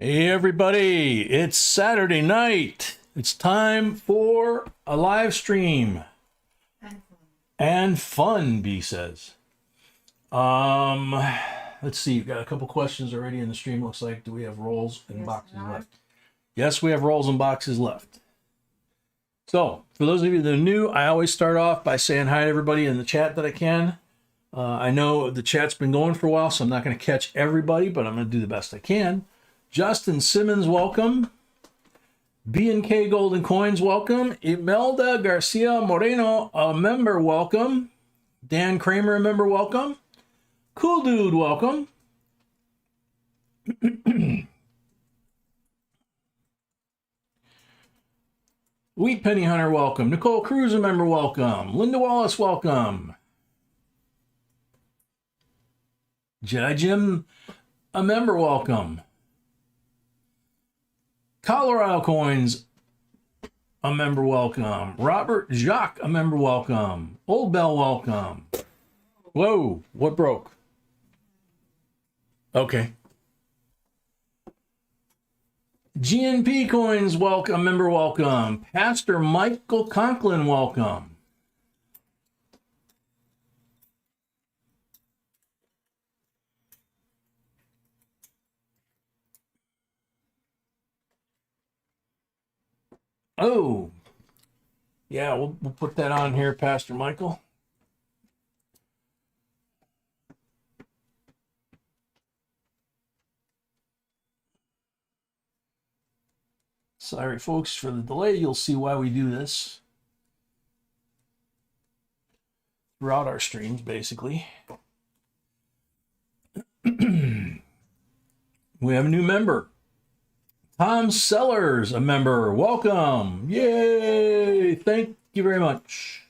Hey everybody, it's Saturday night. It's time for a live stream. And fun, B says. Let's see, you've got a couple questions already in the stream, looks like. Do we have rolls and boxes left? Yes, we have rolls and boxes left. So, for those of you that are new, I always start off by saying hi to everybody in the chat that I can. I know the chat's been going for a while, so I'm not going to catch everybody, but I'm going to do the best I can. Justin Simmons, welcome. B&K Golden Coins, welcome. Imelda Garcia Moreno, a member, welcome. Dan Kramer, a member, welcome. Cool Dude, welcome. Wheat Penny Hunter, welcome. Nicole Cruz, a member, welcome. Linda Wallace, welcome. Jedi Jim, a member, welcome. Colorado Coins, a member, welcome. Robert Jacques, a member, welcome. Old Bell, welcome. Whoa, what broke? Okay. GNP Coins, welcome, a member, welcome. Pastor Michael Conklin, welcome. Oh, yeah, we'll put that on here, Pastor Michael. Sorry, folks, for the delay. You'll see why we do this throughout our streams, basically. We have a new member. Tom Sellers, a member. Welcome. Yay. Thank you very much.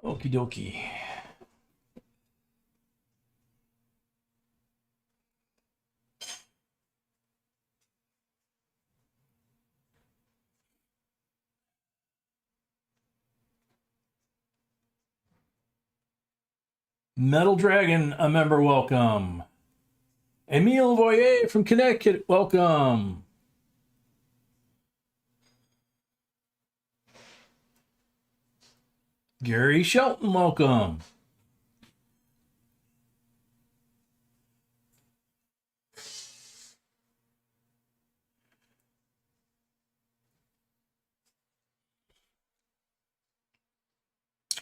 Okie dokie. Metal Dragon, a member, welcome. Emile Voyer from Connecticut, welcome. Gary Shelton, welcome.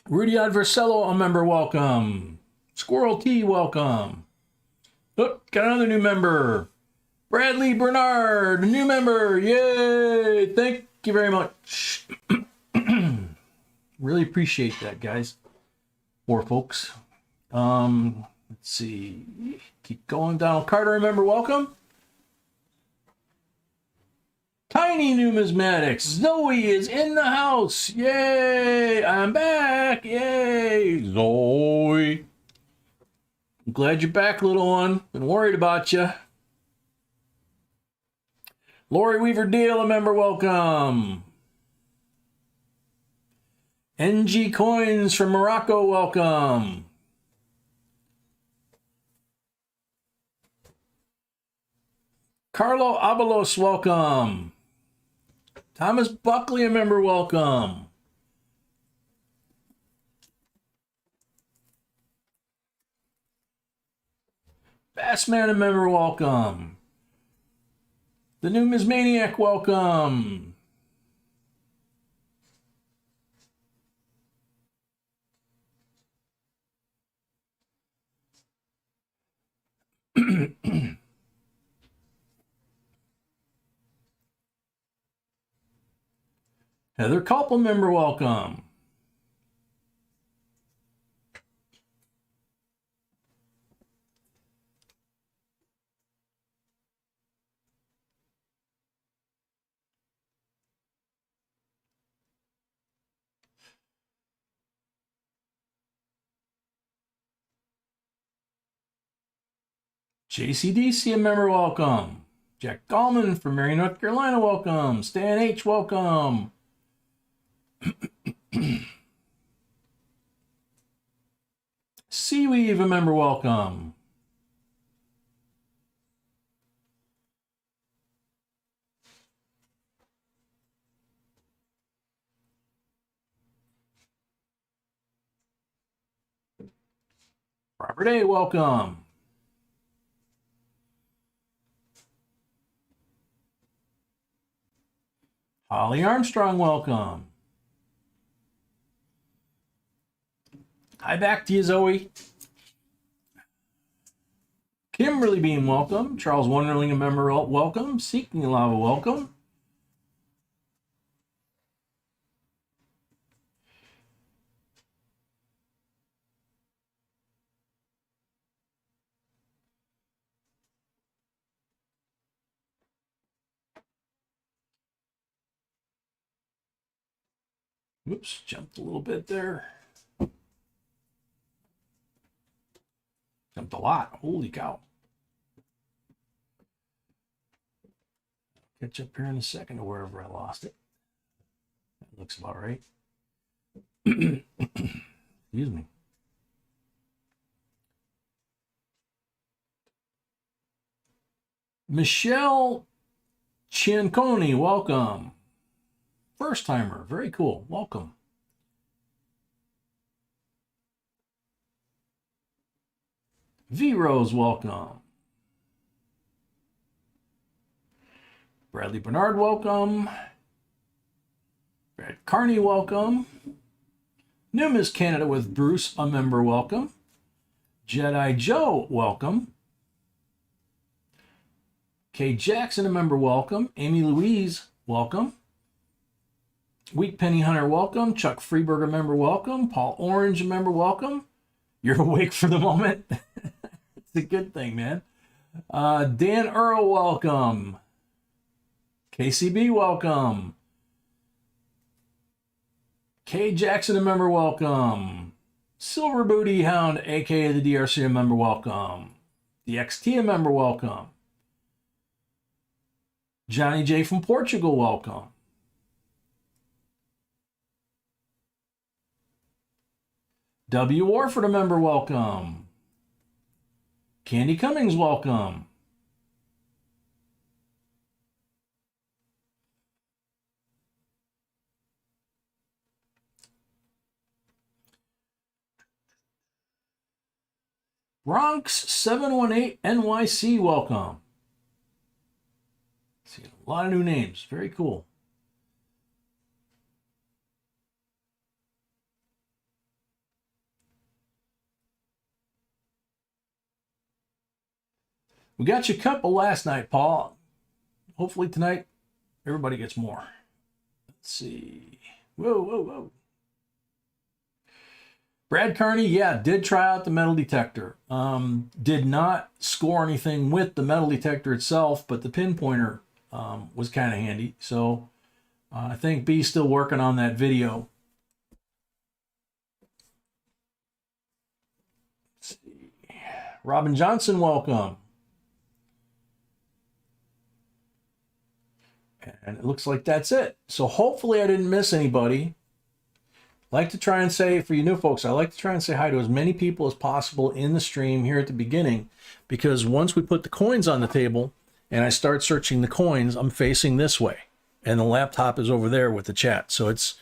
Rudy Adversello, a member, welcome. Squirrel T, welcome. Oh, got another new member. Bradley Bernard, a new member. Yay! Thank you very much. Really appreciate that, guys. Or folks. Let's see. Keep going. Donald Carter, a member, welcome. Tiny Numismatics. Zoe is in the house. Yay! I'm back. Yay! Zoe. I'm glad you're back, little one. Been worried about you. Lori Weaver Deal, a member, welcome. NG Coins from Morocco, welcome. Carlo Abalos, welcome. Thomas Buckley, a member, welcome. Bassman, a member, welcome. The Numismaniac, welcome. Heather Koppel, member, welcome. JCDC, a member, welcome. Jack Gallman from Marion, North Carolina, welcome. Stan H, welcome. Seaweave, a member, welcome. Robert A, welcome. Holly Armstrong, welcome. Hi, back to you, Zoe. Kimberly Beam, welcome. Charles Wonderling, a member, welcome. Seeking Lava, welcome. Whoops, jumped a little bit there. Jumped a lot. Holy cow. Catch up here in a second to wherever I lost it. That looks about right. Excuse me. Michelle Cianconi, welcome. First timer, very cool. Welcome. V Rose, welcome. Bradley Bernard, welcome. Brad Carney, welcome. New Miss Canada with Bruce, a member, welcome. Jedi Joe, welcome. Kay Jackson, a member, welcome. Amy Louise, welcome. Wheat Penny Hunter, welcome. Chuck Freeberger, member, welcome. Paul Orange, a member, welcome. You're awake for the moment. It's a good thing, man. Dan Earl, welcome. KCB, welcome. Kay Jackson, a member, welcome. Silver Booty Hound, aka the DRC, a member, welcome. The XT, a member, welcome. Johnny J from Portugal, welcome. W. Warford, a member, welcome. Candy Cummings, welcome. Bronx 718 NYC, welcome. See, a lot of new names. Very cool. We got you a couple last night, Paul. Hopefully tonight, everybody gets more. Let's see. Whoa, whoa, whoa. Brad Carney, yeah, did try out the metal detector. Did not score anything with the metal detector itself, but the pinpointer was kind of handy. So I think B's still working on that video. Let's see. Robin Johnson, welcome. And it looks like that's it. So hopefully I didn't miss anybody. I like to try and say, for you new folks, I like to try and say hi to as many people as possible in the stream here at the beginning, because once we put the coins on the table and I start searching the coins, I'm facing this way and the laptop is over there with the chat. So it's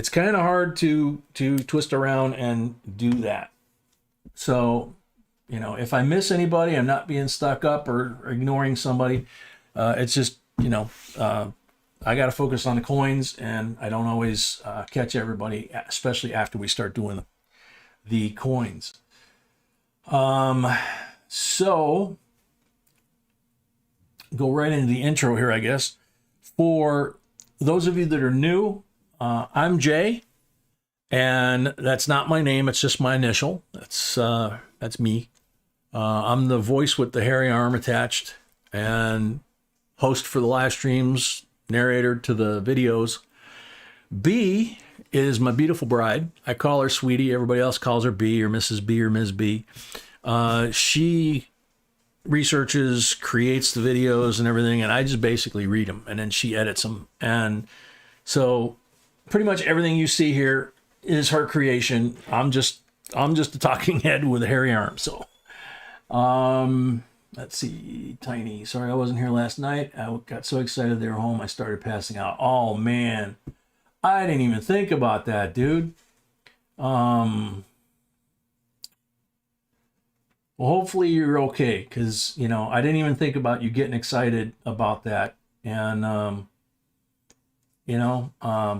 kind of hard to twist around and do that. So, you know, if I miss anybody, I'm not being stuck up or ignoring somebody. It's just, you know, I got to focus on the coins, and I don't always catch everybody, especially after we start doing the coins. So go right into the intro here, I guess. For those of you that are new, I'm Jay, and that's not my name. It's just my initial. That's me. I'm the voice with the hairy arm attached, and host for the live streams, narrator to the videos. B is my beautiful bride. I call her Sweetie. Everybody else calls her B or Mrs. B or Ms. B. She researches, creates the videos and everything, and I just basically read them, and then she edits them. And so pretty much everything you see here is her creation. I'm just a talking head with a hairy arm. So let's see, Tiny. Sorry I wasn't here last night. I got so excited they were home I started passing out. Oh man, I didn't even think about that, dude. Well, hopefully you're okay, because, you know, I didn't even think about you getting excited about that. And, you know,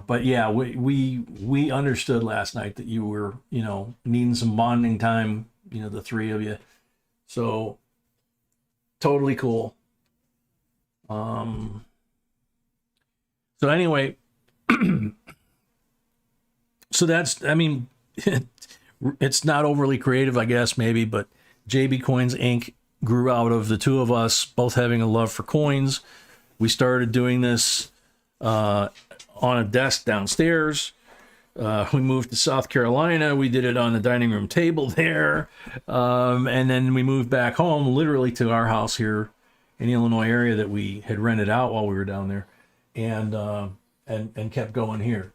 but yeah, we understood last night that you were, you know, needing some bonding time, you know, the three of you. So totally cool. So anyway, so that's, I mean, it's not overly creative, I guess, maybe, but JB Coins Inc. grew out of the two of us both having a love for coins. We started doing this on a desk downstairs. We moved to South Carolina. We did it on the dining room table there. And then we moved back home, literally to our house here in the Illinois area that we had rented out while we were down there, and kept going here.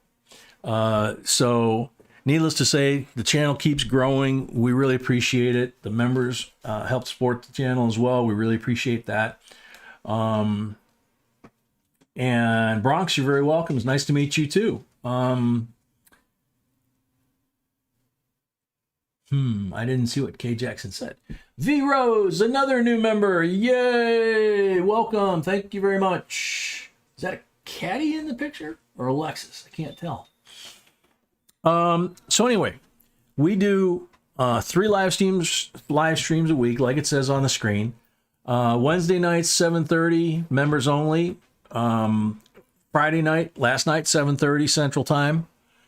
So needless to say, the channel keeps growing. We really appreciate it. The members help support the channel as well. We really appreciate that. And Bronx, you're very welcome. It's nice to meet you too. I didn't see what K Jackson said. V Rose, another new member. Yay! Welcome. Thank you very much. Is that a caddy in the picture or Alexis? I can't tell. So anyway, we do 3 live streams a week, like it says on the screen. Wednesday nights 7:30, members only. Friday night, last night 7:30 Central Time,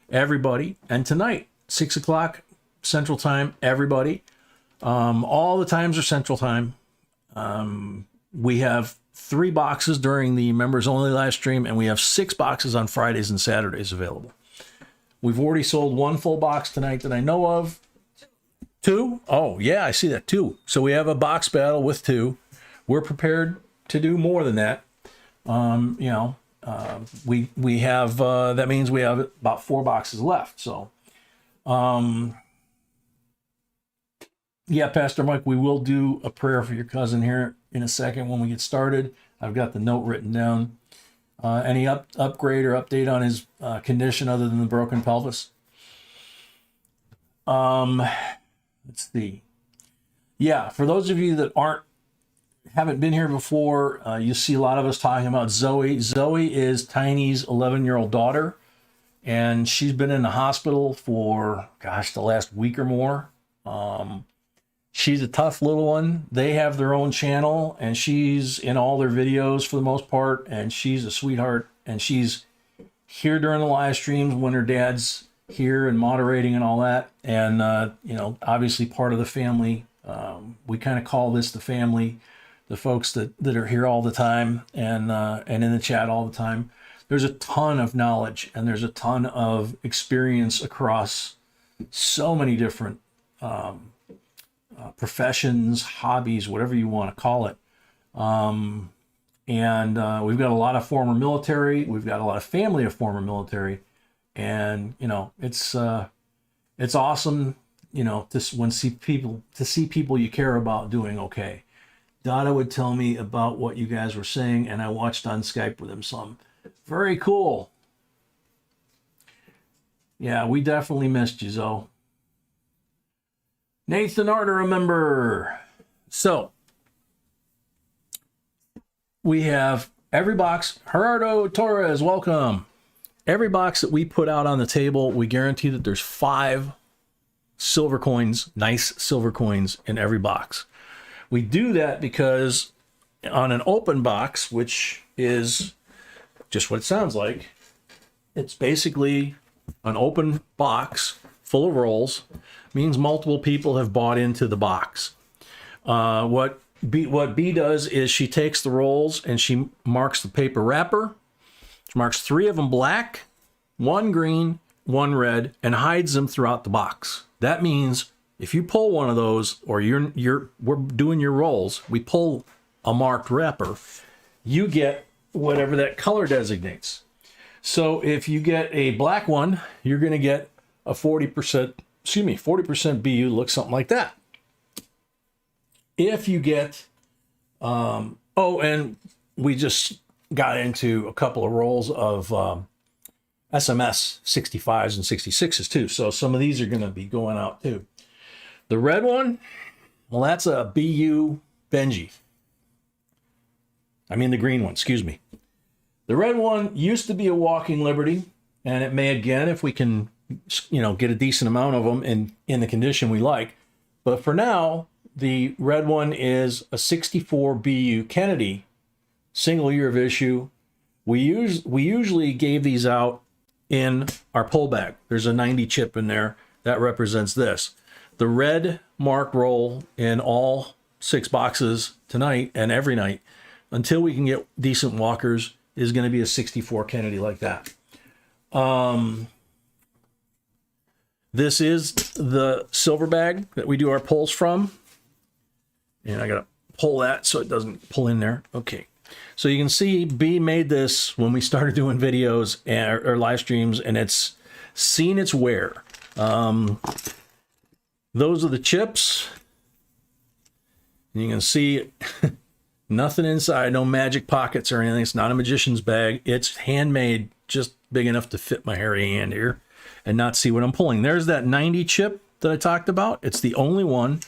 everybody. And tonight 6 o'clock Central Time, everybody. All the times are Central Time. We have 3 boxes during the members only live stream, and we have 6 boxes on Fridays and Saturdays available. We've already sold 1 full box tonight that I know of. 2? Oh, yeah, I see that, 2. So we have a box battle with 2. We're prepared to do more than that. You know, we have, that means we have about 4 boxes left. So, yeah, Pastor Mike, we will do a prayer for your cousin here in a second when we get started. I've got the note written down. Any upgrade or update on his condition other than the broken pelvis? Let's see. Yeah, for those of you that haven't been here before, you see a lot of us talking about Zoe. Zoe is Tiny's 11-year-old daughter, and she's been in the hospital for, gosh, the last week or more. She's a tough little one. They have their own channel, and she's in all their videos for the most part, and she's a sweetheart, and she's here during the live streams when her dad's here and moderating and all that. And, you know, obviously part of the family. We kind of call this the family, the folks that are here all the time and in the chat all the time. There's a ton of knowledge, and there's a ton of experience across so many different professions, hobbies, whatever you want to call it. And we've got a lot of former military. We've got a lot of family of former military. And, you know, it's awesome, you know, to see people you care about doing okay. Dada would tell me about what you guys were saying, and I watched on Skype with him some. Very cool. Yeah, we definitely missed you, Zoe. Nathan Arter, a member. So we have every box. Gerardo Torres, welcome. Every box that we put out on the table, we guarantee that there's 5 silver coins, nice silver coins in every box. We do that because on an open box, which is just what it sounds like, it's basically an open box full of rolls, means multiple people have bought into the box. What B does is she takes the rolls and she marks the paper wrapper. She marks 3 of them black, 1 green, 1 red, and hides them throughout the box. That means if you pull one of those, or we're doing your rolls, we pull a marked wrapper, you get whatever that color designates. So if you get a black one, you're going to get a 40%, 40% BU, looks something like that. If you get, oh, and we just got into a couple of rolls of SMS 65s and 66s too. So some of these are going to be going out too. The red one, well, that's a BU Benji. I mean the green one, excuse me. The red one used to be a Walking Liberty, and it may again if we can, get a decent amount of them in the condition we like. But for now, the red one is a 64 BU Kennedy, single year of issue. We usually gave these out in our pull bag. There's a 90 chip in there that represents this. The red marked roll in all 6 boxes tonight and every night until we can get decent walkers is going to be a 64 Kennedy like that. This is the silver bag that we do our pulls from. And I got to pull that so it doesn't pull in there. Okay. So you can see B made this when we started doing videos or live streams, and it's seen its wear. Those are the chips. And you can see nothing inside, no magic pockets or anything. It's not a magician's bag. It's handmade, just big enough to fit my hairy hand here and not see what I'm pulling. There's that 90 chip that I talked about. It's the only one.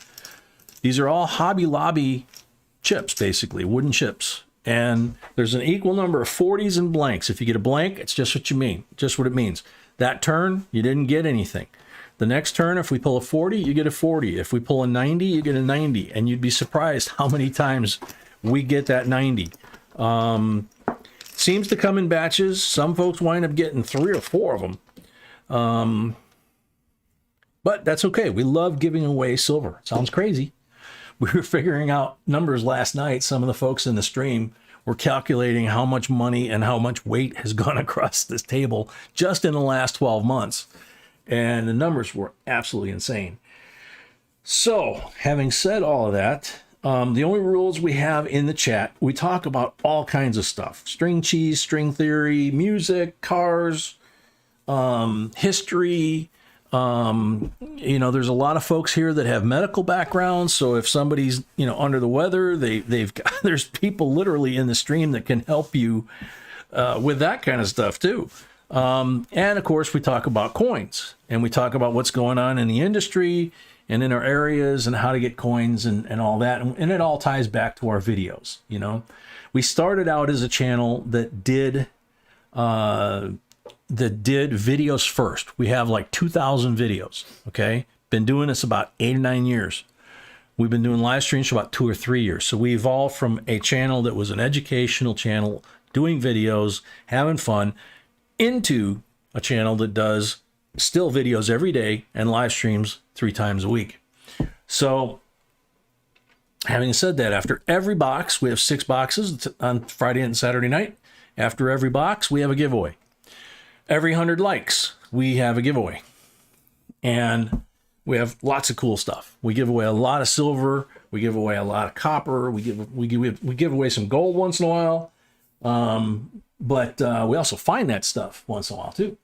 These are all Hobby Lobby chips, basically, wooden chips. And there's an equal number of 40s and blanks. If you get a blank, it's just what you mean, just what it means. That turn, you didn't get anything. The next turn, if we pull a 40, you get a 40. If we pull a 90, you get a 90. And you'd be surprised how many times we get that 90. Seems to come in batches. Some folks wind up getting 3 or 4 of them. But that's okay. We love giving away silver. Sounds crazy. We were figuring out numbers last night. Some of the folks in the stream were calculating how much money and how much weight has gone across this table just in the last 12 months. And the numbers were absolutely insane. So, having said all of that, the only rules we have in the chat, we talk about all kinds of stuff. String cheese, string theory, music, cars, history. There's a lot of folks here that have medical backgrounds. So if somebody's, under the weather, there's people literally in the stream that can help you with that kind of stuff too. And of course we talk about coins, and we talk about what's going on in the industry and in our areas and how to get coins and all that. And it all ties back to our videos. We started out as a channel that did videos first. We have like 2,000 videos. Okay. Been doing this about 8 or 9 years. We've been doing live streams for about 2 or 3 years. So we evolved from a channel that was an educational channel, doing videos, having fun, into a channel that does still videos every day and live streams 3 times a week. So having said that, after every box, we have 6 boxes on Friday and Saturday night. After every box, we have a giveaway. Every 100 likes, we have a giveaway. And we have lots of cool stuff. We give away a lot of silver. We give away a lot of copper. We give away some gold once in a while. But we also find that stuff once in a while too.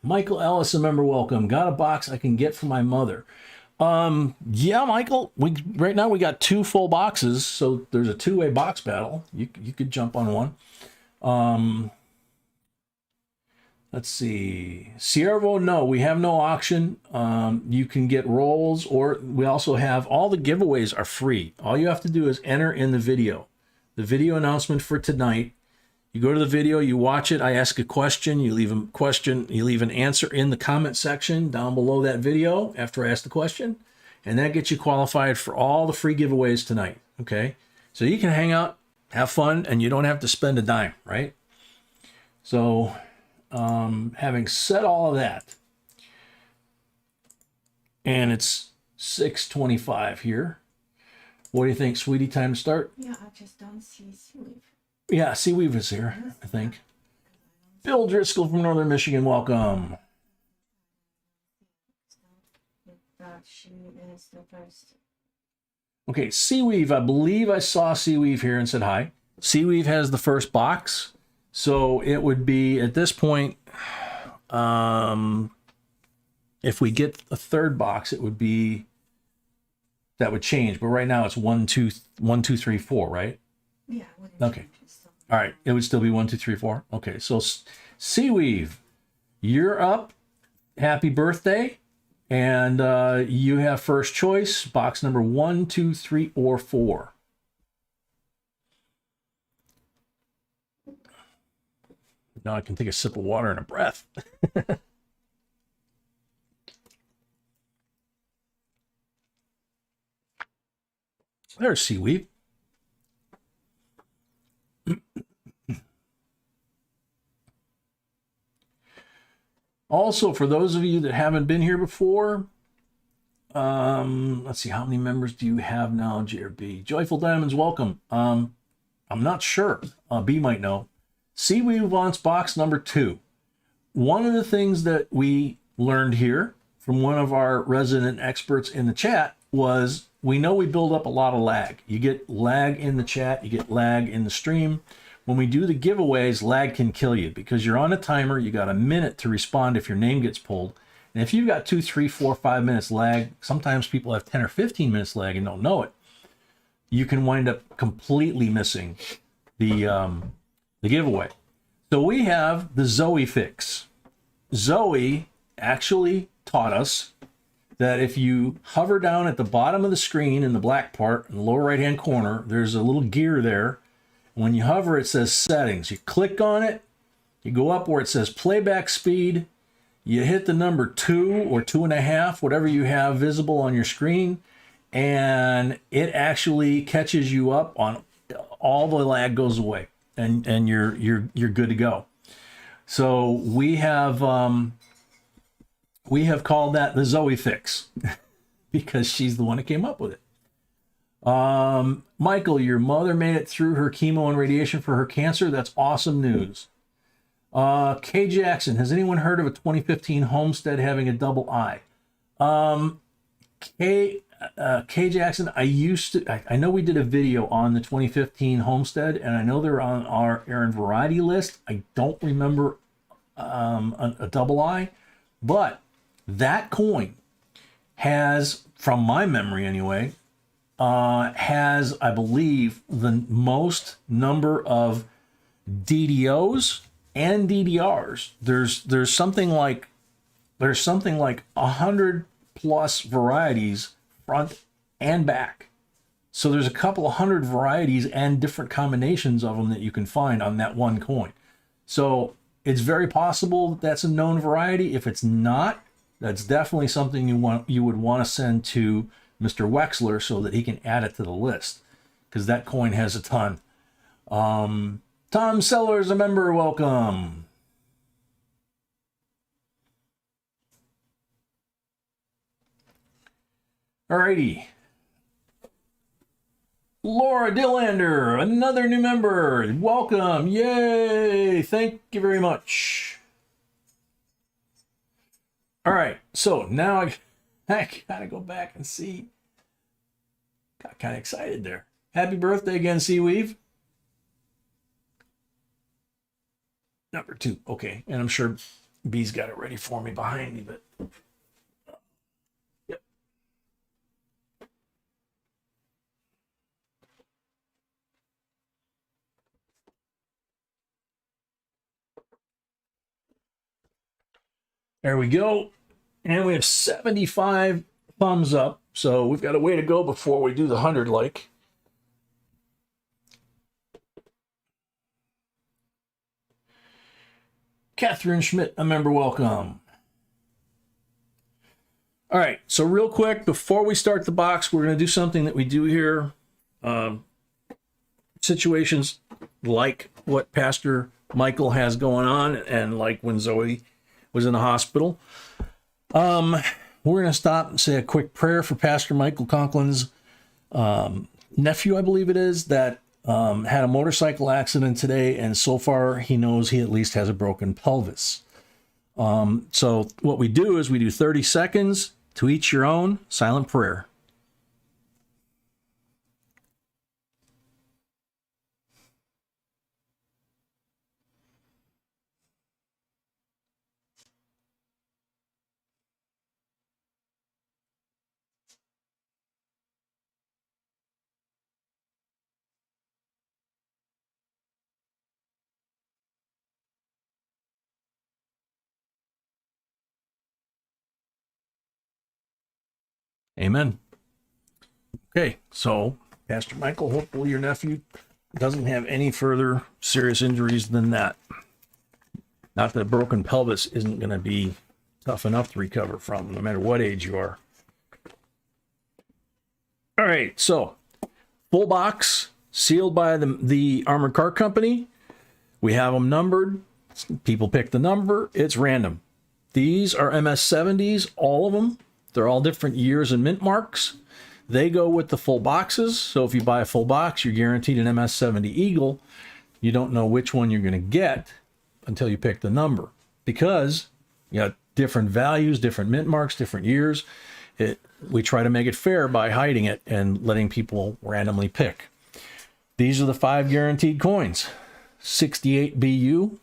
Michael Ellis, a member, welcome. Got a box I can get for my mother. Yeah, Michael, right now we got 2 full boxes. So there's a 2-way box battle. You could jump on one. Let's see. Siervo, no, we have no auction. You can get rolls, or we also have all the giveaways are free. All you have to do is enter in the video. The video announcement for tonight. You go to the video, you watch it. I ask a question. You leave a question. You leave an answer in the comment section down below that video after I ask the question, and that gets you qualified for all the free giveaways tonight. Okay, so you can hang out, have fun, and you don't have to spend a dime, right? So. Having said all of that, and it's 6:25 here. What do you think, sweetie? Time to start? Yeah, I just don't see Seaweave. Yeah, Seaweave is here, I think. Bill Driscoll from Northern Michigan, welcome. but she is the first. Okay, Seaweave, I believe I saw Seaweave here and said hi. Seaweave has the first box. So it would be, at this point, if we get a third box, it would be, that would change. But right now it's 1, 2, 3, 4, right? Yeah. Okay. All right. It would still be 1, 2, 3, 4. Okay. So Seaweave, you're up. Happy birthday. And you have first choice, box number 1, 2, 3, or 4. Now I can take a sip of water and a breath. There's Seaweed. Also, for those of you that haven't been here before, let's see, how many members do you have now, JRB? Joyful Diamonds, welcome. I'm not sure. B might know. Seaweed wants box number 2. One of the things that we learned here from one of our resident experts in the chat was we know we build up a lot of lag. You get lag in the chat, you get lag in the stream. When we do the giveaways, lag can kill you because you're on a timer. You got a minute to respond if your name gets pulled. And if you've got 2, 3, 4, 5 minutes lag, sometimes people have 10 or 15 minutes lag and don't know it. You can wind up completely missing the giveaway. So we have the Zoe fix. Zoe actually taught us that if you hover down at the bottom of the screen in the black part in the lower right hand corner, there's a little gear there. When you hover, it says settings. You click on it, you go up where it says playback speed, you hit the number 2 or 2.5, whatever you have visible on your screen, and it actually catches you up on all the lag goes away, and you're good to go. So we have called that the Zoe fix because she's the one that came up with it. Michael, your mother made it through her chemo and radiation for her cancer. That's awesome news. Kay Jackson, has anyone heard of a 2015 homestead having a double eye? Kay Jackson, I know we did a video on the 2015 homestead, and I know they're on our Aaron variety list. I don't remember a double eye, but that coin has, from my memory anyway, has, I believe, the most number of DDOs and DDRs. There's something like 100 plus varieties front and back. So there's a couple of hundred varieties and different combinations of them that you can find on that one coin. So it's very possible that that's a known variety. If it's not, that's definitely something you would want to send to Mr. Wexler so that he can add it to the list, because that coin has a ton. Tom Sellers, a member, welcome. Alrighty. Laura Dillander, another new member. Welcome. Yay. Thank you very much. All right. So now I gotta go back and see. Got kind of excited there. Happy birthday again, Seaweave. Number 2. Okay. And I'm sure B's got it ready for me behind me, but yep. There we go. And we have 75 thumbs up. So we've got a way to go before we do the 100 like. Catherine Schmidt, a member, welcome. All right, so real quick, before we start the box, we're going to do something that we do here. Situations like what Pastor Michael has going on and like when Zoe was in the hospital. We're going to stop and say a quick prayer for Pastor Michael Conklin's nephew, I believe it is, that had a motorcycle accident today, and so far he knows he at least has a broken pelvis. So what we do is we do 30 seconds, To each your own, silent prayer. Amen. Okay, so Pastor Michael, hopefully your nephew doesn't have any further serious injuries than that. Not that a broken pelvis isn't going to be tough enough to recover from, no matter what age you are. All right, so full box, sealed by the Armored Car Company. We have them numbered. People pick the number. It's random. These are MS70s, all of them. They're all different years and mint marks. They go with the full boxes. So if you buy a full box, you're guaranteed an MS70 Eagle. You don't know which one you're going to get until you pick the number, because you got different values, different mint marks, different years. We try to make it fair by hiding it and letting people randomly pick. These are the 5 guaranteed coins. 68 BU,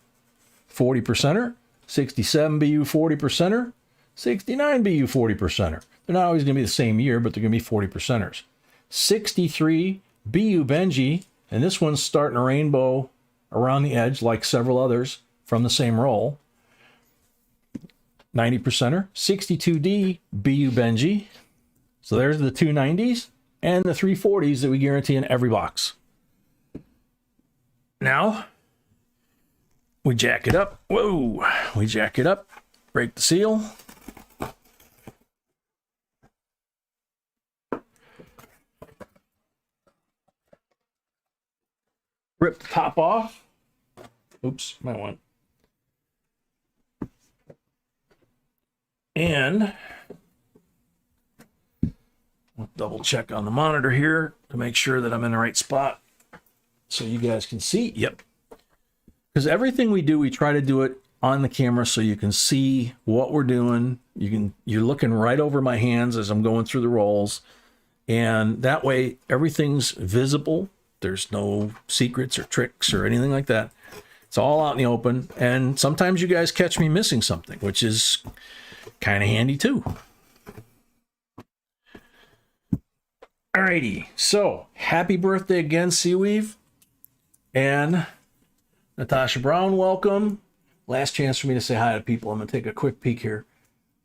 40 percenter, 67 BU, 40 percenter, 69 BU, 40 percenter. They're not always going to be the same year, but they're going to be 40 percenters. 63 BU Benji, and this one's starting a rainbow around the edge like several others from the same roll. 90 percenter. 62D BU Benji. So there's the 290s and the 340s that we guarantee in every box. Now, we jack it up. Whoa! We jack it up, break the seal. Rip the top off. Oops, my one. And I'll double check on the monitor here to make sure that I'm in the right spot so you guys can see. Yep. Because everything we do, we try to do it on the camera so you can see what we're doing. You're looking right over my hands as I'm going through the rolls. And that way everything's visible. There's no secrets or tricks or anything like that. It's all out in the open. And sometimes you guys catch me missing something, which is kind of handy too. Alrighty, so happy birthday again, Seaweave. And Natasha Brown, welcome. Last chance for me to say hi to people. I'm gonna take a quick peek here.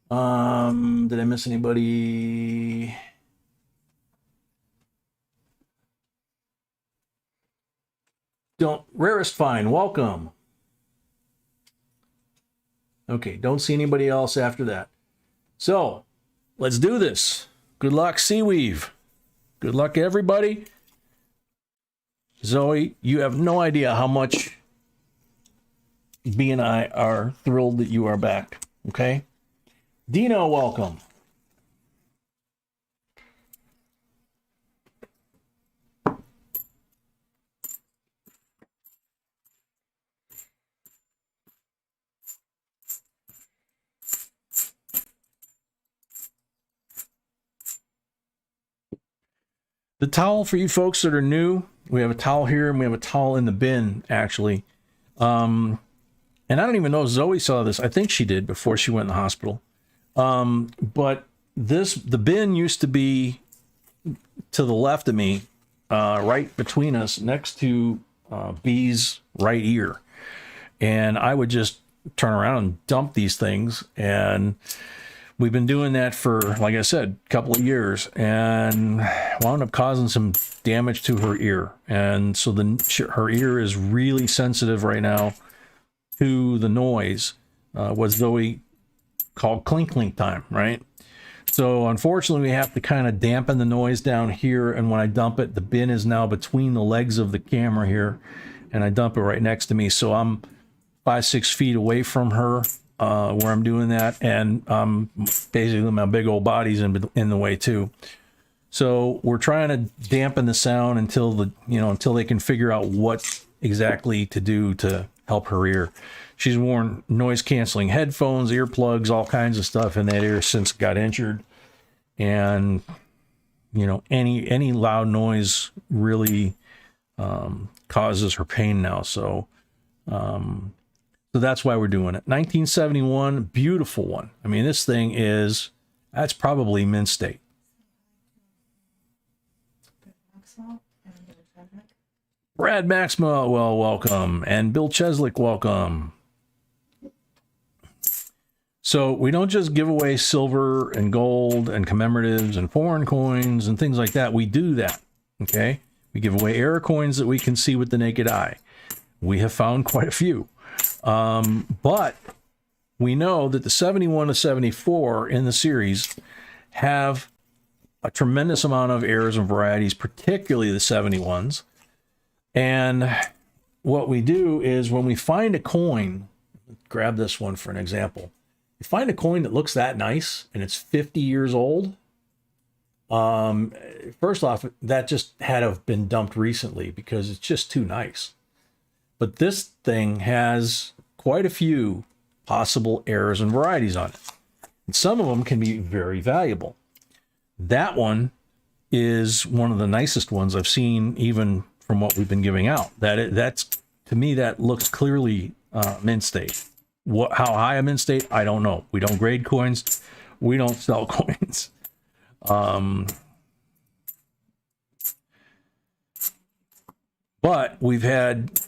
Did I miss anybody? Rarest Fine, welcome. Okay, don't see anybody else after that. So, let's do this. Good luck, Seaweave. Good luck, everybody. Zoe, you have no idea how much B and I are thrilled that you are back. Okay? Dino, welcome. The towel for you folks that are new, we have a towel here and we have a towel in the bin, actually. And I don't even know if Zoe saw this. I think she did before she went in the hospital. But the bin used to be to the left of me, right between us, next to B's right ear. And I would just turn around and dump these things. And we've been doing that for, like I said, a couple of years, and wound up causing some damage to her ear. And so her ear is really sensitive right now to the noise, what Zoe called clink clink time, right? So unfortunately, we have to kind of dampen the noise down here. And when I dump it, the bin is now between the legs of the camera here, and I dump it right next to me. So I'm 5-6 feet away from her, where I'm doing that, and basically my big old body's in the way too. So we're trying to dampen the sound until they can figure out what exactly to do to help her ear. She's worn noise canceling headphones, earplugs, all kinds of stuff in that ear since it got injured. and any loud noise really causes her pain now. So that's why we're doing it. 1971, beautiful one. I mean, this thing that's probably mint state. Brad Maxwell, well, welcome. And Bill Cheslick, welcome. So we don't just give away silver and gold and commemoratives and foreign coins and things like that. We do that, okay? We give away error coins that we can see with the naked eye. We have found quite a few. But we know that the 71 to 74 in the series have a tremendous amount of errors and varieties, particularly the 71s. And what we do is when we find a coin, grab this one for an example. You find a coin that looks that nice and it's 50 years old. First off, that just had to have been dumped recently because it's just too nice. But this thing has quite a few possible errors and varieties on it. And some of them can be very valuable. That one is one of the nicest ones I've seen, even from what we've been giving out. That's to me, that looks clearly mint state. How high a mint state, I don't know. We don't grade coins. We don't sell coins. But we've had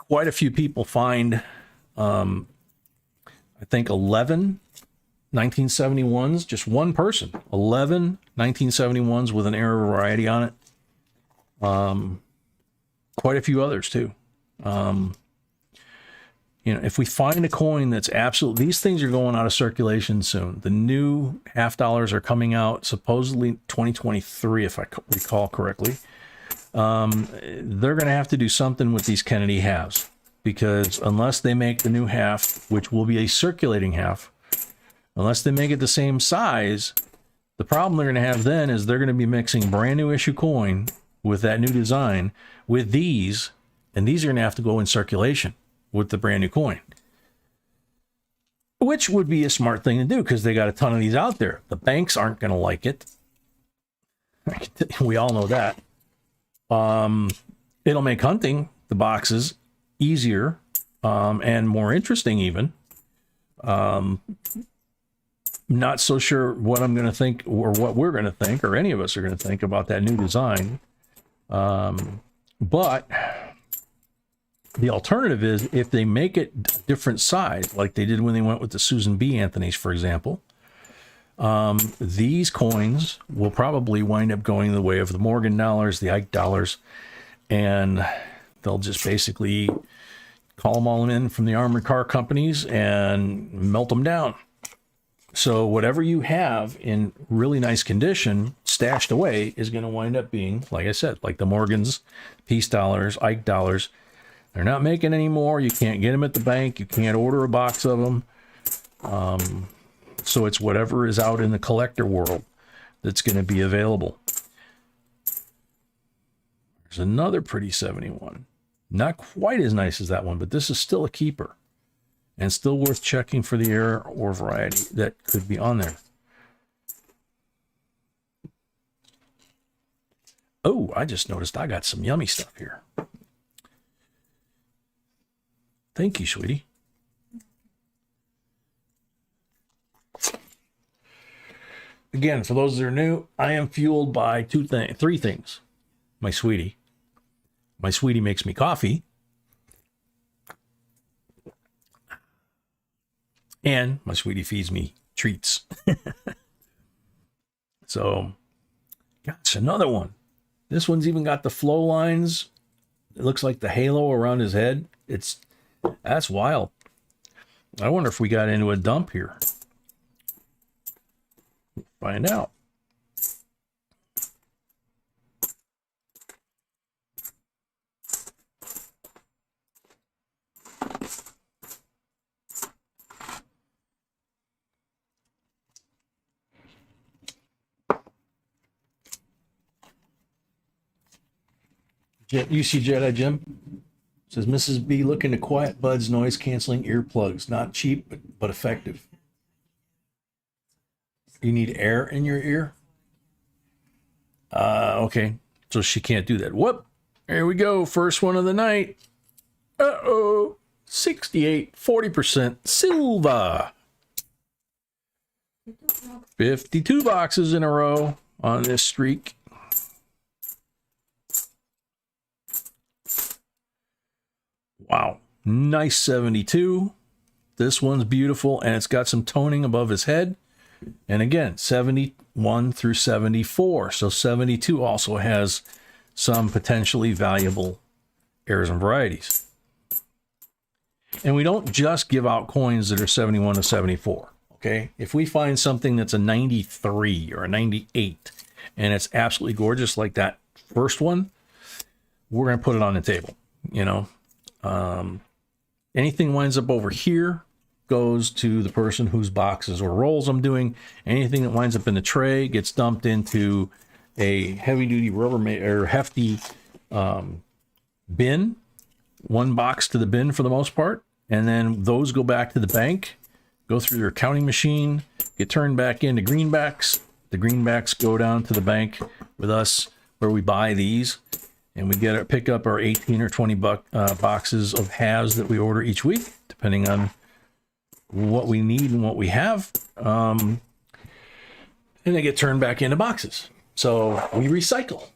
quite a few people find, I think 11 1971s, just one person, 11 1971s with an error variety on it. Quite a few others too. If we find a coin that's absolute, these things are going out of circulation soon. The new half dollars are coming out supposedly 2023, if I recall correctly. They're going to have to do something with these Kennedy halves, because unless they make the new half, which will be a circulating half, unless they make it the same size, the problem they're going to have then is they're going to be mixing brand new issue coin with that new design with these, and these are going to have to go in circulation with the brand new coin, which would be a smart thing to do because they got a ton of these out there. The banks aren't going to like it. We all know that. It'll make hunting the boxes easier and more interesting even. Not so sure what I'm going to think or what we're going to think or any of us are going to think about that new design. But the alternative is if they make it a different size, like they did when they went with the Susan B. Anthony's, for example, these coins will probably wind up going the way of the Morgan dollars, the Ike dollars, and they'll just basically call them all in from the armored car companies and melt them down. So whatever you have in really nice condition stashed away is going to wind up being, like I said, like the Morgans, Peace dollars, Ike dollars. They're not making any more. You can't get them at the bank. You can't order a box of them. So it's whatever is out in the collector world that's going to be available. There's another pretty 71. Not quite as nice as that one, but this is still a keeper. And still worth checking for the error or variety that could be on there. Oh, I just noticed I got some yummy stuff here. Thank you, sweetie. Again, for those that are new, I am fueled by three things. My sweetie. My sweetie makes me coffee. And my sweetie feeds me treats. So, gosh, another one. This one's even got the flow lines. It looks like the halo around his head. That's wild. I wonder if we got into a dump here. Find out. UC Jedi Jim says Mrs. B looking to quiet Bud's noise canceling earplugs. Not cheap, but effective. You need air in your ear? Okay. So she can't do that. Whoop. Here we go. First one of the night. Uh-oh. 68, 40% silver. 52 boxes in a row on this streak. Wow. Nice 72. This one's beautiful, and it's got some toning above his head. And again, 71 through 74. So 72 also has some potentially valuable errors and varieties. And we don't just give out coins that are 71 to 74. Okay. If we find something that's a 93 or a 98 and it's absolutely gorgeous, like that first one, we're going to put it on the table. You know, anything winds up over here goes to the person whose boxes or rolls I'm doing. Anything that winds up in the tray gets dumped into a heavy duty Rubbermaid or hefty bin, one box to the bin for the most part. And then those go back to the bank, go through their counting machine, get turned back into greenbacks. The greenbacks go down to the bank with us where we buy these, and we pick up our 18 or 20 boxes of halves that we order each week, depending on what we need and what we have. And they get turned back into boxes. So we recycle.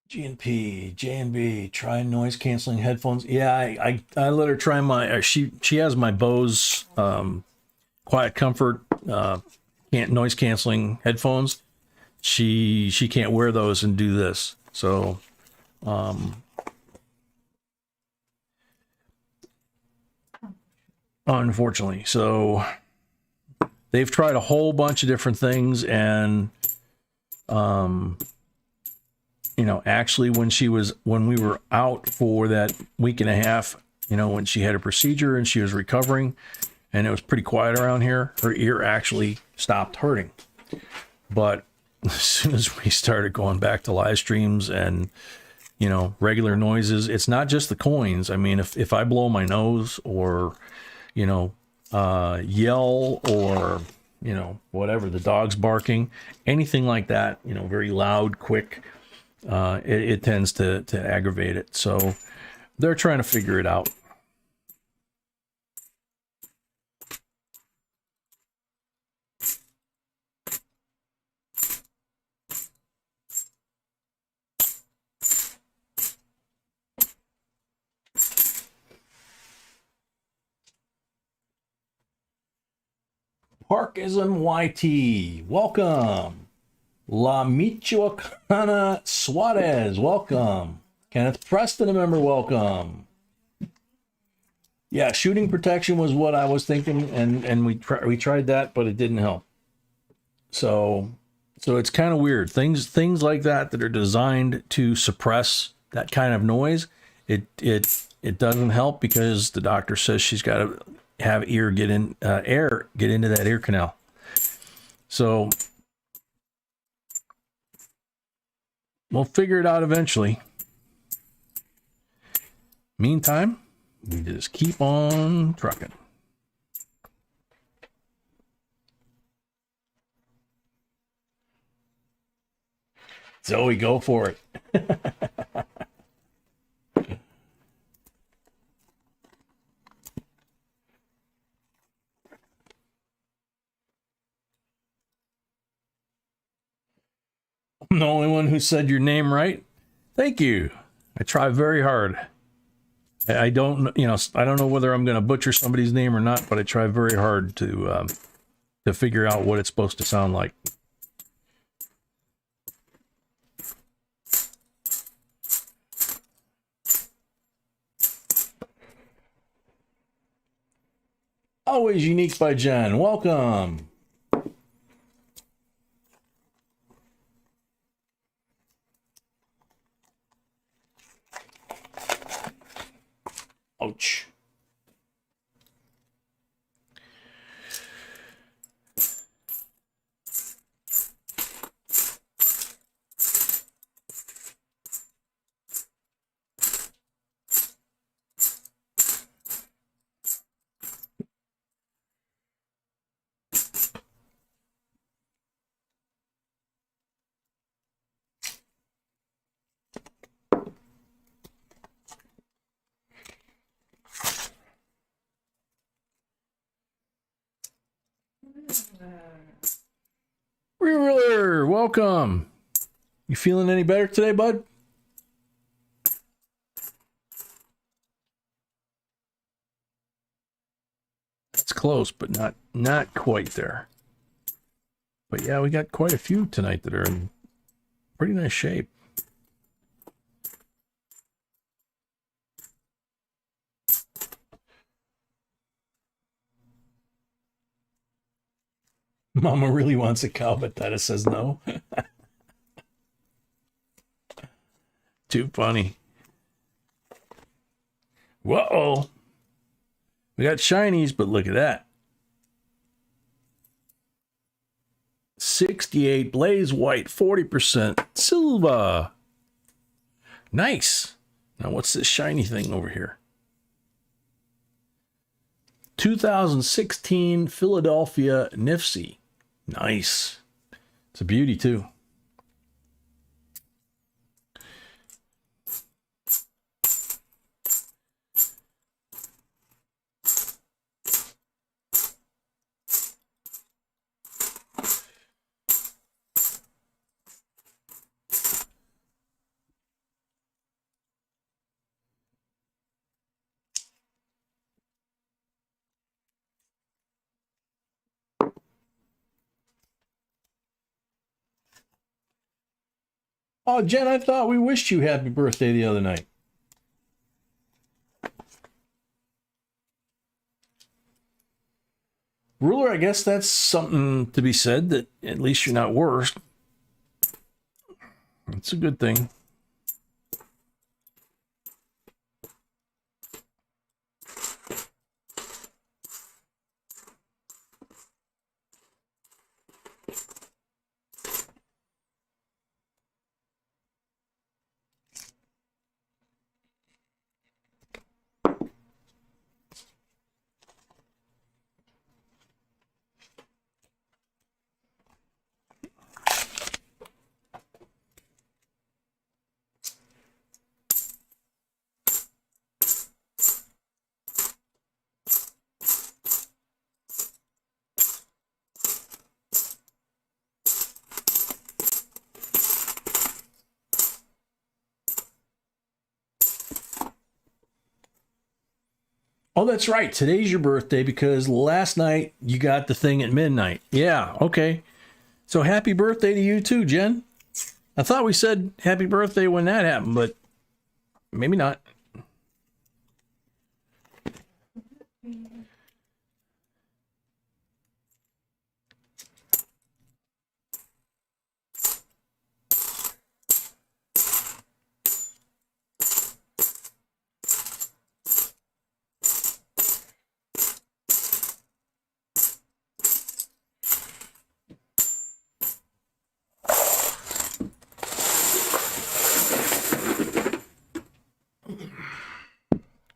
G&P, J&B, try noise canceling headphones. Yeah, I let her try my, she has my Bose Quiet Comfort noise canceling headphones. She can't wear those and do this. So unfortunately. So they've tried a whole bunch of different things, and you know, actually when we were out for that week and a half, you know, when she had a procedure and she was recovering and it was pretty quiet around here, her ear actually stopped hurting. But as soon as we started going back to live streams and, you know, regular noises, it's not just the coins. I mean, if I blow my nose or, you know, yell or, you know, whatever, the dog's barking, anything like that, you know, very loud, quick, it tends to aggravate it. So they're trying to figure it out. Parkism YT, welcome. La Michoacana Suarez, welcome. Kenneth Preston, a member, welcome. Yeah, shooting protection was what I was thinking, and we tried that, but it didn't help. So it's kind of weird. Things like that are designed to suppress that kind of noise. It doesn't help because the doctor says she's got to have air get into that ear canal. So we'll figure it out eventually. Meantime, we just keep on trucking. Zoe, go for it. I'm the only one who said your name right. Thank you. I try very hard. I don't know whether I'm going to butcher somebody's name or not, but I try very hard to figure out what it's supposed to sound like. Always Unique by Jen. Welcome. Ouch. Ruler, welcome. You feeling any better today, bud? It's close, but not quite there. But yeah, we got quite a few tonight that are in pretty nice shape. Mama really wants a cow, but Dada says no. Too funny. Whoa. We got shinies, but look at that. 68 blaze white, 40% silver. Nice. Now what's this shiny thing over here? 2016 Philadelphia Nifsy. Nice. It's a beauty too. Oh, Jen, I thought we wished you happy birthday the other night. Ruler, I guess that's something to be said, that at least you're not worse. It's a good thing. Oh, that's right. Today's your birthday because last night you got the thing at midnight. Yeah, okay. So happy birthday to you too, Jen. I thought we said happy birthday when that happened, but maybe not.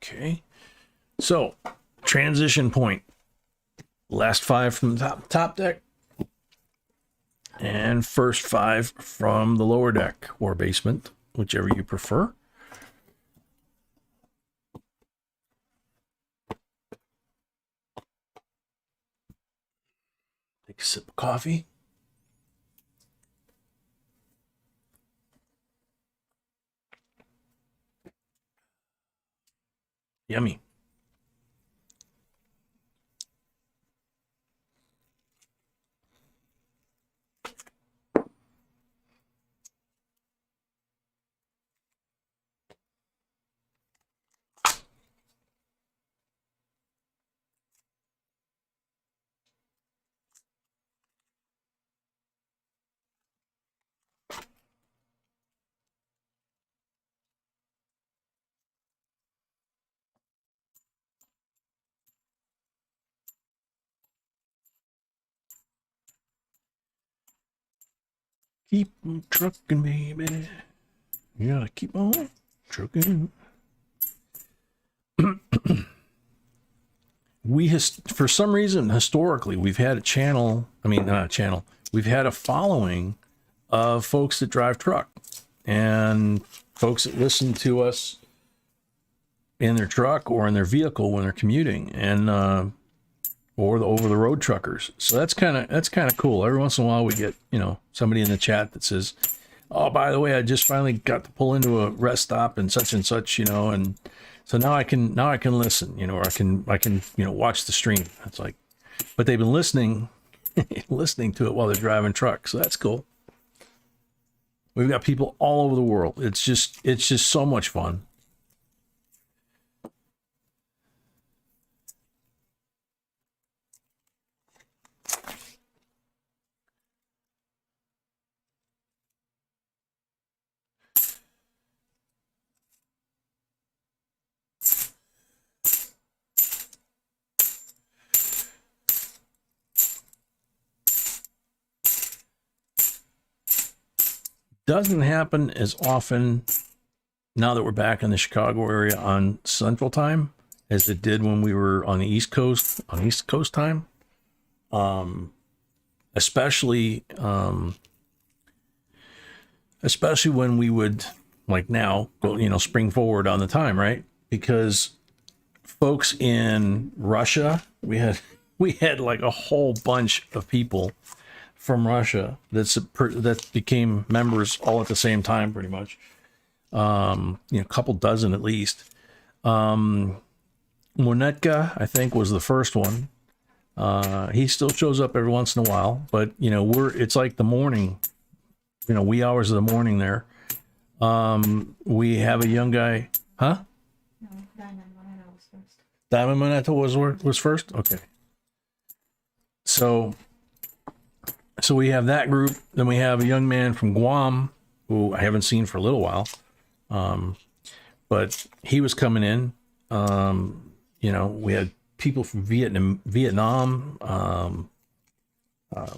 Okay. So, transition point. Last 5 from the top deck. And first 5 from the lower deck or basement, whichever you prefer. Take a sip of coffee. Yummy. Keep on trucking, baby. You gotta keep on trucking. For some reason, historically, we've had a channel. I mean, not a channel. We've had a following of folks that drive truck and folks that listen to us in their truck or in their vehicle when they're commuting. And or the over the road truckers. So that's kind of cool. Every once in a while we get, somebody in the chat that says, "Oh, by the way, I just finally got to pull into a rest stop and such," and so now I can listen, or I can watch the stream. It's like, but they've been listening to it while they're driving trucks. So that's cool. We've got people all over the world. It's just so much fun. Doesn't happen as often now that we're back in the Chicago area on Central Time as it did when we were on the East Coast time. Especially when we would, like now, go, spring forward on the time, right? Because folks in Russia, we had like a whole bunch of people from Russia that became members all at the same time, pretty much. A couple dozen at least. Monetka, I think, was the first one. He still shows up every once in a while, but it's like the morning, wee hours of the morning there. We have a young guy, huh? No, Diamond Moneta was first. Diamond Moneta was first? Okay. So we have that group. Then we have a young man from Guam who I haven't seen for a little while. But he was coming in. We had people from Vietnam.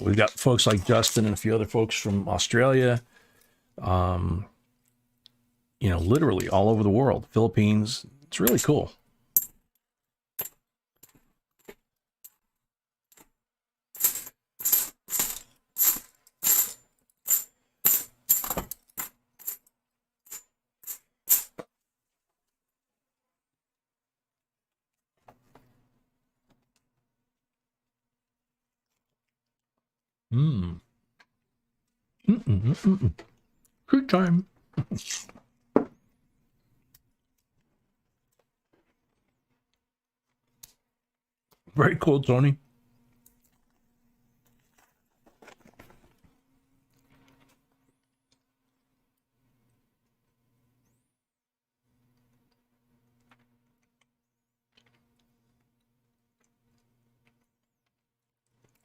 We've got folks like Justin and a few other folks from Australia. Literally all over the world. Philippines. It's really cool. Good time. Very cool, Tony.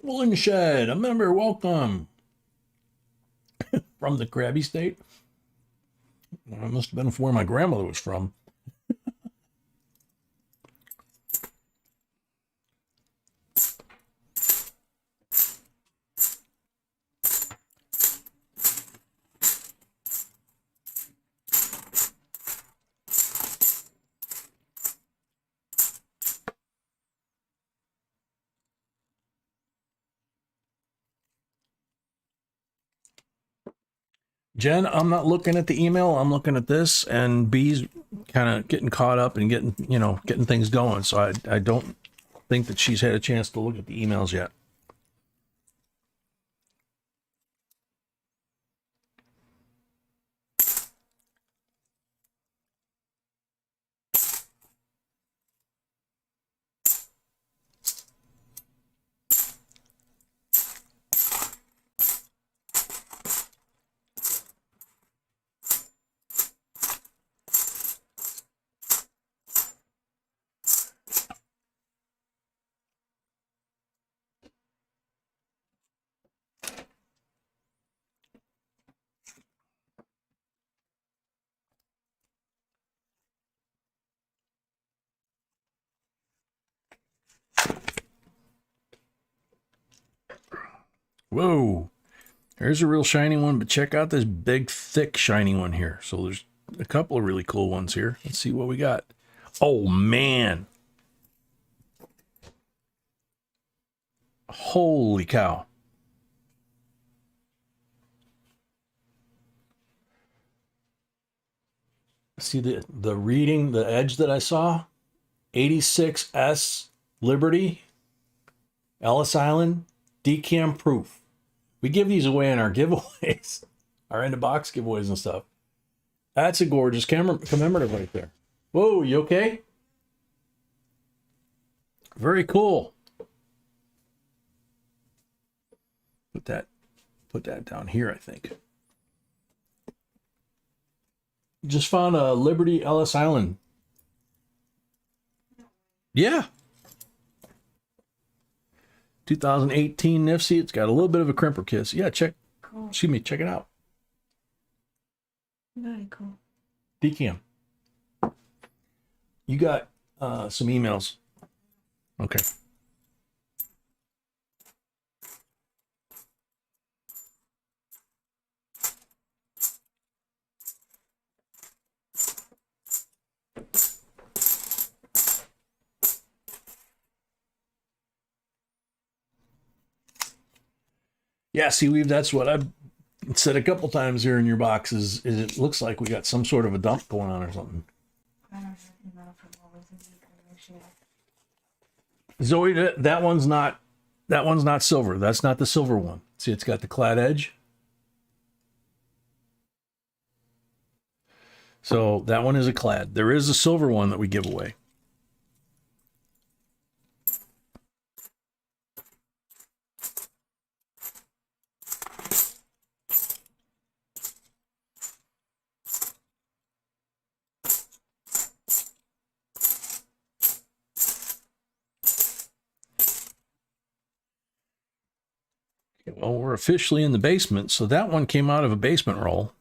Woodshed, a member, welcome. From the Krabby State. Well, it must have been from where my grandmother was from. Jen, I'm not looking at the email. I'm looking at this, and B's kind of getting caught up and getting things going. So I don't think that she's had a chance to look at the emails yet. Whoa, here's a real shiny one, but check out this big, thick, shiny one here. So there's a couple of really cool ones here. Let's see what we got. Oh, man. Holy cow. See the reading, the edge that I saw? 86S Liberty. Ellis Island, decam proof. We give these away in our giveaways, our end of box giveaways and stuff. That's a gorgeous commemorative right there. Whoa, you okay? Very cool. Put that down here, I think. Just found a Liberty Ellis Island. Yeah. 2018 Nifty. It's got a little bit of a crimper kiss. Yeah, check it out. Very cool. Decam. You got some emails. Okay. Yeah, seaweed, that's what I've said a couple times here in your boxes, is it looks like we got some sort of a dump going on or something. I don't have email from always in the information. Zoe, that one's not silver. That's not the silver one. See, it's got the clad edge. So that one is a clad. There is a silver one that we give away. Well, we're officially in the basement, so that one came out of a basement roll.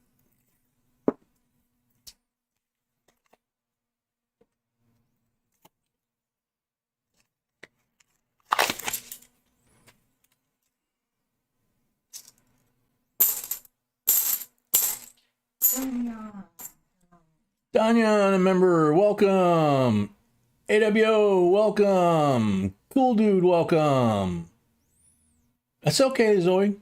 Danya, a member, welcome. AWO, welcome. Cool dude, welcome. That's okay, Zoe.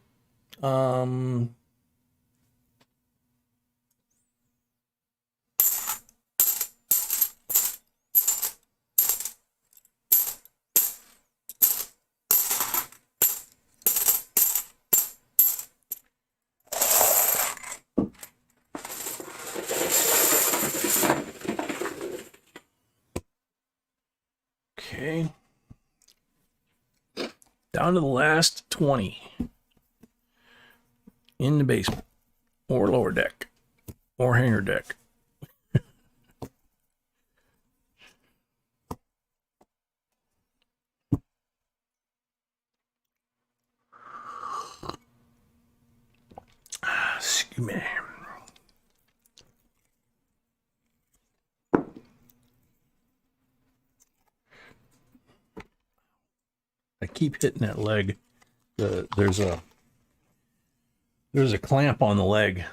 Okay. Down to the last 20 in the basement or lower deck or hangar deck. Excuse me. I keep hitting that leg. There's a clamp on the leg.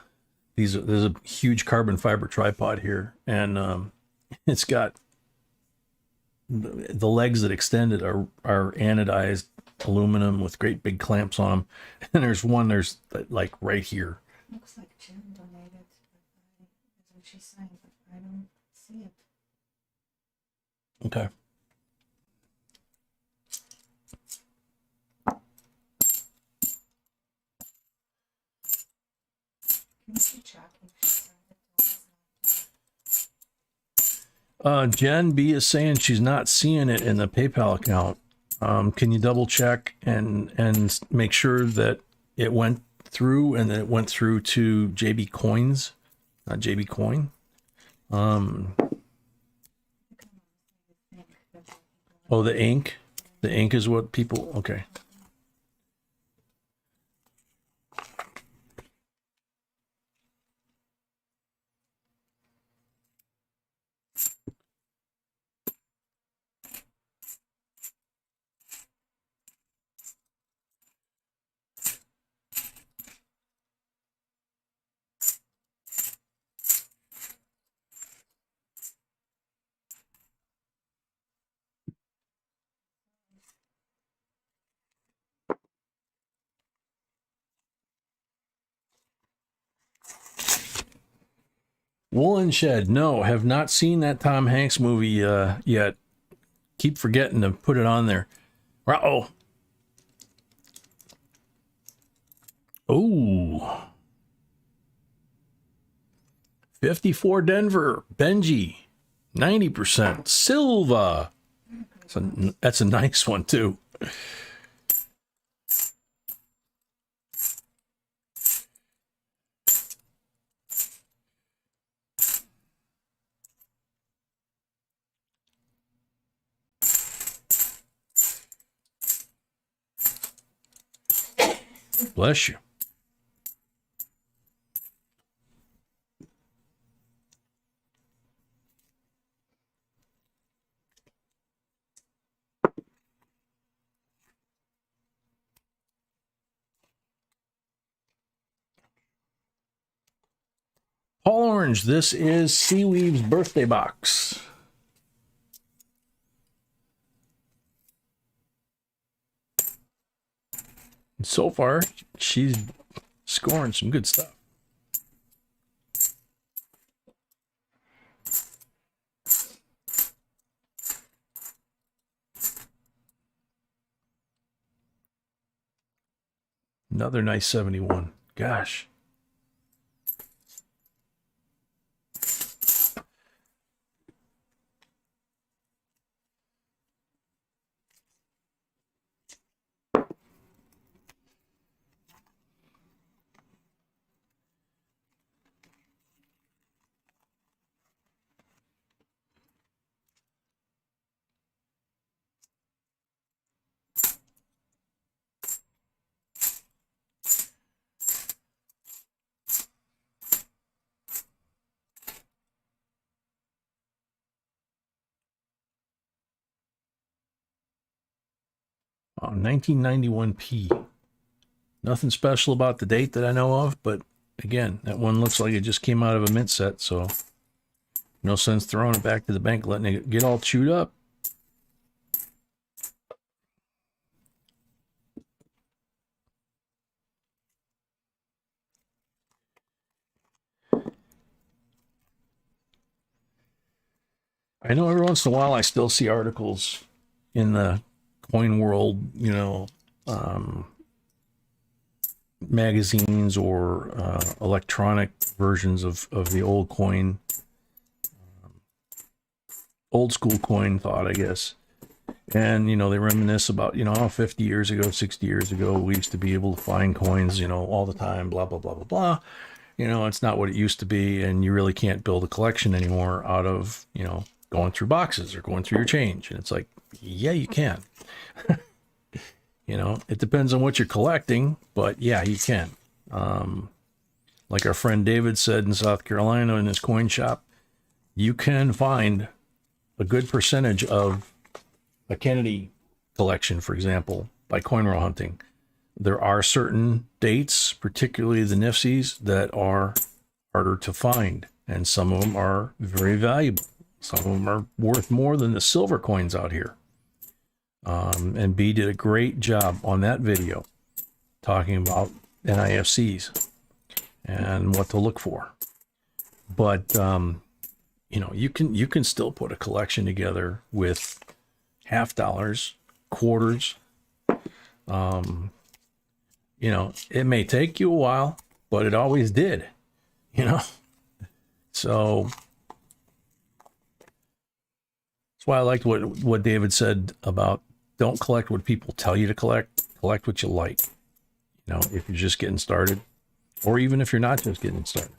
There's a huge carbon fiber tripod here, and it's got the legs that extend it are anodized aluminum with great big clamps on them. And there's like right here. Looks like Jen donated, but that's what she's saying, but I don't see it. Okay. Can you check if she sent it or not? Jen B is saying she's not seeing it in the PayPal account. Can you double check and make sure that it went through and that it went through to JB Coins, not JB Coin? Oh, the ink. The ink is what people. Okay. Woolen Shed. No, have not seen that Tom Hanks movie yet. Keep forgetting to put it on there. Oh, Oh, 54 Denver. Benji, 90%. Silva. That's a nice one, too. Bless you. Paul Orange, this is Seaweave's birthday box. And so far, she's scoring some good stuff. Another nice 71. Gosh. Oh, 1991p. Nothing special about the date that I know of, but again, that one looks like it just came out of a mint set, so no sense throwing it back to the bank, letting it get all chewed up. I know every once in a while I still see articles in the coin world, you know, magazines or electronic versions of the old coin, old school coin thought, I guess. And, you know, they reminisce about, you know, 50 years ago, 60 years ago, we used to be able to find coins, you know, all the time, blah, blah, blah, blah, blah. You know, it's not what it used to be. And you really can't build a collection anymore out of, you know, going through boxes or going through your change. And it's like, yeah, you can. You know, it depends on what you're collecting, but yeah, you can. Like our friend David said in South Carolina in his coin shop, you can find a good percentage of a Kennedy collection, for example, by coin roll hunting. There are certain dates, particularly the Nifsies, that are harder to find, and some of them are very valuable. Some of them are worth more than the silver coins out here. And B did a great job on that video talking about NIFCs and what to look for. But you know, you can still put a collection together with $50, quarters. You know, it may take you a while, but it always did. You know, so that's why I liked what David said about don't collect what people tell you to collect. Collect what you like. You know, if you're just getting started, or even if you're not just getting started,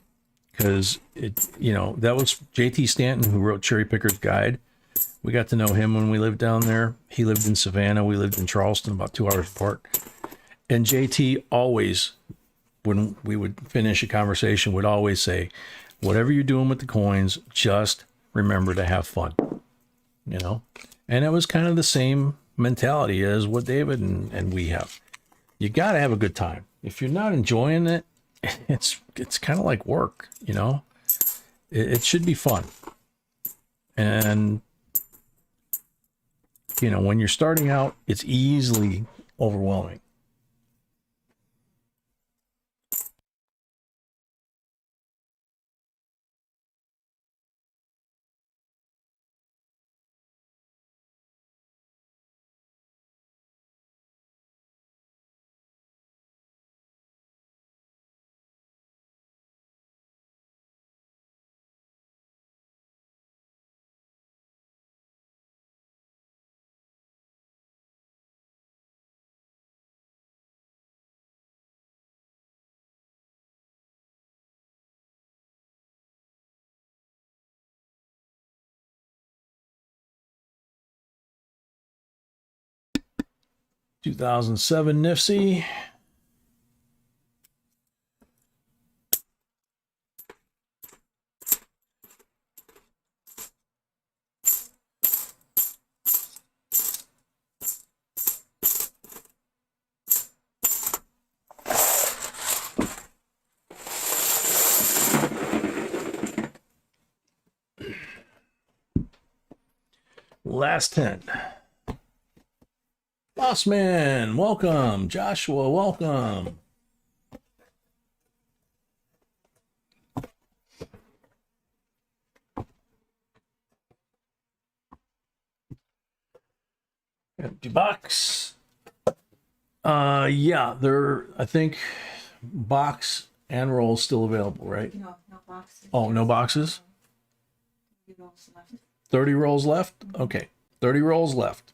because it, you know, that was JT Stanton who wrote Cherry Picker's Guide. We got to know him when we lived down there. He lived in Savannah. We lived in Charleston, about 2 hours apart. And JT always, when we would finish a conversation, would always say, whatever you're doing with the coins, just remember to have fun. You know? And it was kind of the same mentality as what David and we have. You got to have a good time. If you're not enjoying it, it's kind of like work, you know? It should be fun. And, you know, when you're starting out, it's easily overwhelming. 2007 Nifty. Last 10. Bossman, welcome. Joshua, welcome. Empty box. Yeah, I think box and roll still available, right? No, no boxes. Oh, no boxes? 30 rolls left. 30 rolls left? Okay. 30 rolls left.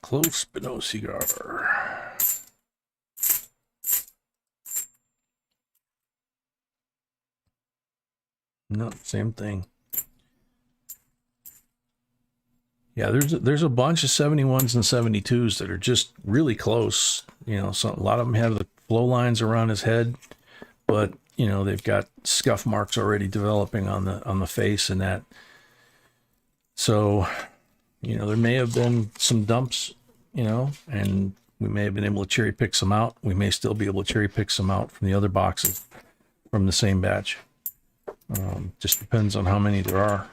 Close but no cigar. No, same thing. Yeah, there's a bunch of 71s and 72s that are just really close. You know, so a lot of them have the flow lines around his head, but you know they've got scuff marks already developing on the face and that. So, you know, there may have been some dumps, you know, and we may have been able to cherry pick some out. We may still be able to cherry pick some out from the other boxes from the same batch. Just depends on how many there are.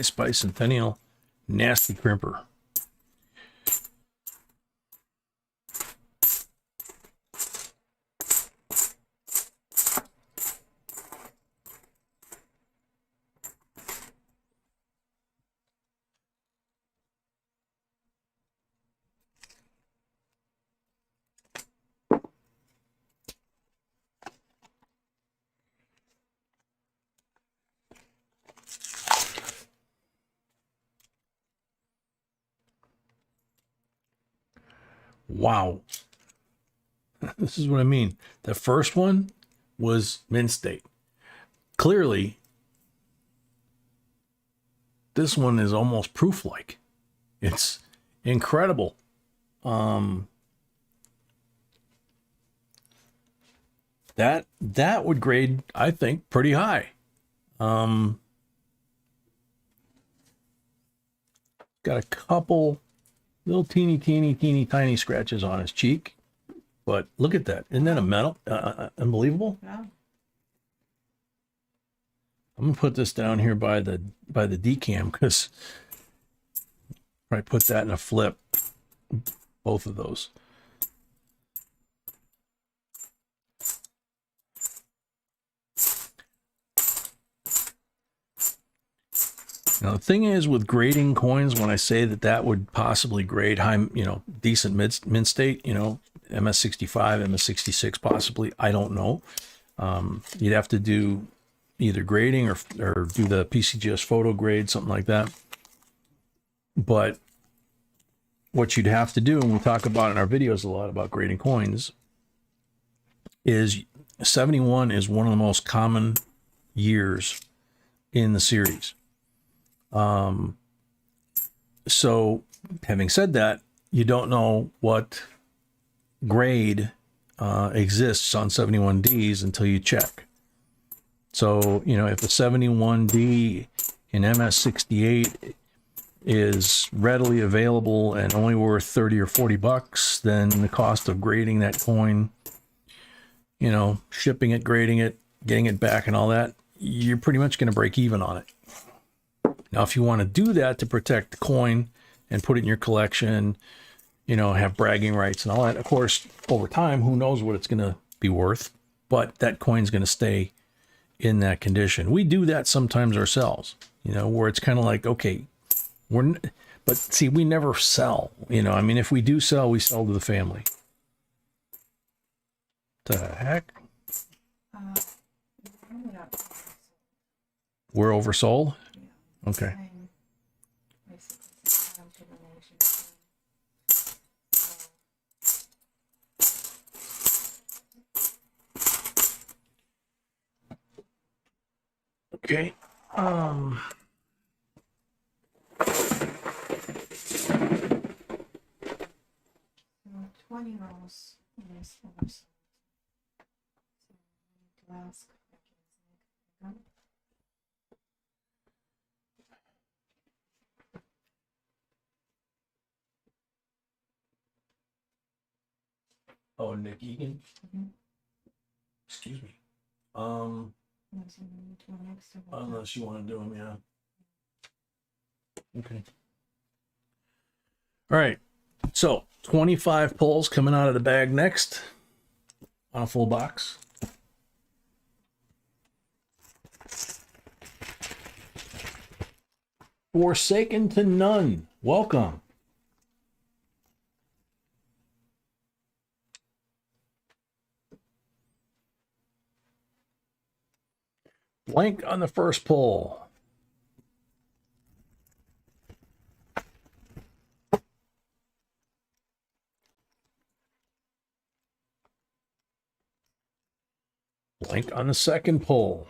Ice Bicentennial Nasty Crimper. Wow. This is what I mean. The first one was mint state. Clearly, this one is almost proof-like. It's incredible. That would grade, I think, pretty high. Got a couple little teeny tiny scratches on his cheek, but look at that. Isn't that a metal? Unbelievable. Yeah. I'm gonna put this down here by the decam because I put that in a flip. Both of those. Now the thing is with grading coins, when I say that would possibly grade high, decent mint state, MS65, MS66 possibly, I don't know. You'd have to do either grading or do the PCGS photo grade, something like that. But what you'd have to do, and we talk about in our videos a lot about grading coins, is 71 is one of the most common years in the series. So having said that, you don't know what grade exists on 71Ds until you check. So, if a 71D in MS68 is readily available and only worth 30 or 40 bucks, then the cost of grading that coin, shipping it, grading it, getting it back and all that, you're pretty much going to break even on it. Now, if you want to do that to protect the coin and put it in your collection, have bragging rights and all that, of course, over time, who knows what it's going to be worth, but that coin's going to stay in that condition. We do that sometimes ourselves, where it's kind of like, okay, but see, we never sell, if we do sell, we sell to the family. The heck? We're oversold? Okay. Okay. 20 rolls is oversold. So I need to ask if I can. Oh, Nick Egan? Mhm. Excuse me. Unless you need to an extra one. Unless you want to do them, yeah. Okay. All right. So 25 pulls coming out of the bag next on a full box. Forsaken to None. Welcome. Blank on the first pull. Blank on the second pull.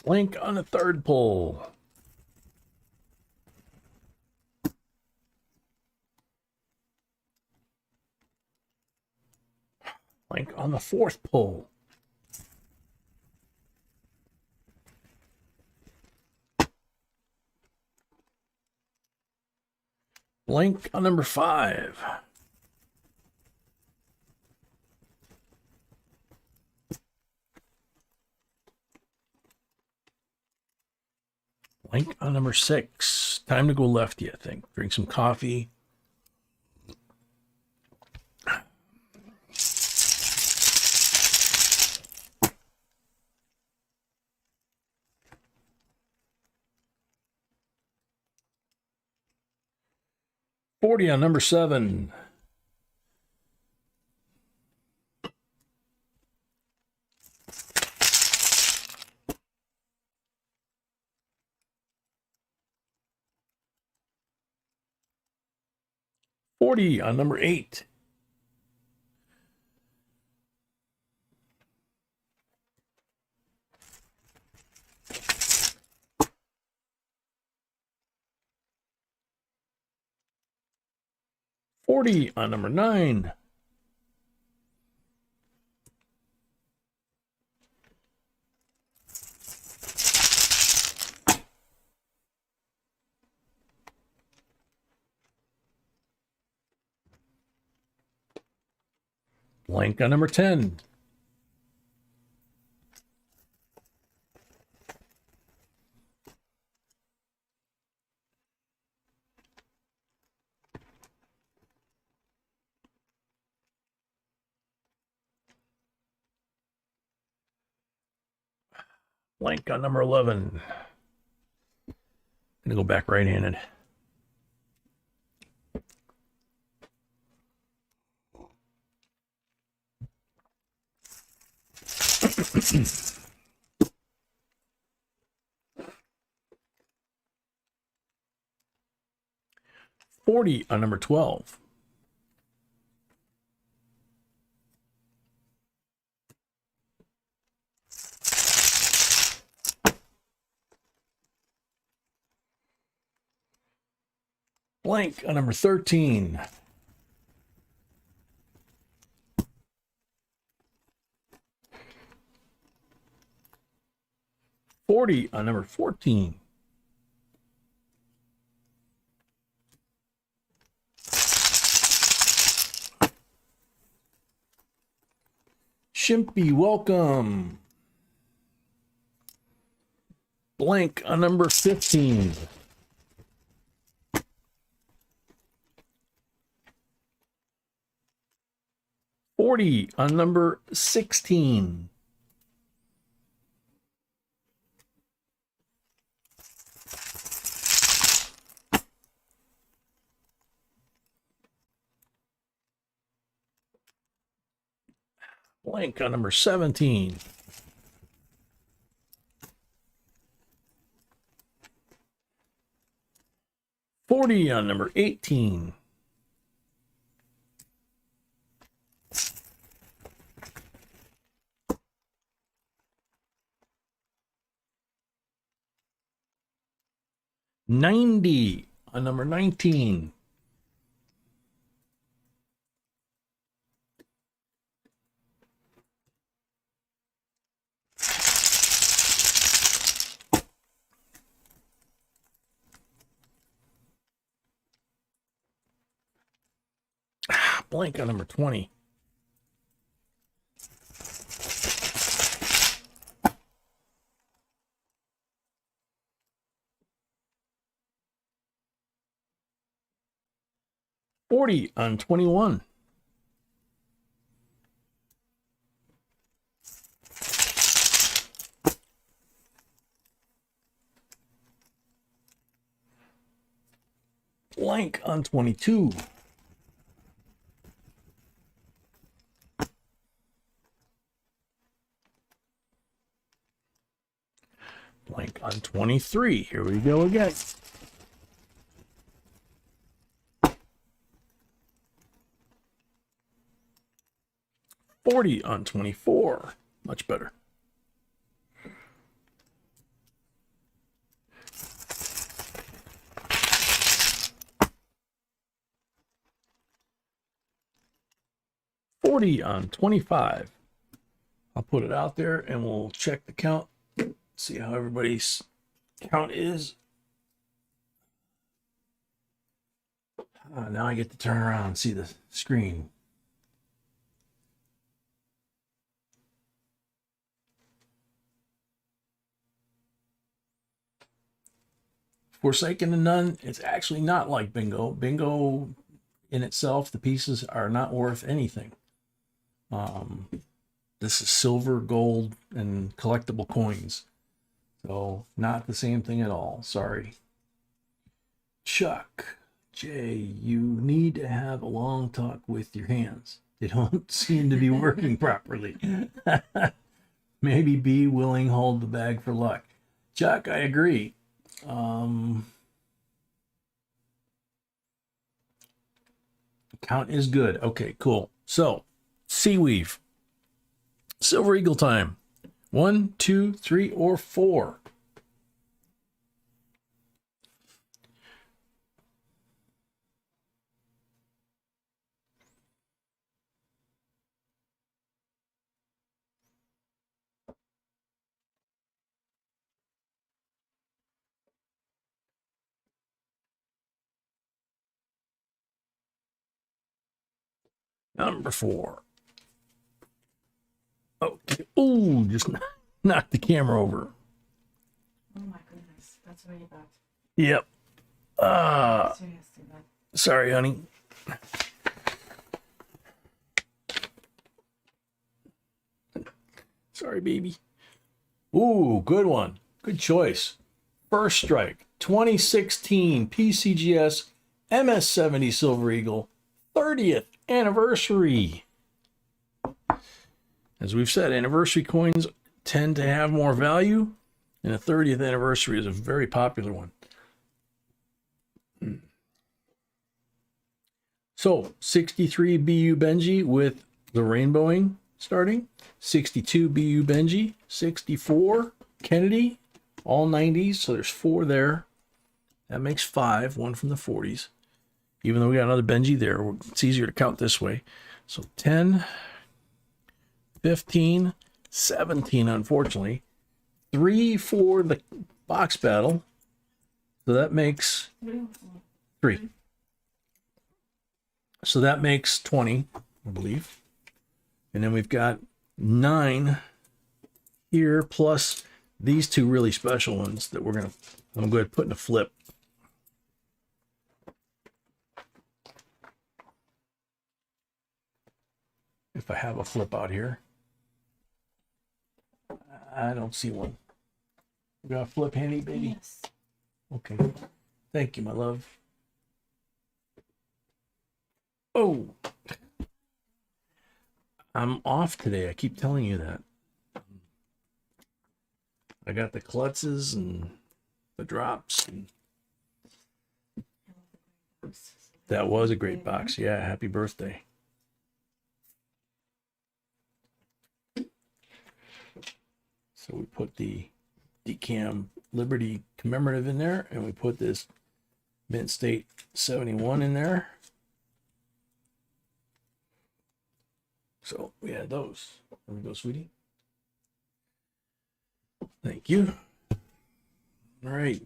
Blank on the third pull. Blank on the fourth pull. Blank on number 5. Blank on number 6. Time to go lefty, I think. Drink some coffee. $40 on number 7. $40 on number 8. $40 on number 9. Blank on number 10. Blank on number 11. Gonna go back right-handed. $40 on number 12. Blank on number 13. $40 on number 14. Shimpy, welcome. Blank on number 15. $40 on number 16. Blank on number 17. $40 on number 18. $90 on number 19. Blank on number 20. $40 on 21. Blank on 22. Blank on 23. Here we go again. $40 on 24. Much better. $40 on 25. I'll put it out there and we'll check the count. See how everybody's count is. Now I get to turn around and see the screen. Forsaken and None, it's actually not like Bingo. Bingo in itself, the pieces are not worth anything. This is silver, gold, and collectible coins. So not the same thing at all. Sorry. Chuck, Jay, you need to have a long talk with your hands. They don't seem to be working properly. Maybe be willing, hold the bag for luck. Chuck, I agree. Count is good. Okay, cool. So, sea weave. Silver Eagle time. 1, 2, 3, or 4. Number 4. Okay. Ooh, just knocked the camera over. Oh my goodness, that's really bad. Yep. Seriously bad. Sorry, honey. Sorry, baby. Ooh, good one. Good choice. First Strike, 2016 PCGS MS70 Silver Eagle, 30th anniversary. As we've said, anniversary coins tend to have more value, and the 30th anniversary is a very popular one. So, 63 BU Benji with the rainbowing starting, 62 BU Benji, 64 Kennedy, all 90s, so there's 4 there. That makes 5, one from the 40s. Even though we got another Benji there, it's easier to count this way. So 10, 15, 17, unfortunately. 3 for the box battle. So that makes 3. So that makes 20, I believe. And then we've got 9 here, plus these 2 really special ones that I'm going to put in a flip. If I have a flip out here. I don't see one. We got a flip handy, baby? Yes. Okay. Thank you, my love. Oh. I'm off today. I keep telling you that. I got the klutzes and the drops. And that was a great box. Yeah, happy birthday. So we put the Decam Liberty commemorative in there, and we put this Mint State 71 in there. So we had those. There we go, sweetie. Thank you. All right.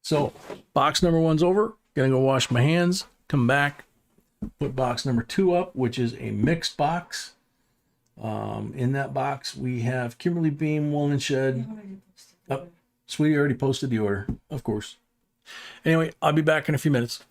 So box number 1's over. Gonna go wash my hands, come back, put box number 2 up, which is a mixed box. In that box, we have Kimberly Beam, Wool & Shed. Oh, sweetie already posted the order, of course. Anyway, I'll be back in a few minutes.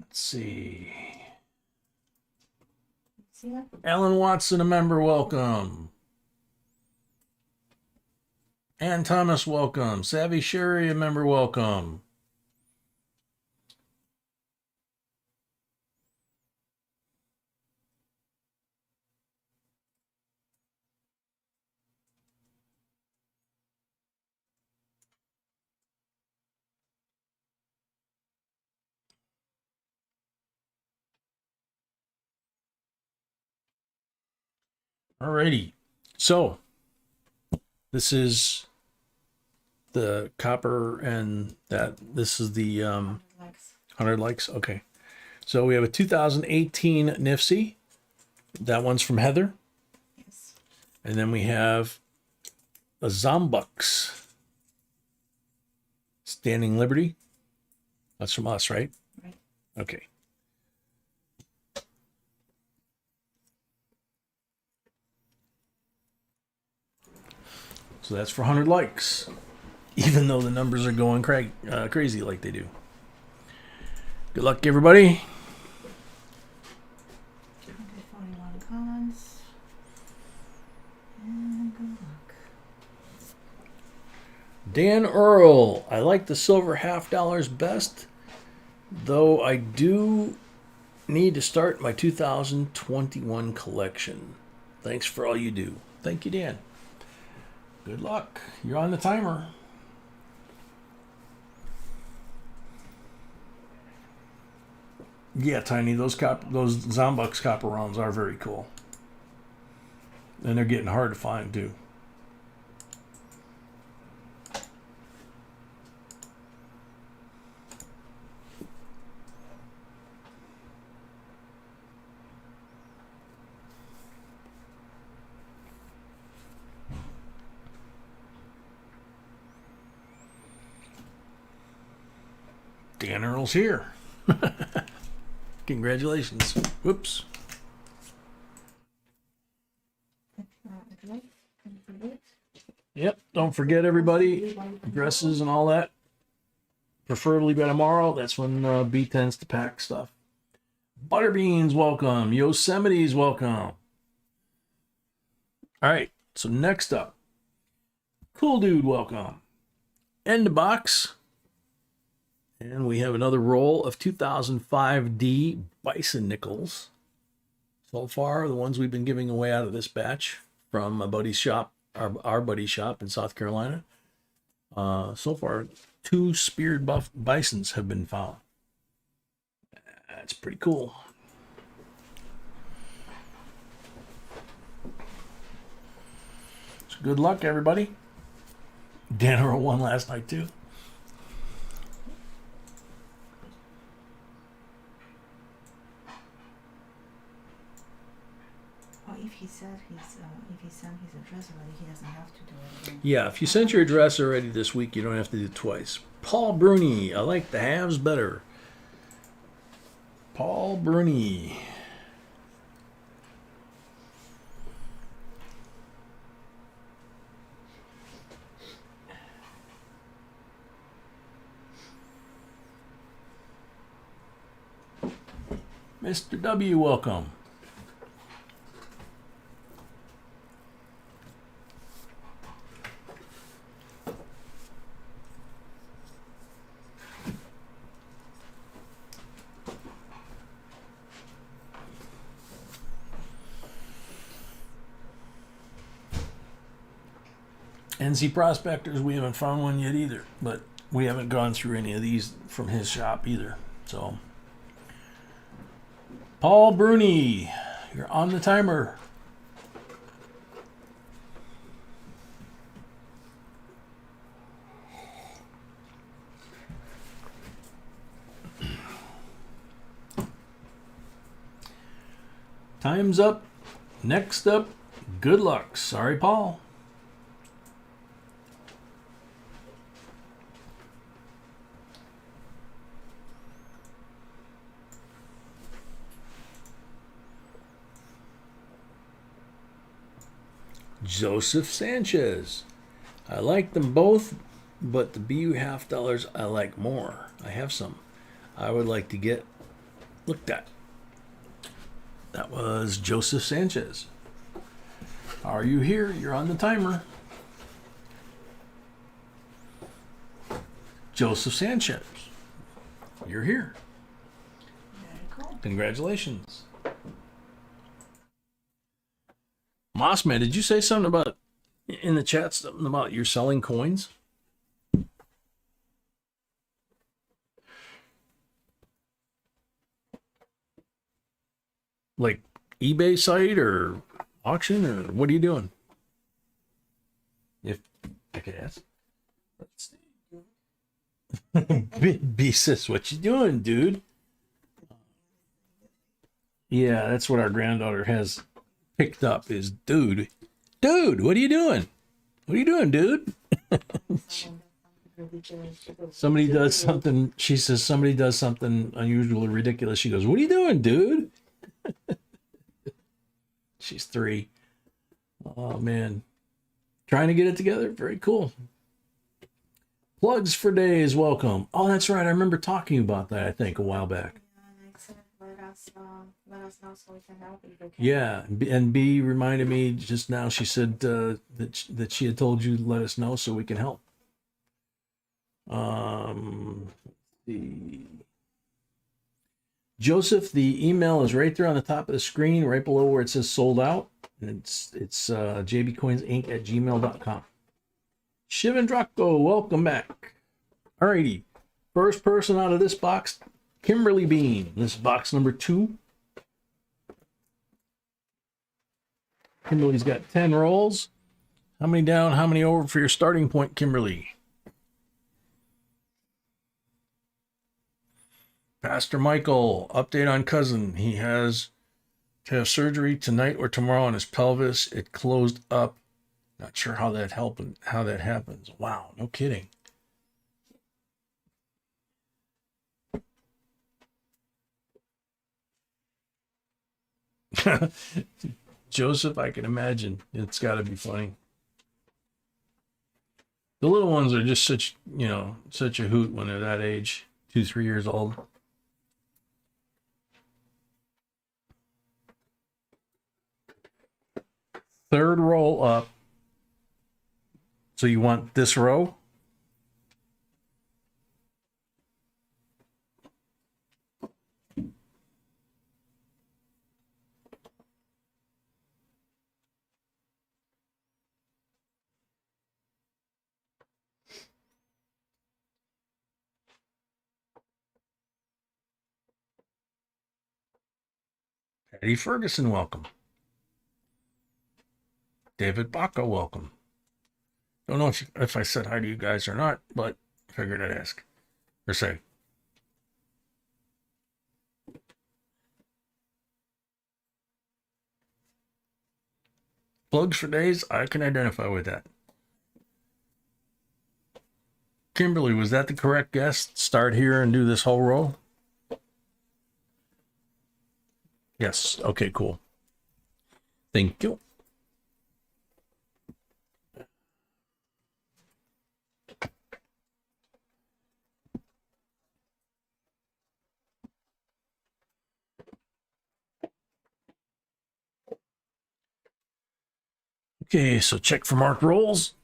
Let's see. See that? Alan Watson, a member, welcome. Ann Thomas, welcome. Savvy Sherry, a member, welcome. Alrighty. So this is the copper and that this is the 100 likes. Okay. So we have a 2018 NIFC. That one's from Heather. Yes. And then we have a Zombux Standing Liberty. That's from us, right? Right. Okay. So that's for 100 likes, even though the numbers are going crazy like they do. Good luck, everybody. 141 comments. And good luck. Dan Earl, I like the silver $50 best, though I do need to start my 2021 collection. Thanks for all you do. Thank you, Dan. Good luck. You're on the timer. Yeah, Tiny, those Zombux copper rounds are very cool. And they're getting hard to find, too. Dan Earl's here. Congratulations. Whoops. Yep. Don't forget, everybody, addresses and all that. Preferably by tomorrow. That's when B tends to pack stuff. Butterbeans, welcome. Yosemite's welcome. All right. So next up, Cool Dude, welcome. End the box. And we have another roll of 2005D Bison nickels. So far, the ones we've been giving away out of this batch from a buddy's shop, our buddy's shop in South Carolina. So far, 2 speared buff bisons have been found. That's pretty cool. So good luck, everybody. Dan Earl won last night, too. If he said if he sent his address already, he doesn't have to do it again. Yeah, if you sent your address already this week, you don't have to do it twice. Paul Bruni, I like the halves better. Paul Bruni. Mr. W, welcome. NC Prospectors, we haven't found one yet either, but we haven't gone through any of these from his shop either. So, Paul Bruni, you're on the timer. Time's up. Next up, good luck. Sorry, Paul. Joseph Sanchez. I like them both, but the BU $50 I like more. I have some. I would like to get Look at that. That was Joseph Sanchez. Are you here? You're on the timer. Joseph Sanchez. You're here. Very cool. Congratulations. Mossman, did you say something about in the chat, something about you're selling coins? Like eBay site or auction, or what are you doing? If I could ask. Let's see. B sis, what you doing, dude? Yeah, that's what our granddaughter has picked up is dude. Dude, what are you doing? What are you doing, dude? Somebody does something. She says somebody does something unusual or ridiculous. She goes, "What are you doing, dude?" She's 3. Oh man, trying to get it together. Very cool. Plugs for days. Welcome. Oh, that's right. I remember talking about that. I think a while back. Yeah, and I said, let us know so we can help if we can. Yeah, and B reminded me just now. She said that she had told you to let us know so we can help. The Joseph, the email is right there on the top of the screen, right below where it says sold out. And it's jbcoinsinc@gmail.com. Shiv and Draco, welcome back. Alrighty. First person out of this box, Kimberly Bean. This is box number 2. Kimberly's got 10 rolls. How many down, how many over for your starting point, Kimberly? Pastor Michael, update on cousin. He has to have surgery tonight or tomorrow on his pelvis. It closed up. Not sure how that happens. Wow, no kidding. Joseph, I can imagine. It's got to be funny. The little ones are just such a hoot when they're that age, 2-3 years old. Third roll up. So you want this row? Eddie Ferguson, welcome. David Baca, welcome. Don't know if I said hi to you guys or not, but figured I'd ask. Or say. Plugs for days, I can identify with that. Kimberly, was that the correct guess? Start here and do this whole row? Yes. Okay, cool. Thank you. Okay, so check for marked rolls.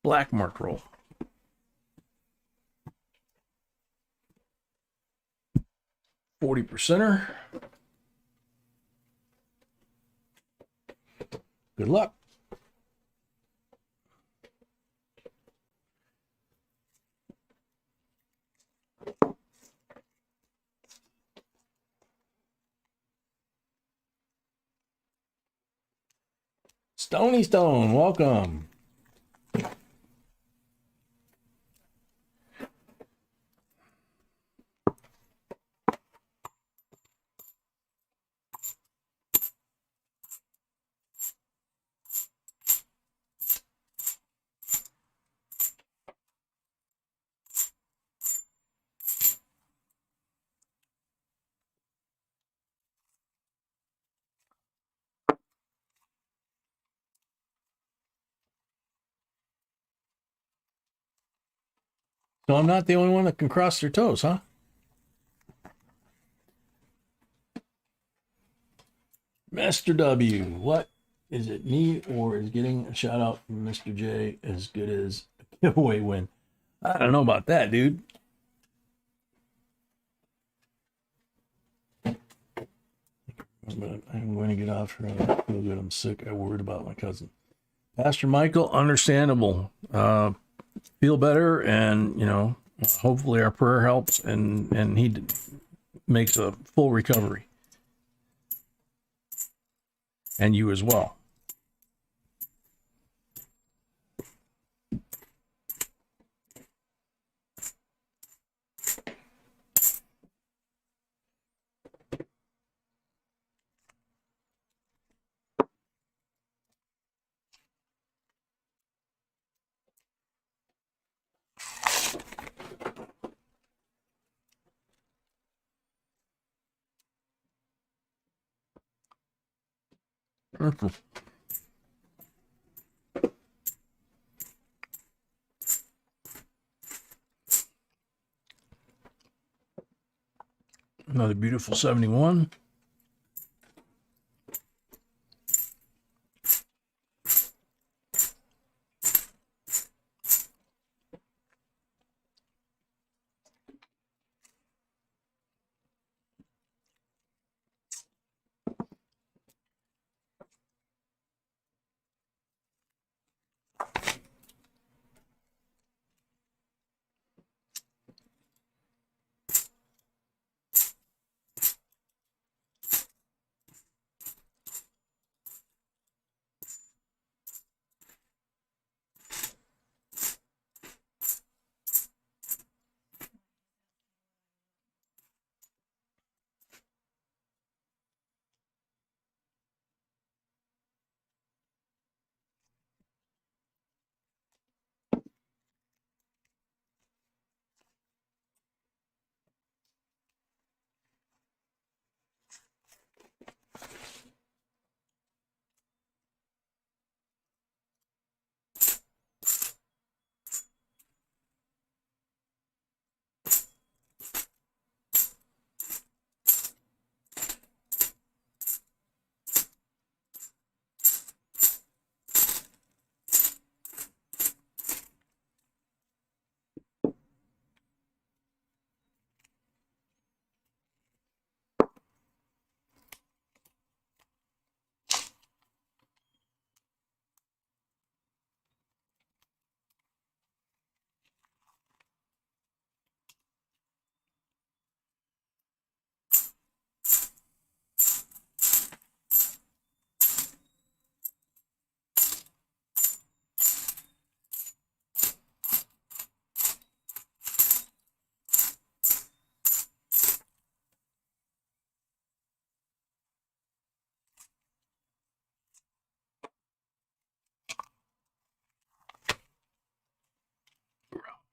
Black marked roll. %. Good luck. Stony Stone, welcome. So I'm not the only one that can cross their toes, huh? Master W, what is it, me or is getting a shout out from Mr. J as good as a giveaway win? I don't know about that, dude. But I'm going to get off here. I feel good. I'm sick. I worried about my cousin. Pastor Michael, understandable. Feel better, and hopefully our prayer helps, and he makes a full recovery, and you as well. Another beautiful 71.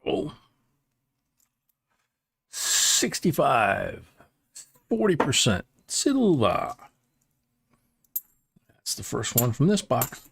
Oh, 65, 40%. Silva. That's the first one from this box.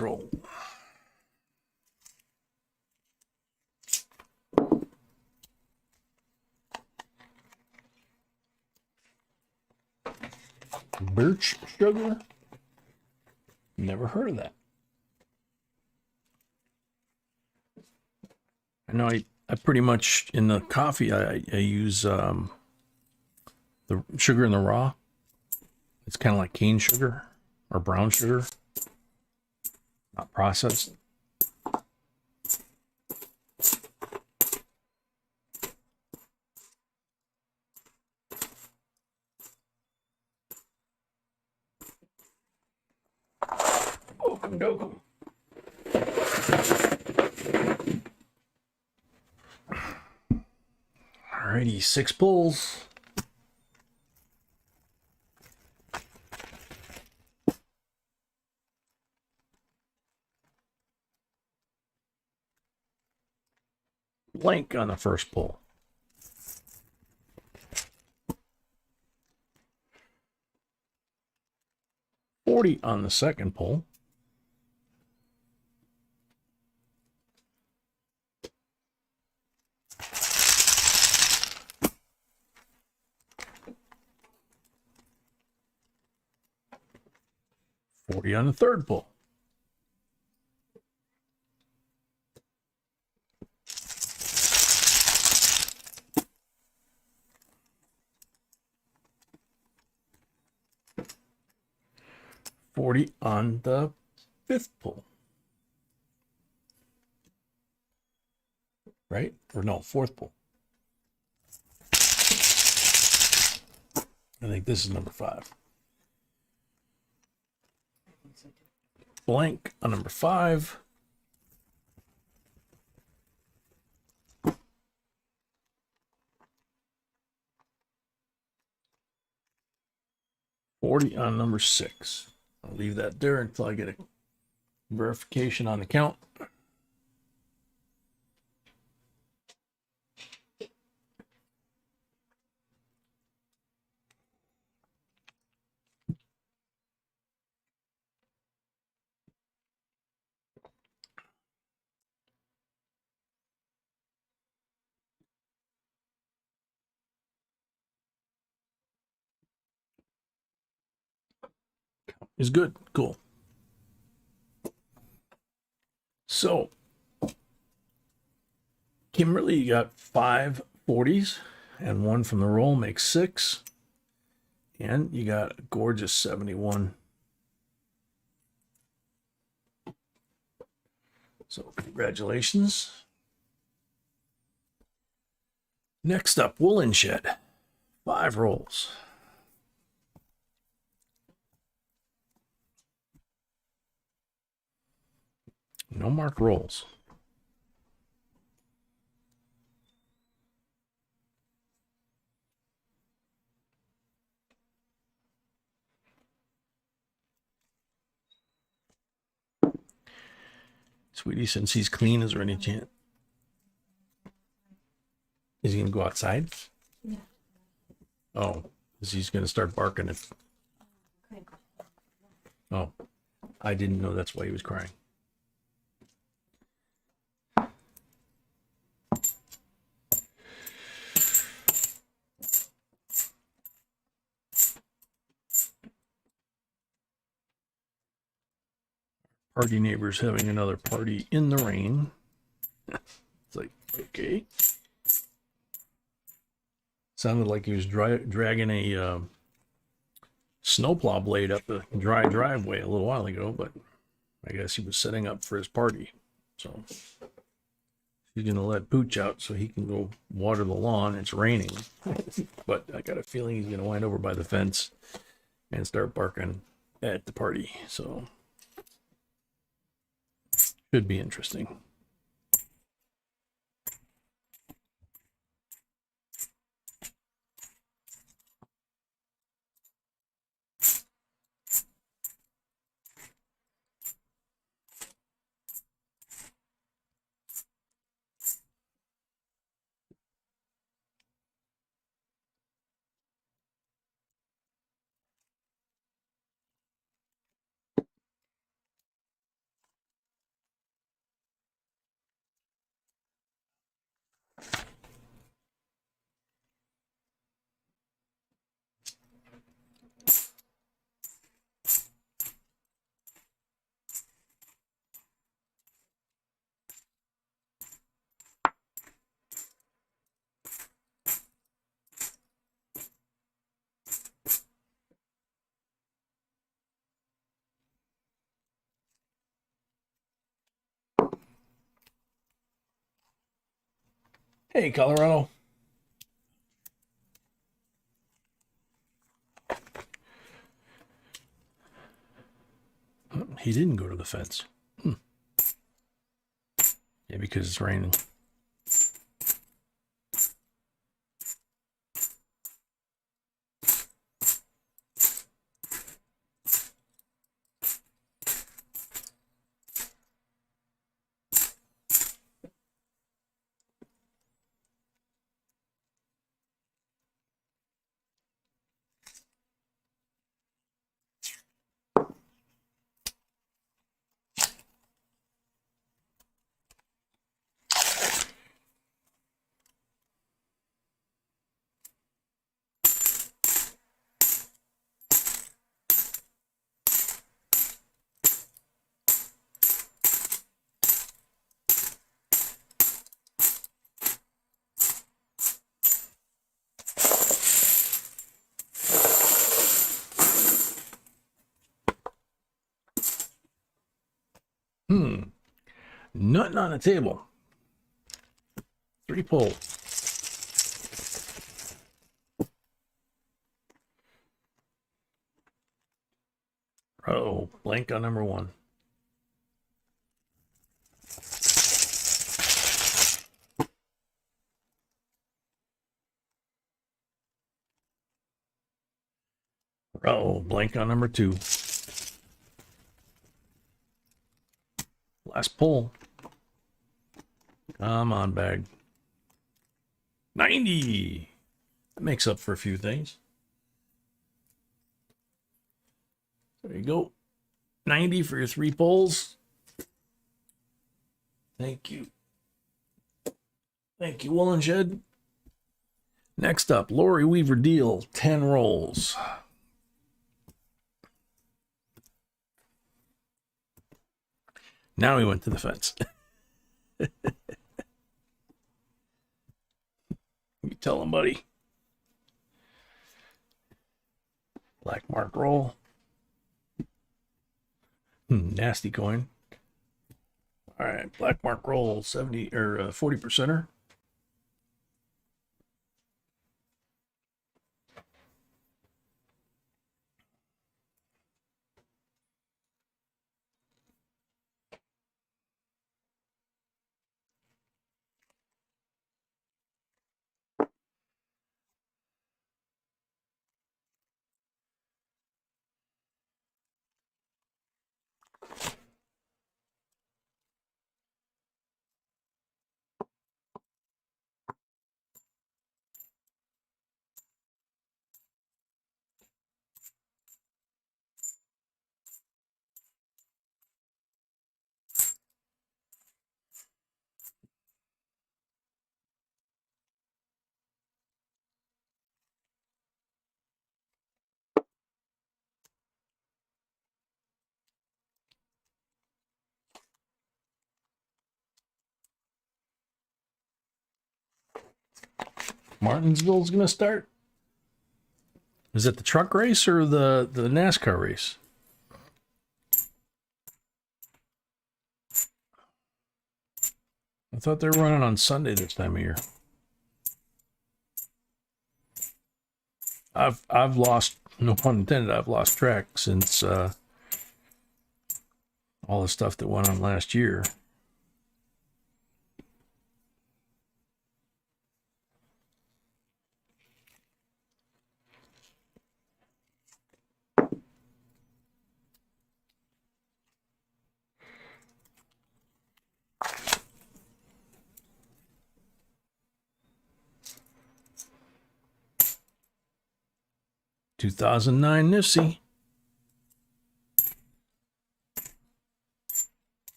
Next roll. Birch sugar? Never heard of that. I know I pretty much, in the coffee, I use the sugar in the raw. It's kind of like cane sugar or brown sugar, not processed. Okey-dokey. Alrighty, 6 pulls. Blank on the first pull. $40 on the second pull. $40 on the third pull. $40 on the fifth pull. Right? Or no, fourth pull. I think this is number 5. Blank on number 5. $40 on number 6. I'll leave that there until I get a verification on the count. Is good. Cool. So, Kimberly, you got 5 40s, and 1 from the roll makes 6. And you got a gorgeous 71. So, congratulations. Next up, Woolen Shed. 5 rolls. No marked rolls. Sweetie, since he's clean, is there any chance? Is he going to go outside? Yeah. Oh, is he's going to start barking if... Oh, I didn't know that's why he was crying. Party neighbors having another party in the rain. It's like, okay. Sounded like he was dragging a snowplow blade up the dry driveway a little while ago, but I guess he was setting up for his party. So he's going to let Pooch out so he can go water the lawn. It's raining, but I got a feeling he's going to wind over by the fence and start barking at the party. So should be interesting. Hey, Colorado. He didn't go to the fence. Yeah, because it's raining. Nothing on the table. 3 pull. Oh, blank on number 1. Oh, blank on number 2. Last pull. Come on, bag. 90. That makes up for a few things. There you go. 90 for your 3 pulls. Thank you. Thank you, Woolen Shed. Next up, Lori Weaver deal, 10 rolls. Now he went to the fence. You tell him, buddy. Black mark roll. Nasty coin. All right, black mark roll 70 or 40%er. Martinsville's gonna start. Is it the truck race or the NASCAR race? I thought they were running on Sunday this time of year. I've lost, no pun intended, I've lost track since all the stuff that went on last year. (2009) Nifty.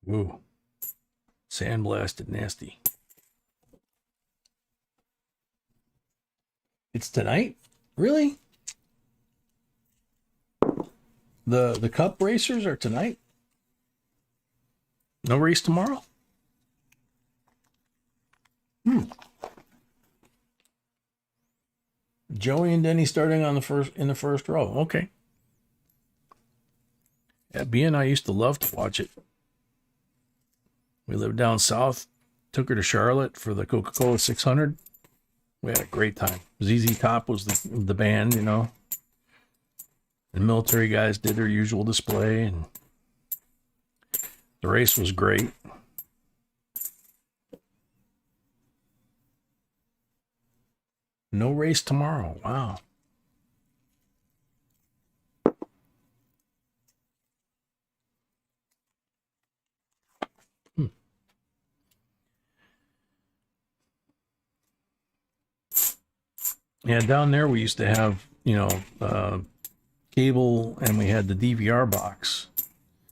Ooh. Sandblasted nasty. It's tonight? Really? The cup racers are tonight? No race tomorrow? Joey and Denny starting on in the first row. Okay. Yeah, B and I used to love to watch it. We lived down south. Took her to Charlotte for the Coca-Cola 600. We had a great time. ZZ Top was the band, you know. The military guys did their usual display, and the race was great. No race tomorrow. Wow. Yeah, down there we used to have, you know, cable, and we had the DVR box.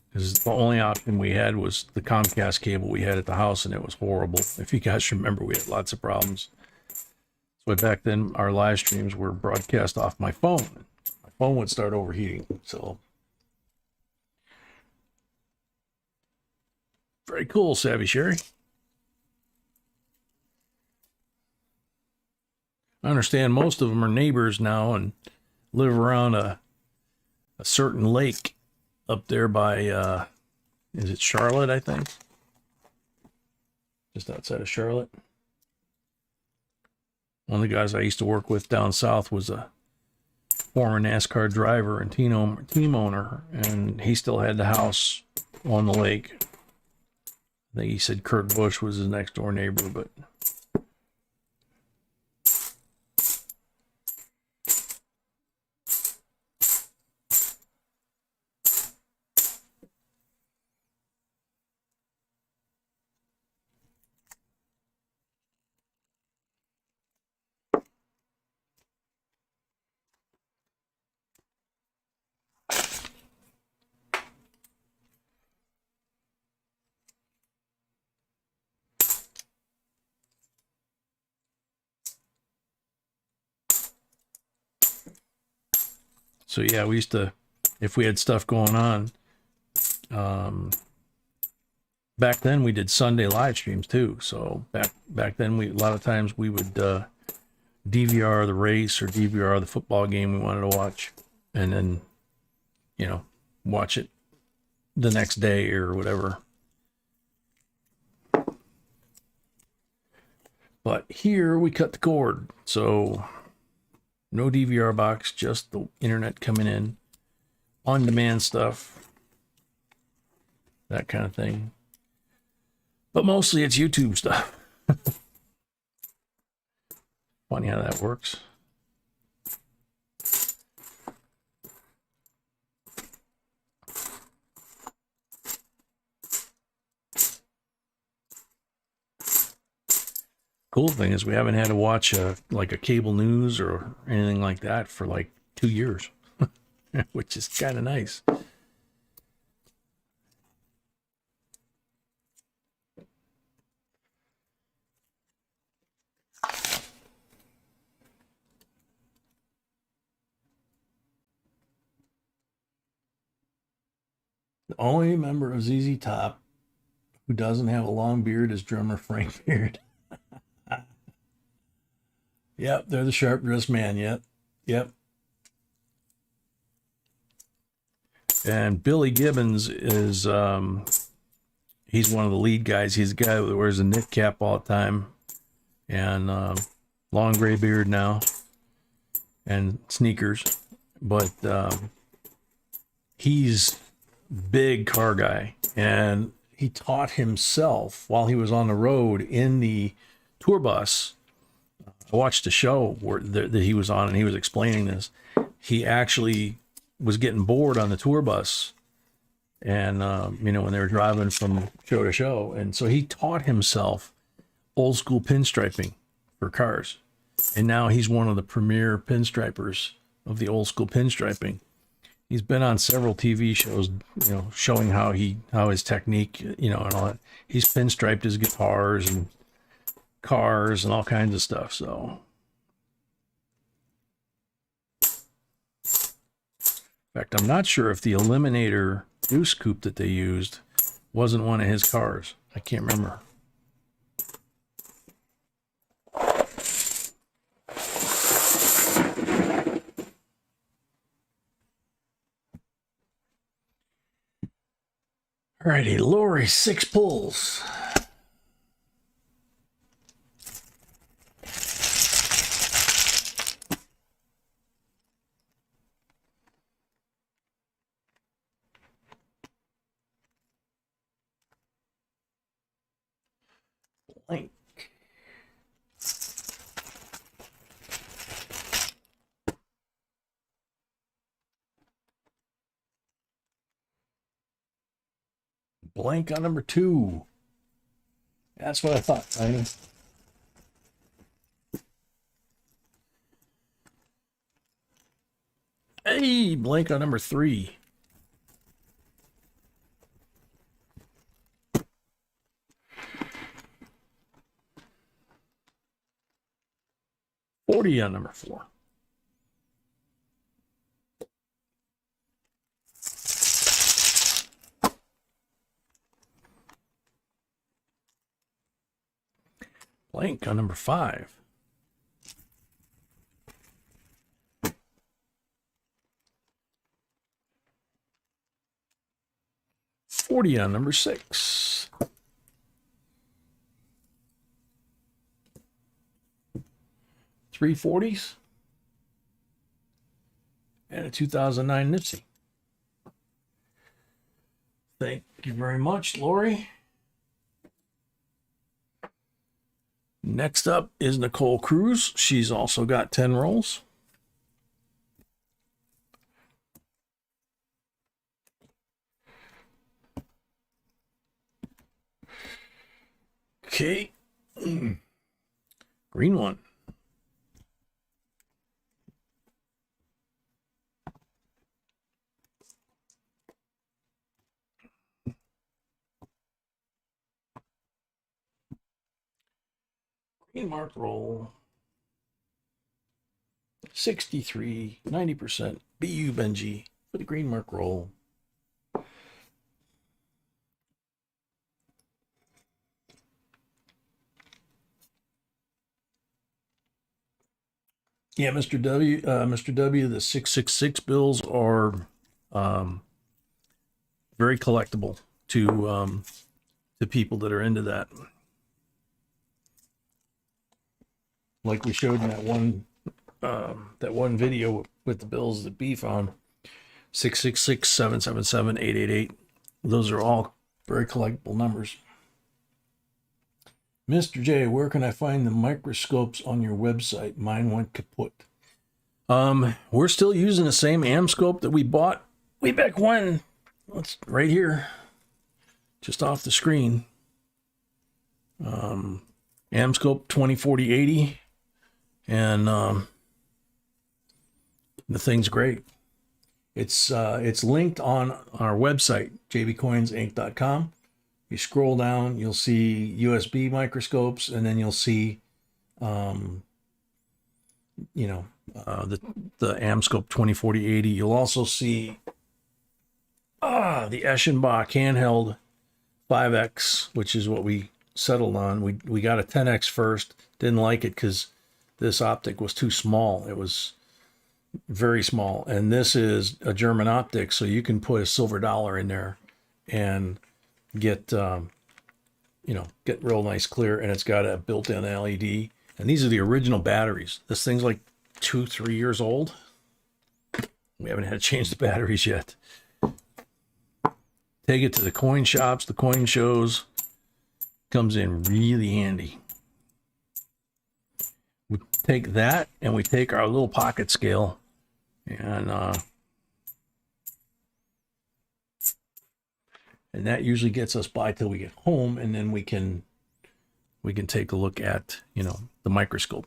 Because the only option we had was the Comcast cable we had at the house, and it was horrible. If you guys remember, we had lots of problems. So back then, our live streams were broadcast off my phone. My phone would start overheating. So very cool, Savvy Sherry. I understand most of them are neighbors now and live around a certain lake up there by, is it Charlotte, I think? Just outside of Charlotte. One of the guys I used to work with down south was a former NASCAR driver and team owner, and he still had the house on the lake. I think he said Kurt Busch was his next door neighbor, but so yeah, we used to, if we had stuff going on, back then we did Sunday live streams too. So back then a lot of times we would DVR the race or DVR the football game we wanted to watch, and then, you know, watch it the next day or whatever. But here we cut the cord, so no DVR box, just the internet coming in, on-demand stuff, that kind of thing. But mostly it's YouTube stuff. Funny how that works. Cool thing is we haven't had to watch like a cable news or anything like that for like 2 years, which is kind of nice. The only member of ZZ Top who doesn't have a long beard is drummer Frank Beard. Yep, they're the sharp dressed man. Yep. And Billy Gibbons is he's one of the lead guys. He's the guy that wears a knit cap all the time, and long gray beard now, and sneakers. But he's big car guy, and he taught himself while he was on the road in the tour bus. I watched a show that he was on, and he was explaining this. He actually was getting bored on the tour bus, and you know, when they were driving from show to show, and so he taught himself old school pinstriping for cars, and now he's one of the premier pinstripers of the old school pinstriping. He's been on several TV shows, you know, showing how his technique, you know, and all that. He's pinstriped his guitars and cars and all kinds of stuff. So, in fact, I'm not sure if the Eliminator goose coupe that they used wasn't one of his cars. I can't remember. Alrighty, Lori, 6 pulls. Blank. Blank on number 2. That's what I thought, Tiny. Hey, blank on number 3. $40 on number 4. Blank on number 5. $40 on number 6. Three 40s and a 2009 Nipsey. Thank you very much, Lori. Next up is Nicole Cruz. She's also got 10 rolls. Okay. Green one. Green mark roll. 63, 90%. BU Benji for the green mark roll. Yeah, Mr. W, the 666 bills are very collectible to people that are into that. Like we showed in that one video with the bills that B found, 666, 777, 888. Those are all very collectible numbers. Mr. J, where can I find the microscopes on your website? Mine went kaput. We're still using the same Amscope that we bought way back when. It's right here, just off the screen. Amscope 204080, and the thing's great. It's linked on our website, JBCOINSINC.com. You scroll down, you'll see USB microscopes, and then you'll see, the Amscope 204080. You'll also see the Eschenbach handheld 5X, which is what we settled on. We got a 10X first, didn't like it because this optic was too small. It was very small, and this is a German optic, so you can put a silver dollar in there and get real nice clear, and it's got a built-in LED. And these are the original batteries. This thing's like 2-3 years old. We haven't had to change the batteries yet. Take it to the coin shops, the coin shows. Comes in really handy. We take that and we take our little pocket scale, and that usually gets us by till we get home, and then we can take a look at the microscope.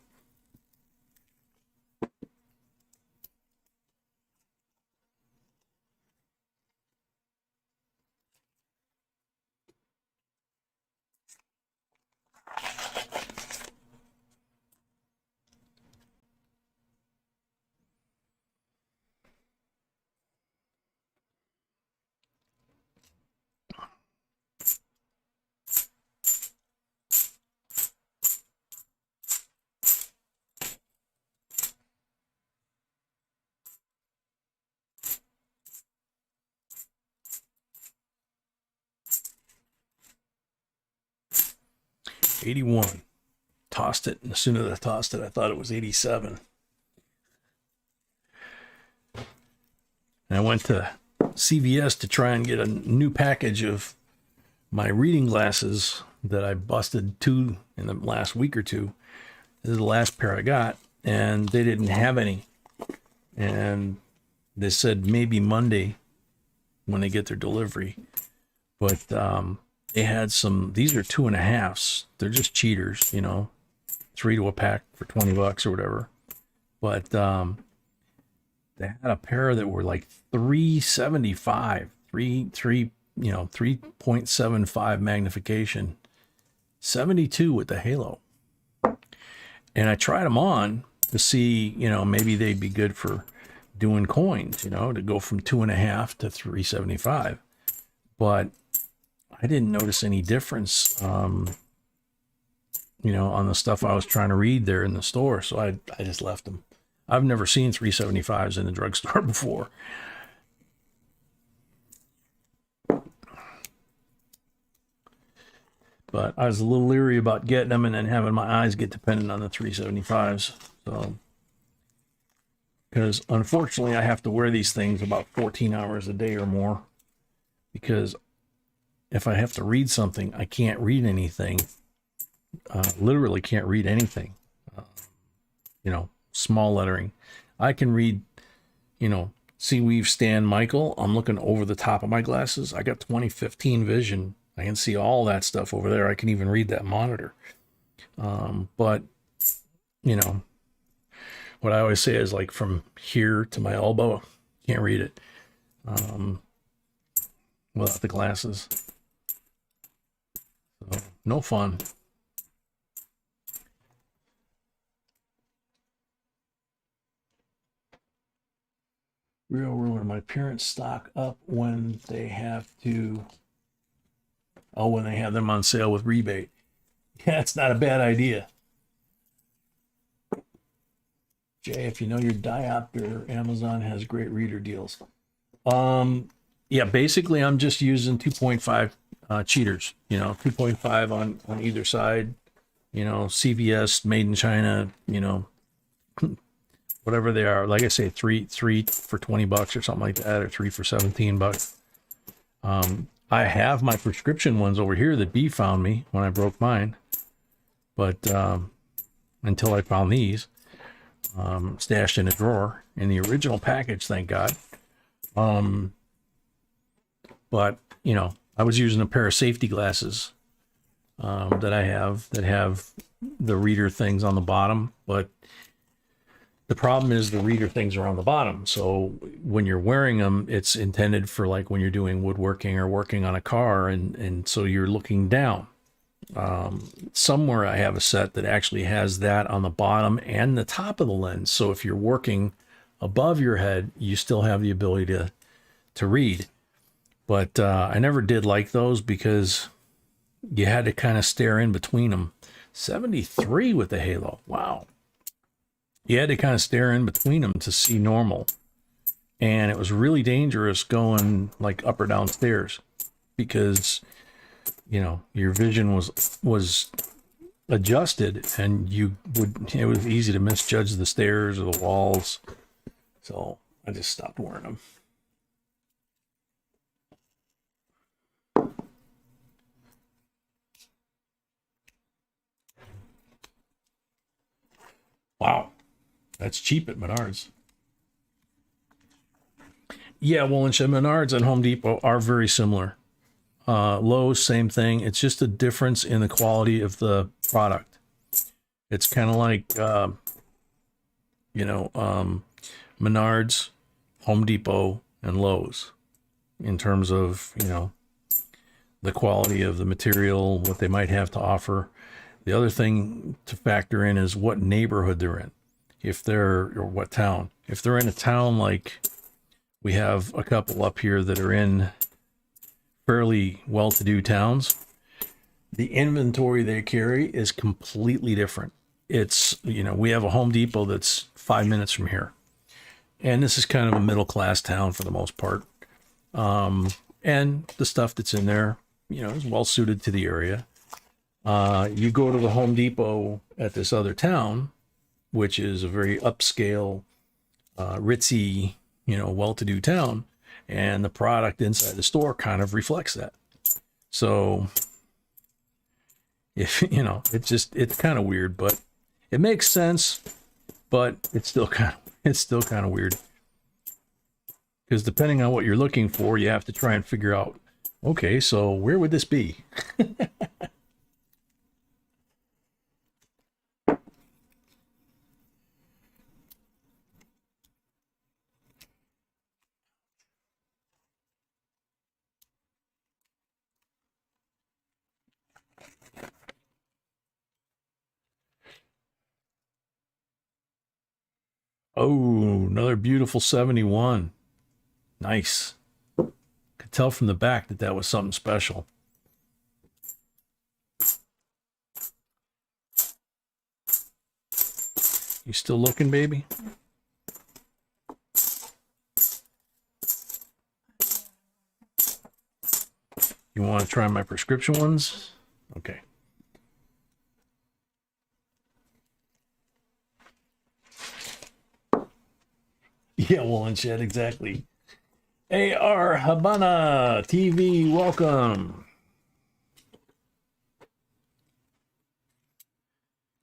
81. Tossed it, and as soon as I tossed it, I thought it was 87. And I went to CVS to try and get a new package of my reading glasses that I busted 2 in the last week or 2. This is the last pair I got, and they didn't have any. And they said maybe Monday when they get their delivery. But they had some, these are 2.5s. They're just cheaters, you know, 3 to a pack for $20 or whatever. But they had a pair that were like $375, 3.75 magnification, 72 with the halo. And I tried them on to see, you know, maybe they'd be good for doing coins, you know, to go from 2.5 to 375. But I didn't notice any difference, you know, on the stuff I was trying to read there in the store. So I just left them. I've never seen 375s in the drugstore before. But I was a little leery about getting them and then having my eyes get dependent on the 375s. So, because unfortunately I have to wear these things about 14 hours a day or more, because if I have to read something, I can't read anything. Literally can't read anything. You know, small lettering. I can read, you know, see we've Stan Michael. I'm looking over the top of my glasses. I got 20/15 vision. I can see all that stuff over there. I can even read that monitor. But, you know, what I always say is like from here to my elbow, can't read it without the glasses. So, no fun. Real rumor, my parents stock up when they have to, when they have them on sale with rebate. Yeah, it's not a bad idea. Jay, if you know your diopter, Amazon has great reader deals. Yeah, basically I'm just using 2.5 cheaters, you know, 2.5 on either side, you know, CVS, made in China, you know, whatever they are. Like I say, three for $20 or something like that, or 3 for $17. I have my prescription ones over here that B found me when I broke mine, but until I found these, stashed in a drawer in the original package, thank God. But you know, I was using a pair of safety glasses that I have that have the reader things on the bottom, but the problem is the reader things are on the bottom. So when you're wearing them, it's intended for like when you're doing woodworking or working on a car, and so you're looking down. Somewhere I have a set that actually has that on the bottom and the top of the lens. So if you're working above your head, you still have the ability to read. But I never did like those because you had to kind of stare in between them. 73 with the halo. Wow. You had to kind of stare in between them to see normal. And it was really dangerous going like up or down stairs because, you know, your vision was adjusted and it was easy to misjudge the stairs or the walls. So I just stopped wearing them. Wow. That's cheap at Menards. Yeah, well, and Menards and Home Depot are very similar. Lowe's, same thing. It's just a difference in the quality of the product. It's kind of like, Menards, Home Depot, and Lowe's in terms of, you know, the quality of the material, what they might have to offer. The other thing to factor in is what neighborhood they're in. Or what town. If they're in a town like we have a couple up here that are in fairly well-to-do towns, the inventory they carry is completely different. It's, you know, we have a Home Depot that's 5 minutes from here. And this is kind of a middle-class town for the most part. And the stuff that's in there, you know, is well-suited to the area. You go to the Home Depot at this other town, which is a very upscale, ritzy, well-to-do town, and the product inside the store kind of reflects that. So, if it's kind of weird, but it makes sense. But it's still kind of weird, because depending on what you're looking for, you have to try and figure out, okay, so where would this be? Oh, another beautiful 71. Nice. Could tell from the back that that was something special. You still looking, baby? You want to try my prescription ones? Okay. Yeah, Woolen exactly. AR Habana TV, welcome.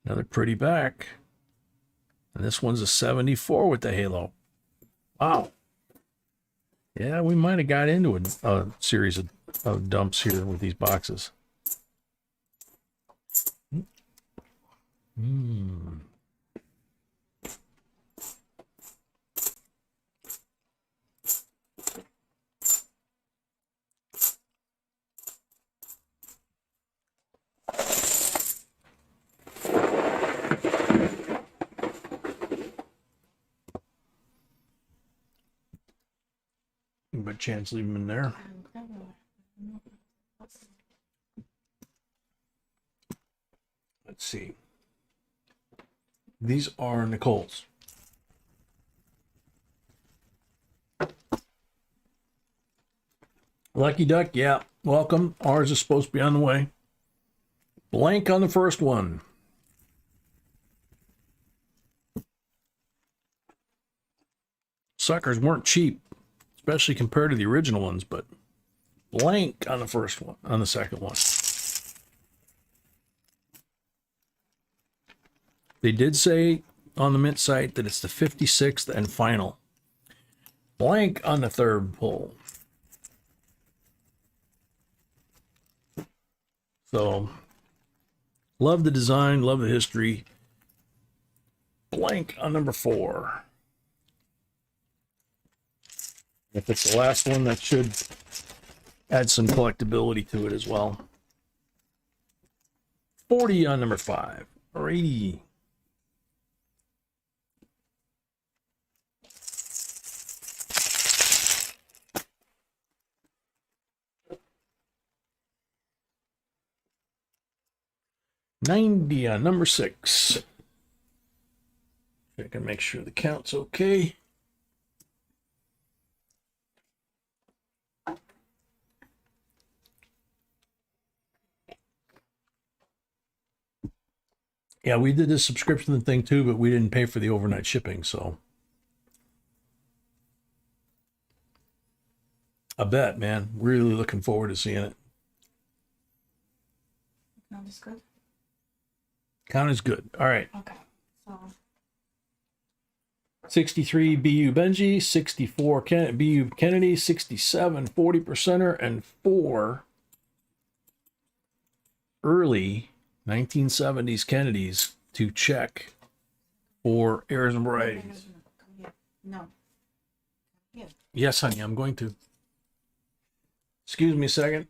Another pretty back. And this one's a 74 with the halo. Wow. Yeah, we might have got into a series of dumps here with these boxes. Hmm. But chance leave them in there. Let's see. These are Nicole's. Lucky Duck, yeah. Welcome. Ours is supposed to be on the way. Blank on the first one. Suckers weren't cheap, especially compared to the original ones, but blank on the first one, on the second one. They did say on the Mint site that it's the 56th and final. Blank on the third pull. So, love the design, love the history. Blank on number 4. If it's the last one, that should add some collectability to it as well. 40 on number 5. Or 80. $90 on number 6. Check and make sure the count's okay. Yeah, we did this subscription thing too, but we didn't pay for the overnight shipping, so. I bet, man. Really looking forward to seeing it. Count is good. Count is good. All right. Okay. So 63 BU Benji, 64 BU Kennedy, 67 40%er, and 4 early 1970s Kennedys to check for errors and varieties. no. Yes, honey, I'm going to. Excuse me a second.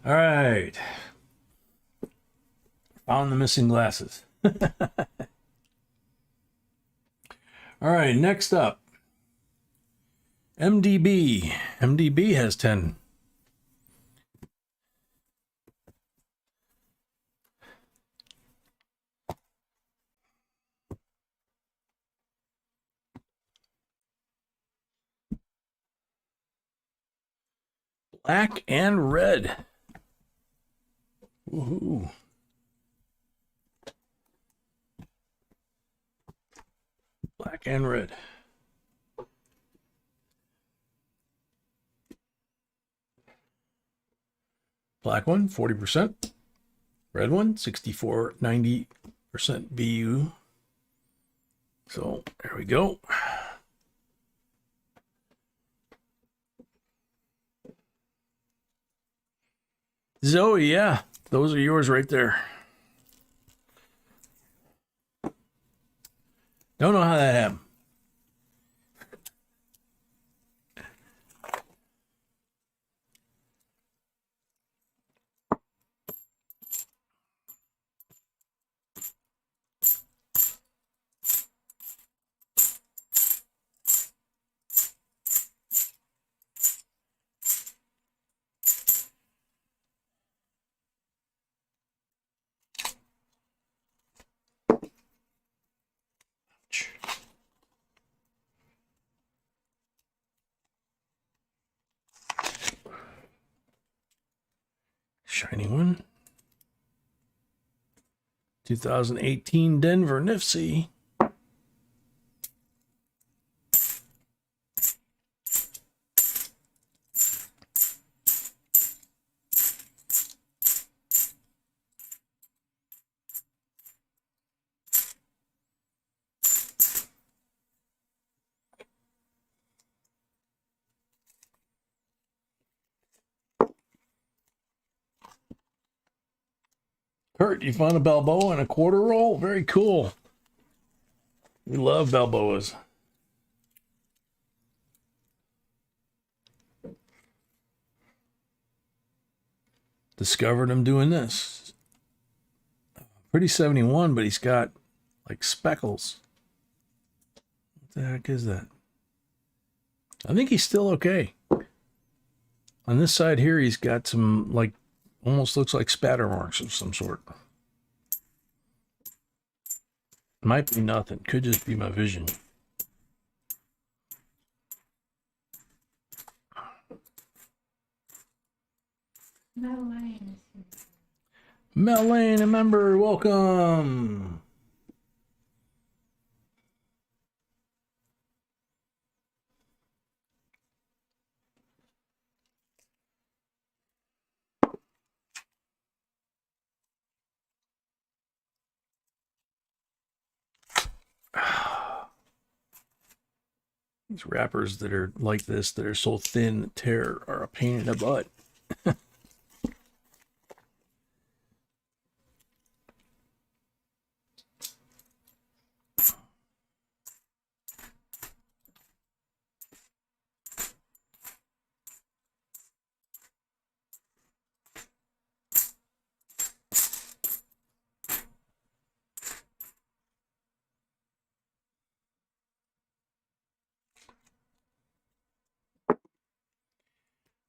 All right. Found the missing glasses. All right, next up. MDB. MDB has 10. Black and red. Woohoo. Black and red. Black one, 40%. Red one, 64, 90% BU. So there we go. Zoe, yeah, those are yours right there. Don't know how that happened. Shiny one. 2018 Denver Nifty. Kurt, you found a Balboa and a quarter roll? Very cool. We love Balboas. Discovered him doing this. Pretty 71, but he's got like speckles. What the heck is that? I think he's still okay. On this side here, he's got some like almost looks like spatter marks of some sort. Might be nothing. Could just be my vision. Mel Lane is here. Mel Lane, a member, welcome. These wrappers that are like this, that are so thin that tear, are a pain in the butt.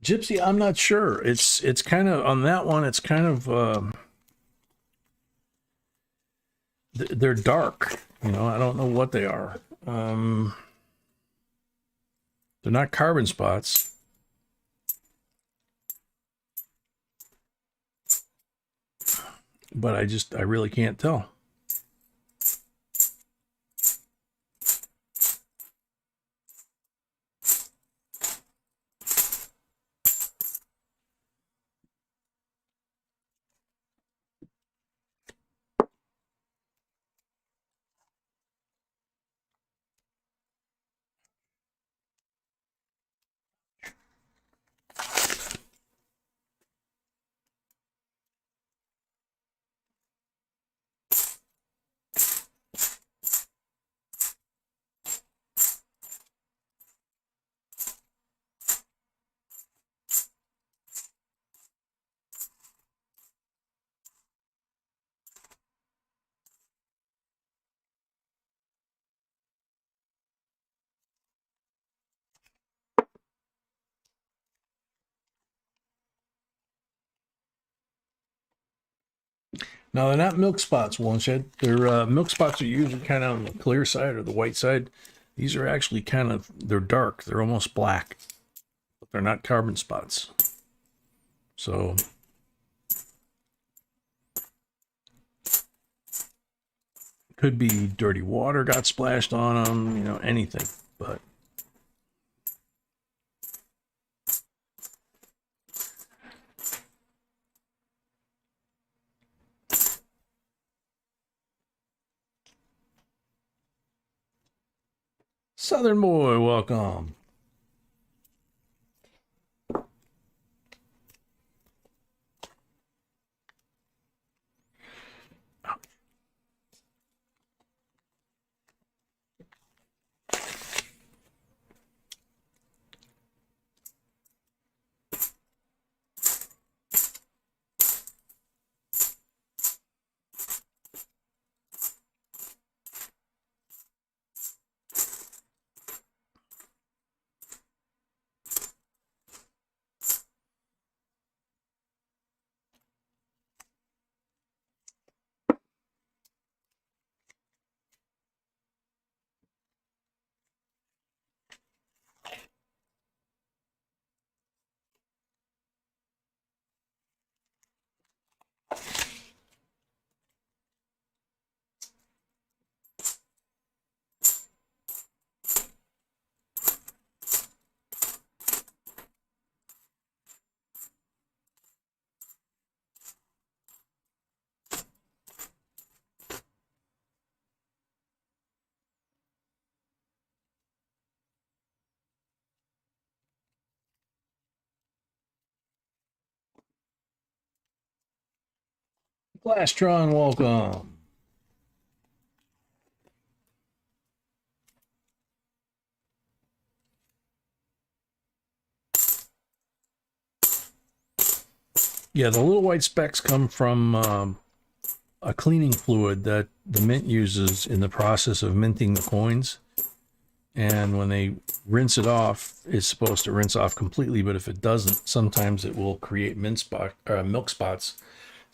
Gypsy, I'm not sure. It's kind of on that one. It's kind of they're dark. You know, I don't know what they are. They're not carbon spots. But I really can't tell. No, they're not milk spots, Woodshed. They're milk spots are usually kind of on the clear side or the white side. These are actually they're dark. They're almost black, but they're not carbon spots. So could be dirty water got splashed on them, you know, anything, but Southern boy, welcome. Glastron, welcome. Yeah, the little white specks come from a cleaning fluid that the mint uses in the process of minting the coins. And when they rinse it off, it's supposed to rinse off completely, but if it doesn't, sometimes it will create milk spots,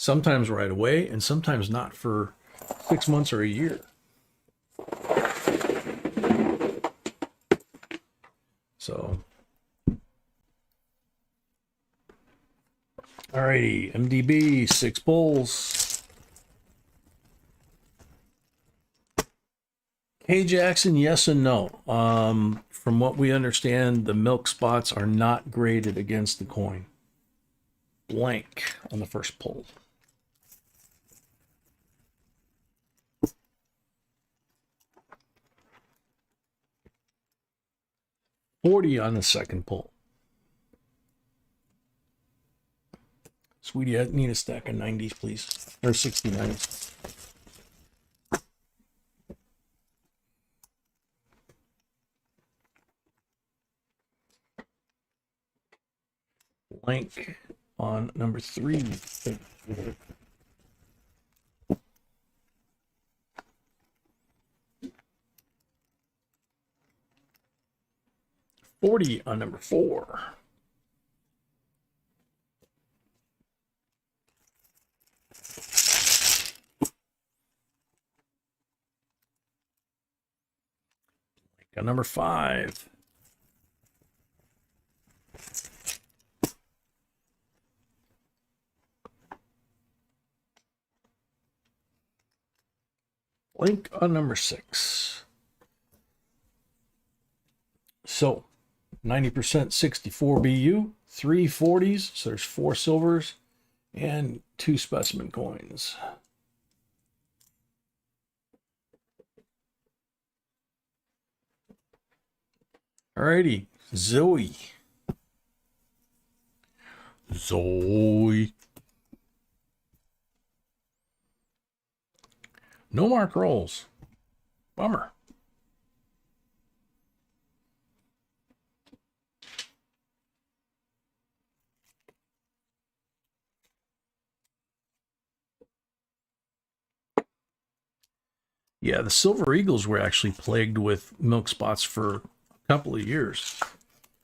sometimes right away, and sometimes not for 6 months or a year. So, alrighty, MDB, 6 bowls. Hey Jackson, yes and no. From what we understand, the milk spots are not graded against the coin. Blank on the first pull. $40 on the second pull. Sweetie, I need a stack of 90s, please. Or 69s. Blank on number 3. $40 on number 4. Got number 5. Blank on number 6. So 90% 64 BU, 3 40s, so there's 4 silvers and 2 specimen coins. Alrighty, Zoe. No mark rolls. Bummer. Yeah, the Silver Eagles were actually plagued with milk spots for a couple of years.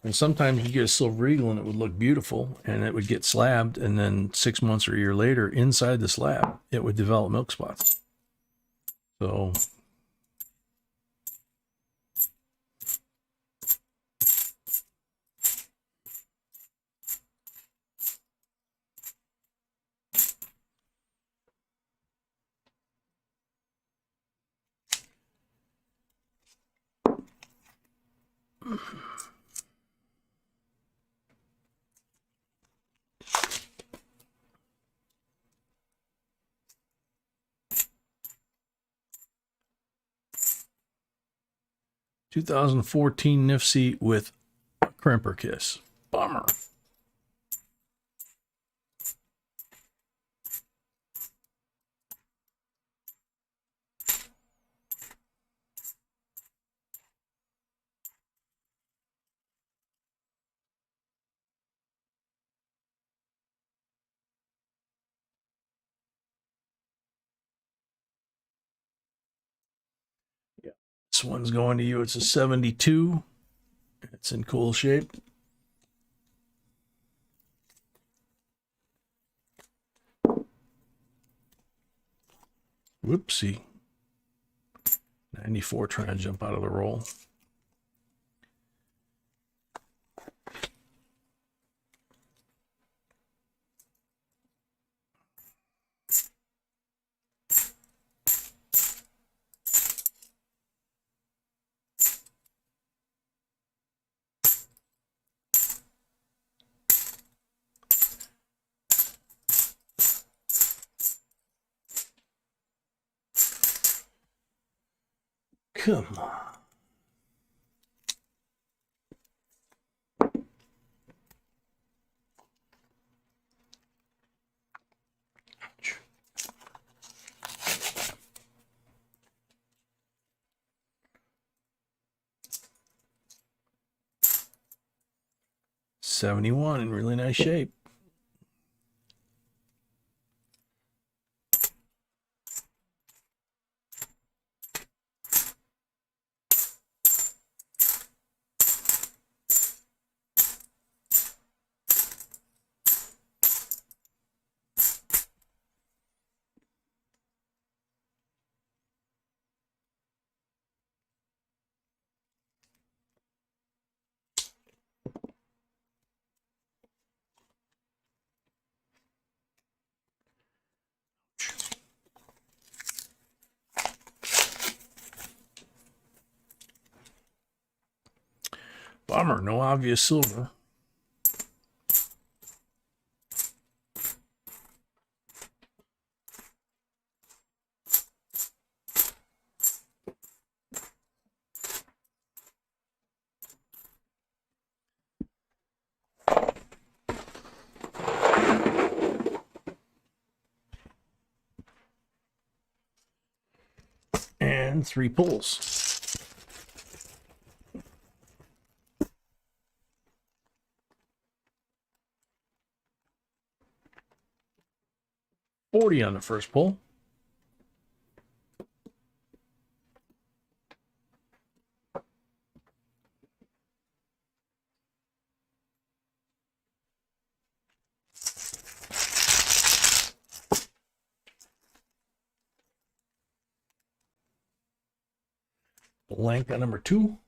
And sometimes you get a silver eagle and it would look beautiful and it would get slabbed, and then 6 months or a year later, inside the slab, it would develop milk spots. So 2014 Nifty with a crimper kiss. Bummer. Yeah. This one's going to you. It's a 72. It's in cool shape. Whoopsie. 94 trying to jump out of the roll. Come on. Ouch. $71 in really nice shape. Bummer, no obvious silver. And 3 pulls. $40 on the first pull. Blank on number 2.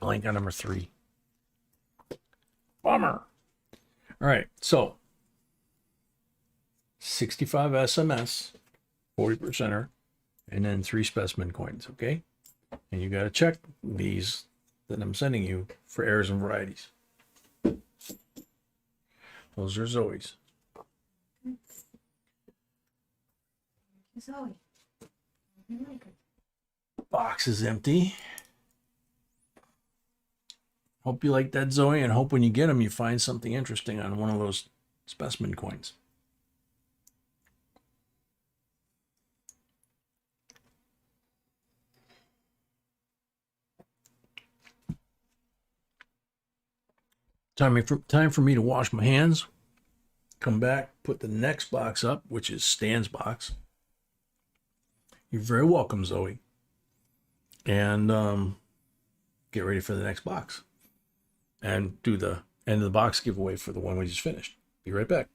Blank on number 3. Bummer. All right, so 65 SMS, 40%er, and then 3 specimen coins, okay? And you got to check these that I'm sending you for errors and varieties. Those are Zoe's. Zoe. You like it. Box is empty. Hope you like that, Zoe, and hope when you get them, you find something interesting on one of those specimen coins. Time for me to wash my hands. come back, put the next box up, which is Stan's box. You're very welcome, Zoe. And get ready for the next box. And do the end of the box giveaway for the one we just finished. Be right back.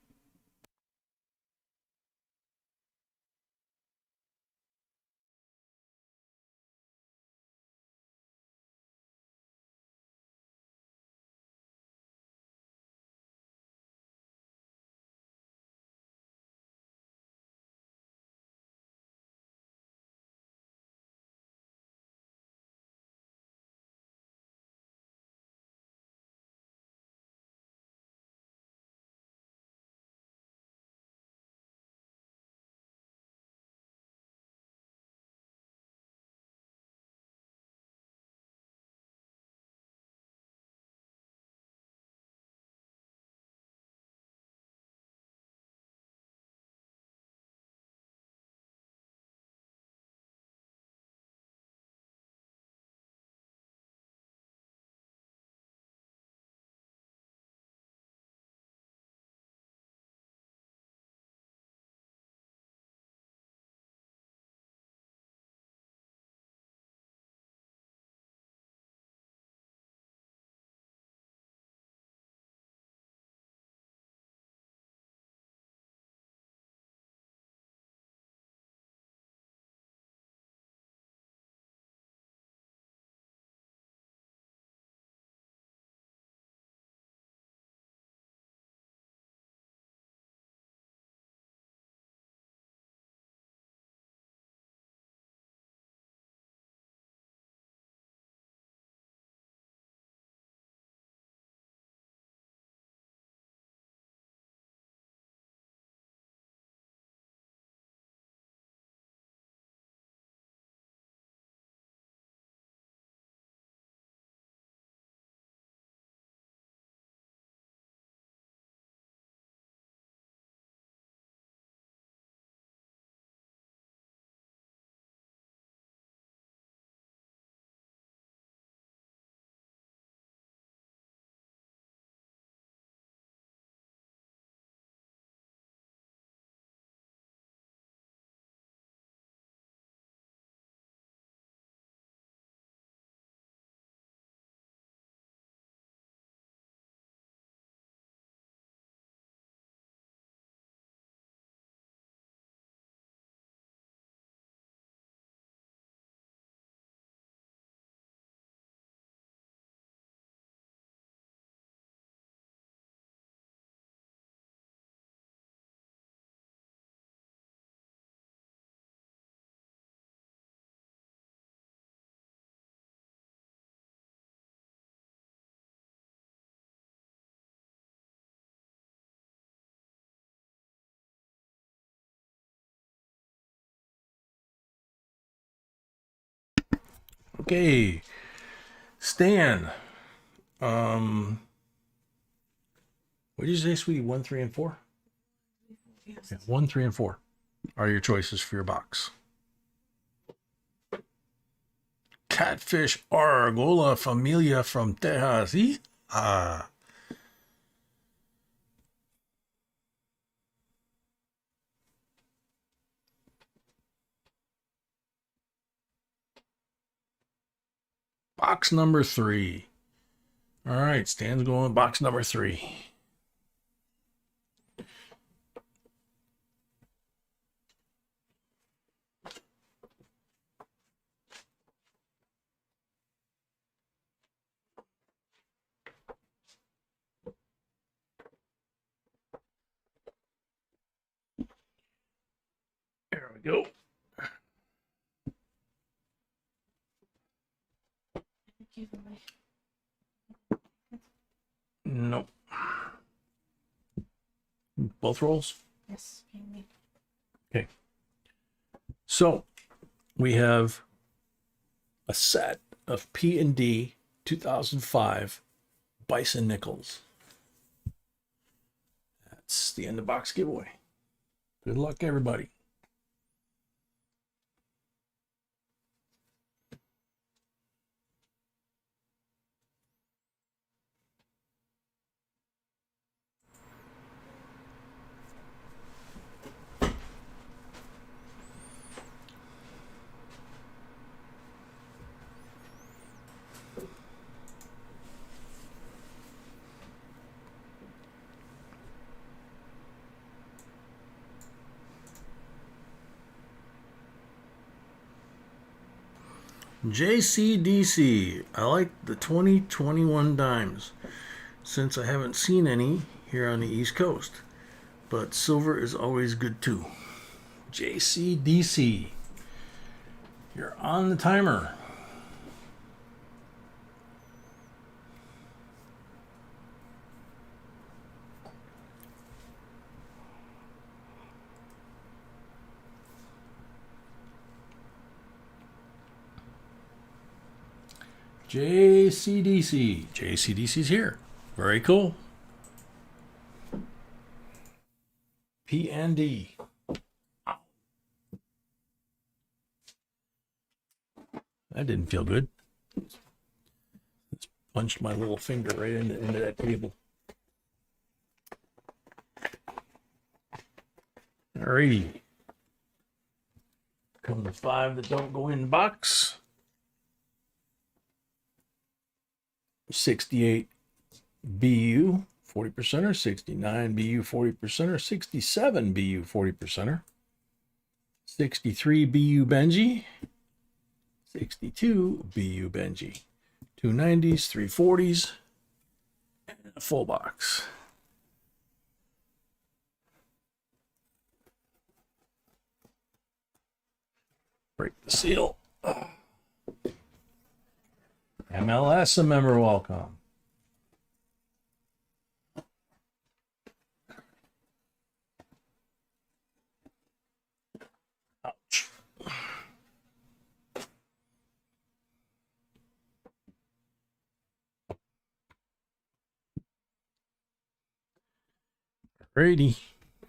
Okay. Stan. What did you say, sweetie? 1, 3, and 4? Yes. Yeah, 1, 3, and 4 are your choices for your box. Catfish Argola Familia from Texas. Ah. Box number 3. All right, Stan's going box number 3. There we go. Giveaway. Nope. Both rolls? Yes, maybe. Okay. So we have a set of P&D 2005 Bison nickels. That's the end of box giveaway. Good luck, everybody. JCDC. I like the 2021 dimes since I haven't seen any here on the East Coast. But silver is always good too. JCDC. You're on the timer. JCDC. JCDC's here. Very cool. PND. That didn't feel good. Just punched my little finger right into that table. Alrighty. Come to 5 that don't go in the box. 68 BU 40%er, 69 BU 40%er, 67 BU 40%er, 63 BU Benji, 62 BU Benji, 290s, 340s, and a full box. Break the seal. MLS, a member welcome. Ouch. Alrighty.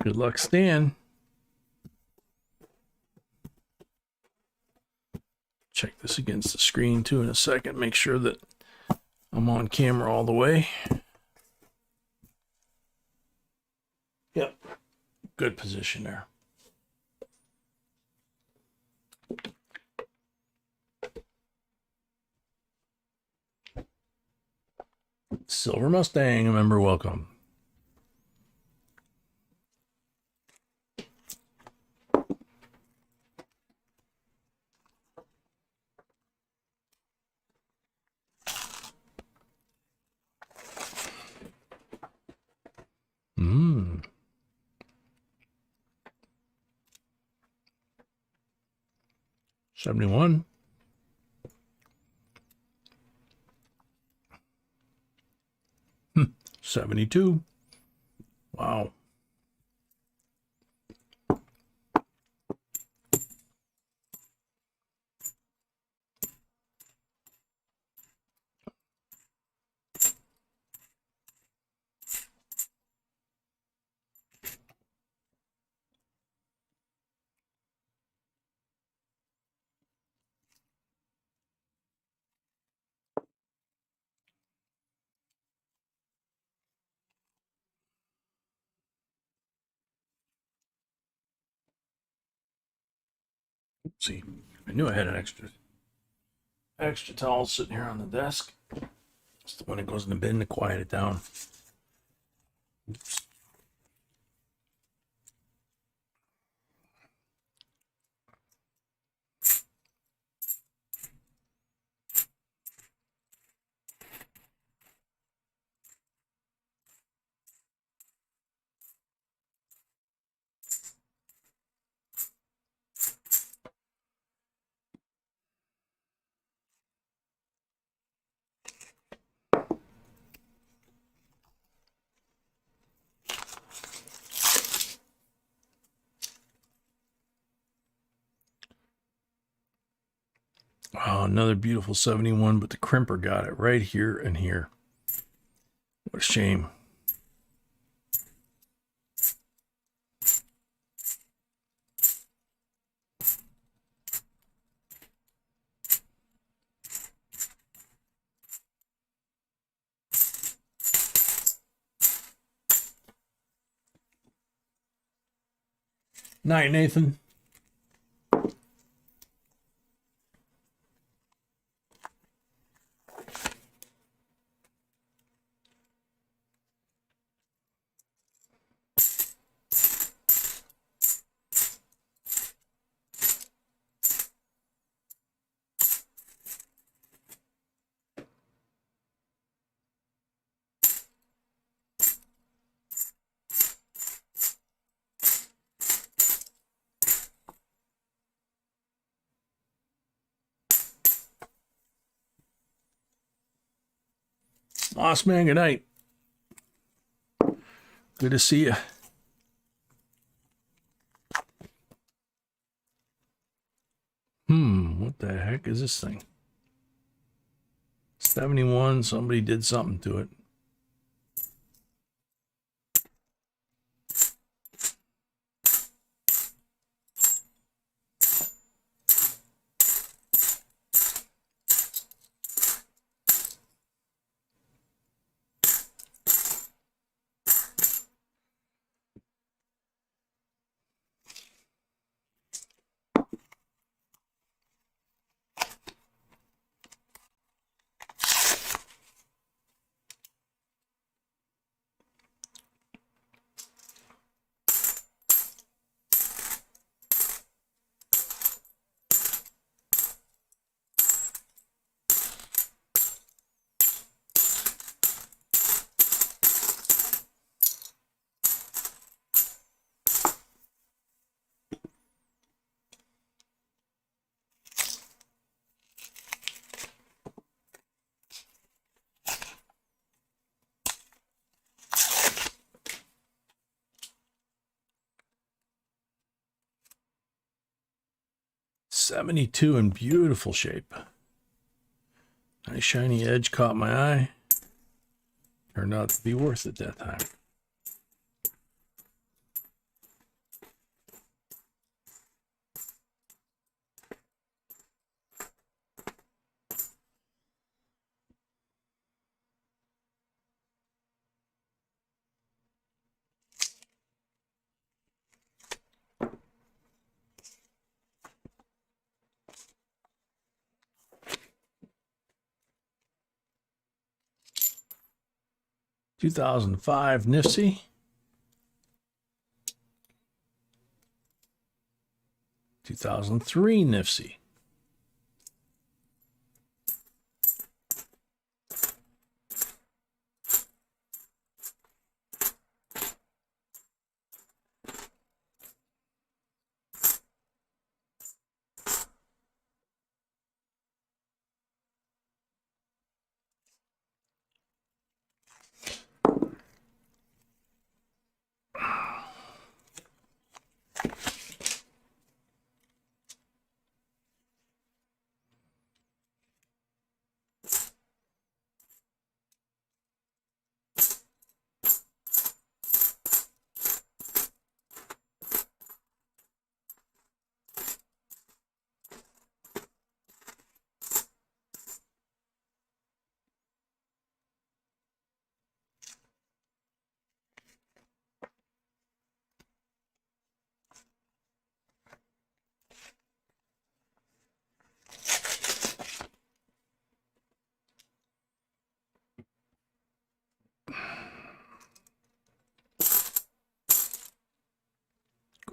Good luck, Stan. Check this against the screen too in a second. Make sure that I'm on camera all the way. Yep. Good position there. Silver Mustang, a member welcome. Mmm. $71. $72. Wow. Let's see. I knew I had an extra towel sitting here on the desk. It's the one that goes in the bin to quiet it down. Oops. Oh, another beautiful 71, but the crimper got it right here and here. What a shame. Night, Nathan. Moss man, good night. Good to see you. What the heck is this thing? 71, somebody did something to it. .72 in beautiful shape. Nice shiny edge caught my eye. Turned out to be worth it that time. .2005 Nifty. 2003 Nifty.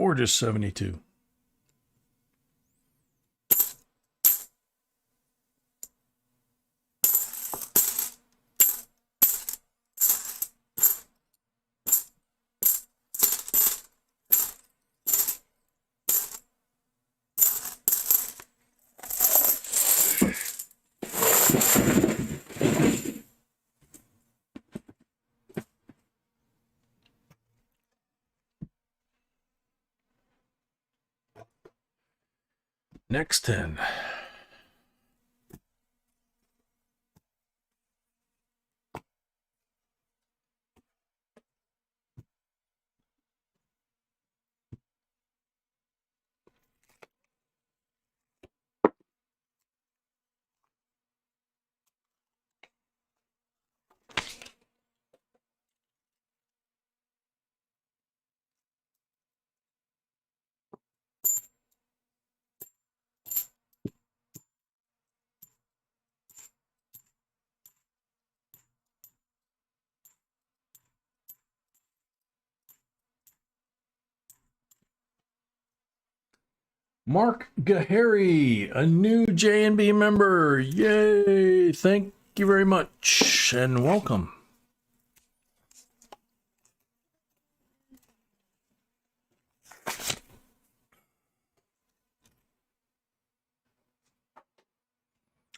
Gorgeous 72. Next 10. Mark Gahary, a new J&B member. Yay! Thank you very much and welcome.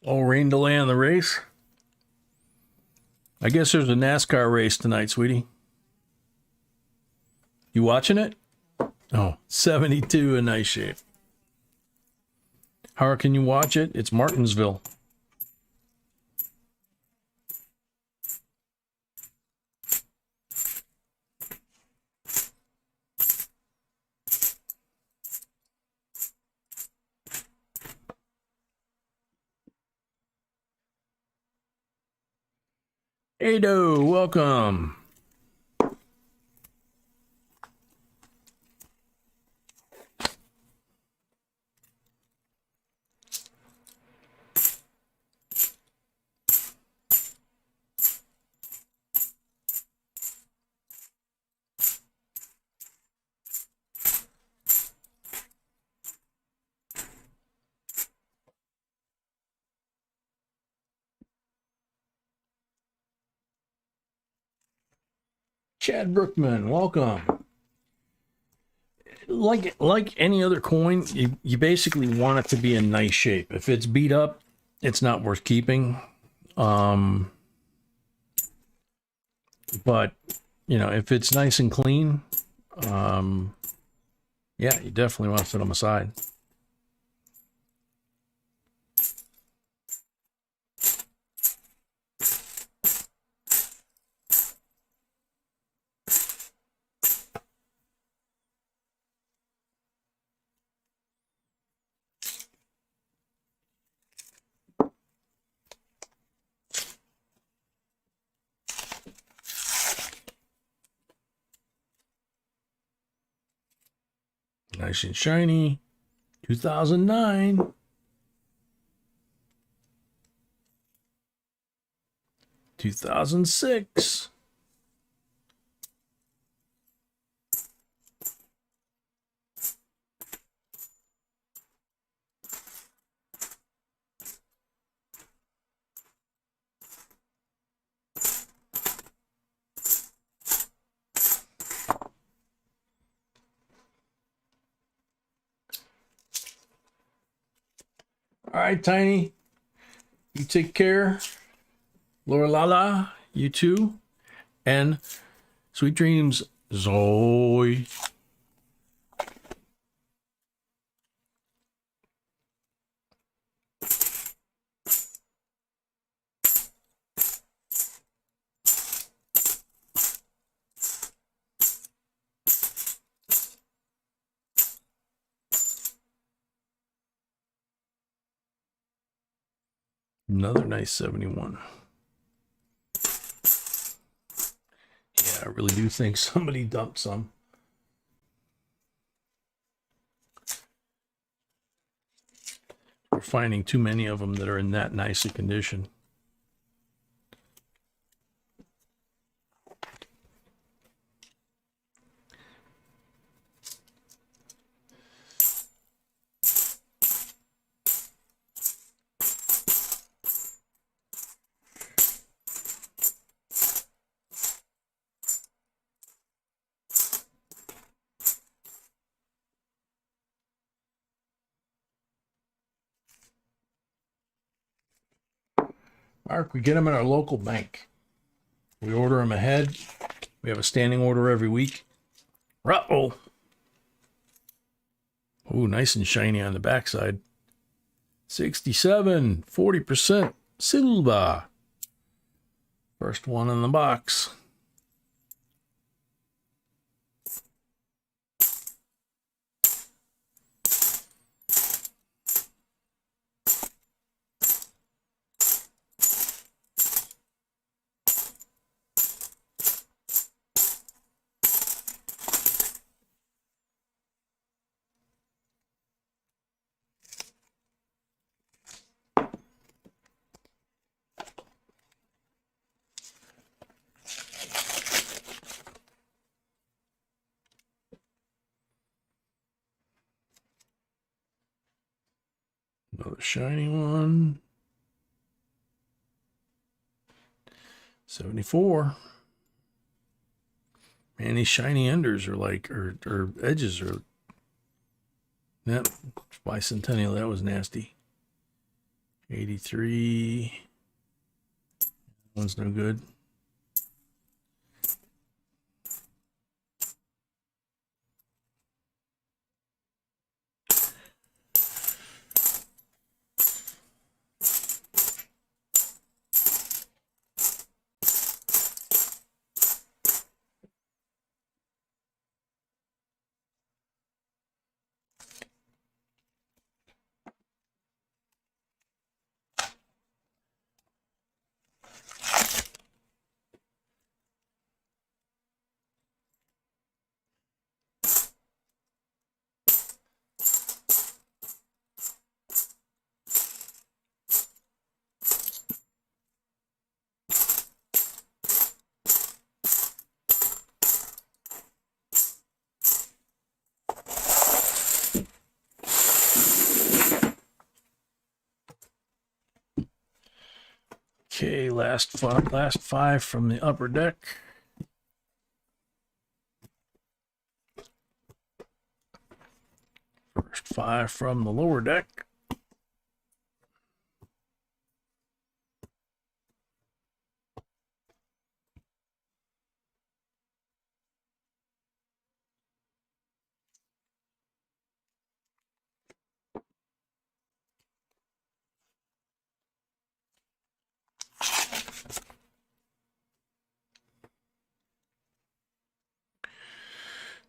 Oh, rain delay on the race. I guess there's a NASCAR race tonight, sweetie. You watching it? Oh, 72 in nice shape. How can you watch it? It's Martinsville. Ado, welcome. Chad Brookman, welcome. Like any other coin, you basically want it to be in nice shape. If it's beat up, it's not worth keeping. But you know, if it's nice and clean, yeah, you definitely want to set them aside. Nice and shiny. 2009. 2006. All right, Tiny. You take care. Laura Lala, you too. And sweet dreams, Zoe. Another nice 71. Yeah, I really do think somebody dumped some. We're finding too many of them that are in that nice a condition. Mark, we get them at our local bank. We order them ahead. We have a standing order every week. Uh-oh. Ooh, nice and shiny on the backside. 67, 40% silver. First one in the box. Another shiny one. 74. Man, these shiny enders are like, or edges are. Yep, bicentennial, that was nasty. 83. That one's no good. Okay, last five from the upper deck. First five from the lower deck.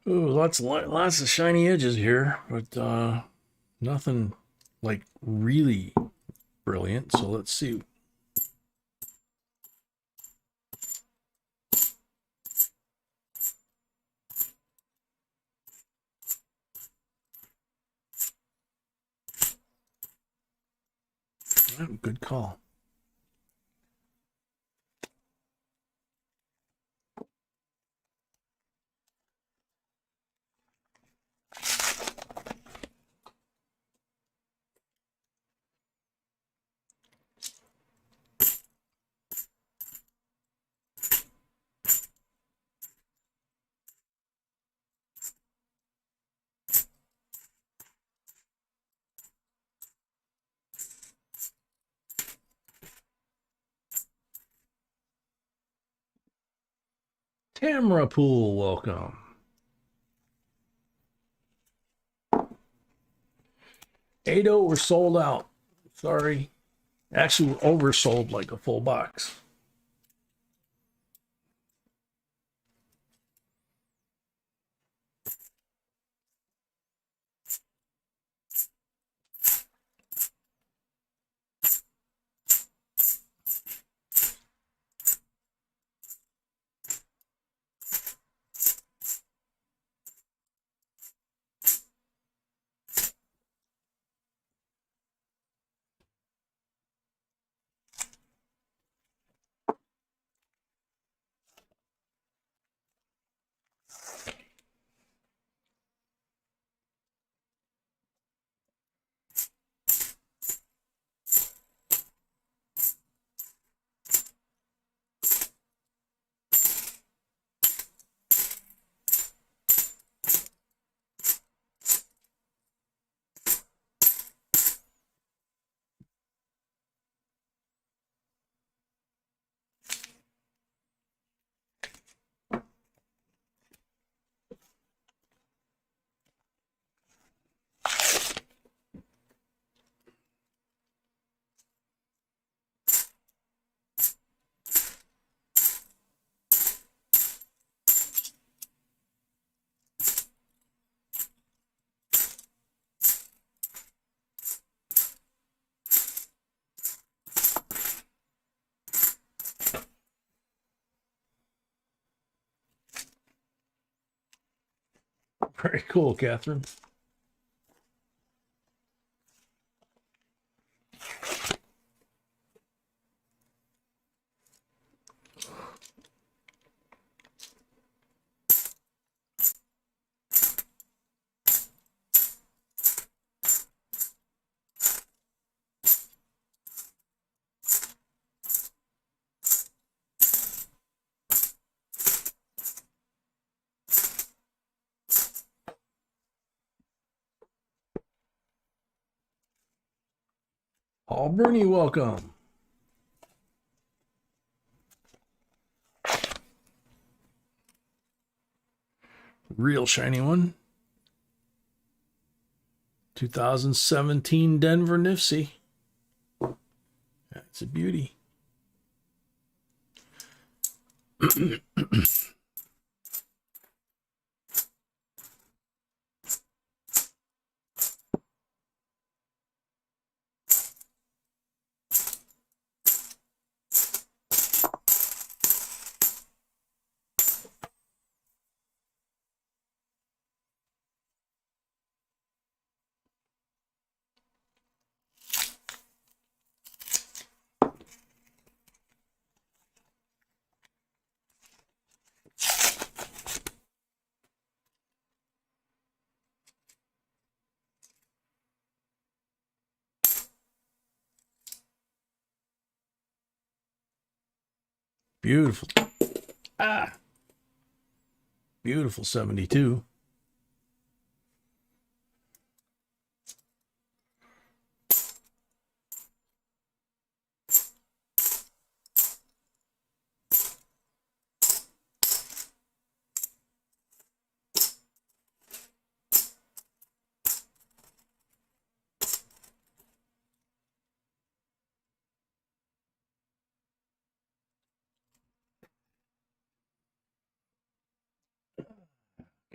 Ooh, lots of shiny edges here, but nothing like really brilliant. So let's see. Oh, good call. Tamra Pool, welcome. Ado, we're sold out. Sorry. Actually, we're oversold like a full box. Very cool, Catherine. Paul Bruni, welcome. Real shiny one. 2017 Denver Nifty. That's a beauty. Beautiful. Ah. Beautiful 72.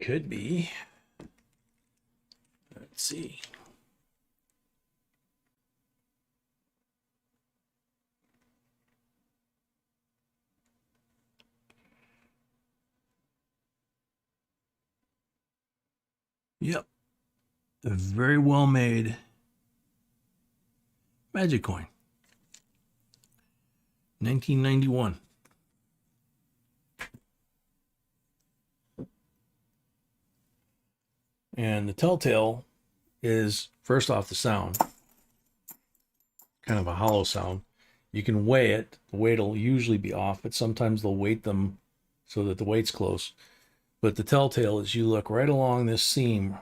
Could be. Let's see. Yep. A very well made magic coin. 1991. And the telltale is, first off, the sound. Kind of a hollow sound. You can weigh it. The weight will usually be off, but sometimes they'll weight them so that the weight's close. But the telltale is you look right along this seam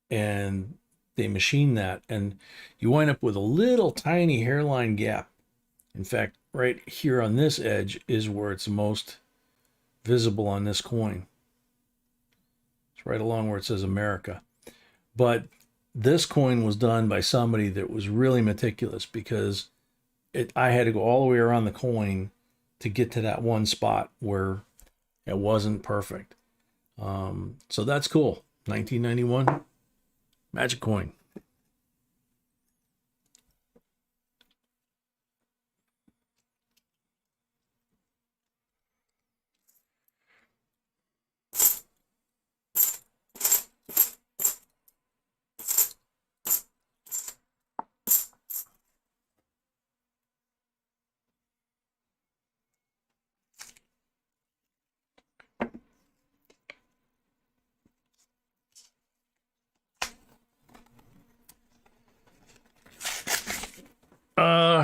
and they machine that, and you wind up with a little tiny hairline gap. In fact, right here on this edge is where it's most visible on this coin. It's right along where it says America. But this coin was done by somebody that was really meticulous, because I had to go all the way around the coin to get to that one spot where it wasn't perfect. So that's cool. 1991 magic coin.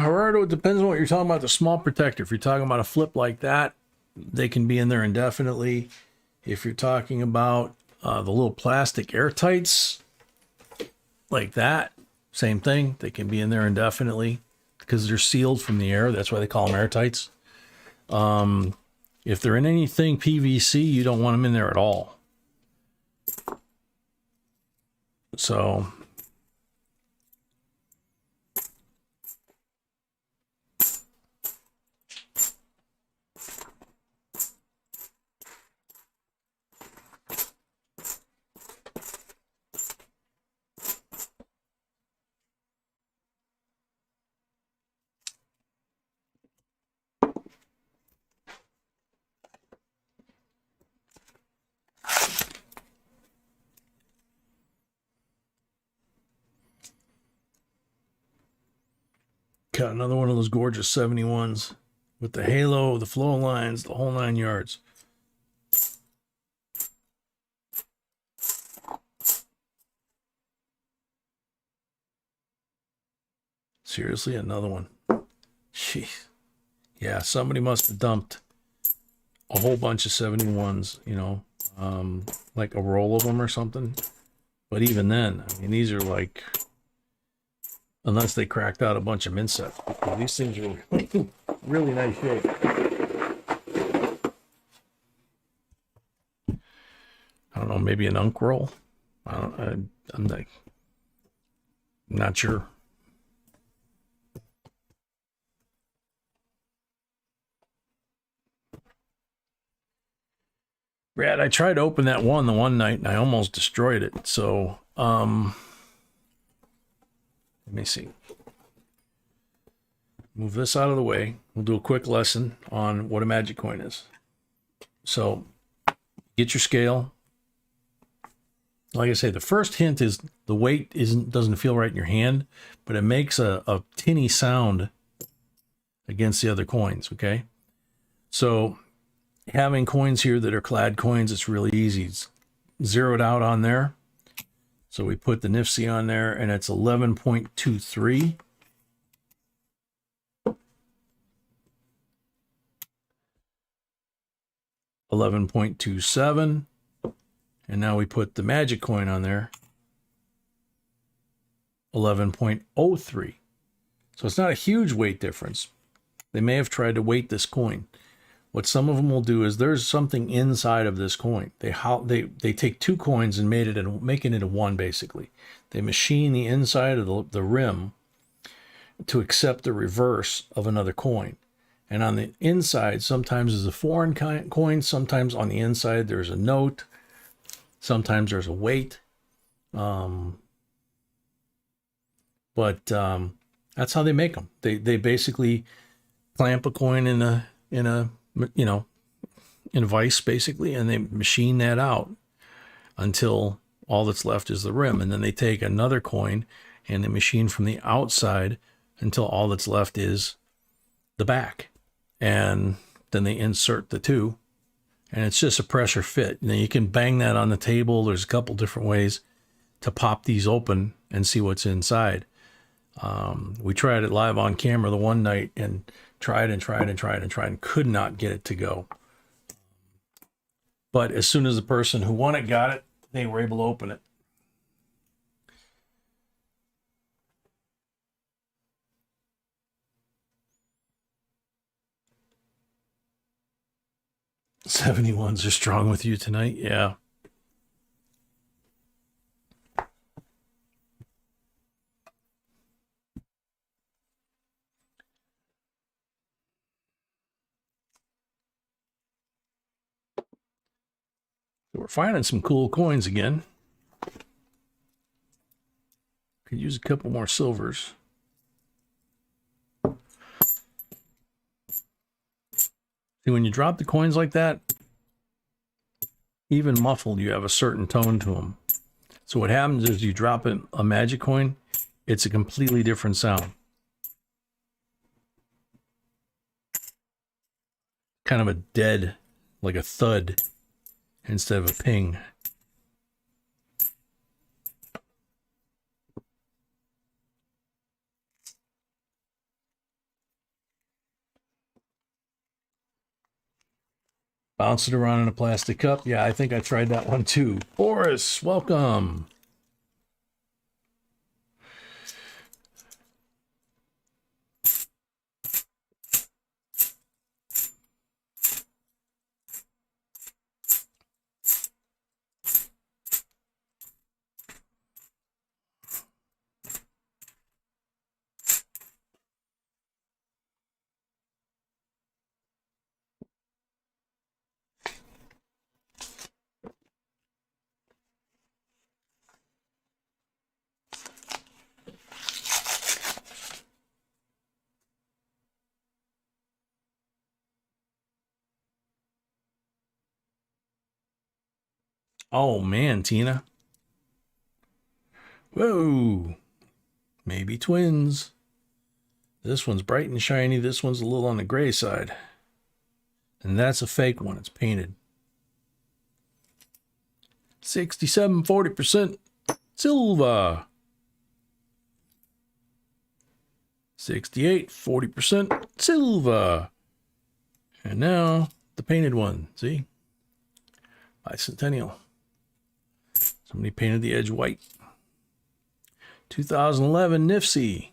Gerardo, it depends on what you're talking about. The small protector. If you're talking about a flip like that, they can be in there indefinitely. If you're talking about the little plastic airtights like that, same thing. They can be in there indefinitely because they're sealed from the air. That's why they call them airtights. If they're in anything PVC, you don't want them in there at all. So got another one of those gorgeous 71s with the halo, the flow lines, the whole 9 yards. Seriously, another one. Jeez. Yeah, somebody must have dumped a whole bunch of 71s, you know, like a roll of them or something. But even then, I mean, these are like, unless they cracked out a bunch of mint sets, because these things are really, really nice shape. I don't know, maybe an unk roll. I'm like, not sure. Brad, I tried to open that one the one night and I almost destroyed it. So, let me see. Move this out of the way. We'll do a quick lesson on what a magic coin is. So, get your scale. Like I say, the first hint is the weight doesn't feel right in your hand, but it makes a tinny sound against the other coins, okay? So having coins here that are clad coins, it's really easy. It's zeroed out on there. So we put the NIFC on there, and it's 11.23. 11.27. And now we put the magic coin on there, 11.03. So it's not a huge weight difference. They may have tried to weight this coin. What some of them will do is there's something inside of this coin. They take two coins and make it into one, basically. They machine the inside of the rim to accept the reverse of another coin. And on the inside, sometimes there's a foreign coin. Sometimes on the inside, there's a note. Sometimes there's a weight. But that's how they make them. They basically clamp a coin in a vise, basically, and they machine that out until all that's left is the rim. And then they take another coin and they machine from the outside until all that's left is the back. And then they insert the two, and it's just a pressure fit. Now you can bang that on the table. There's a couple different ways to pop these open and see what's inside. We tried it live on camera the one night and tried and could not get it to go. But as soon as the person who won it got it, they were able to open it. "71s are strong with you tonight." Yeah. So we're finding some cool coins again. Could use a couple more silvers. See, when you drop the coins like that, even muffled, you have a certain tone to them. So what happens is you drop a magic coin, it's a completely different sound. Kind of a dead, like a thud instead of a ping. Bounce it around in a plastic cup. Yeah, I think I tried that one too. Boris, welcome. Oh man, Tina. Whoa. Maybe twins. This one's bright and shiny. This one's a little on the gray side. And that's a fake one. It's painted. 67, 40% silver. 68, 40% silver. And now the painted one. See? Bicentennial. Somebody painted the edge white. 2011 Nifty.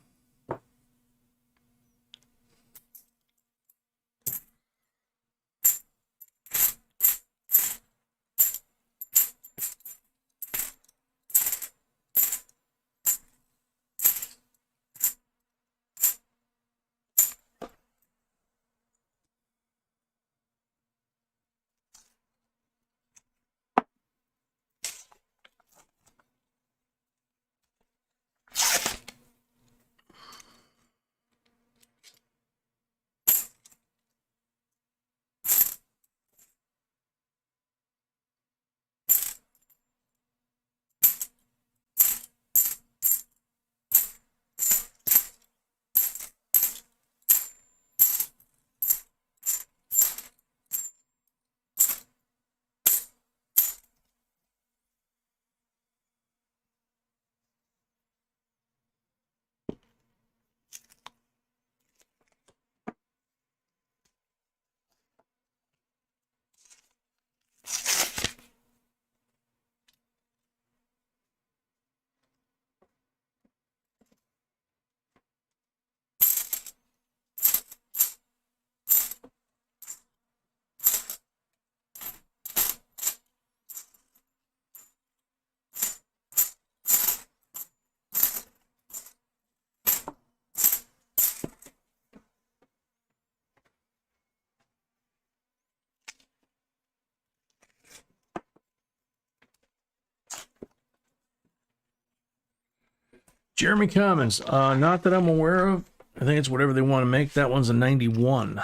Jeremy Commons, not that I'm aware of. I think it's whatever they want to make. That one's a 91.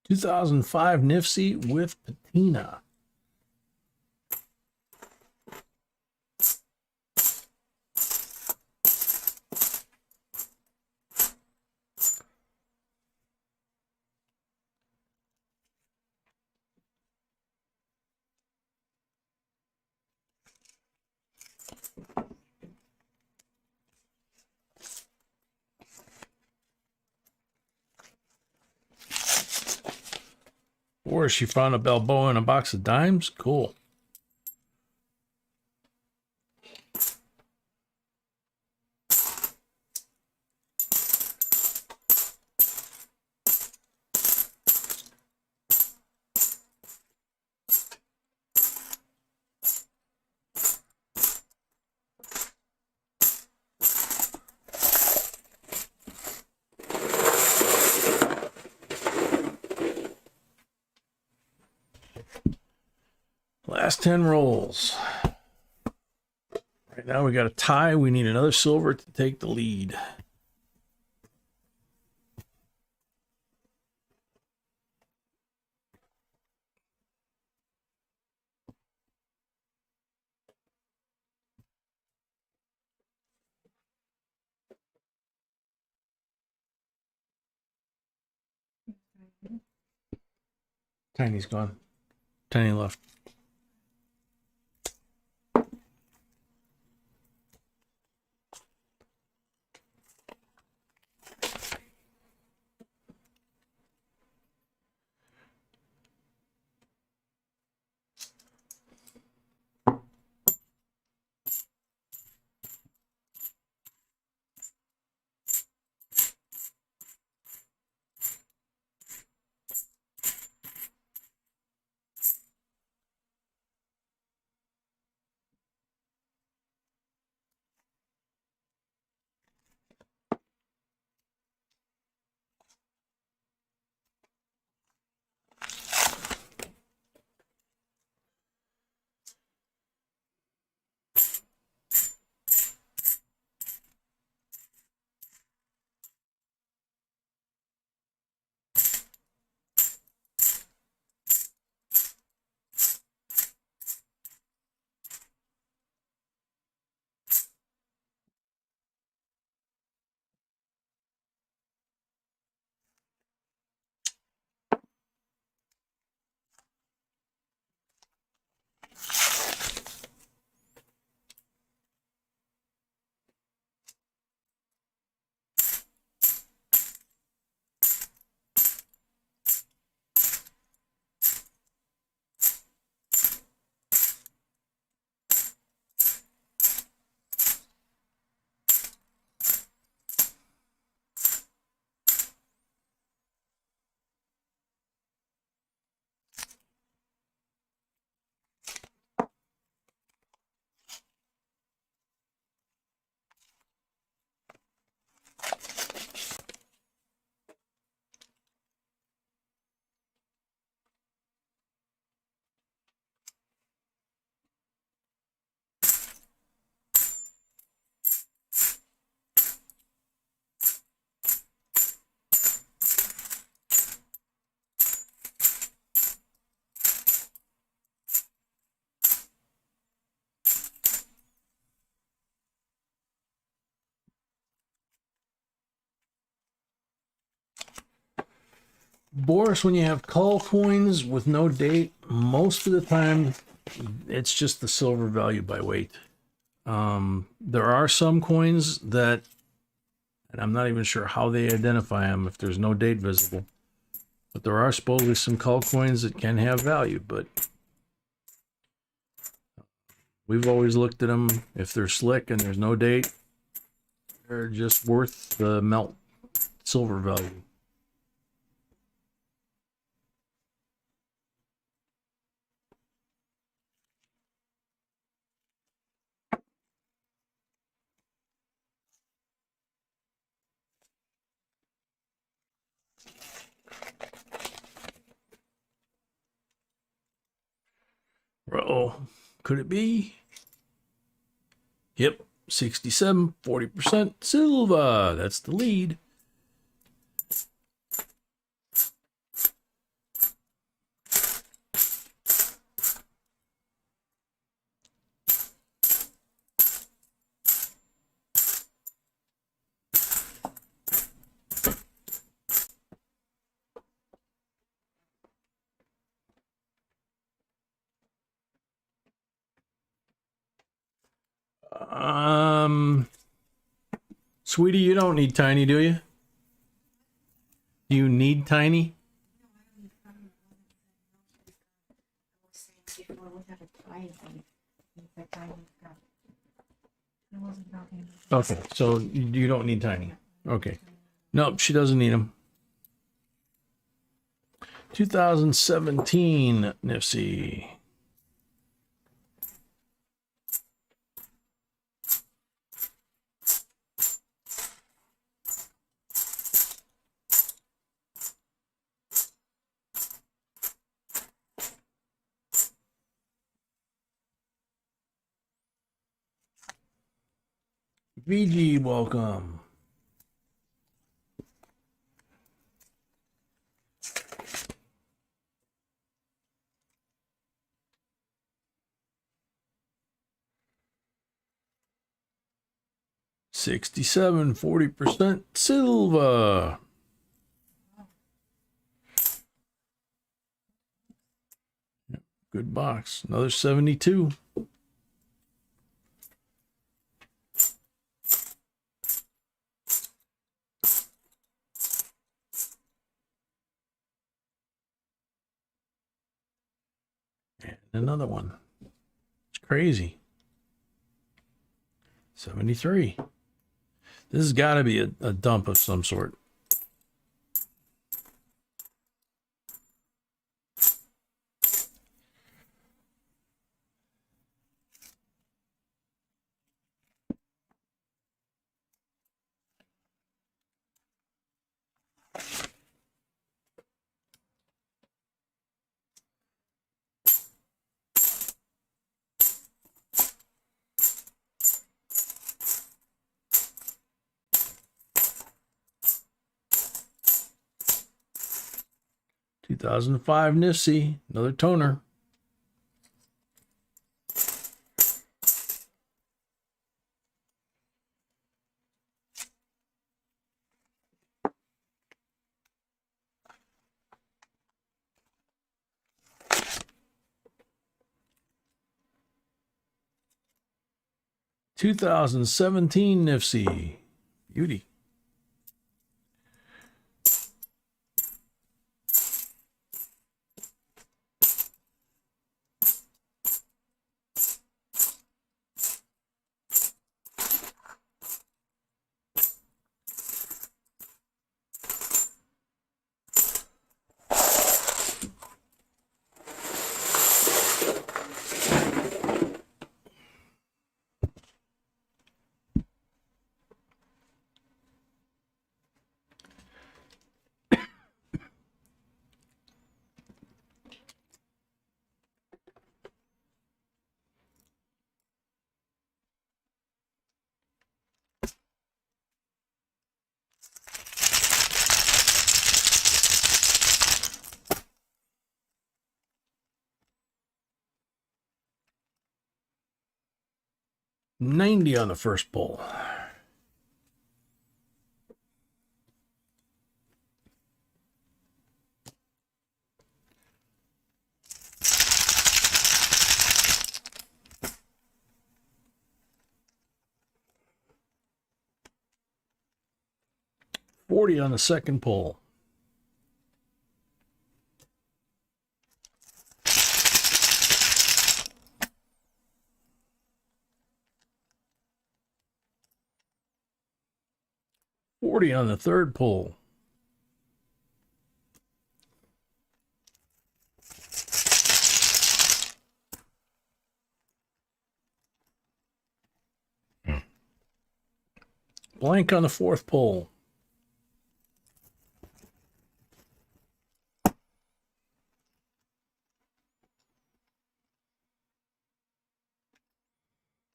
$2,005 Nifty with patina. Or she found a Balboa in a box of dimes. Cool. Last 10 rolls. Right now we got a tie. We need another silver to take the lead. Tiny's gone. Tiny left. Boris, when you have call coins with no date, most of the time it's just the silver value by weight. There are some coins that, and I'm not even sure how they identify them if there's no date visible, but there are supposedly some call coins that can have value, but we've always looked at them. If they're slick and there's no date, they're just worth the melt silver value. Uh-oh. Could it be? Yep. 67, 40% silver. That's the lead. Sweetie, you don't need tiny, do you? Do you need tiny? Before we have a try thing. The time we've got. I wasn't talking about Okay, so you don't need tiny. Okay. Nope, she doesn't need them. 2017 Nifty. VG, welcome. $67, 40% silver. Good box. Another 72. And another one. It's crazy. 73. This has got to be a dump of some sort. $2005 Nifty, another toner. $2017 Nifty, beauty. $90 on the first pull. 40 on the second pull. $40 on the third pull. Blank on the fourth pull.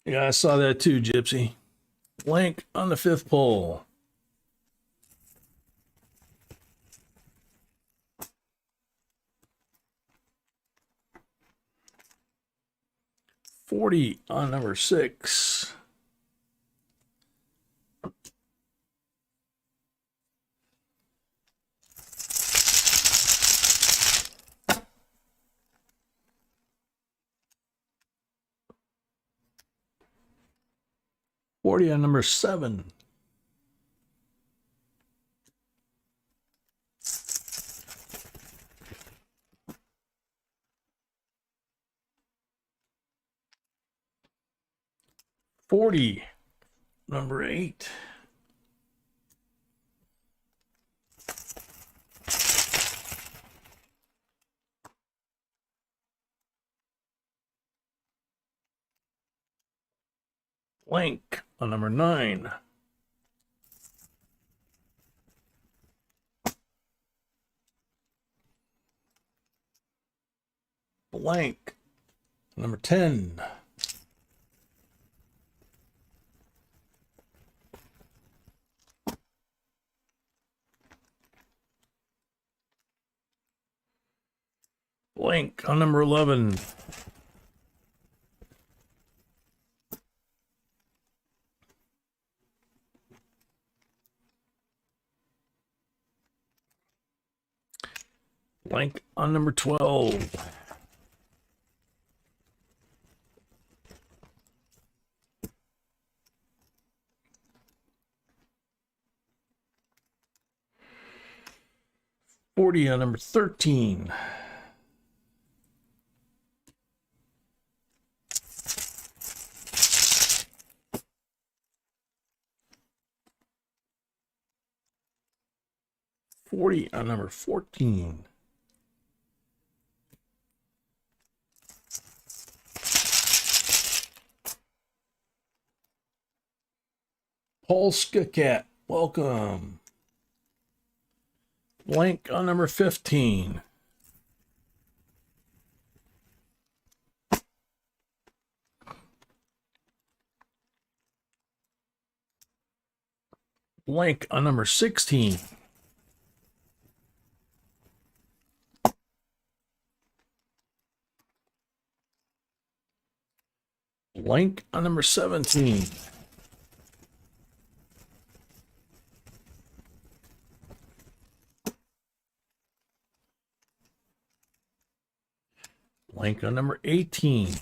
Yeah, I saw that too, Gypsy. Blank on the fifth pull. $40 on number 6. $40 on number 7. $40 number 8. Blank on number 9. Blank number 10. Blank on number 11. Blank on number 12. $40 on number 13. $40 on number 14. Paul Skakat, welcome. Blank on number 15. Blank on number 16. Blank on number 17. Blank on number 18.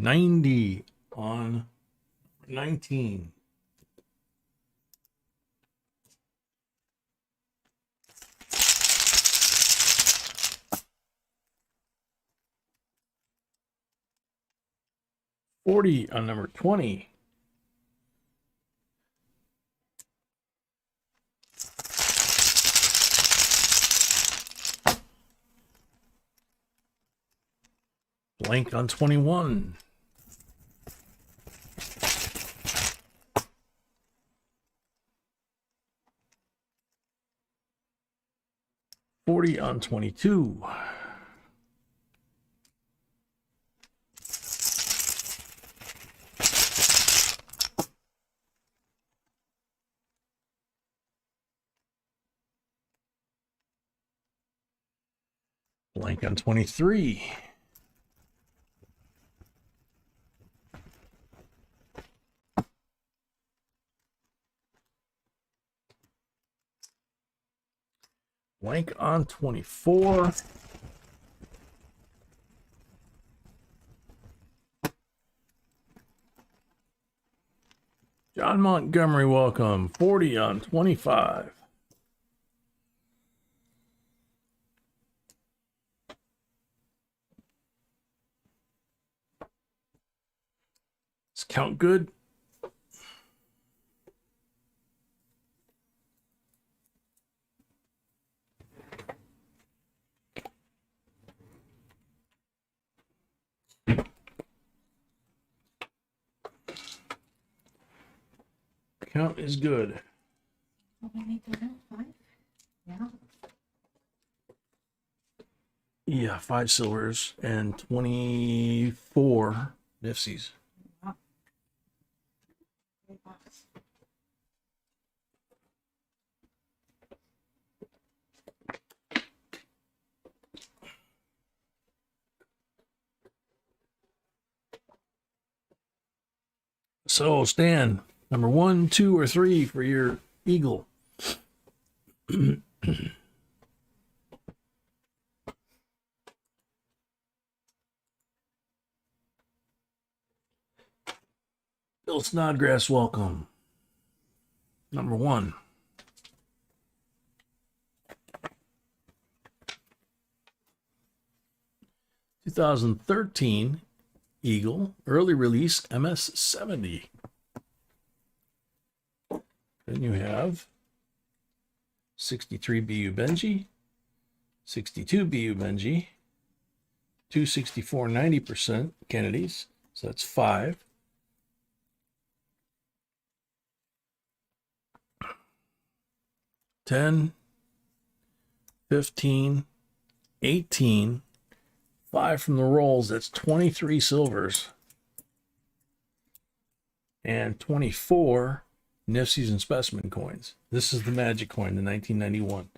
$90 on 19. $40 on number 20. Blank on 21. $40 on 22. Blank on 23. Blank on 24. Montgomery, welcome. 40 on 25. Let's count good. Count is good. What we need to know, 5? Yeah. Yeah, 5 silvers and 24 nifsies. Wow. Great box. So, Stan, number 1, 2, or 3 for your eagle. Bill Snodgrass, welcome. Number 1. (2013) Eagle early release MS-70. Then you have 63 BU Benji, 62 BU Benji, 264 90% Kennedys, so that's 5. 10, 15, 18, 5 from the rolls, that's 23 silvers, and 24 Nifsies and specimen coins. This is the magic coin, the 1991.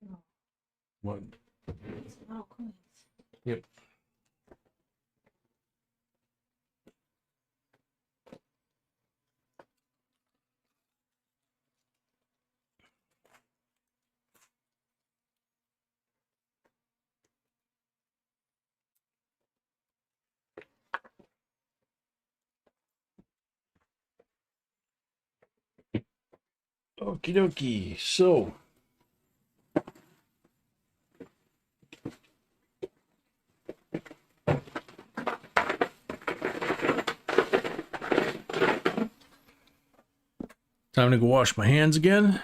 Oh, What? it's a lot of coins. Yep. Okie dokie. So, time to go wash my hands again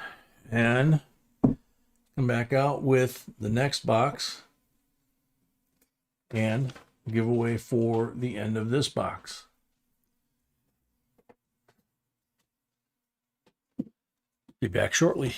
and come back out with the next box and giveaway for the end of this box. Be back shortly.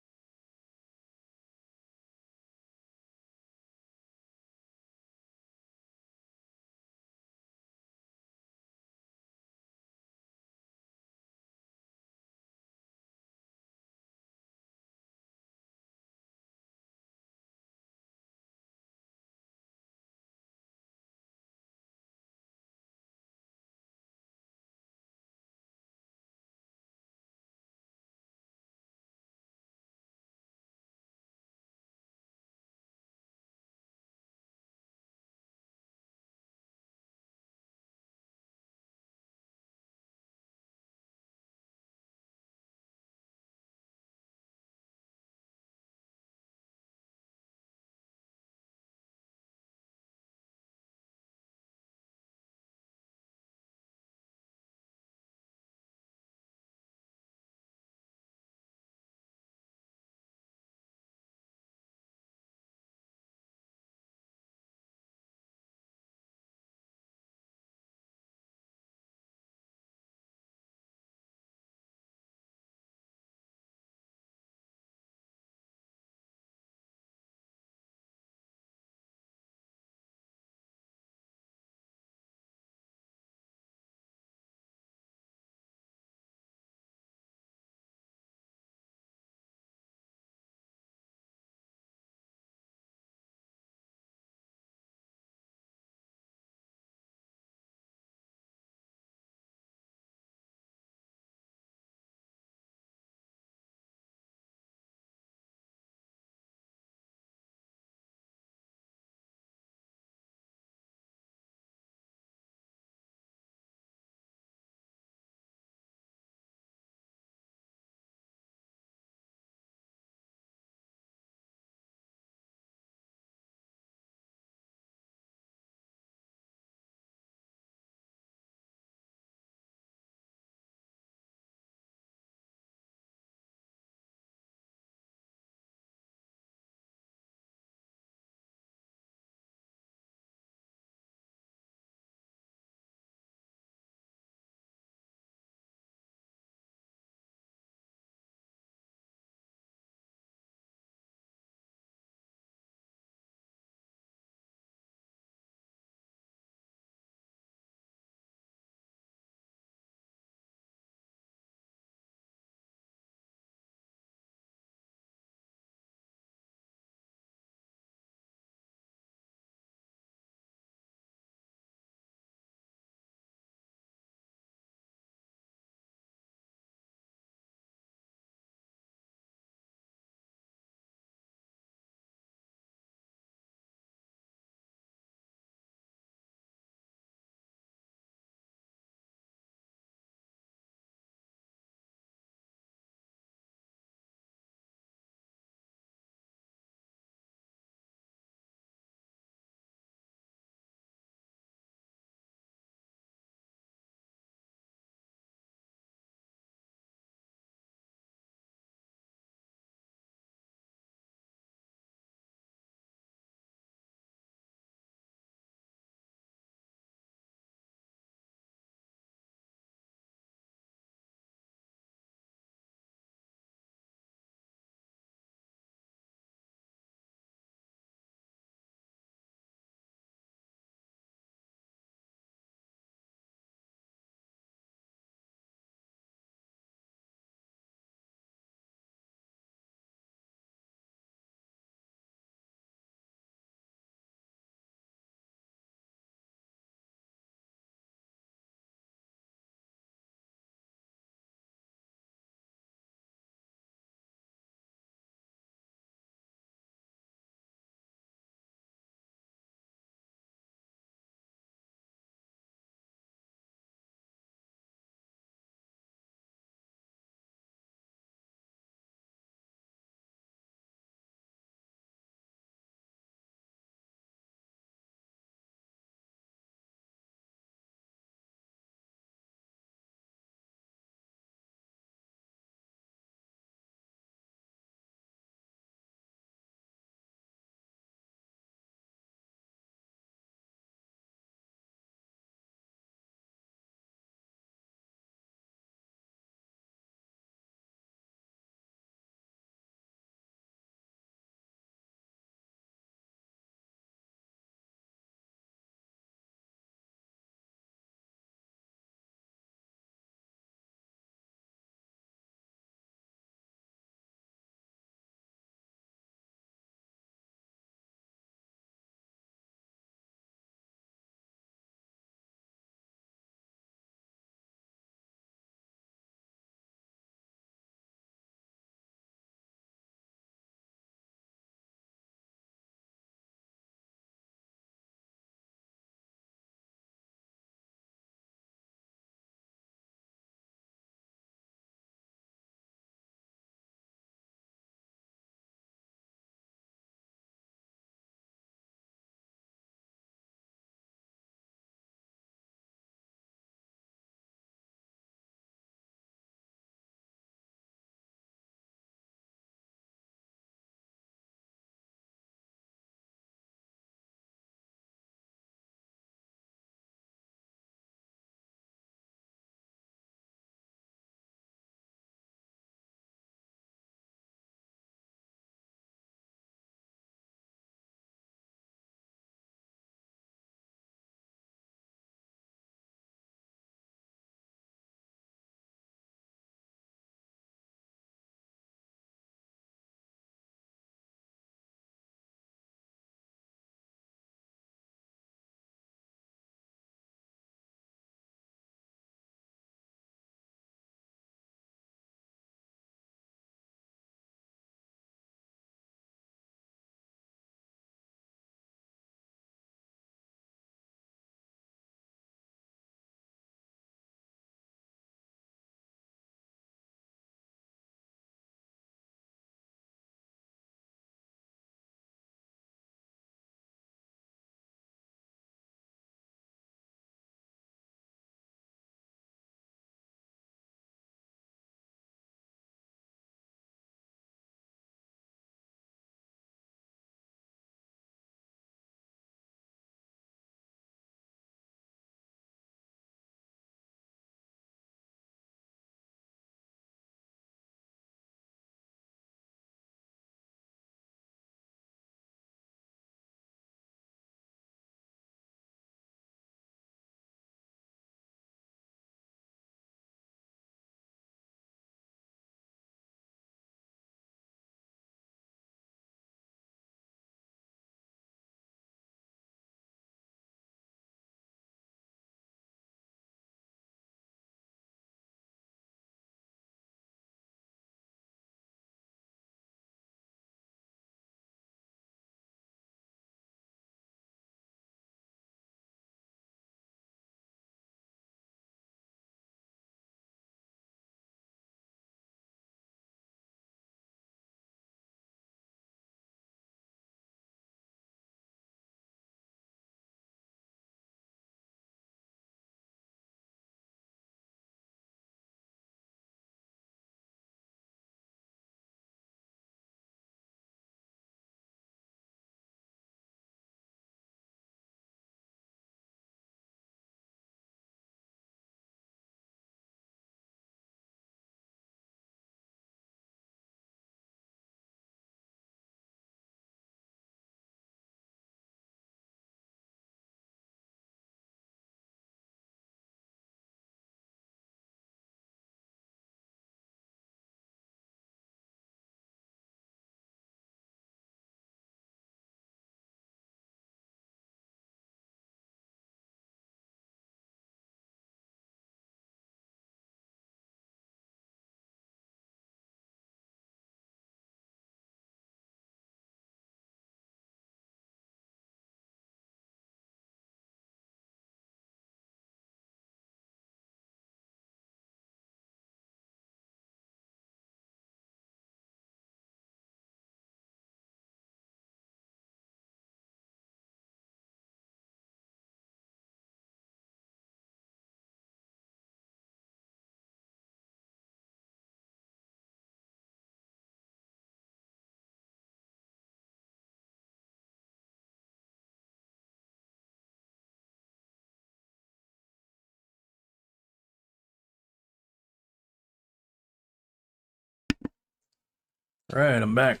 All right, I'm back.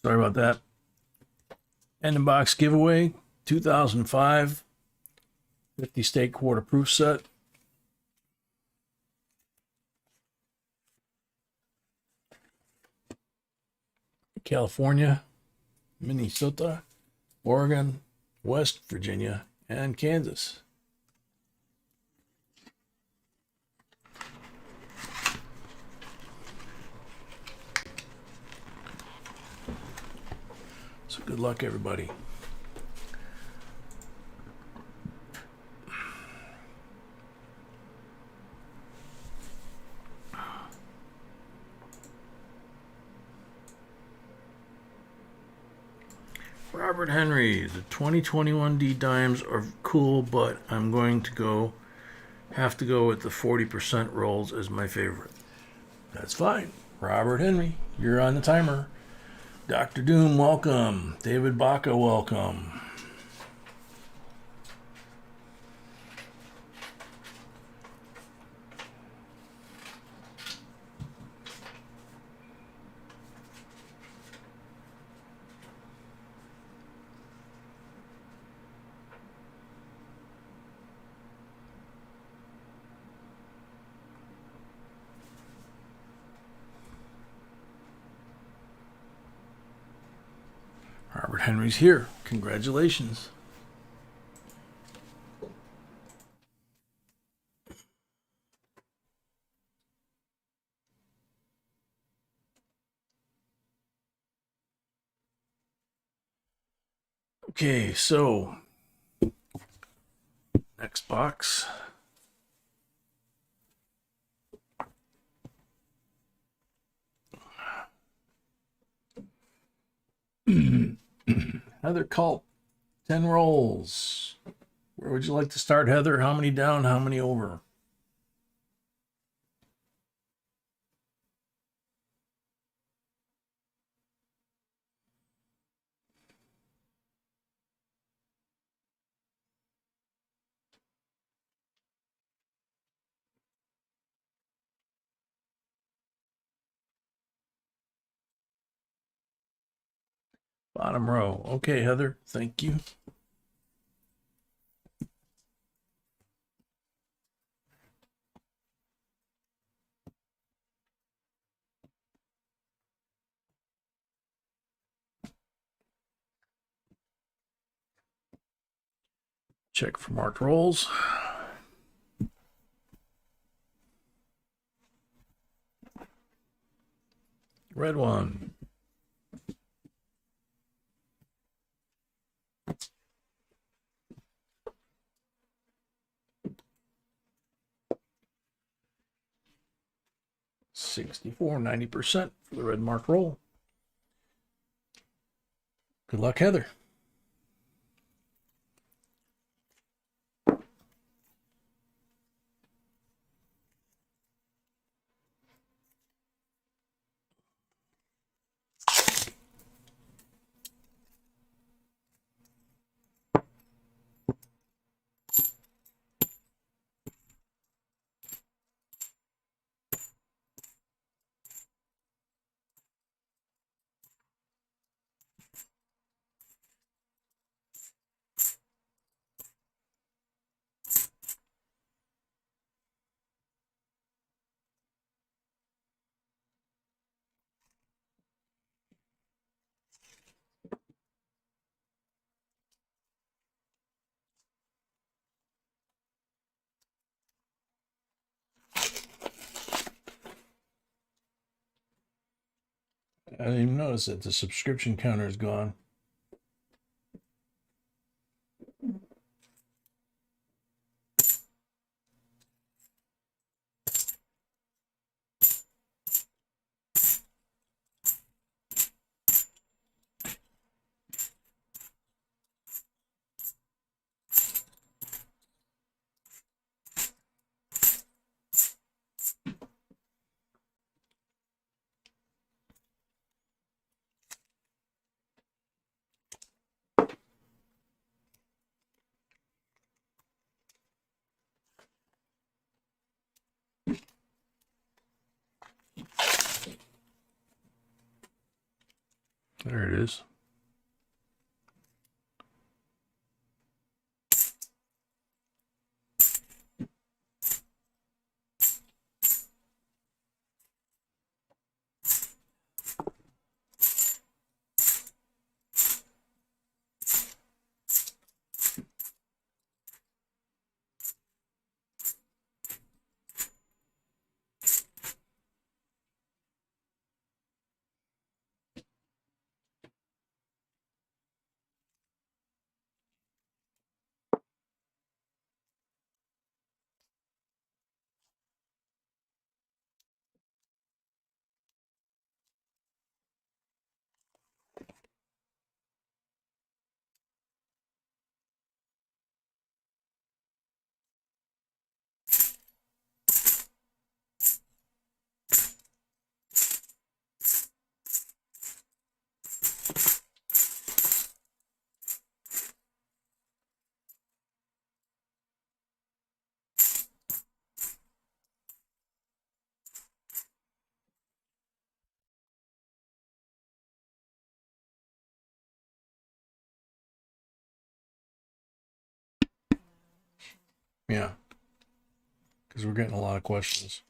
Sorry about that. End in box giveaway 2005 50 state quarter proof set. California, Minnesota, Oregon, West Virginia, and Kansas. So good luck, everybody. Robert Henry, the 2021 D dimes are cool, but I'm going to have to go with the 40% rolls as my favorite. That's fine. Robert Henry, you're on the timer. Dr. Doom, welcome. David Baca, welcome. Robert Henry's here. Congratulations. Okay, so next box. Heather Culp, 10 rolls. Where would you like to start, Heather? How many down, how many over? Bottom row. Okay, Heather, thank you. Check for marked rolls. Red one. $64, 90% for the red mark roll. Good luck, Heather. I didn't even notice that the subscription counter is gone. There it is. Yeah, because we're getting a lot of questions.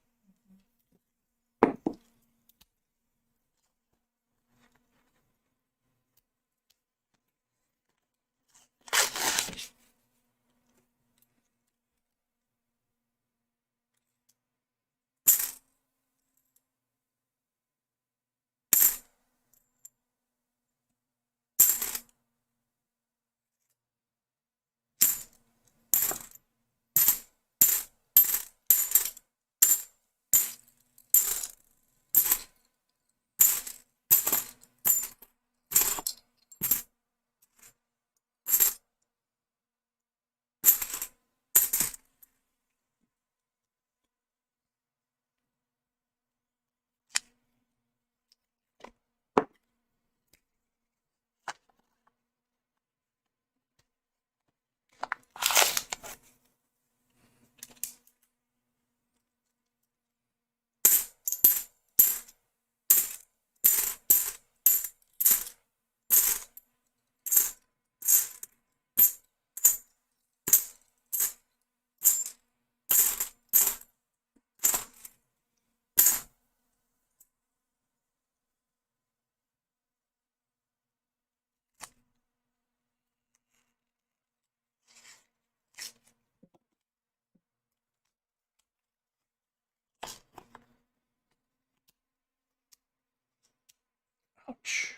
Ouch.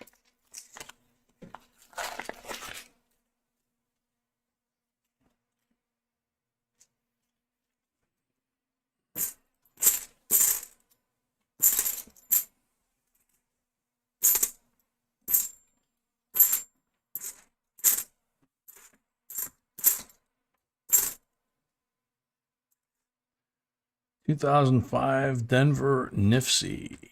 Two 2005 Denver Nifty.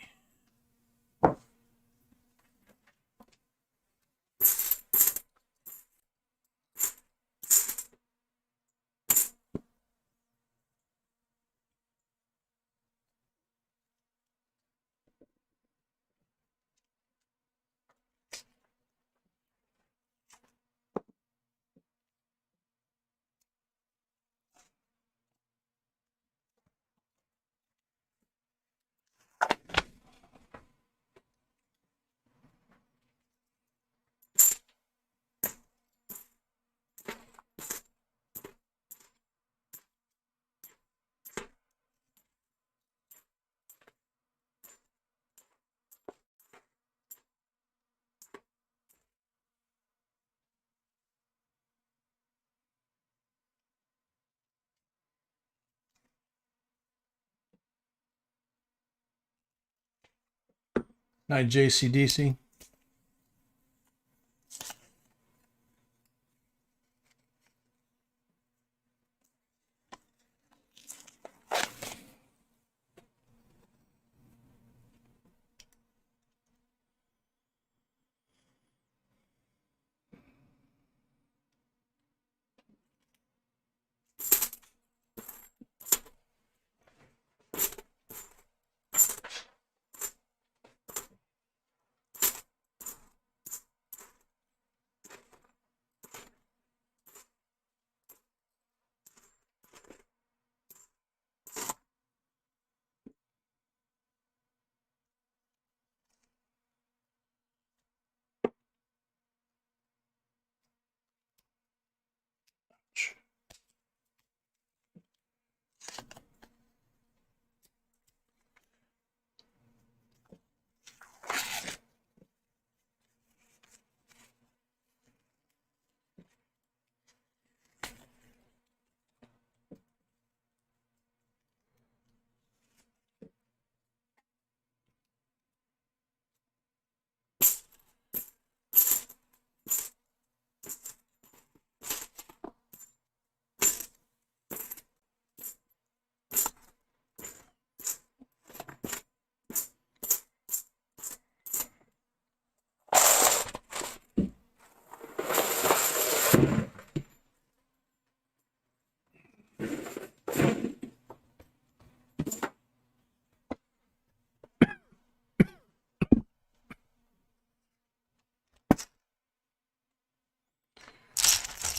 Night JCDC.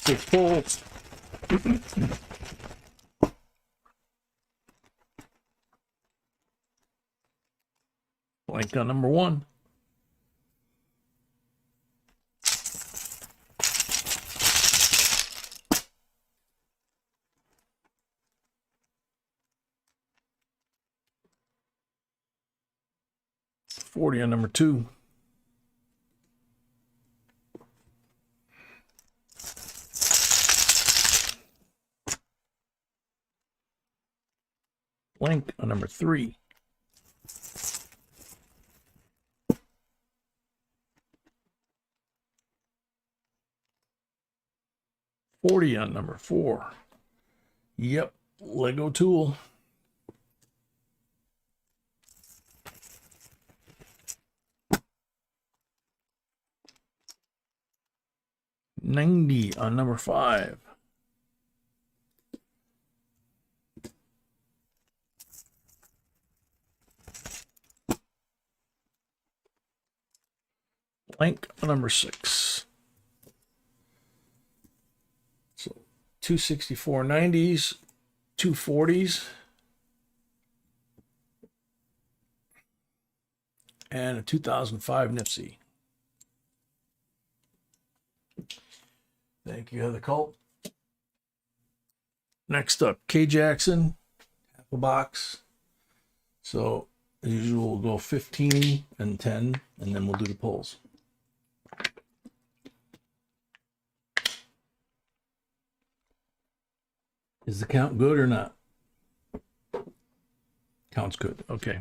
Six pulls. Blank on number 1. $40 on number 2. Blank on number 3. $40 on number 4. Yep, Lego tool. $90 on number 5. Blank on number 6. So 264.90s, 240s, and a 2005 Nipsey. Thank you, Heather Colt. Next up, K Jackson, half a box. So as usual, we'll go 15 and 10, and then we'll do the pulls. Is the count good or not? Count's good. Okay.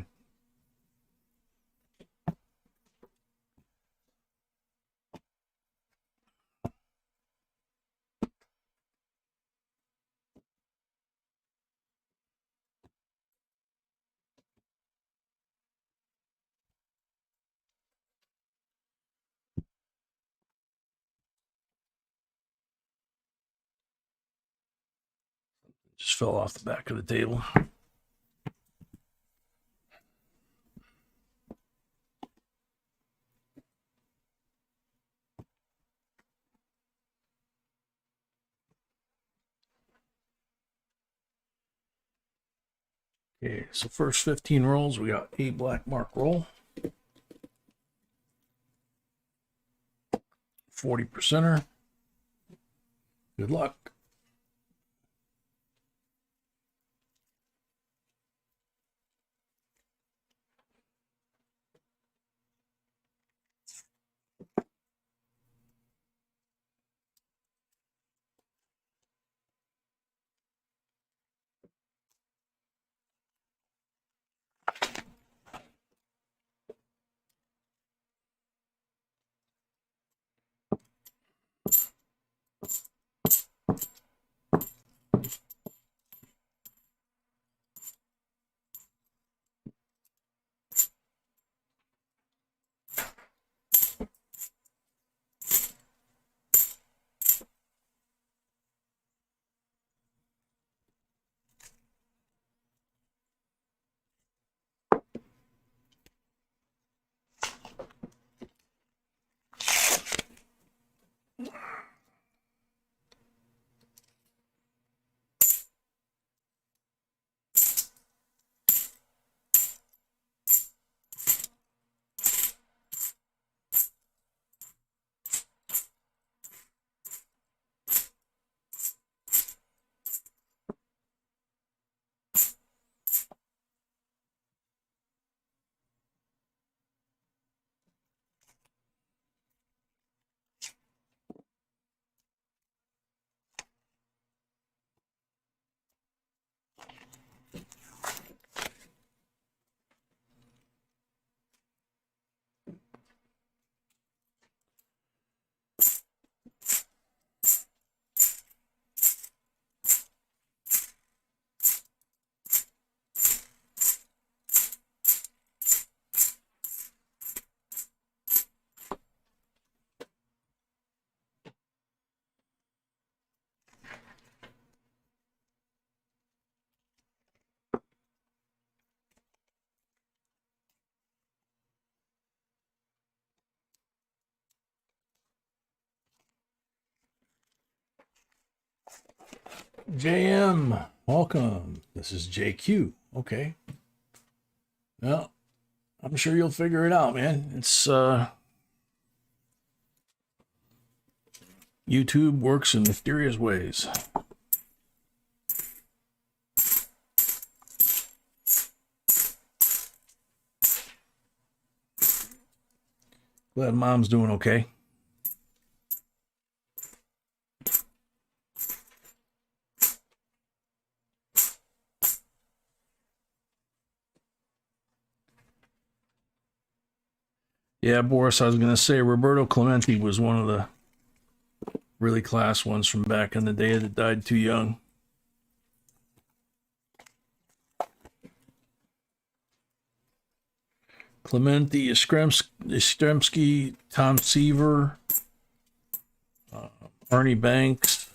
Just fell off the back of the table. Okay, so first 15 rolls, we got a black mark roll. 40%er. Good luck. JM, welcome. This is JQ. Okay. Well, I'm sure you'll figure it out, man. It's YouTube works in mysterious ways. Glad mom's doing okay. Yeah, Boris, I was going to say Roberto Clemente was one of the really class ones from back in the day that died too young. Clemente, Yastrzemski, Tom Seaver, Arnie Banks,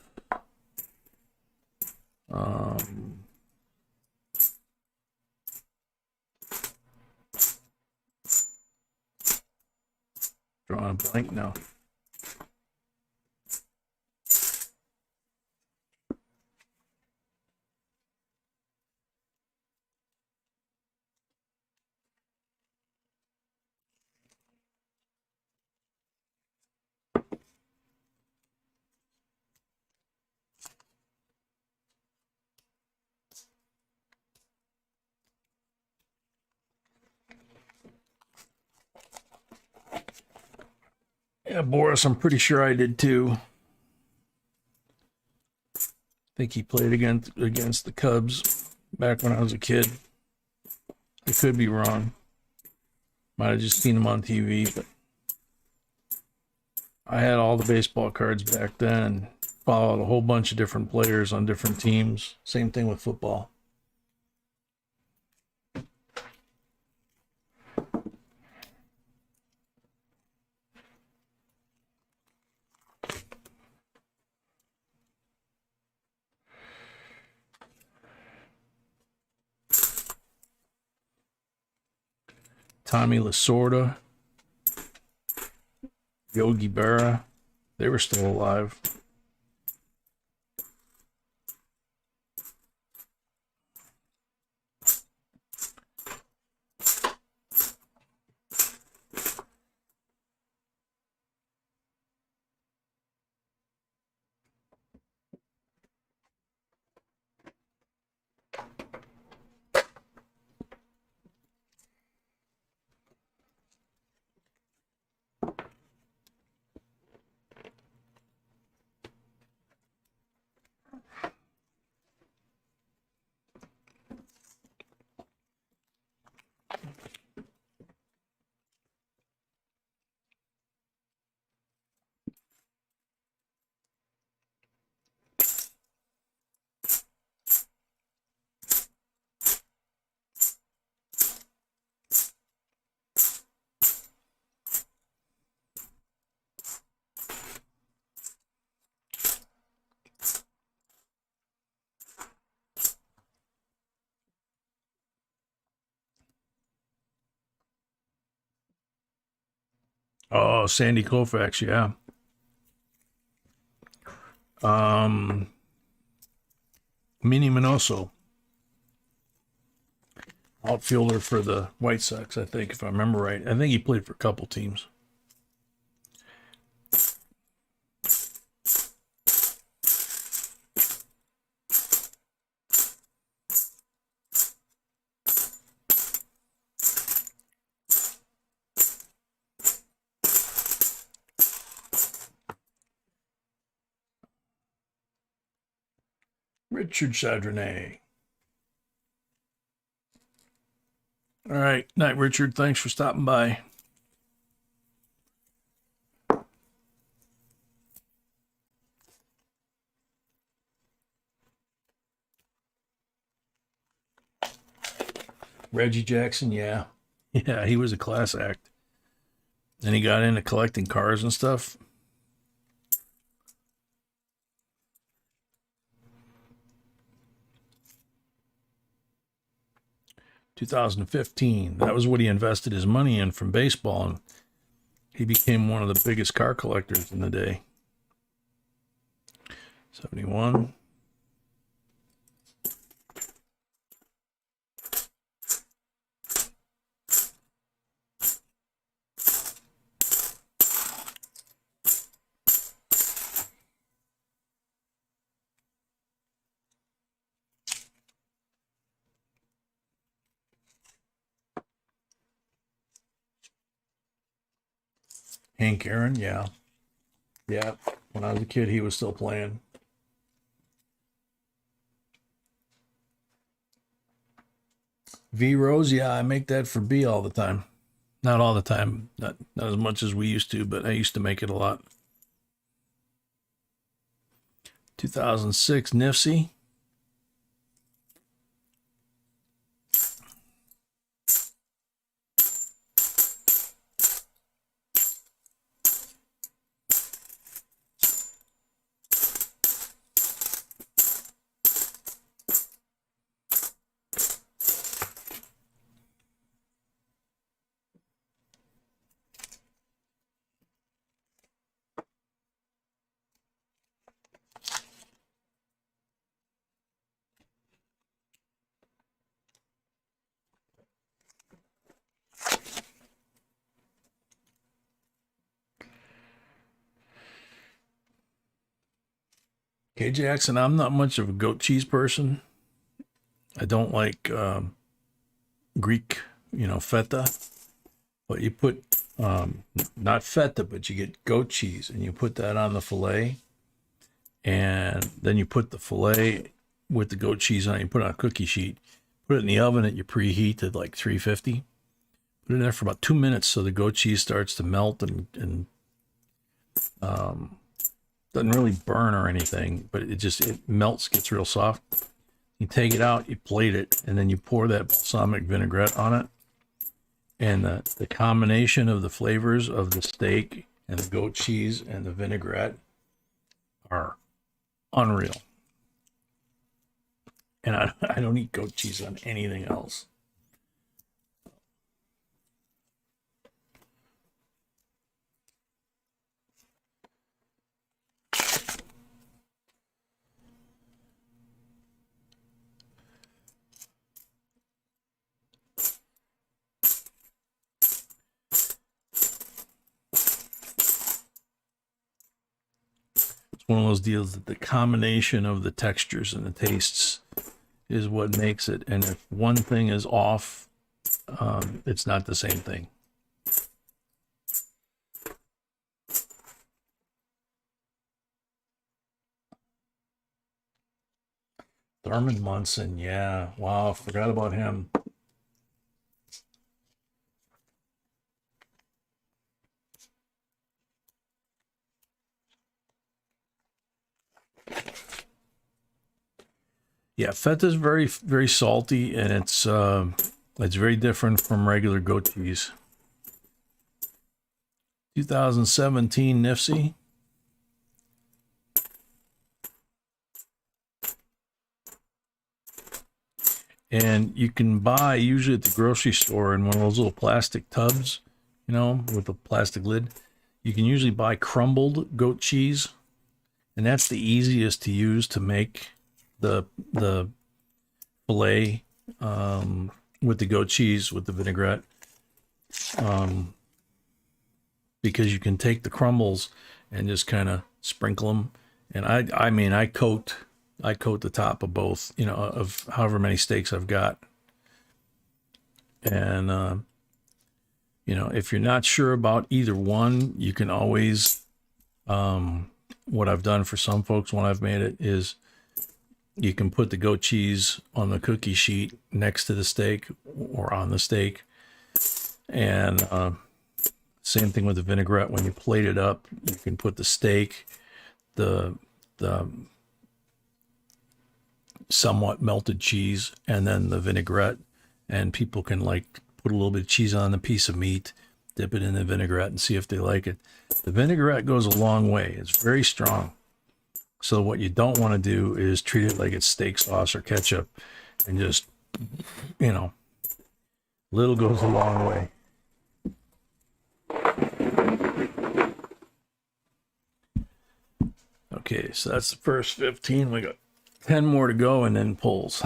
drawing a blank now. Yeah, Boris, I'm pretty sure I did too. I think he played against the Cubs back when I was a kid. I could be wrong. Might have just seen him on TV, but I had all the baseball cards back then and followed a whole bunch of different players on different teams. Same thing with football. Tommy Lasorda, Yogi Berra, they were still alive. Oh, Sandy Koufax, yeah. Minnie Minoso, outfielder for the White Sox, I think, if I remember right. I think he played for a couple teams. Richard Chardonnay. All right. Night, Richard. Thanks for stopping by. Reggie Jackson, yeah. Yeah, he was a class act. Then he got into collecting cars and stuff. $2015. That was what he invested his money in from baseball, and he became one of the biggest car collectors in the day. 71. Hank Aaron, yeah. Yeah. When I was a kid, he was still playing. V Rose, yeah, I make that for B all the time. Not all the time, not as much as we used to, but I used to make it a lot. 2006 Nifsy. Okay, Jackson, I'm not much of a goat cheese person. I don't like Greek, feta. But you put not feta, but you get goat cheese, and you put that on the fillet, and then you put the fillet with the goat cheese on it. You put it on a cookie sheet, put it in the oven that you preheat at like 350. Put it in there for about 2 minutes so the goat cheese starts to melt and doesn't really burn or anything, but it melts, gets real soft. You take it out, you plate it, and then you pour that balsamic vinaigrette on it. And the combination of the flavors of the steak and the goat cheese and the vinaigrette are unreal. And I don't eat goat cheese on anything else. It's one of those deals that the combination of the textures and the tastes is what makes it. And if one thing is off, it's not the same thing. Thurman Munson, yeah. Wow, forgot about him. Yeah, feta is very, very salty, and it's very different from regular goat cheese. 2017 Nifsy. And you can buy usually at the grocery store in one of those little plastic tubs, with a plastic lid. You can usually buy crumbled goat cheese, and that's the easiest to use to make the fillet with the goat cheese with the vinaigrette, because you can take the crumbles and just kind of sprinkle them. And I coat the top of both, of however many steaks I've got. And if you're not sure about either one, you can always what I've done for some folks when I've made it is you can put the goat cheese on the cookie sheet next to the steak or on the steak. And same thing with the vinaigrette. When you plate it up, you can put the steak, the somewhat melted cheese, and then the vinaigrette. And people can put a little bit of cheese on a piece of meat, dip it in the vinaigrette, and see if they like it. The vinaigrette goes a long way. It's very strong. So what you don't want to do is treat it like it's steak sauce or ketchup, and just, little goes a long way. Okay, so that's the first 15. We got 10 more to go, and then pulls.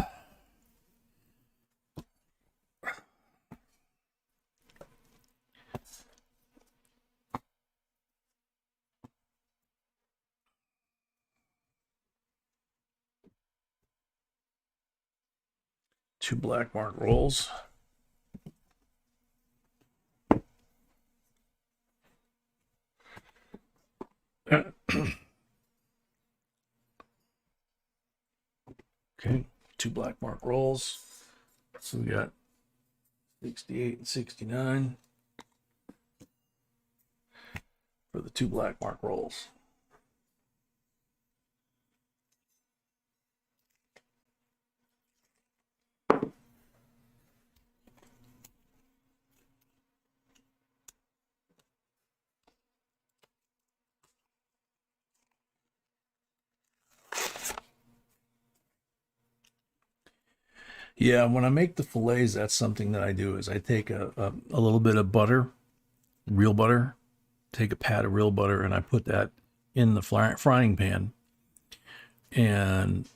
Two black mark rolls. Okay, 2 black mark rolls. So we got 68 and 69 for the 2 black mark rolls. Yeah, when I make the fillets, that's something that I do is I take a little bit of butter, real butter, take a pat of real butter, and I put that in the frying pan, and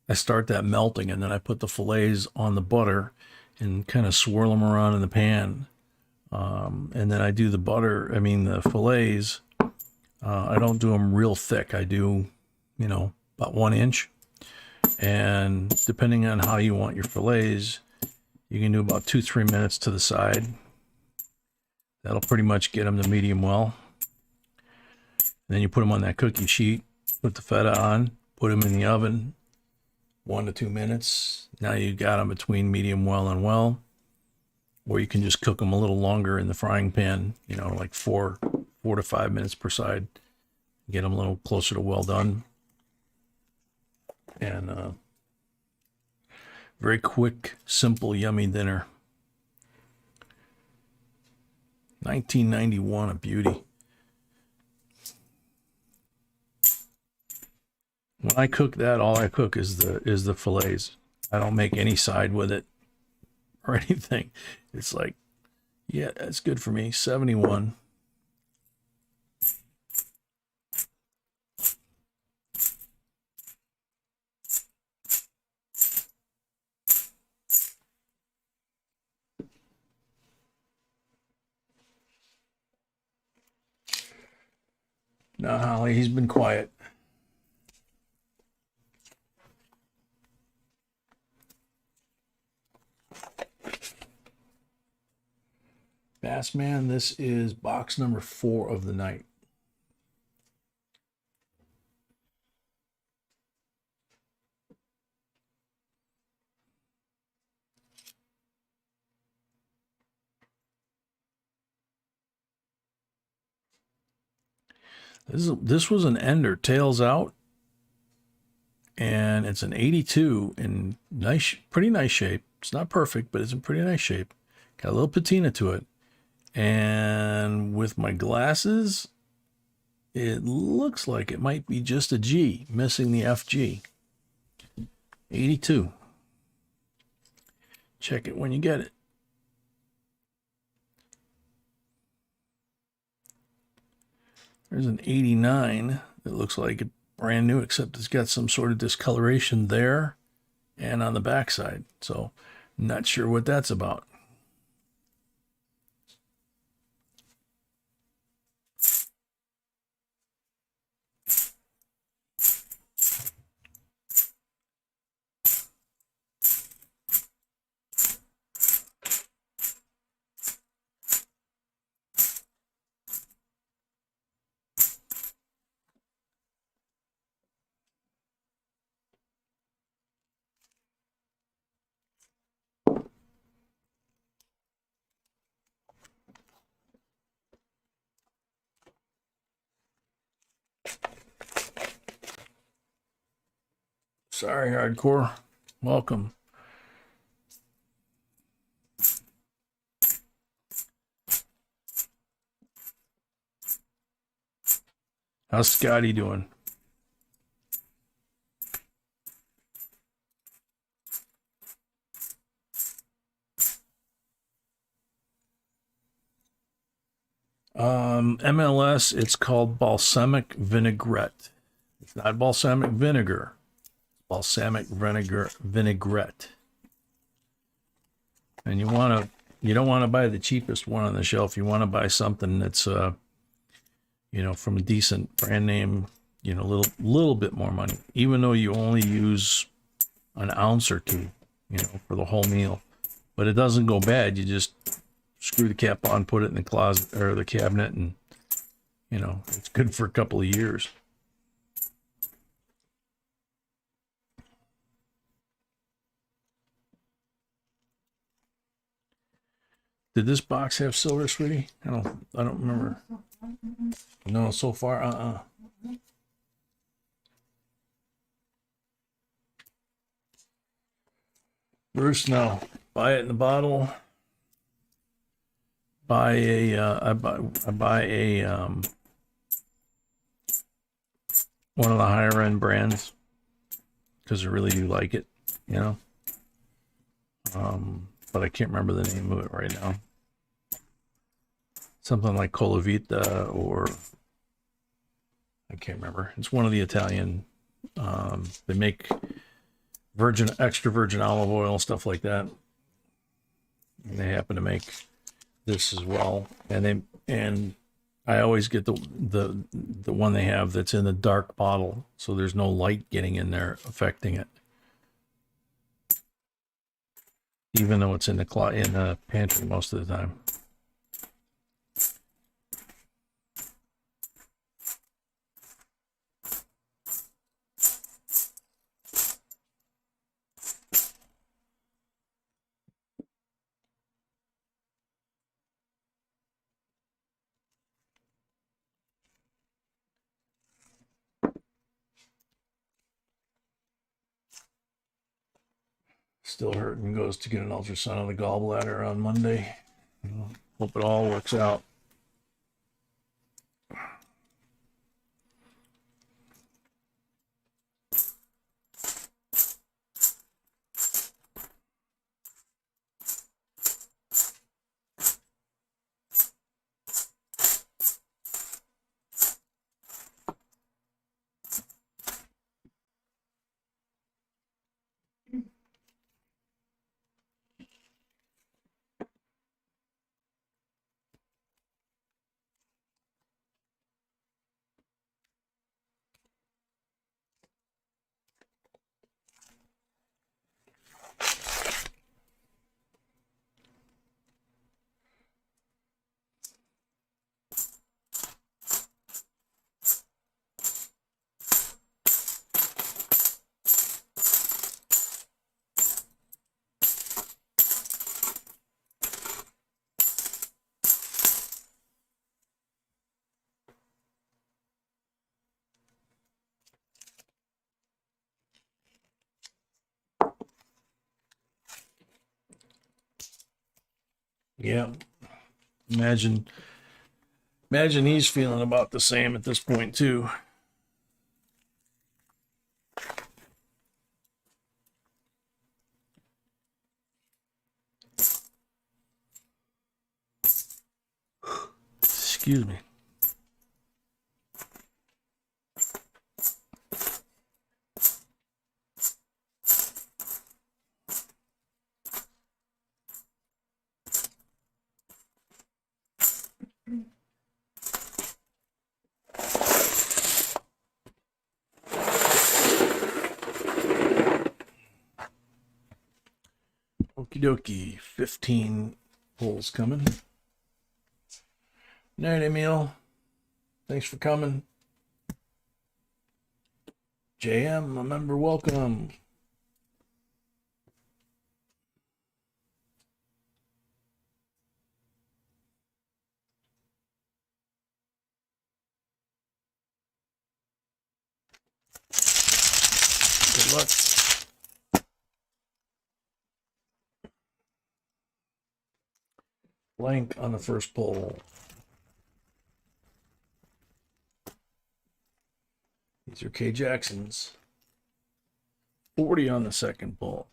I start that melting, and then I put the fillets on the butter and kind of swirl them around in the pan. And then I do the fillets. I don't do them real thick. I do, about 1 inch. And depending on how you want your fillets, you can do about 2-3 minutes to the side. That'll pretty much get them to medium well. And then you put them on that cookie sheet, put the feta on, put them in the oven, 1 to 2 minutes. Now you got them between medium well and well. Or you can just cook them a little longer in the frying pan, like 4 to 5 minutes per side. Get them a little closer to well done. And very quick, simple, yummy dinner. 1991, a beauty. When I cook that, all I cook is the fillets. I don't make any side with it or anything. It's like, yeah, that's good for me. 71. No, Holly, he's been quiet. Bassman, this is box number 4 of the night. This was an ender, tails out, and it's an 82 in pretty nice shape. It's not perfect, but it's in pretty nice shape. Got a little patina to it. And with my glasses, it looks like it might be just a G, missing the FG. 82. Check it when you get it. There's an 89 that looks like it brand new, except it's got some sort of discoloration there and on the backside. So not sure what that's about. Sorry, hardcore. Welcome. How's Scotty doing? MLS, it's called balsamic vinaigrette. It's not balsamic vinegar. It's balsamic vinaigrette. And you don't want to buy the cheapest one on the shelf. You want to buy something that's from a decent brand name, little bit more money, even though you only use an ounce or two, for the whole meal. But it doesn't go bad. You just screw the cap on, put it in the closet or the cabinet, and You know, it's good for a couple of years. Did this box have silver, sweetie? I don't remember. No, so far, Bruce, no. Buy it in the bottle. Buy a, I buy a, one of the higher end brands because I really do like it, you know. But I can't remember the name of it right now. Something like Colavita, or I can't remember. It's one of the Italian. They make extra virgin olive oil, stuff like that. And they happen to make this as well. And I always get the one they have that's in the dark bottle, so there's no light getting in there affecting it. Even though it's in the pantry most of the time. Still hurting, goes to get an ultrasound of the gallbladder on Monday. Hope it all works out. Yeah. Imagine he's feeling about the same at this point too. Excuse me. Okie dokie, 15 pulls coming. Night, Emil. Thanks for coming. JM, a member, welcome. Good luck. Blank on the first pull. These are K. Jacksons. 40 on the second pull.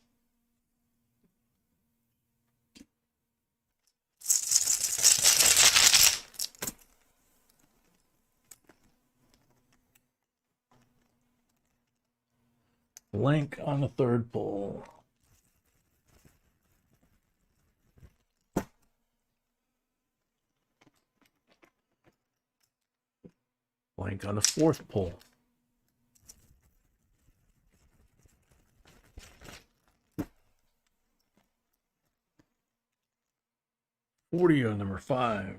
Blank on the third pull. Blank on the fourth pull. $40 on number 5.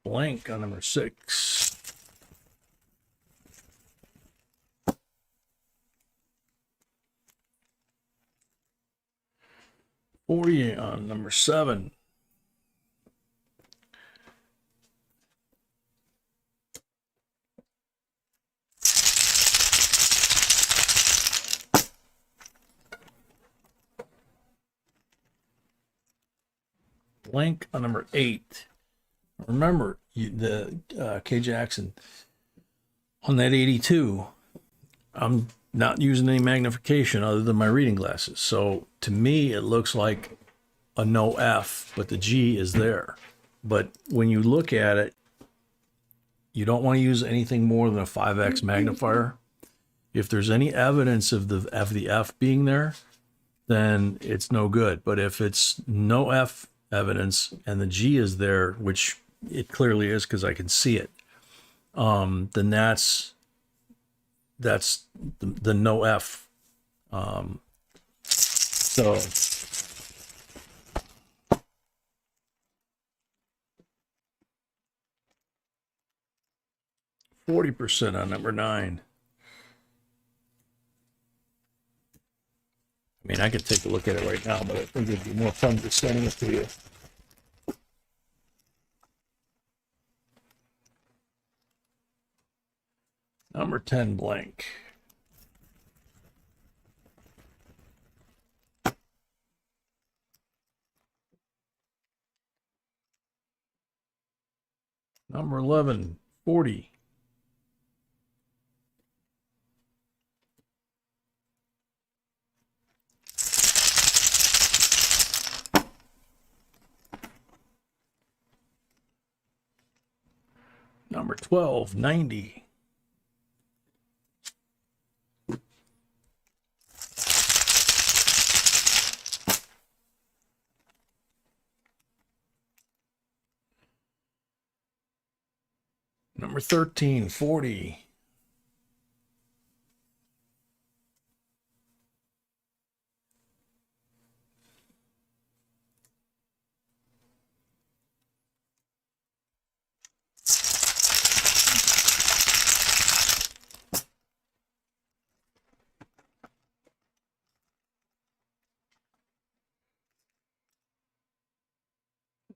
blank on number 6. $40 on number 7. Blank on number 8. Remember, the K Jackson on that 82, I'm not using any magnification other than my reading glasses. So to me, it looks like a no F, but the G is there. But when you look at it, you don't want to use anything more than a 5x magnifier. If there's any evidence of the F being there, then it's no good. But if it's no F evidence and the G is there, which it clearly is because I can see it, then that's the no F. So 40% on number 9. I mean, I could take a look at it right now, but I think it'd be more fun just sending it to you. Number 10 blank. Number 11, 40. Number 12, 90. Number 13, 40.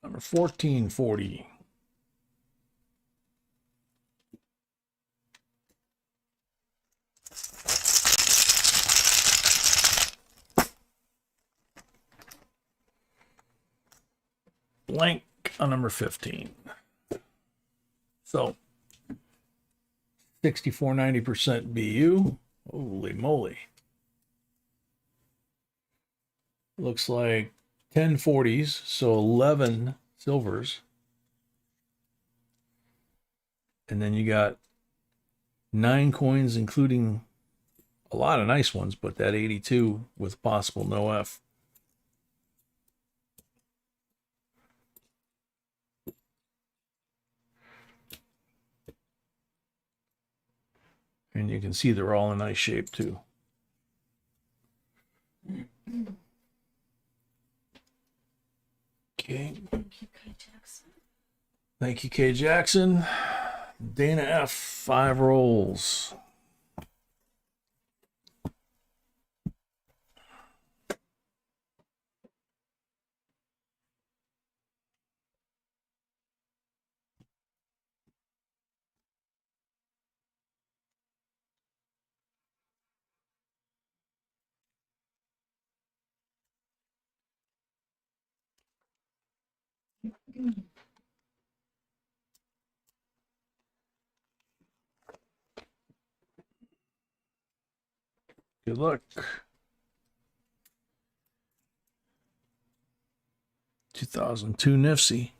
Number 14, 40. Blank on number 15. So 64.90% BU. Holy moly. Looks like 10 40s, so 11 silvers. And then you got 9 coins, including a lot of nice ones, but that 82 with possible no F. And you can see they're all in nice shape too. Okay. Thank you, K Jackson. Thank you, K Jackson. Dana F, 5 rolls. Good luck. 2002 Nifsy.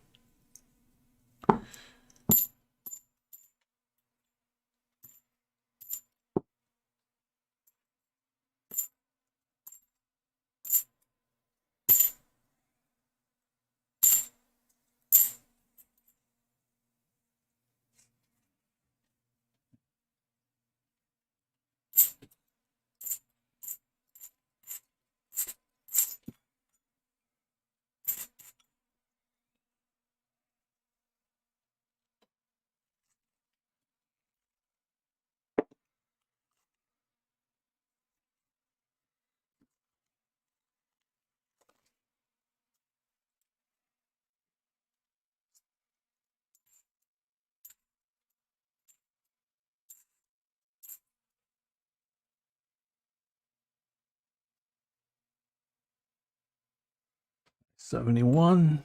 71.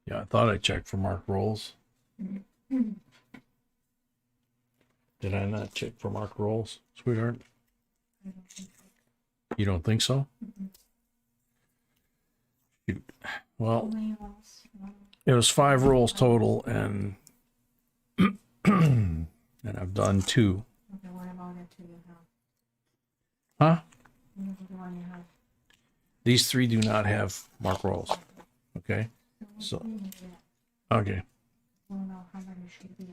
Yeah, I thought I checked for marked rolls. Did I not check for marked rolls, sweetheart? I don't think so. You don't think so? Well, How many rolls? One. it was 5 rolls total, and and I've done 2. Okay, what about it do you have? Huh? What is the one you have? These 3 do not have marked rolls. Okay. So, what do you get? okay. I don't know how many should be.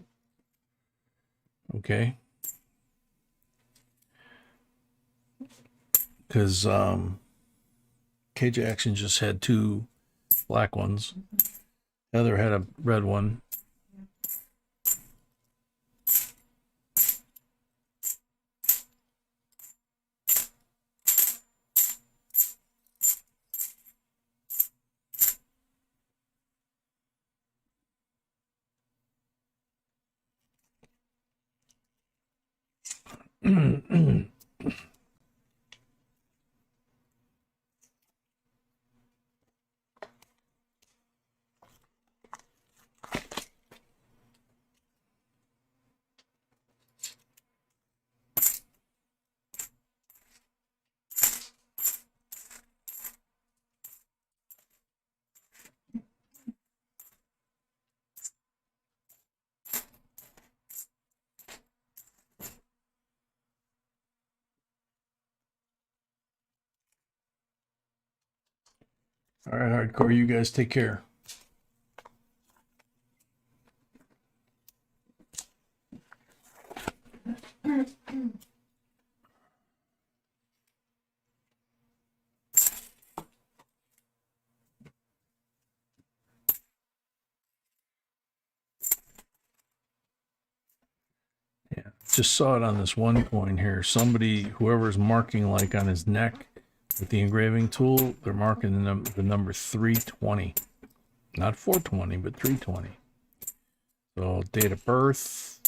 Okay. Because K Jackson just had 2 black ones. The other had a red one. All right, hardcore, you guys take care. Yeah, just saw it on this one coin here. Somebody, whoever's marking like on his neck with the engraving tool, they're marking the number 320. Not 420, but 320. So date of birth,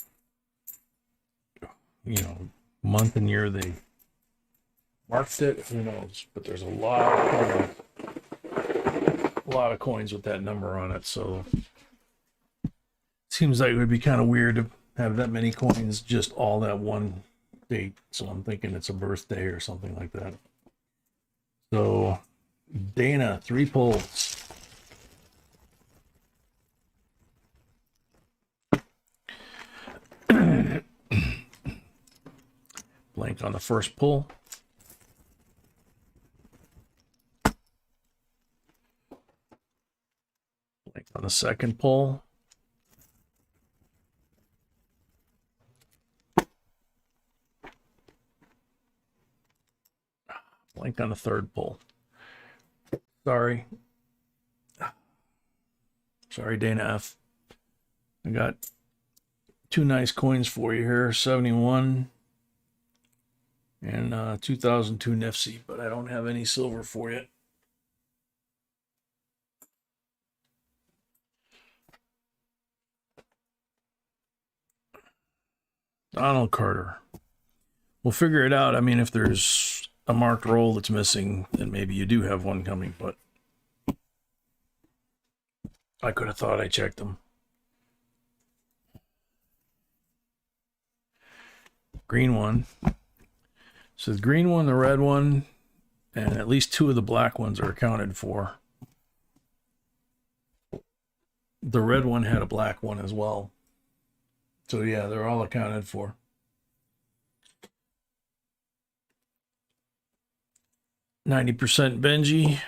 you know, month and year they marked it, who knows? But there's a lot of coins with that number on it, so seems like it would be kind of weird to have that many coins just all that one date. So I'm thinking it's a birthday or something like that. So Dana, 3 pulls. Blank on the first pull. Blank on the second pull. Blank on the third pull. Sorry. Sorry, Dana F. I got 2 nice coins for you here, 71 and 2002 Nifty, but I don't have any silver for you. Donald Carter. We'll figure it out. I mean, if there's a marked roll that's missing, then maybe you do have one coming, but I could have thought I checked them. Green one. So the green one, the red one, and at least 2 of the black ones are accounted for. The red one had a black one as well. So yeah, they're all accounted for. %, Benji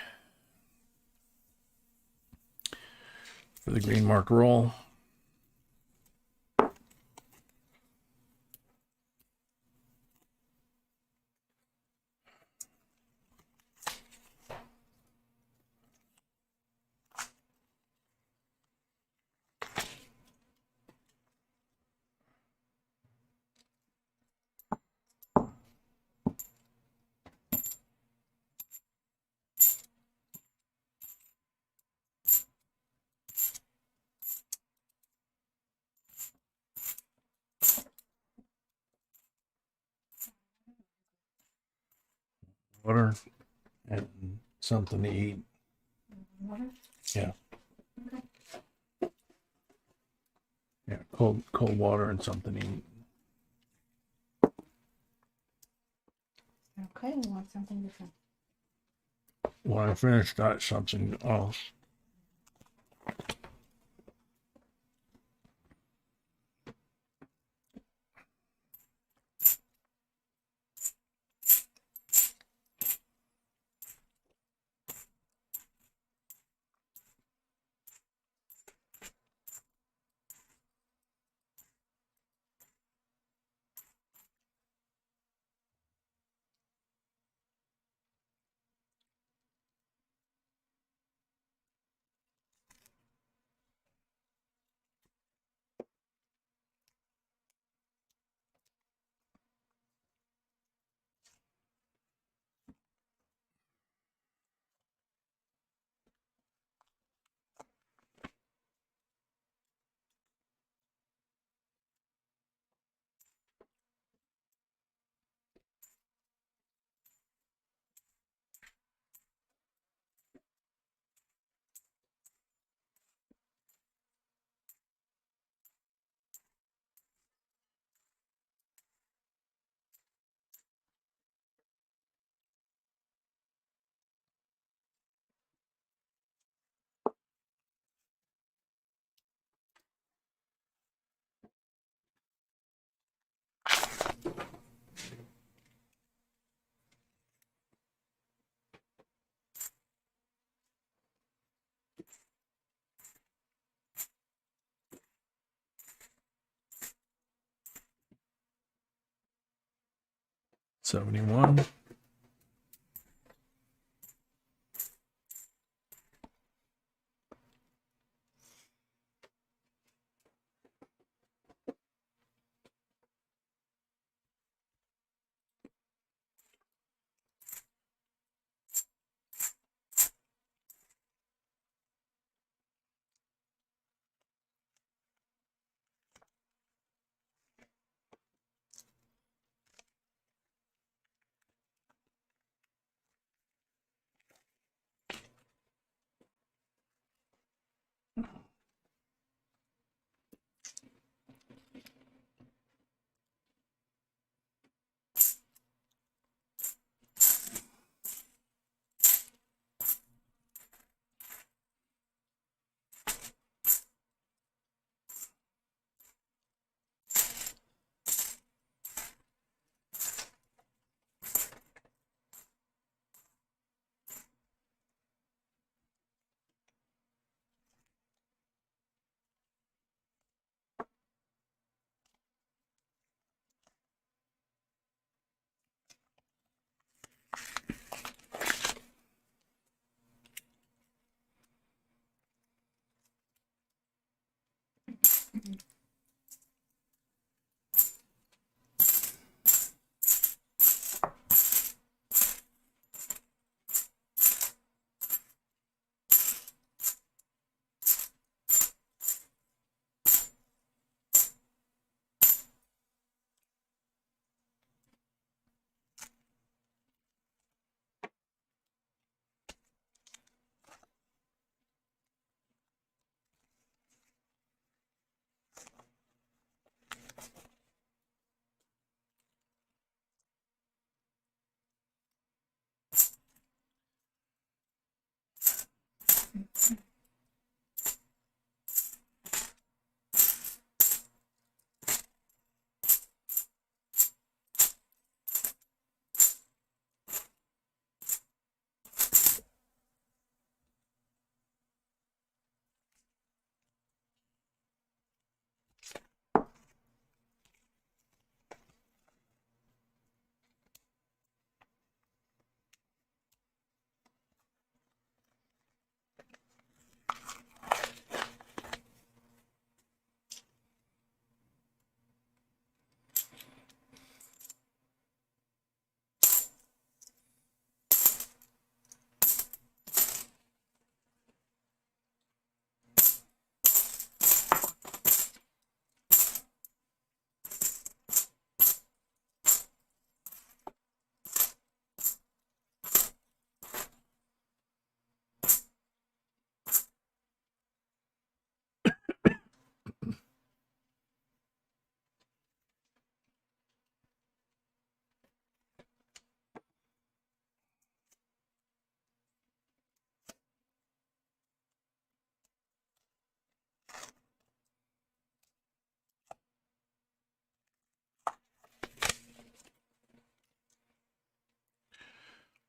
for the green mark roll. water and something to eat. Water? Yeah. Okay. Yeah, cold water and something to eat. Okay, we want something different. When I finish that, something else. $71.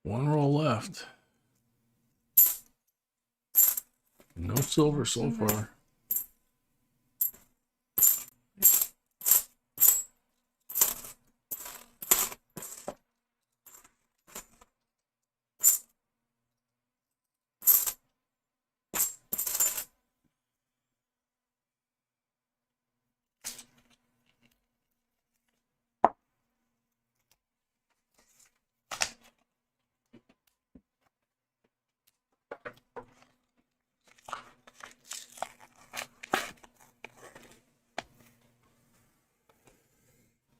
One roll left. No silver so far.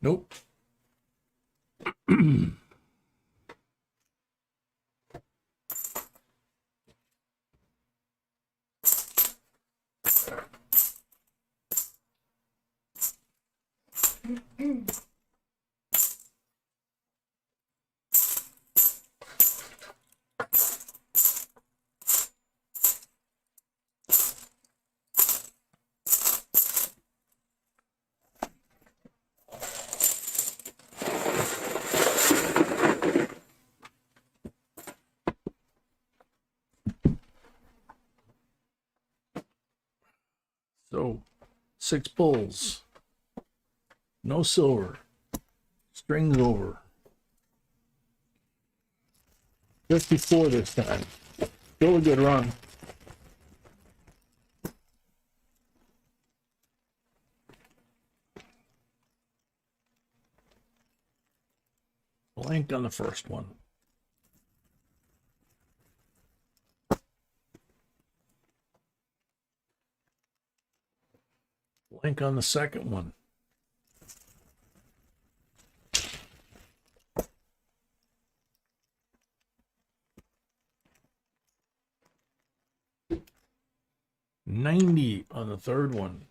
Nope. So 6 bulls. No silver. Strings over. 54 this time. Still a good run. Blank on the first one. Blank on the second one. $90 on the third one.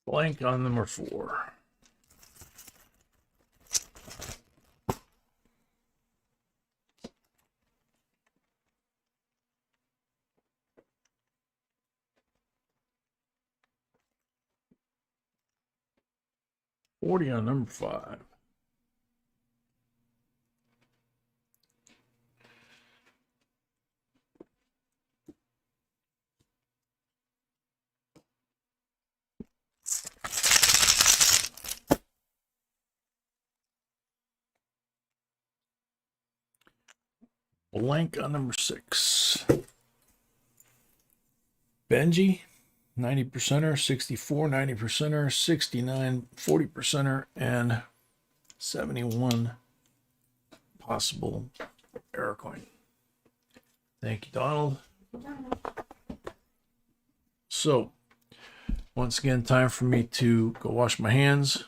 Blank on number 4. $40 on number 5. Blank on number 6. Benji, 90%er, 64, 90%er, 69, 40%er, and 71 possible error coin. Thank you, Donald. So, once again, time for me to go wash my hands,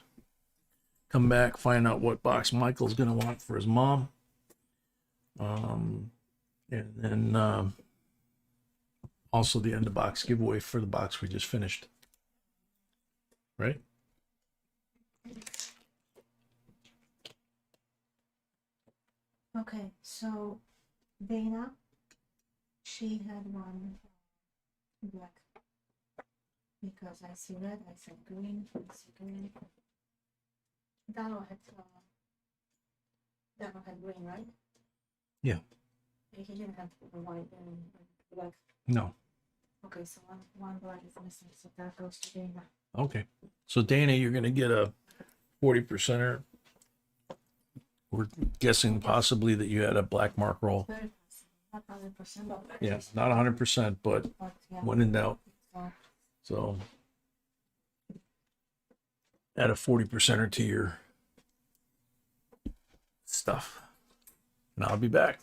come back, find out what box Michael's going to want for his mom. And then also the end of box giveaway for the box we just finished. Right? Okay, so Dana, she had one black. Because I see red, I see green, I see green. Dano had green, right? Yeah. He didn't have white and black. No. Okay, so one black is missing, so that goes to Dana. Okay. So Dana, you're going to get a 40%er. We're guessing possibly that you had a black mark roll. 30%, not 100%. Yeah, not 100%, but Yeah. when in doubt. So add a 40%er to your stuff. And I'll be back.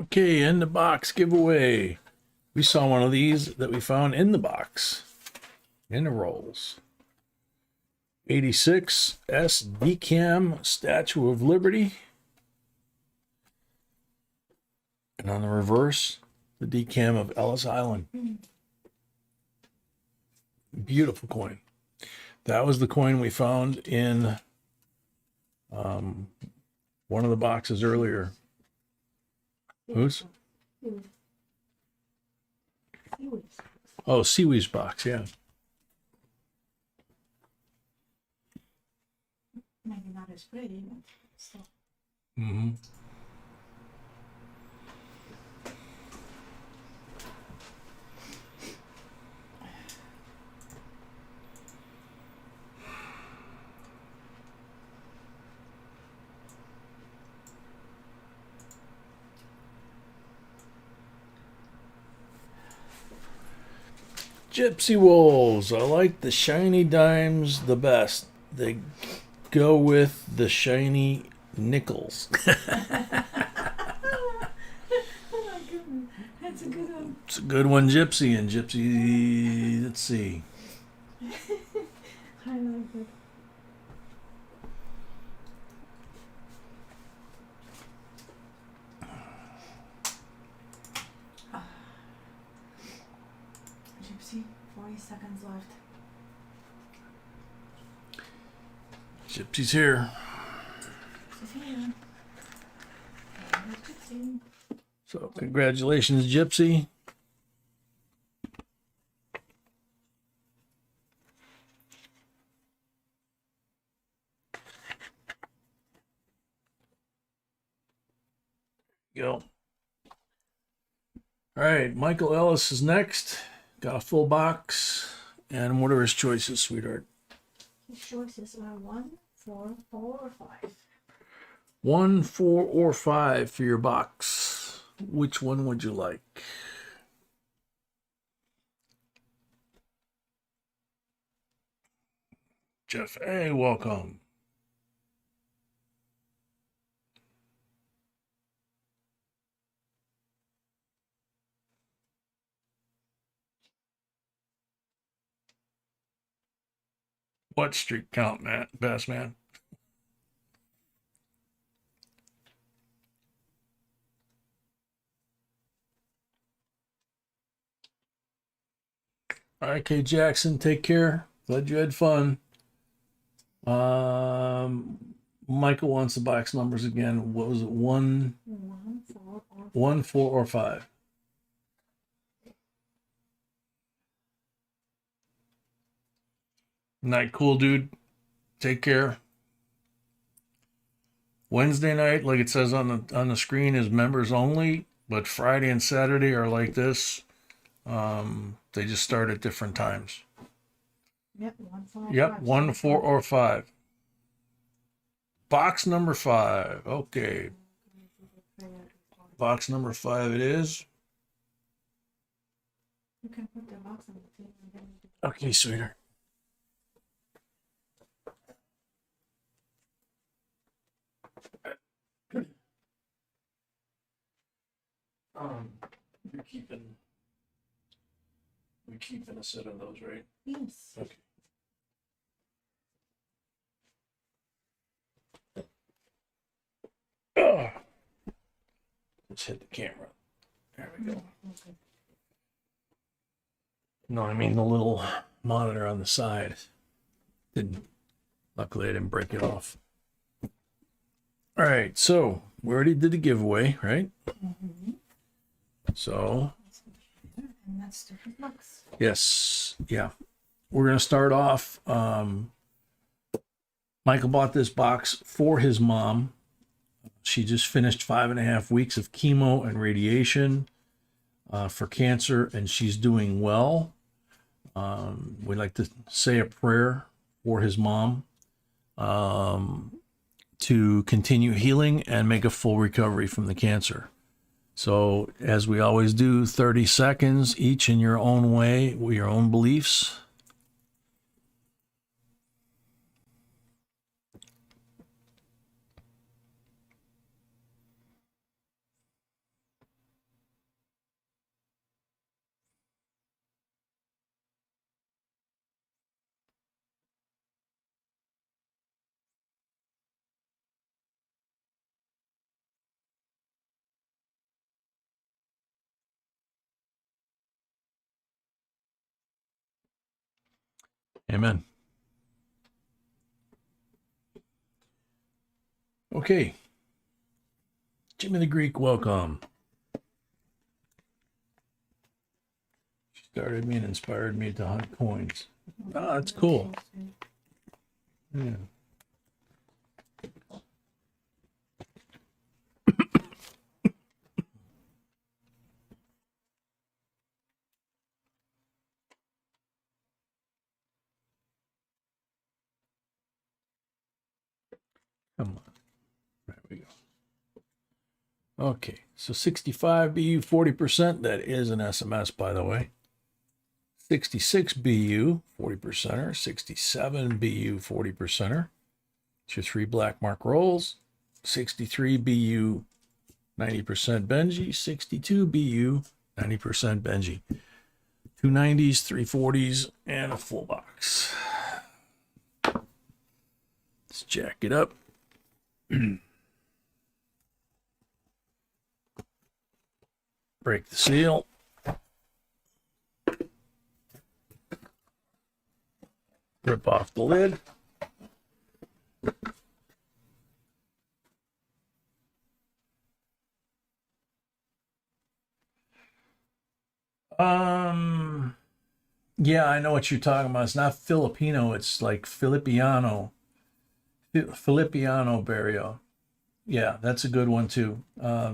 Okay, in the box giveaway. We saw one of these that we found in the box, in the rolls. 86 S Decam Statue of Liberty. And on the reverse, the Decam of Ellis Island. Beautiful coin. That was the coin we found in one of the boxes earlier. Whose? Oh, Seaweed's box, yeah. Maybe not as pretty, but still. Mm-hmm. Gypsy Wolves. I like the shiny dimes the best. They go with the shiny nickels. Oh my goodness, that's a good one. It's a good one, Gypsy. And Gypsy, let's see. I like it. Gypsy, 40 seconds left. Gypsy's here. Gypsy's here. There's Gypsy. So congratulations, Gypsy. Go. All right, Michael Ellis is next. Got a full box. And what are his choices, sweetheart? His choices are 1, 4, 4, or 5. 1, 4, or 5 for your box. Which one would you like? Jeff A., welcome. What street count, Matt? Best man. All right, K. Jackson, take care. Glad you had fun. Michael wants the box numbers again. What was it? 1, 1, 4, or 5. 1, 4, or 5. Night, cool dude. Take care. Wednesday night, like it says on the screen, is members only, but Friday and Saturday are like this. They just start at different times. Yep, 1, 4, Yep, 5. 1, 4, or 5. Box number 5. Okay. Box number 5 it is. You can put the box on the table and then you Okay, sweetheart. You're keeping a set of those, right? Yes. Okay. Let's hit the camera. There we go. Okay. No, I mean the little monitor on the side. Luckily I didn't break it off. All right, so we already did the giveaway, right? Mm-hmm. So And that's the first box. yes, yeah. We're gonna start off. Michael bought this box for his mom. She just finished 5.5 weeks of chemo and radiation for cancer, and she's doing well. We'd like to say a prayer for his mom to continue healing and make a full recovery from the cancer. So, as we always do, 30 seconds, each in your own way, with your own beliefs. Amen. Okay. Jimmy the Greek, welcome. She started me and inspired me to hunt coins. Oh, that's cool. Yeah. Come on. There we go. Okay, so 65 BU, 40%. That is an SMS, by the way. 66 BU, 40%er. 67 BU, 40%er. It's your 3 black mark rolls. 63 BU, 90% Benji. 62 BU, 90% Benji. 2 90s, 3 40s, and a full box. Let's jack it up. Break the seal. Rip off the lid. Yeah, I know what you're talking about. It's not Filipino, it's like Filippiano. Filippiano Barrio. Yeah, that's a good one too.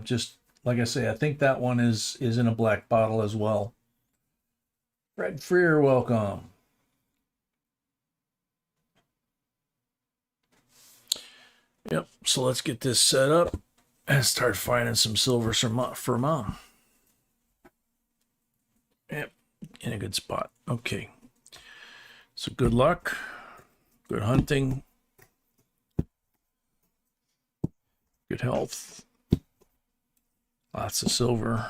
Just like I say, I think that one is in a black bottle as well. Fred Freer, welcome. Yep, so let's get this set up and start finding some silver for Mom. Yep, in a good spot. Okay, so good luck, good hunting, good health, lots of silver.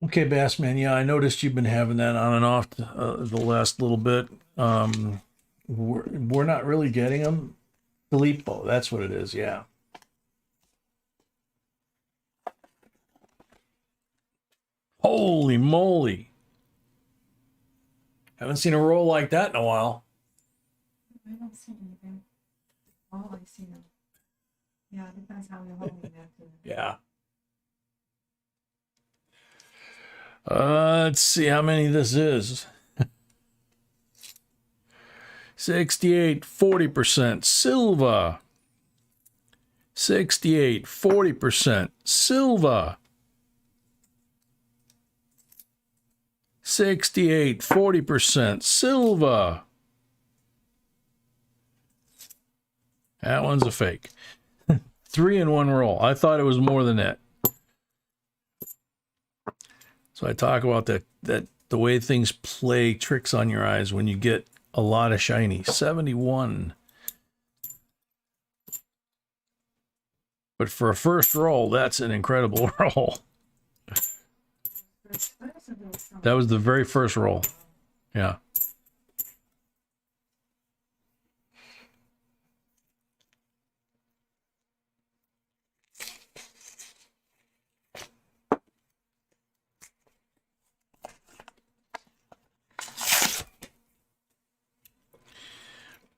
Okay, Bassman. Yeah, I noticed you've been having that on and off the last little bit. We're not really getting them. Filippo, that's what it is. Yeah. Holy moly! Haven't seen a roll like that in a while. I don't see anything. Oh, I see them. Yeah, it depends how you're holding that too. Yeah. Let's see how many this is. 68, 40% Silva. 68, 40% Silva. 68, 40% Silva. That one's a fake. 3 in 1 roll. I thought it was more than that. So I talk about that the way things play tricks on your eyes when you get a lot of shiny. 71. But for a first roll, that's an incredible roll. That was the very first roll. Yeah.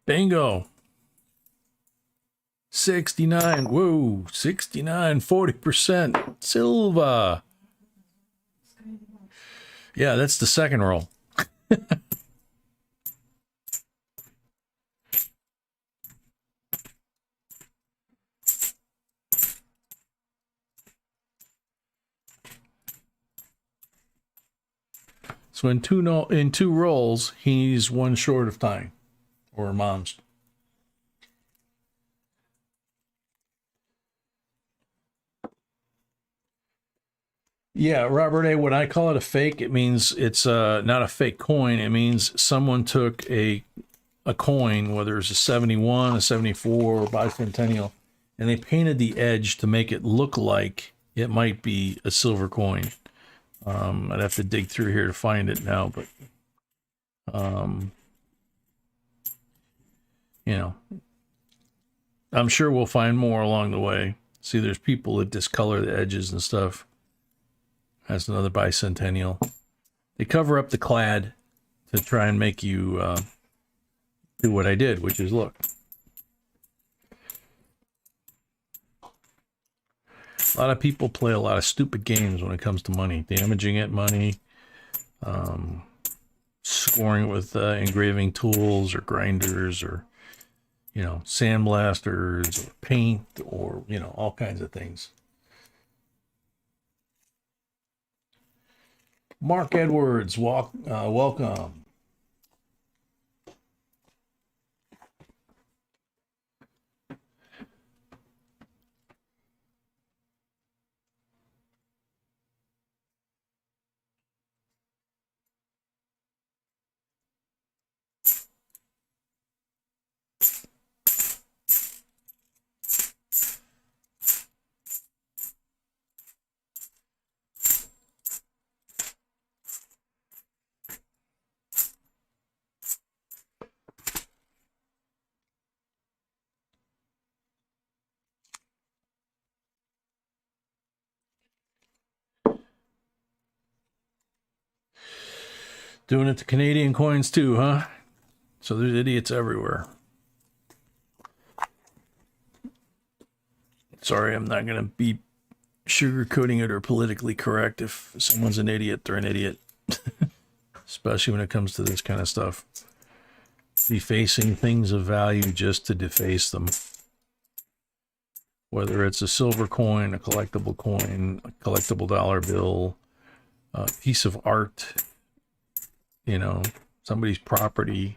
Bingo. 69. Whoa. 69, 40% Silva. Yeah, that's the second roll. So in two rolls, he's 1 short of tying, or Mom's. Yeah, Robert A., when I call it a fake, it means it's not a fake coin. It means someone took a coin, whether it's a 71, a 74, or bicentennial, and they painted the edge to make it look like it might be a silver coin. I'd have to dig through here to find it now, but you know, I'm sure we'll find more along the way. See, there's people that discolor the edges and stuff. That's another bicentennial. They cover up the clad to try and make you do what I did, which is look. A lot of people play a lot of stupid games when it comes to money, damaging it, money, scoring with engraving tools or grinders or, you know, sandblasters or paint or, you know, all kinds of things. Mark Edwards, welcome. Doing it to Canadian coins too, huh? So there's idiots everywhere. Sorry, I'm not going to be sugarcoating it or politically correct. If someone's an idiot, they're an idiot. Especially when it comes to this kind of stuff. Defacing things of value just to deface them. Whether it's a silver coin, a collectible dollar bill, a piece of art, you know, somebody's property,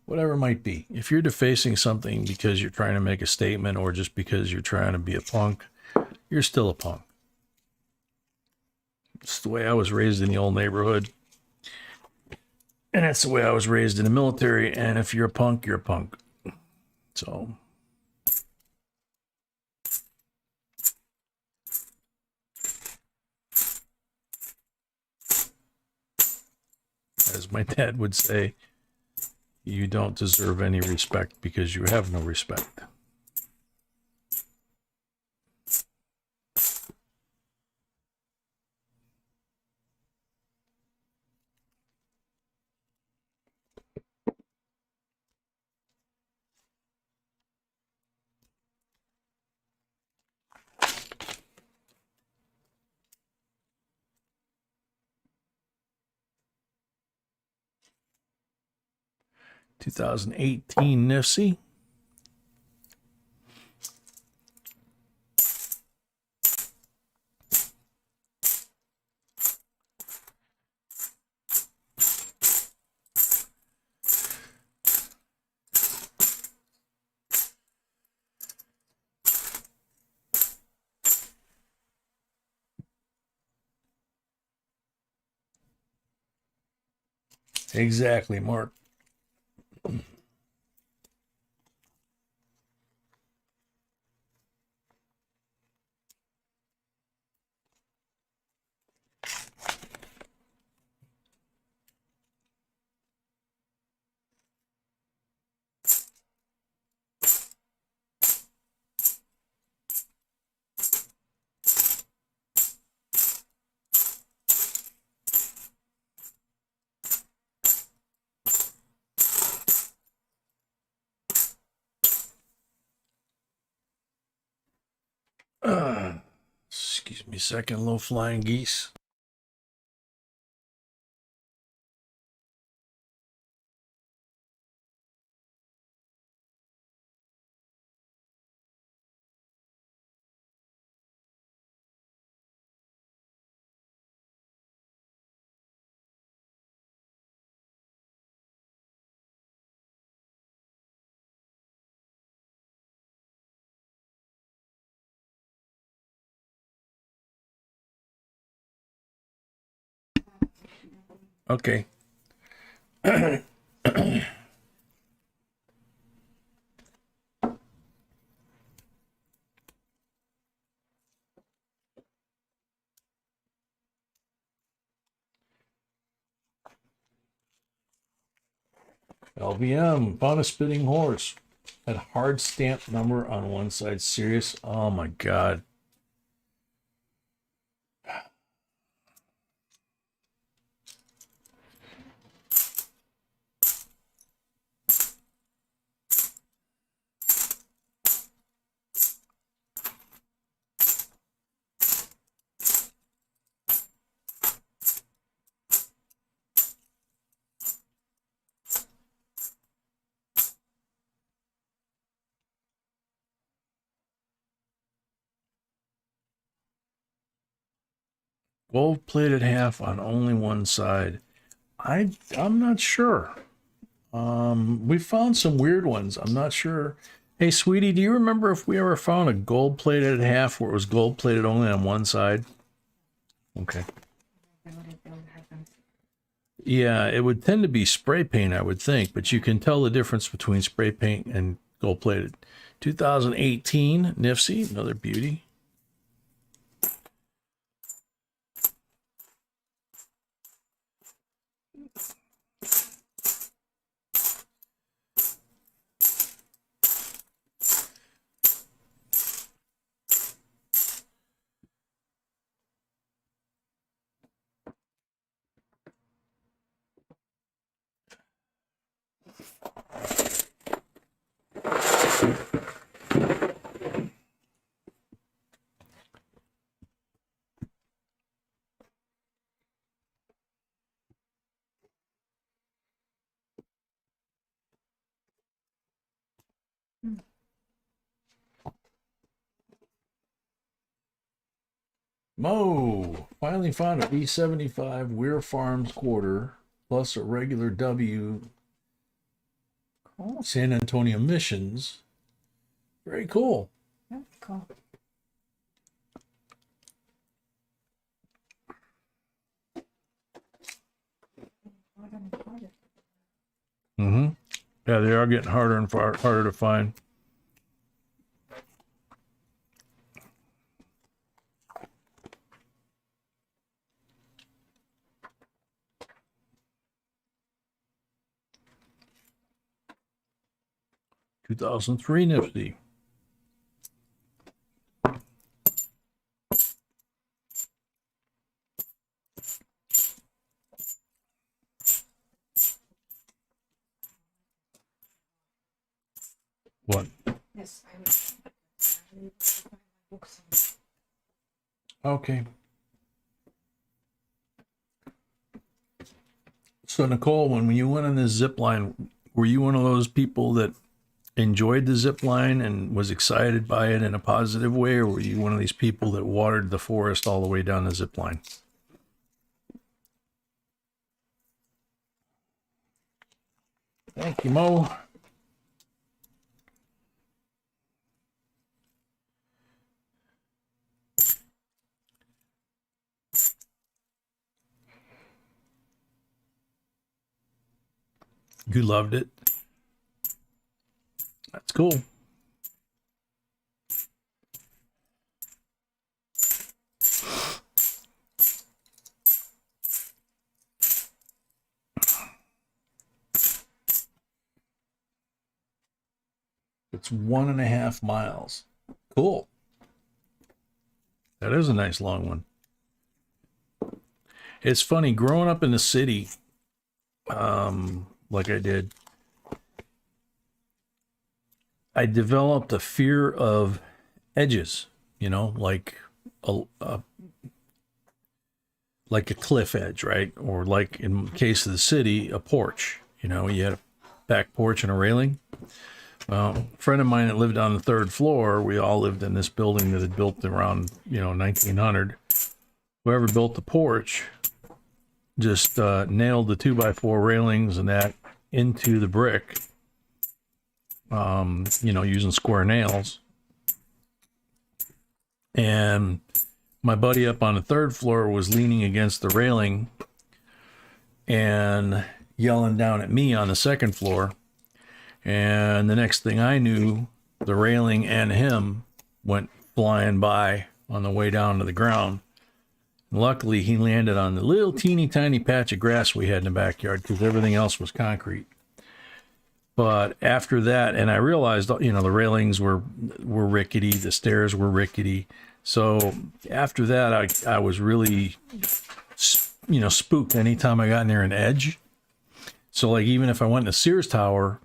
whatever it might be. If you're defacing something because you're trying to make a statement or just because you're trying to be a punk, you're still a punk. It's the way I was raised in the old neighborhood. And that's the way I was raised in the military. And if you're a punk, you're a punk. So. As my dad would say, you don't deserve any respect because you have no respect. (2018) Nifty. Exactly, Mark. Excuse me a second, low flying geese. Okay. LVM, fun a spitting horse. That hard stamp number on one side. Serious? Oh my God. Gold plated half on only one side. I'm not sure. We found some weird ones. I'm not sure. Hey, sweetie, do you remember if we ever found a gold plated half where it was gold plated only on one side? Okay. Yeah, it would tend to be spray paint, I would think, but you can tell the difference between spray paint and gold plated. 2018 Nifsy, another beauty. Mo finally found a B75 Weir Farms quarter plus a regular W San Antonio Missions. Very cool. That's cool. Mm-hmm. Yeah, they are getting harder and harder to find. (2003) Nifty. What? Yes, I will find my books. Okay. So Nicole, when you went on this zip line, were you one of those people that enjoyed the zip line and was excited by it in a positive way, or were you one of these people that watered the forest all the way down the zip line? Thank you, Mo. You loved it. That's cool. It's 1.5 miles. Cool. That is a nice long one. It's funny, growing up in the city, like I did, I developed a fear of edges, you know, like a cliff edge, right? Or like in case of the city, a porch. You know, you had a back porch and a railing. A friend of mine that lived on the 3rd floor, we all lived in this building that had built around, 1900. Whoever built the porch just nailed the 2x4 railings and that into the brick, using square nails. And my buddy up on the 3rd floor was leaning against the railing and yelling down at me on the 2nd floor. And the next thing I knew, the railing and him went flying by on the way down to the ground. Luckily, he landed on the little teeny tiny patch of grass we had in the backyard because everything else was concrete. But after that, and I realized, the railings were rickety, the stairs were rickety. So after that, I was really, spooked anytime I got near an edge. So like even if I went in a Sears Tower,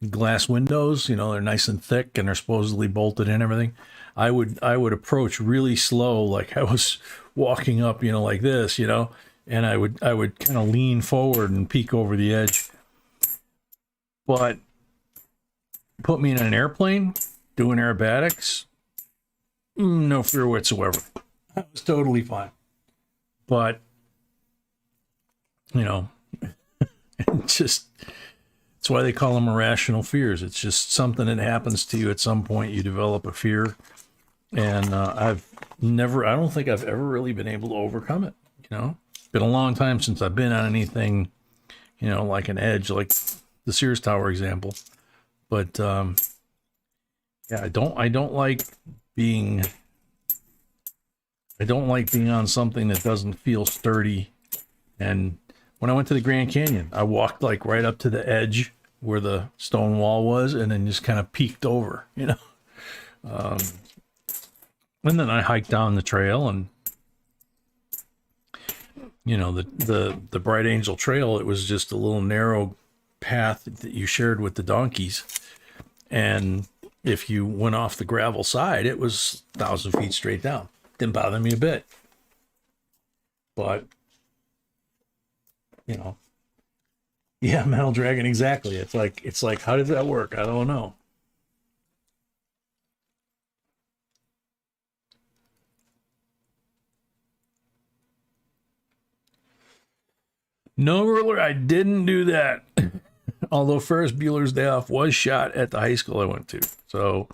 glass windows, they're nice and thick and they're supposedly bolted and everything. I would approach really slow, like I was walking up, like this, and I would kind of lean forward and peek over the edge. But put me in an airplane doing aerobatics, no fear whatsoever. I was totally fine. But it's why they call them irrational fears. It's just something that happens to you at some point. You develop a fear, and I don't think I've ever really been able to overcome it. It's been a long time since I've been on anything, like an edge, like the Sears Tower example. But I don't like being on something that doesn't feel sturdy. And when I went to the Grand Canyon, I walked like right up to the edge where the stone wall was, and then just kind of peeked over, and then I hiked down the trail, and the Bright Angel Trail, it was just a little narrow path that you shared with the donkeys, and if you went off the gravel side, it was 1,000 feet straight down. Didn't bother me a bit. But yeah, Metal Dragon, exactly. It's like how did that work? I don't know. No, ruler, I didn't do that. Although Ferris Bueller's Day Off was shot at the high school I went to. So,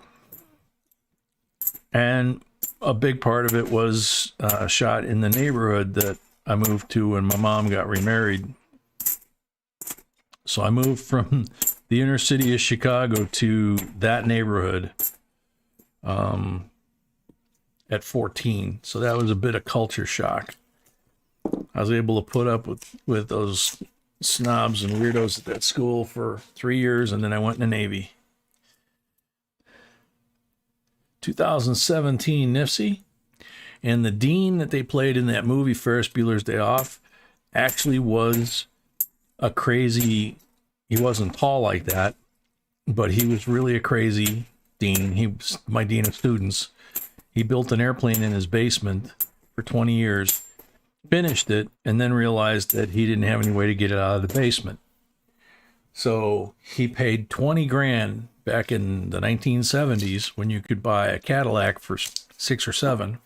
and a big part of it was shot in the neighborhood that I moved to when my mom got remarried. So I moved from the inner city of Chicago to that neighborhood at 14. So that was a bit of culture shock. I was able to put up with those snobs and weirdos at that school for 3 years, and then I went in the Navy. 2017 NIFC, and the dean that they played in that movie Ferris Bueller's Day Off actually was a crazy, he wasn't tall like that, but he was really a crazy dean. He was my dean of students. He built an airplane in his basement for 20 years, finished it, and then realized that he didn't have any way to get it out of the basement. So he paid 20 grand back in the 1970s when you could buy a Cadillac for 6 or 7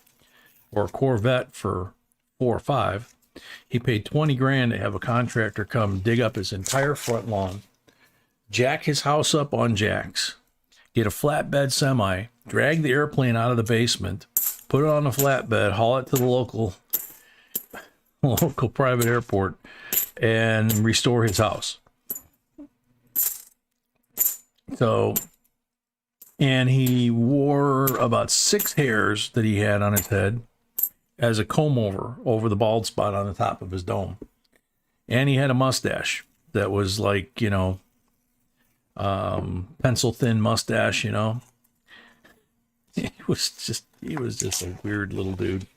or a Corvette for 4 or 5. He paid 20 grand to have a contractor come dig up his entire front lawn, jack his house up on jacks, get a flatbed semi, drag the airplane out of the basement, put it on a flatbed, haul it to the local private airport, and restore his house. So, and he wore about 6 hairs that he had on his head as a comb over the bald spot on the top of his dome. And he had a mustache that was like, pencil thin mustache, He was just a weird little dude.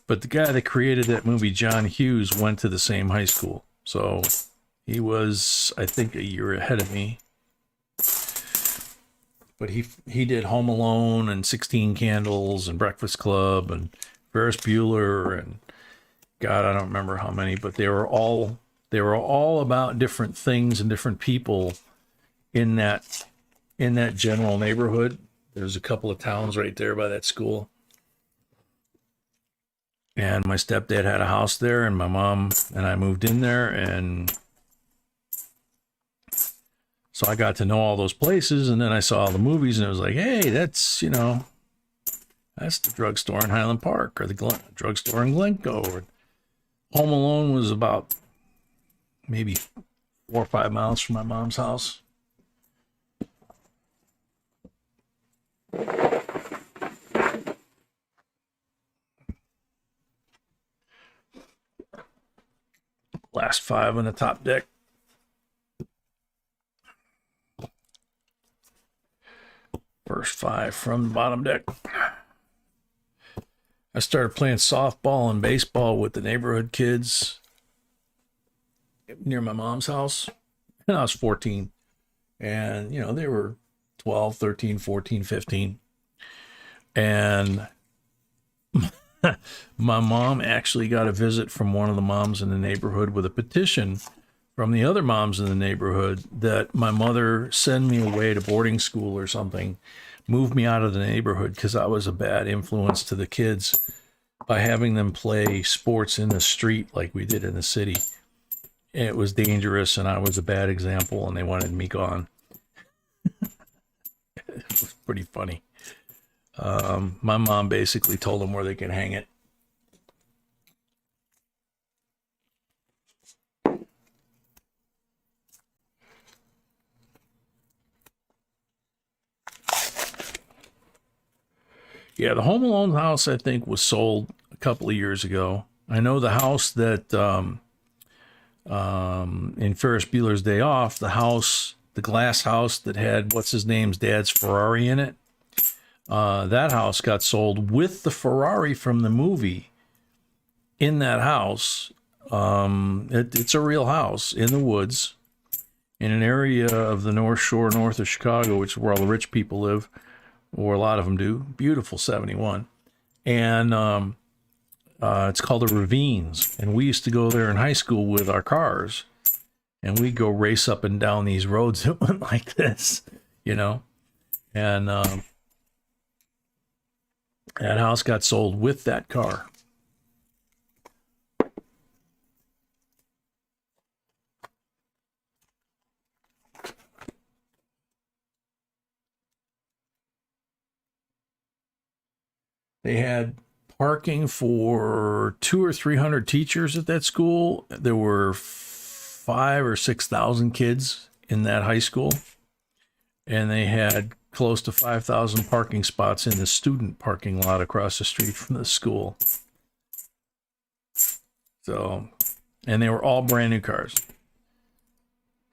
But the guy that created that movie, John Hughes, went to the same high school. So he was, I think, a year ahead of me. But he did Home Alone and 16 Candles and Breakfast Club and Ferris Bueller and God, I don't remember how many, but they were all about different things and different people in that general neighborhood. There's a couple of towns right there by that school. And my stepdad had a house there, and my mom and I moved in there, and so I got to know all those places, and then I saw all the movies, and it was like, hey, that's the drugstore in Highland Park, or the drugstore in Glencoe. Or Home Alone was about maybe 4 or 5 miles from my mom's house. Last 5 on the top deck. First 5 from the bottom deck. I started playing softball and baseball with the neighborhood kids near my mom's house. And I was 14. And, you know, they were 12, 13, 14, 15. And my mom actually got a visit from one of the moms in the neighborhood with a petition from the other moms in the neighborhood that my mother send me away to boarding school or something, move me out of the neighborhood because I was a bad influence to the kids by having them play sports in the street like we did in the city. It was dangerous and I was a bad example and they wanted me gone. It was pretty funny. My mom basically told them where they could hang it. Yeah, the Home Alone house, I think, was sold a couple of years ago. I know the house that in Ferris Bueller's Day Off, the glass house that had what's his name's dad's Ferrari in it, that house got sold with the Ferrari from the movie in that house. It's a real house in the woods in an area of the North Shore, north of Chicago, which is where all the rich people live, or a lot of them do. Beautiful 71. And it's called the Ravines. And we used to go there in high school with our cars. And we'd go race up and down these roads that went like this, you know. And that house got sold with that car. They had parking for 200 or 300 teachers at that school. There were 5,000 or 6,000 kids in that high school, and they had close to 5,000 parking spots in the student parking lot across the street from the school. So, and they were all brand new cars,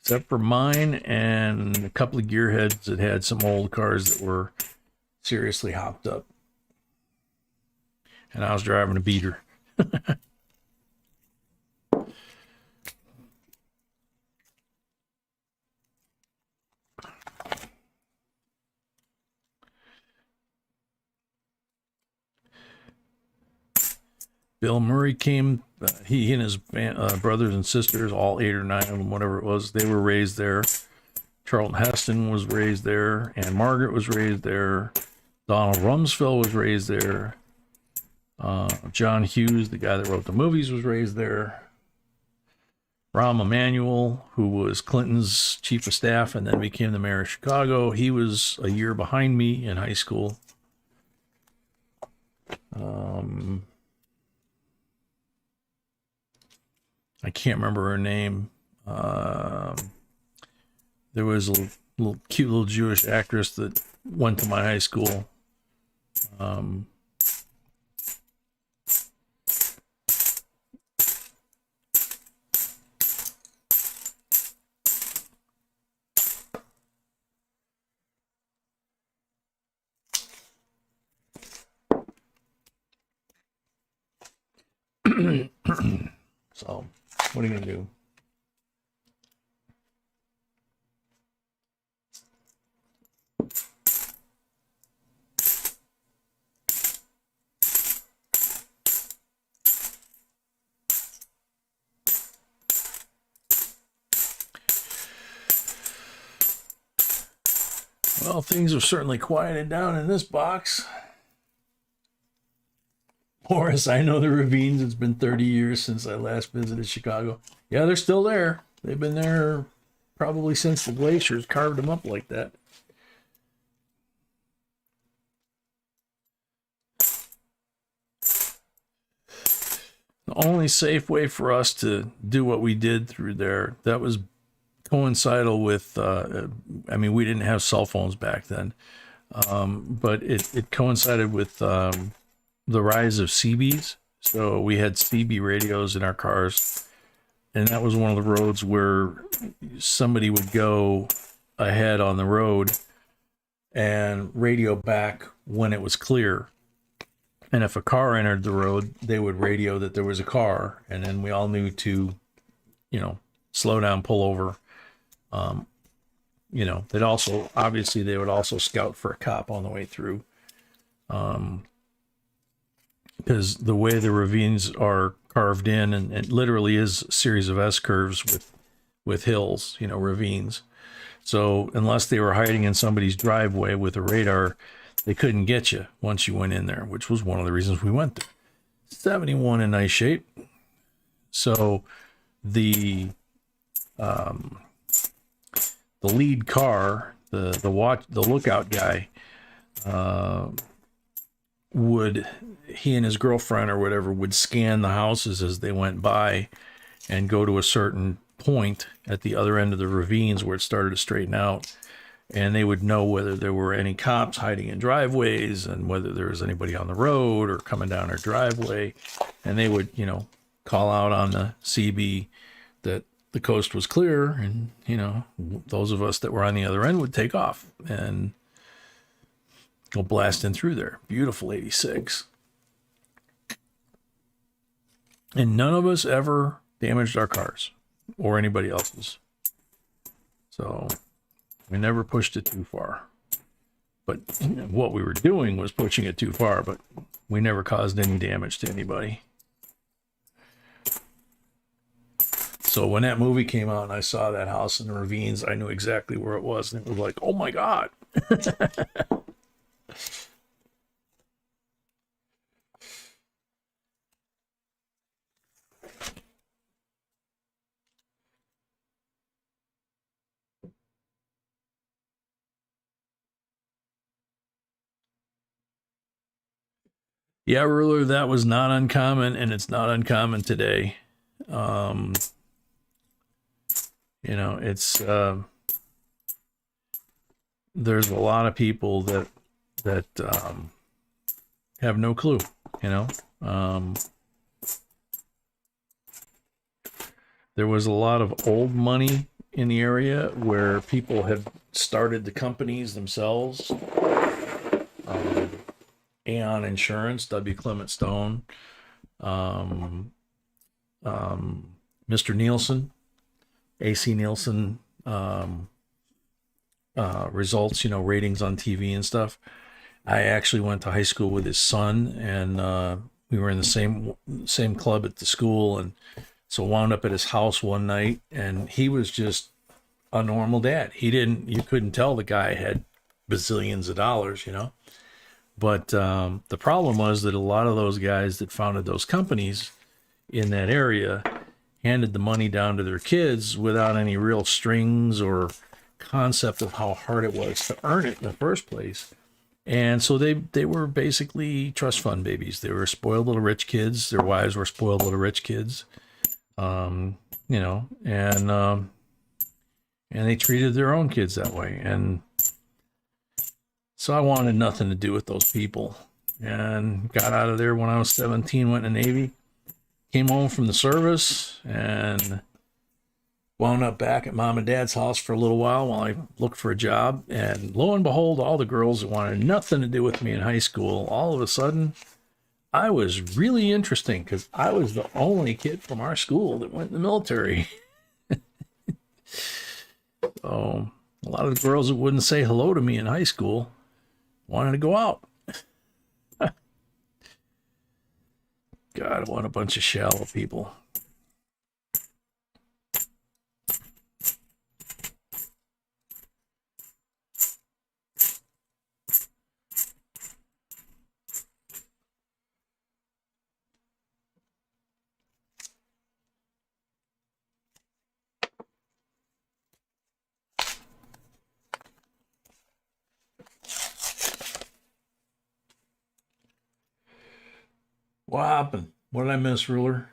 except for mine and a couple of gearheads that had some old cars that were seriously hopped up. And I was driving a beater. Bill Murray came, he and his brothers and sisters, all 8 or 9 of them, whatever it was, they were raised there. Charlton Heston was raised there. Anne Margaret was raised there. Donald Rumsfeld was raised there. John Hughes, the guy that wrote the movies, was raised there. Rahm Emanuel, who was Clinton's chief of staff and then became the mayor of Chicago, he was a year behind me in high school. I can't remember her name. There was a cute little Jewish actress that went to my high school. So, what are you going to do? Well, things have certainly quieted down in this box. Morris, I know the ravines. It's been 30 years since I last visited Chicago. Yeah, they're still there. They've been there probably since the glaciers carved them up like that. The only safe way for us to do what we did through there, that was coincided with, I mean, we didn't have cell phones back then, but it coincided with the rise of CBs. So we had CB radios in our cars, and that was one of the roads where somebody would go ahead on the road and radio back when it was clear. And if a car entered the road, they would radio that there was a car, and then we all knew to, slow down, pull over. They'd also, obviously, they would also scout for a cop on the way through. Because the way the ravines are carved in, and it literally is a series of S curves with hills, ravines. So unless they were hiding in somebody's driveway with a radar, they couldn't get you once you went in there, which was one of the reasons we went there. 71 in nice shape. So the lead car, the lookout guy, he and his girlfriend or whatever would scan the houses as they went by and go to a certain point at the other end of the ravines where it started to straighten out, and they would know whether there were any cops hiding in driveways and whether there was anybody on the road or coming down our driveway, and they would call out on the CB that the coast was clear, and those of us that were on the other end would take off and go blasting through there. Beautiful 86. And none of us ever damaged our cars or anybody else's. So we never pushed it too far. But what we were doing was pushing it too far, but we never caused any damage to anybody. So when that movie came out and I saw that house in the ravines, I knew exactly where it was. And it was like, oh my God. Yeah, ruler, that was not uncommon, and it's not uncommon today. It's there's a lot of people that have no clue. There was a lot of old money in the area where people had started the companies themselves. Aon Insurance, W. Clement Stone, Mr. Nielsen, AC Nielsen, results, ratings on TV and stuff. I actually went to high school with his son, and we were in the same club at the school, and so wound up at his house one night, and he was just a normal dad. You couldn't tell the guy had bazillions of dollars, But the problem was that a lot of those guys that founded those companies in that area handed the money down to their kids without any real strings or concept of how hard it was to earn it in the first place. And so they were basically trust fund babies. They were spoiled little rich kids. Their wives were spoiled little rich kids. And they treated their own kids that way. And so I wanted nothing to do with those people, and got out of there when I was 17, went in the Navy, came home from the service, and wound up back at mom and dad's house for a little while I looked for a job. And lo and behold, all the girls that wanted nothing to do with me in high school, all of a sudden, I was really interesting because I was the only kid from our school that went in the military. So a lot of the girls that wouldn't say hello to me in high school wanted to go out. God, what a bunch of shallow people. What happened? What did I miss, ruler?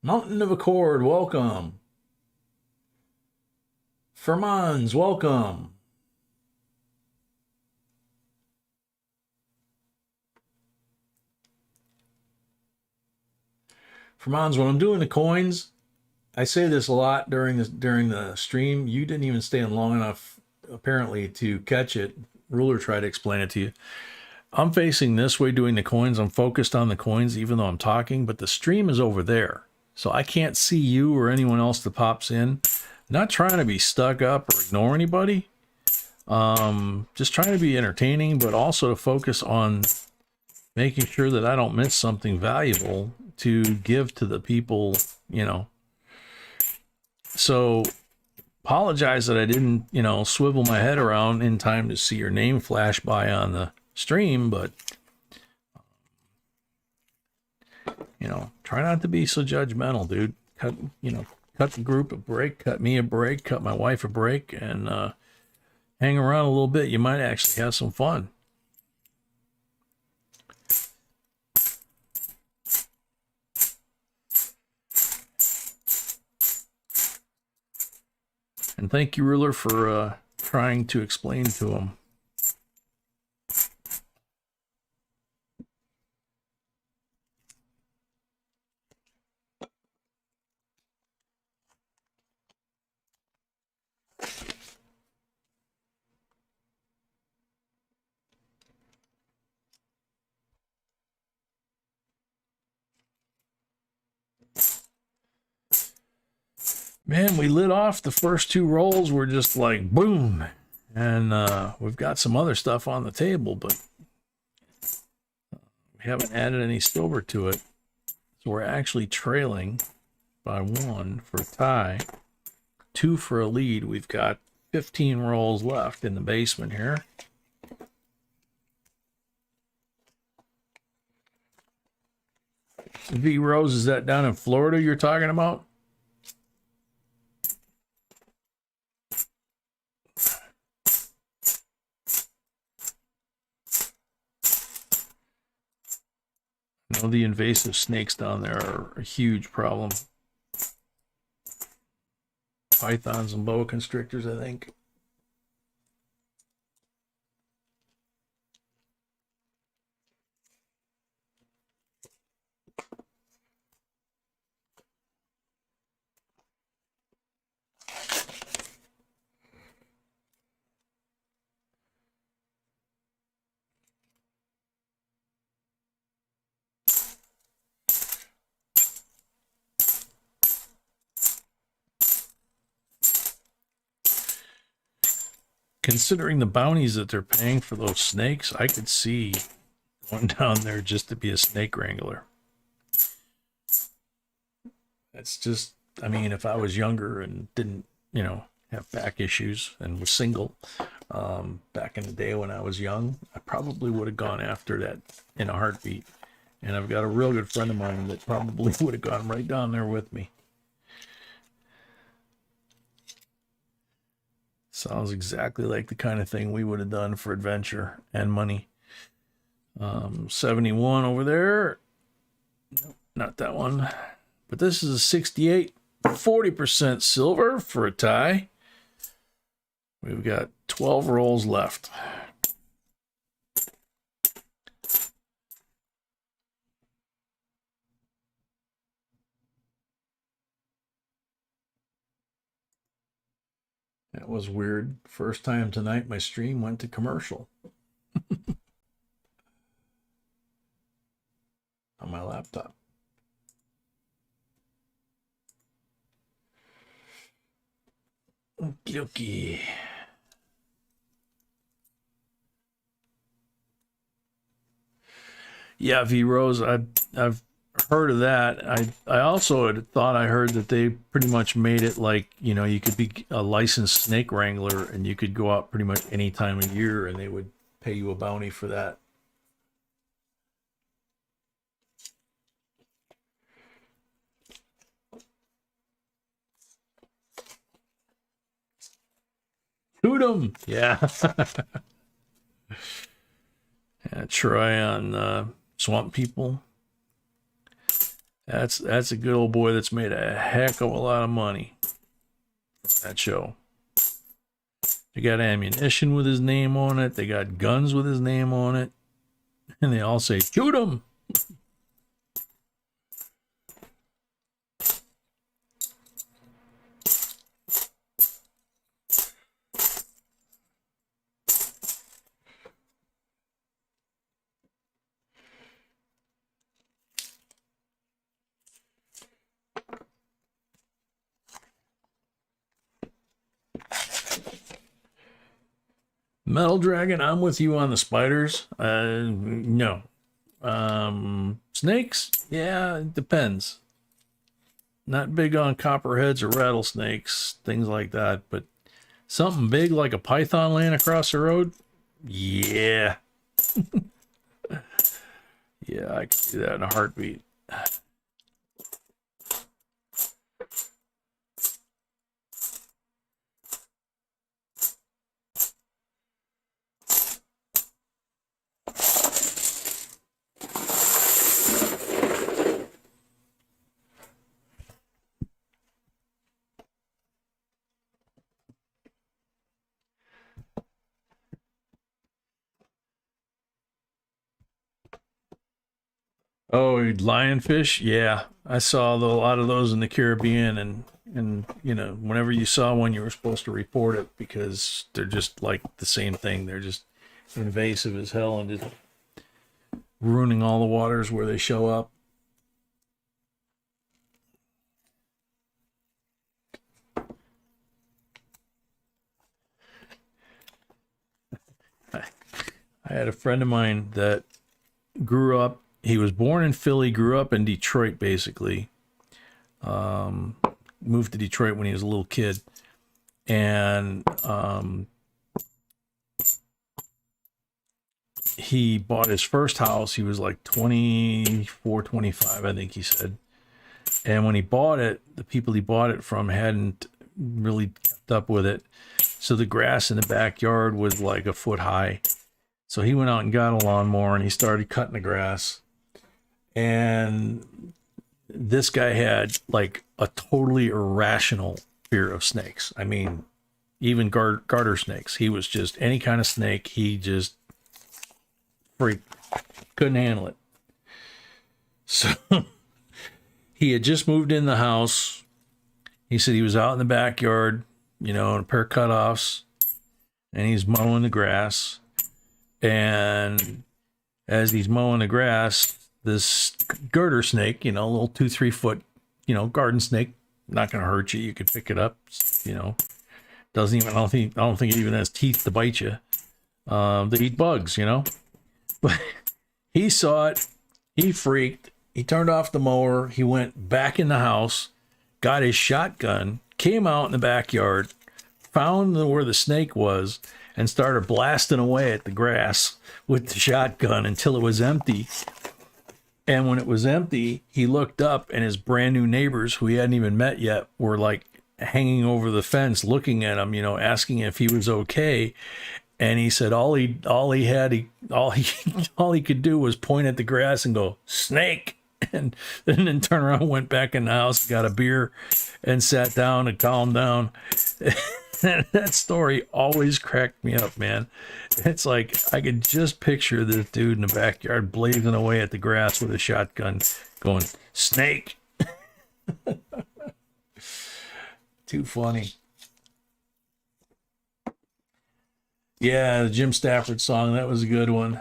Mountain of Accord, welcome. Fermans, welcome. Fermans, when I'm doing the coins, I say this a lot during the stream. You didn't even stay in long enough, apparently, to catch it. Ruler tried to explain it to you. I'm facing this way doing the coins. I'm focused on the coins, even though I'm talking, but the stream is over there. So I can't see you or anyone else that pops in. Not trying to be stuck up or ignore anybody. Just trying to be entertaining, but also to focus on making sure that I don't miss something valuable to give to the people, you know. So apologize that I didn't, you know, swivel my head around in time to see your name flash by on the stream, but you know, try not to be so judgmental, dude. Cut the group a break, cut me a break, cut my wife a break, and hang around a little bit. You might actually have some fun. And thank you, Ruler, for trying to explain to him. Man, we lit off the first two rolls. We're just like, boom. And we've got some other stuff on the table, but we haven't added any silver to it. So we're actually trailing by 1 for a tie, 2 for a lead. We've got 15 rolls left in the basement here. V Rose, is that down in Florida you're talking about? I know the invasive snakes down there are a huge problem. Pythons and boa constrictors, I think. Considering the bounties that they're paying for those snakes, I could see going down there just to be a snake wrangler. That's just, I mean, if I was younger and didn't, you know, have back issues and was single, back in the day when I was young, I probably would have gone after that in a heartbeat. And I've got a real good friend of mine that probably would have gone right down there with me. Sounds exactly like the kind of thing we would have done for adventure and money. 71 over there. Nope, not that one. But this is a 68, 40% silver for a tie. We've got 12 rolls left. That was weird. First time tonight my stream went to commercial. On my laptop. Okie. Yeah, V Rose, I've heard of that. I also had thought I heard that they pretty much made it like, you know, you could be a licensed snake wrangler and you could go out pretty much any time of year and they would pay you a bounty for that. Shoot 'em! Yeah. Yeah, try on Swamp People. That's a good old boy that's made a heck of a lot of money from that show. They got ammunition with his name on it. They got guns with his name on it. And they all say, shoot him. Metal Dragon, I'm with you on the spiders. No. Snakes? Yeah, it depends. Not big on copperheads or rattlesnakes, things like that. But something big like a python laying across the road? Yeah. Yeah, I could do that in a heartbeat. Oh, lionfish? Yeah, I saw a lot of those in the Caribbean, and you know, whenever you saw one, you were supposed to report it because they're just like the same thing. They're just invasive as hell and just ruining all the waters where they show up. I had a friend of mine that grew up. He was born in Philly, grew up in Detroit, basically. Moved to Detroit when he was a little kid. And he bought his first house. He was like 24, 25, I think he said. And when he bought it, the people he bought it from hadn't really kept up with it. So the grass in the backyard was like a foot high. So he went out and got a lawnmower and he started cutting the grass. And this guy had like a totally irrational fear of snakes. I mean, even garter snakes. He was just any kind of snake. He just freaked. Couldn't handle it. So he had just moved in the house. He said he was out in the backyard, you know, in a pair of cutoffs, and he's mowing the grass. And as he's mowing the grass, this garter snake, you know, a little 2-3 foot, you know, garden snake, not going to hurt you. You could pick it up, you know. Doesn't even, I don't think it even has teeth to bite you. They eat bugs, you know. But he saw it. He freaked. He turned off the mower. He went back in the house, got his shotgun, came out in the backyard, found where the snake was, and started blasting away at the grass with the shotgun until it was empty. And when it was empty, he looked up, and his brand new neighbors, who he hadn't even met yet, were like hanging over the fence, looking at him, you know, asking if he was okay. And he said all he could do was point at the grass and go, "Snake," and then turn around, and went back in the house, got a beer, and sat down and calmed down. That story always cracked me up, man. It's like I could just picture this dude in the backyard blazing away at the grass with a shotgun, going, "Snake." Too funny. Yeah, the Jim Stafford song, that was a good one.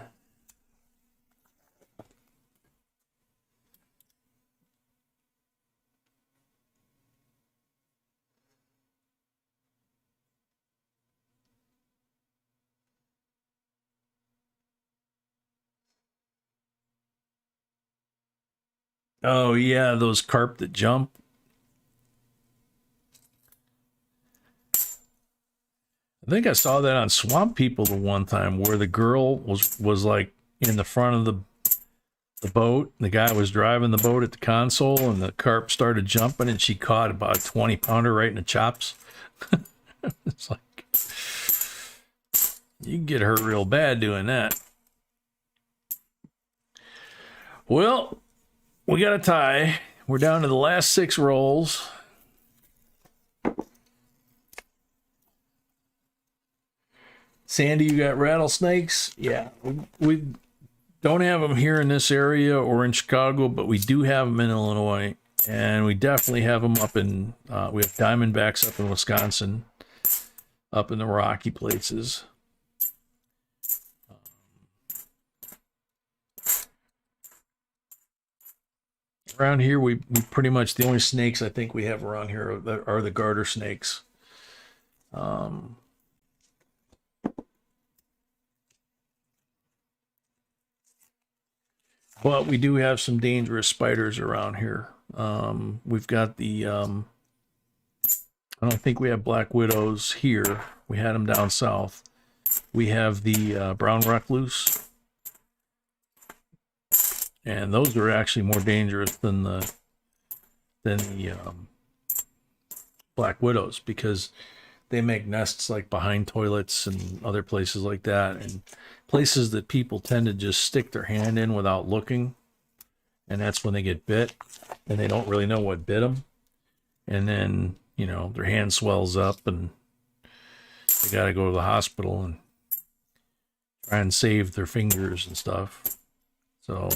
Oh yeah, those carp that jump. I think I saw that on Swamp People the one time where the girl was like in the front of the boat. The guy was driving the boat at the console, and the carp started jumping, and she caught about a 20-pounder right in the chops. It's like you can get hurt real bad doing that. Well, we got a tie. We're down to the last 6 rolls. Sandy, you got rattlesnakes? Yeah, we don't have them here in this area or in Chicago, but we do have them in Illinois, and we definitely have them up in. We have diamondbacks up in Wisconsin, up in the rocky places. Around here, we pretty much the only snakes I think we have around here are the garter snakes. But we do have some dangerous spiders around here. We've got the, I don't think we have black widows here. We had them down south. We have the brown recluse. And those are actually more dangerous than the black widows, because they make nests like behind toilets and other places like that, and places that people tend to just stick their hand in without looking, and that's when they get bit, and they don't really know what bit them, and then their hand swells up and they got to go to the hospital and try and save their fingers and stuff. So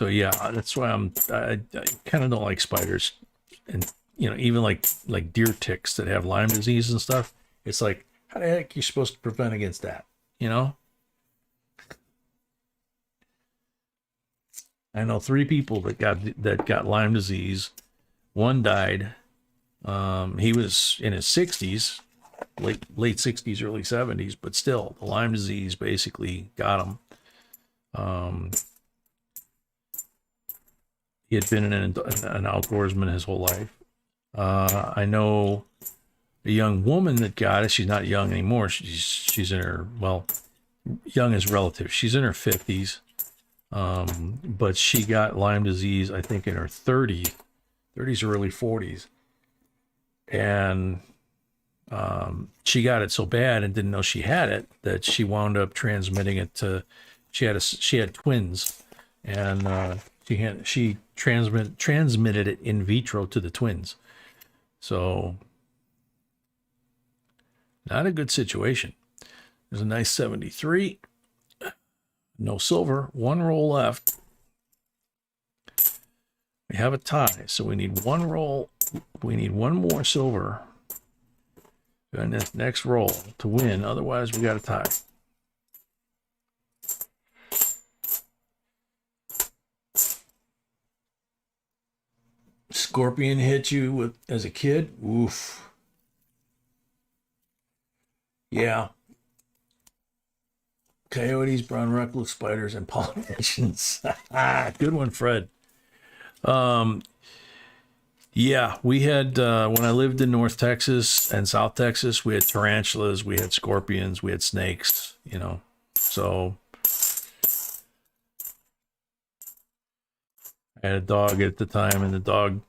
yeah, that's why I kind of don't like spiders, and even like deer ticks that have Lyme disease and stuff. It's like, how the heck are you supposed to prevent against that? I know 3 people that got Lyme disease. One died. He was in his 60s, late 60s, early 70s, but still, the Lyme disease basically got him. He had been an outdoorsman his whole life. I know a young woman that got it. She's not young anymore. She's in her, well, young is relative. She's in her 50s. But she got Lyme disease, I think, in her 30s or early 40s. And she got it so bad and didn't know she had it that she wound up transmitting it to, she had twins, and she transmitted it in vitro to the twins. So not a good situation. There's a nice 73. No silver. 1 roll left. We have a tie, so we need 1 roll. We need 1 more silver in this next roll to win. Otherwise, we got a tie. Scorpion hit you as a kid? Oof. Yeah. Coyotes, brown recluse spiders, and pollinators. Good one, Fred. Yeah, we had, when I lived in North Texas and South Texas, we had tarantulas, we had scorpions, we had snakes, so I had a dog at the time, and the dog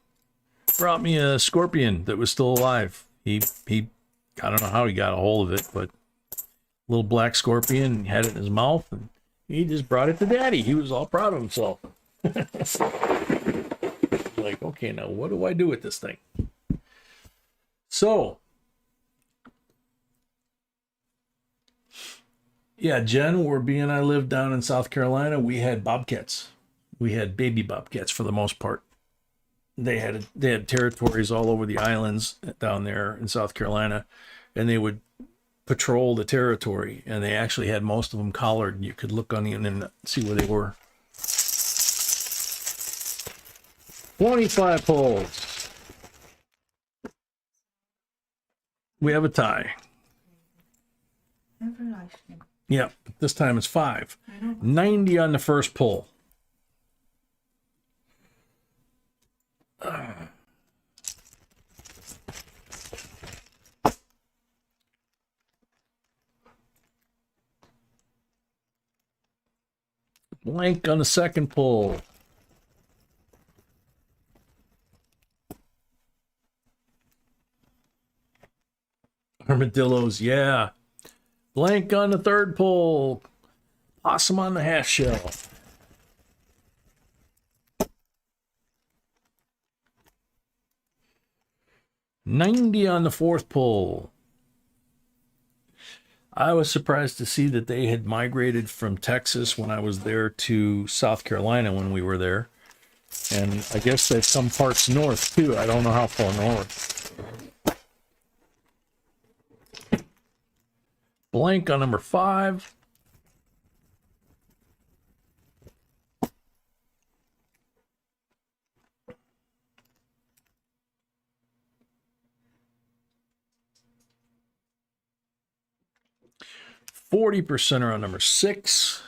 brought me a scorpion that was still alive. He I don't know how he got a hold of it, but little black scorpion, he had it in his mouth, and he just brought it to Daddy. He was all proud of himself. Like, okay, now what do I do with this thing? So, yeah, Jen, where B and I lived down in South Carolina, we had bobcats. We had baby bobcats for the most part. They had territories all over the islands down there in South Carolina, and they would patrol the territory, and they actually had most of them collared. You could look on the internet and see where they were. 25 holes. We have a tie. Yeah, this time it's 5. 90 on the first pull. Blank on the second pull. Armadillos, yeah. Blank on the third pull. Possum on the half shell. 90 on the fourth pull. I was surprised to see that they had migrated from Texas when I was there to South Carolina when we were there. And I guess they've come parts north too. I don't know how far north. Blank on number 5. %er on number 6.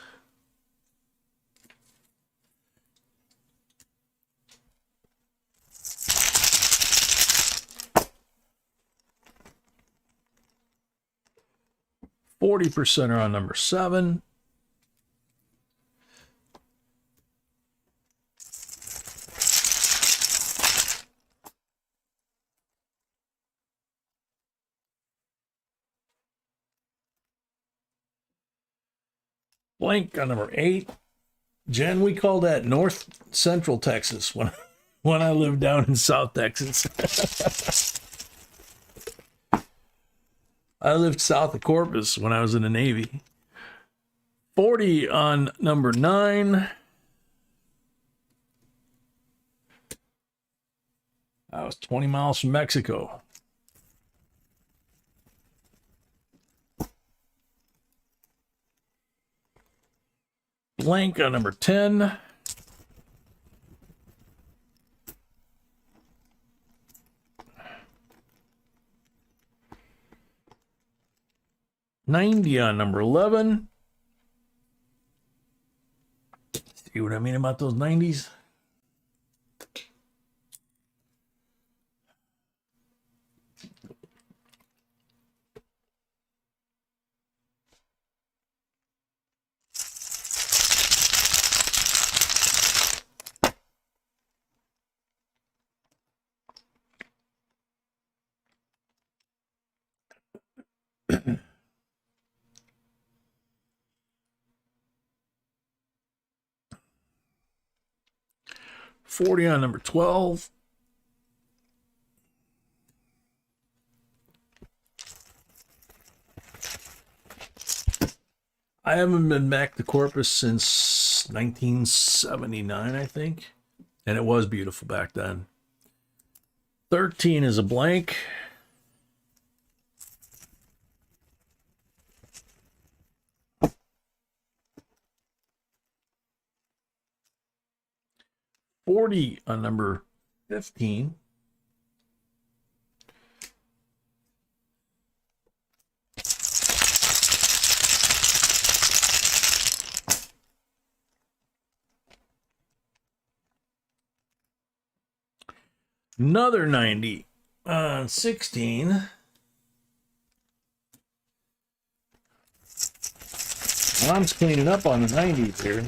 %er on number 7. Blank on number 8. Jen, we call that North Central Texas when I lived down in South Texas. I lived south of Corpus when I was in the Navy. 40 on number 9. I was 20 miles from Mexico. Blank on number 10. $90 on number 11. See what I mean about those 90s? $40 on number 12. I haven't been back to Corpus since 1979, I think. And it was beautiful back then. 13 is a blank. $40 on number 15. Another 90 on 16. Mom's cleaning up on the 90s here.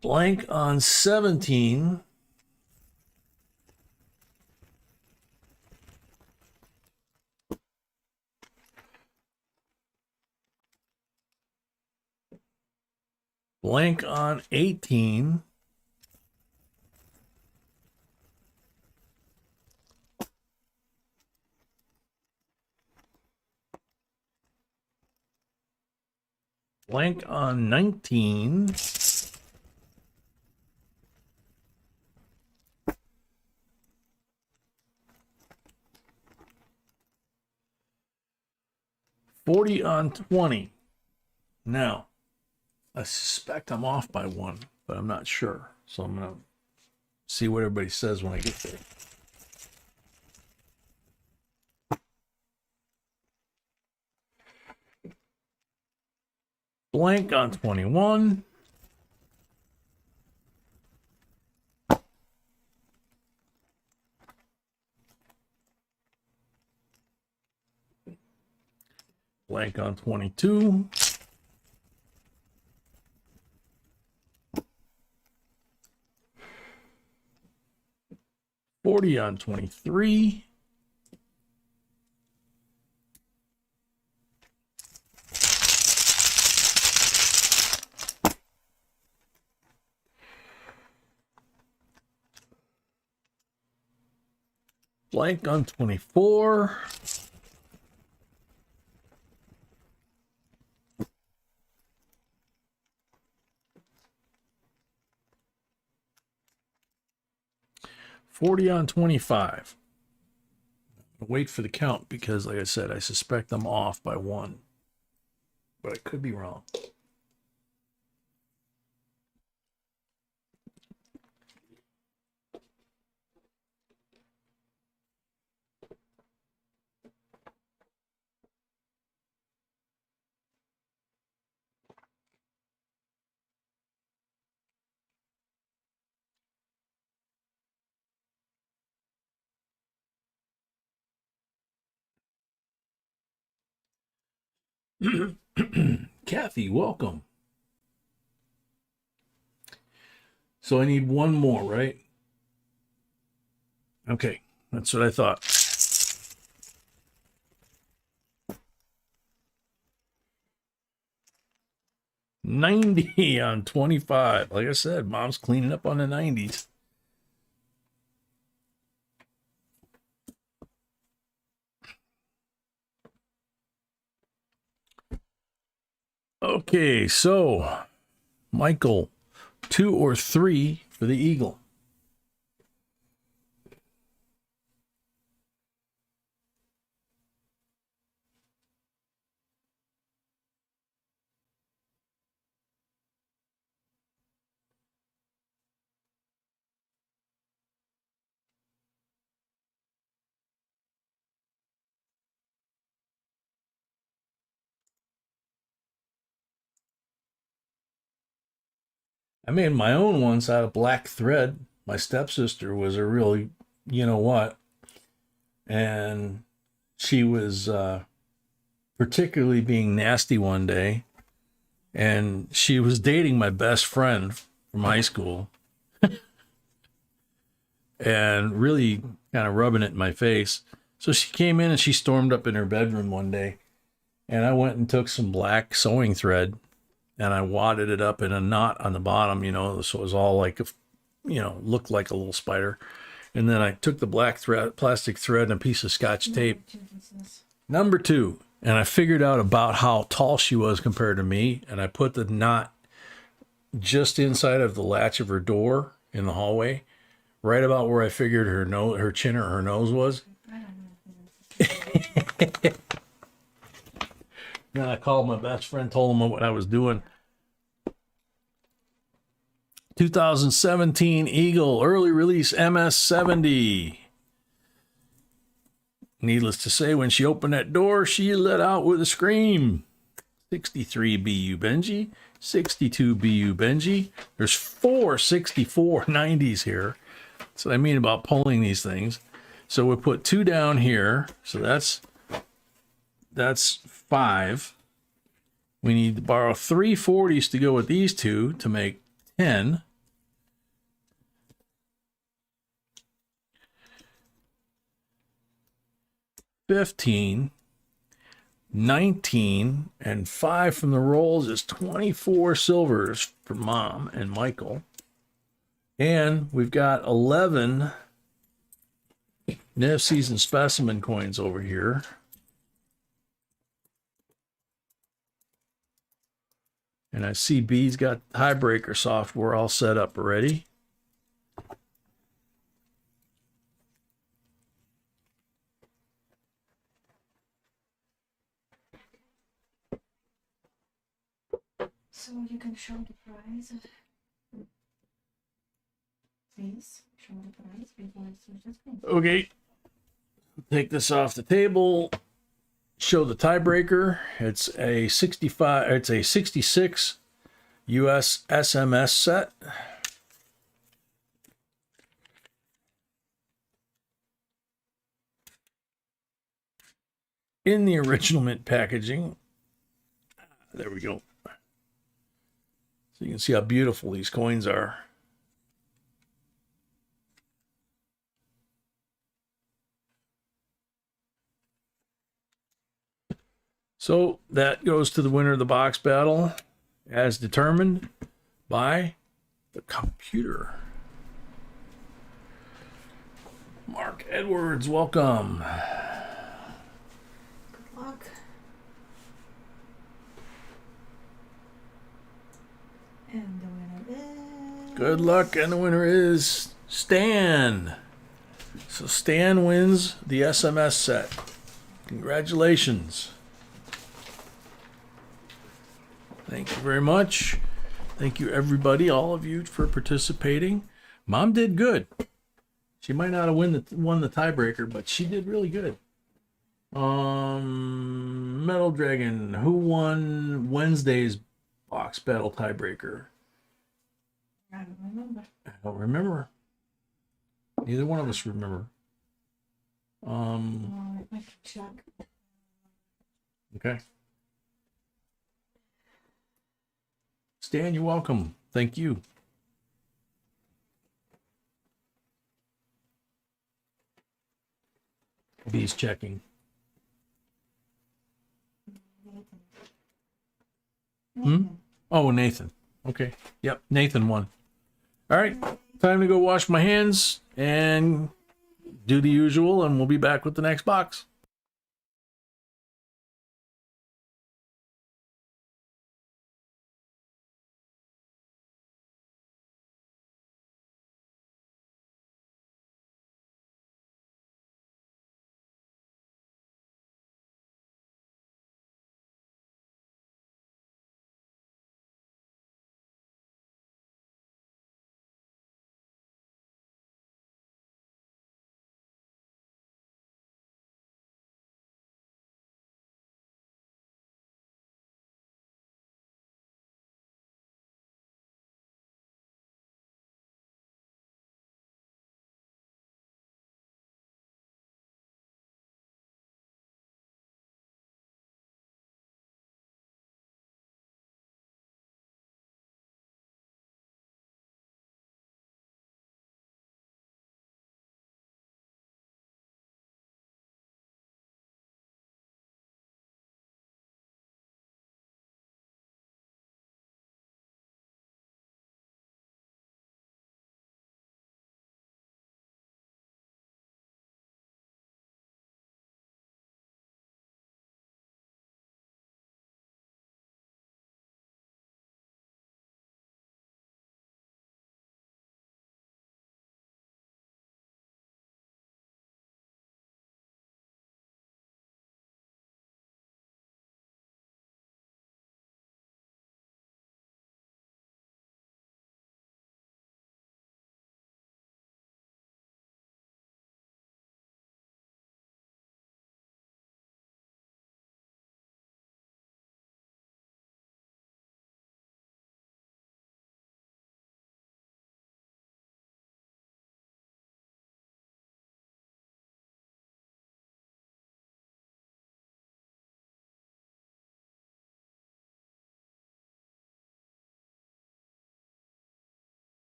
Blank on 17. Blank on 18. Blank on 19. $40 on 20. Now, I suspect I'm off by 1, but I'm not sure. So I'm going to see what everybody says when I get there. Blank on 21. Blank on 22. $40 on 23. blank on 24. $40 on 25. Wait for the count because, like I said, I suspect I'm off by 1, but I could be wrong. Kathy, welcome. So I need one more, right? Okay, that's what I thought. $90 on 25. Like I said, mom's cleaning up on the 90s. Okay, so Michael, 2 or 3 for the Eagle. I made my own once out of black thread. My stepsister was a really, you know what, and she was particularly being nasty one day, and she was dating my best friend from high school and really kind of rubbing it in my face. So she came in and she stormed up in her bedroom one day, and I went and took some black sewing thread and I wadded it up in a knot on the bottom, you know, so it was all like, looked like a little spider. And then I took the black thread, plastic thread, and a piece of Scotch tape. Number 2. And I figured out about how tall she was compared to me. And I put the knot just inside of the latch of her door in the hallway, right about where I figured her chin or her nose was. Then I called my best friend, told him what I was doing. 2017 Eagle early release MS70. Needless to say, when she opened that door, she let out with a scream. 63 BU Benji, 62 BU Benji. There's 4 64 90s here. That's what I mean about pulling these things. So we put 2 down here. So that's 5. We need to borrow 3 40s to go with these 2 to make 10. $15, $19, and 5 from the rolls is 24 silvers for Mom and Michael. And we've got 11 Nav Season Specimen coins over here. And I see B's got Highbreaker software all set up already. So you can show the price. Please show the price before it switches screen. Okay. Take this off the table. Show the tiebreaker. It's a 65. It's a 66 US SMS set. In the original mint packaging. There we go. So you can see how beautiful these coins are. So that goes to the winner of the box battle as determined by the computer. Mark Edwards, welcome. Good luck. And the winner is. Good luck, and the winner is Stan. So Stan wins the SMS set. Congratulations. Thank you very much. Thank you, everybody, all of you, for participating. Mom did good. She might not have won the tiebreaker, but she did really good. Metal Dragon, who won Wednesday's box battle tiebreaker? I don't remember. I don't remember. Neither one of us remember. I can check. Okay. Stan, you're welcome. Thank you. He's checking. Nathan. Hmm? Nathan. Oh, Nathan. Okay. Yep, Nathan won. All right. Time to go wash my hands and do the usual, and we'll be back with the next box.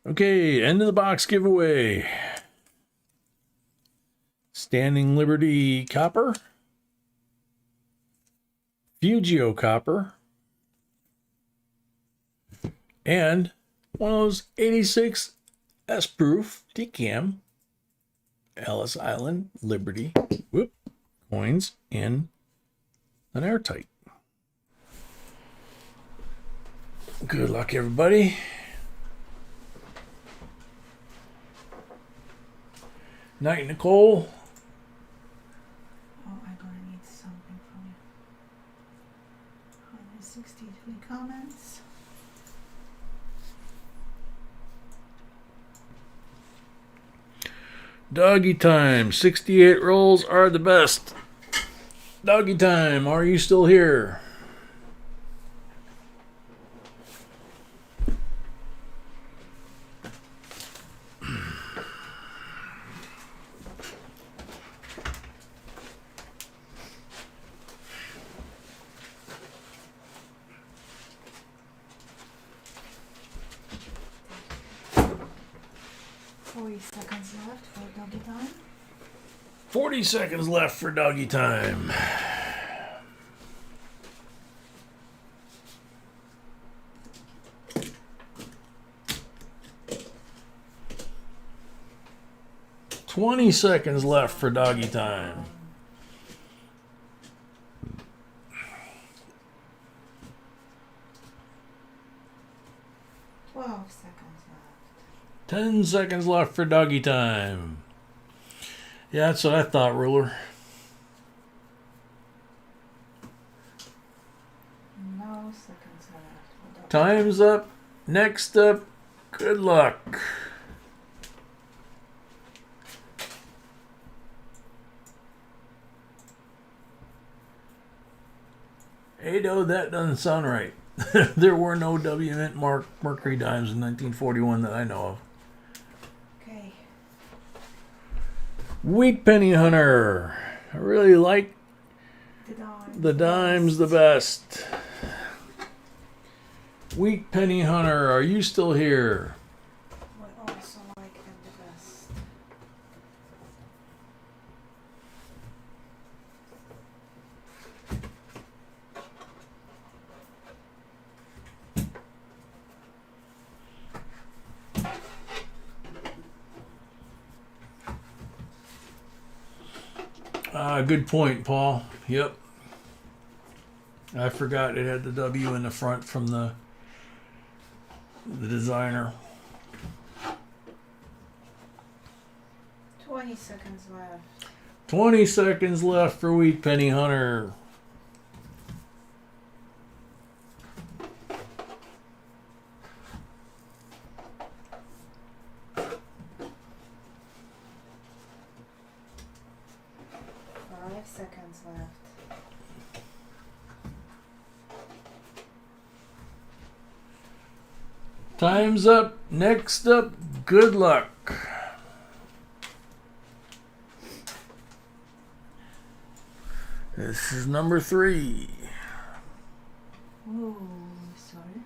Okay, end of the box giveaway. Standing Liberty Copper. Fugio Copper. And one of those 86 S-Proof Decam Ellis Island Liberty coins in an airtight. Good luck, everybody. Night, Nicole. Oh, I'm gonna need something from you. 163 comments. Doggy time. 68 rolls are the best. Doggy time. Are you still here? Seconds left for doggy time. 40 seconds left for doggy time. $20 seconds left for doggy time. 12 seconds left. 10 seconds left for doggy time. Yeah, that's what I thought, Ruler. No seconds left. Time's up. Next up, good luck. Ado, that doesn't sound right. There were no W Mint Mercury dimes in 1941 that I know of. Okay. Wheat Penny Hunter. I really like the dimes the best. Wheat Penny Hunter, are you still here? We also like them the best. Good point, Paul. Yep. I forgot it had the W in the front from the designer. 20 seconds left. 20 seconds left for Wheat Penny Hunter. Seconds left. Time's up. Next up, good luck. This is number 3. Oh, sorry.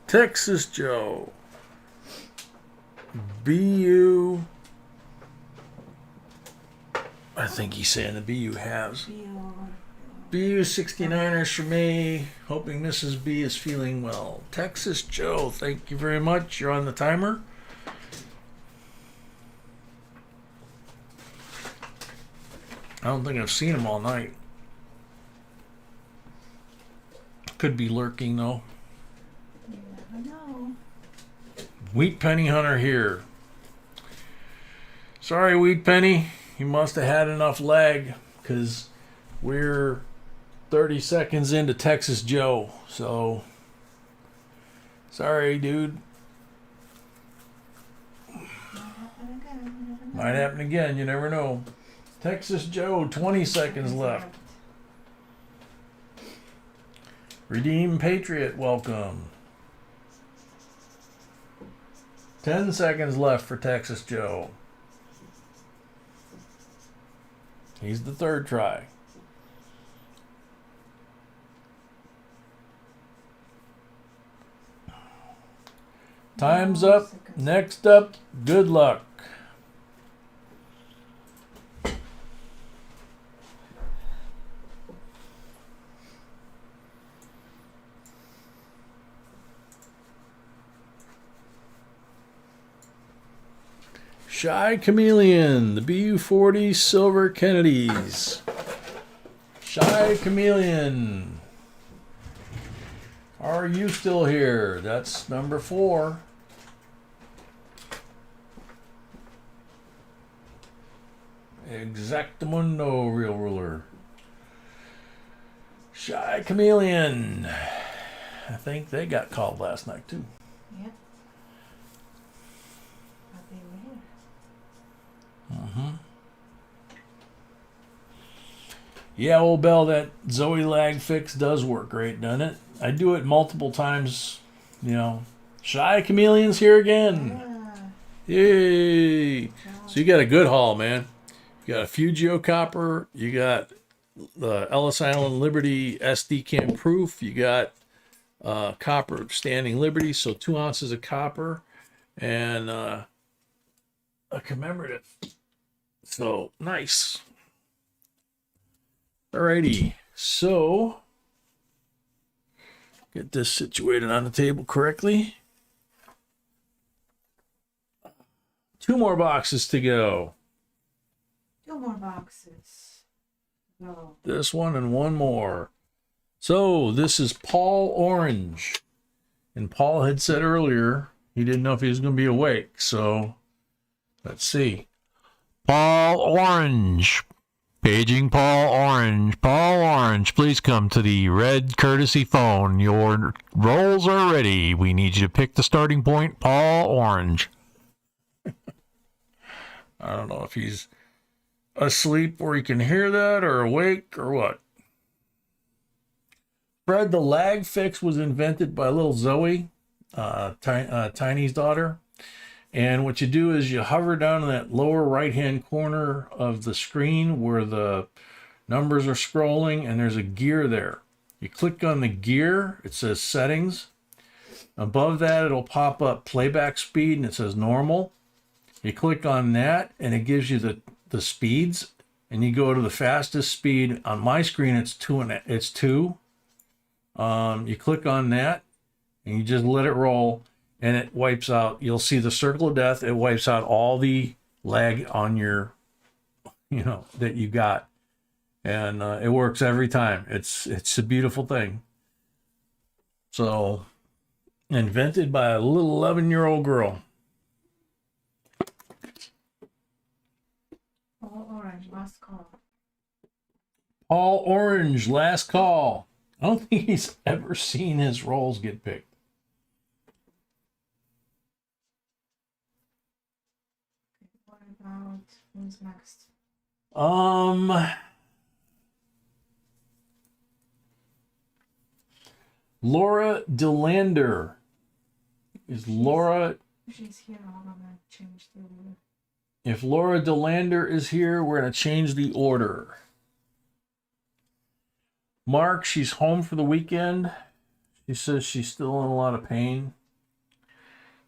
Texas Joe. BU. I think he's saying the BU halves. BU 69ers for me. Hoping Mrs. B is feeling well. Texas Joe, thank you very much. You're on the timer. I don't think I've seen him all night. Could be lurking though. You never know. Wheat Penny Hunter here. Sorry, Wheat Penny. You must have had enough lag because we're 30 seconds into Texas Joe. So, sorry, dude. Might happen again. You never know. Texas Joe, 20 seconds left. Redeem Patriot, welcome. 10 seconds left for Texas Joe. He's the third try. Time's No up. seconds. Next up, good luck. Shy Chameleon, the BU-40 Silver Kennedys. Shy Chameleon. Are you still here? That's number 4. Exactamundo, real ruler. Shy Chameleon. I think they got called last night too. Yep. But they were here. Yeah, old Bell, that Zoe lag fix does work great, doesn't it? I do it multiple times, you know. Shy Chameleon's here again. Yay! So you got a good haul, man. You got a Fugio copper. You got the Ellis Island Liberty SD Cam proof. You got copper Standing Liberty, so 2 ounces of copper and a commemorative. So nice. Alrighty, so get this situated on the table correctly. 2 more boxes to go. 2 more boxes. No. This one and 1 more. So this is Paul Orange. And Paul had said earlier he didn't know if he was going to be awake. So let's see. Paul Orange. Paging Paul Orange. Paul Orange, please come to the red courtesy phone. Your rolls are ready. We need you to pick the starting point. Paul Orange. I don't know if he's asleep where he can hear that or awake or what. Fred, the lag fix was invented by little Zoe, Tiny's daughter. And what you do is you hover down in that lower right-hand corner of the screen where the numbers are scrolling, and there's a gear there. You click on the gear, it says settings. Above that, it'll pop up playback speed, and it says normal. You click on that, and it gives you the speeds, and you go to the fastest speed. On my screen, it's 2. You click on that, and you just let it roll. And it wipes out, you'll see the circle of death. It wipes out all the lag on your, that you got. And it works every time. It's a beautiful thing. So, invented by a little 11-year-old girl. Paul Orange, last call. Paul Orange, last call. I don't think he's ever seen his rolls get picked. What about who's next? Laura DeLander. Is Laura... She's here. I'm gonna change the order. If Laura DeLander is here, we're going to change the order. Mark, she's home for the weekend. She says she's still in a lot of pain.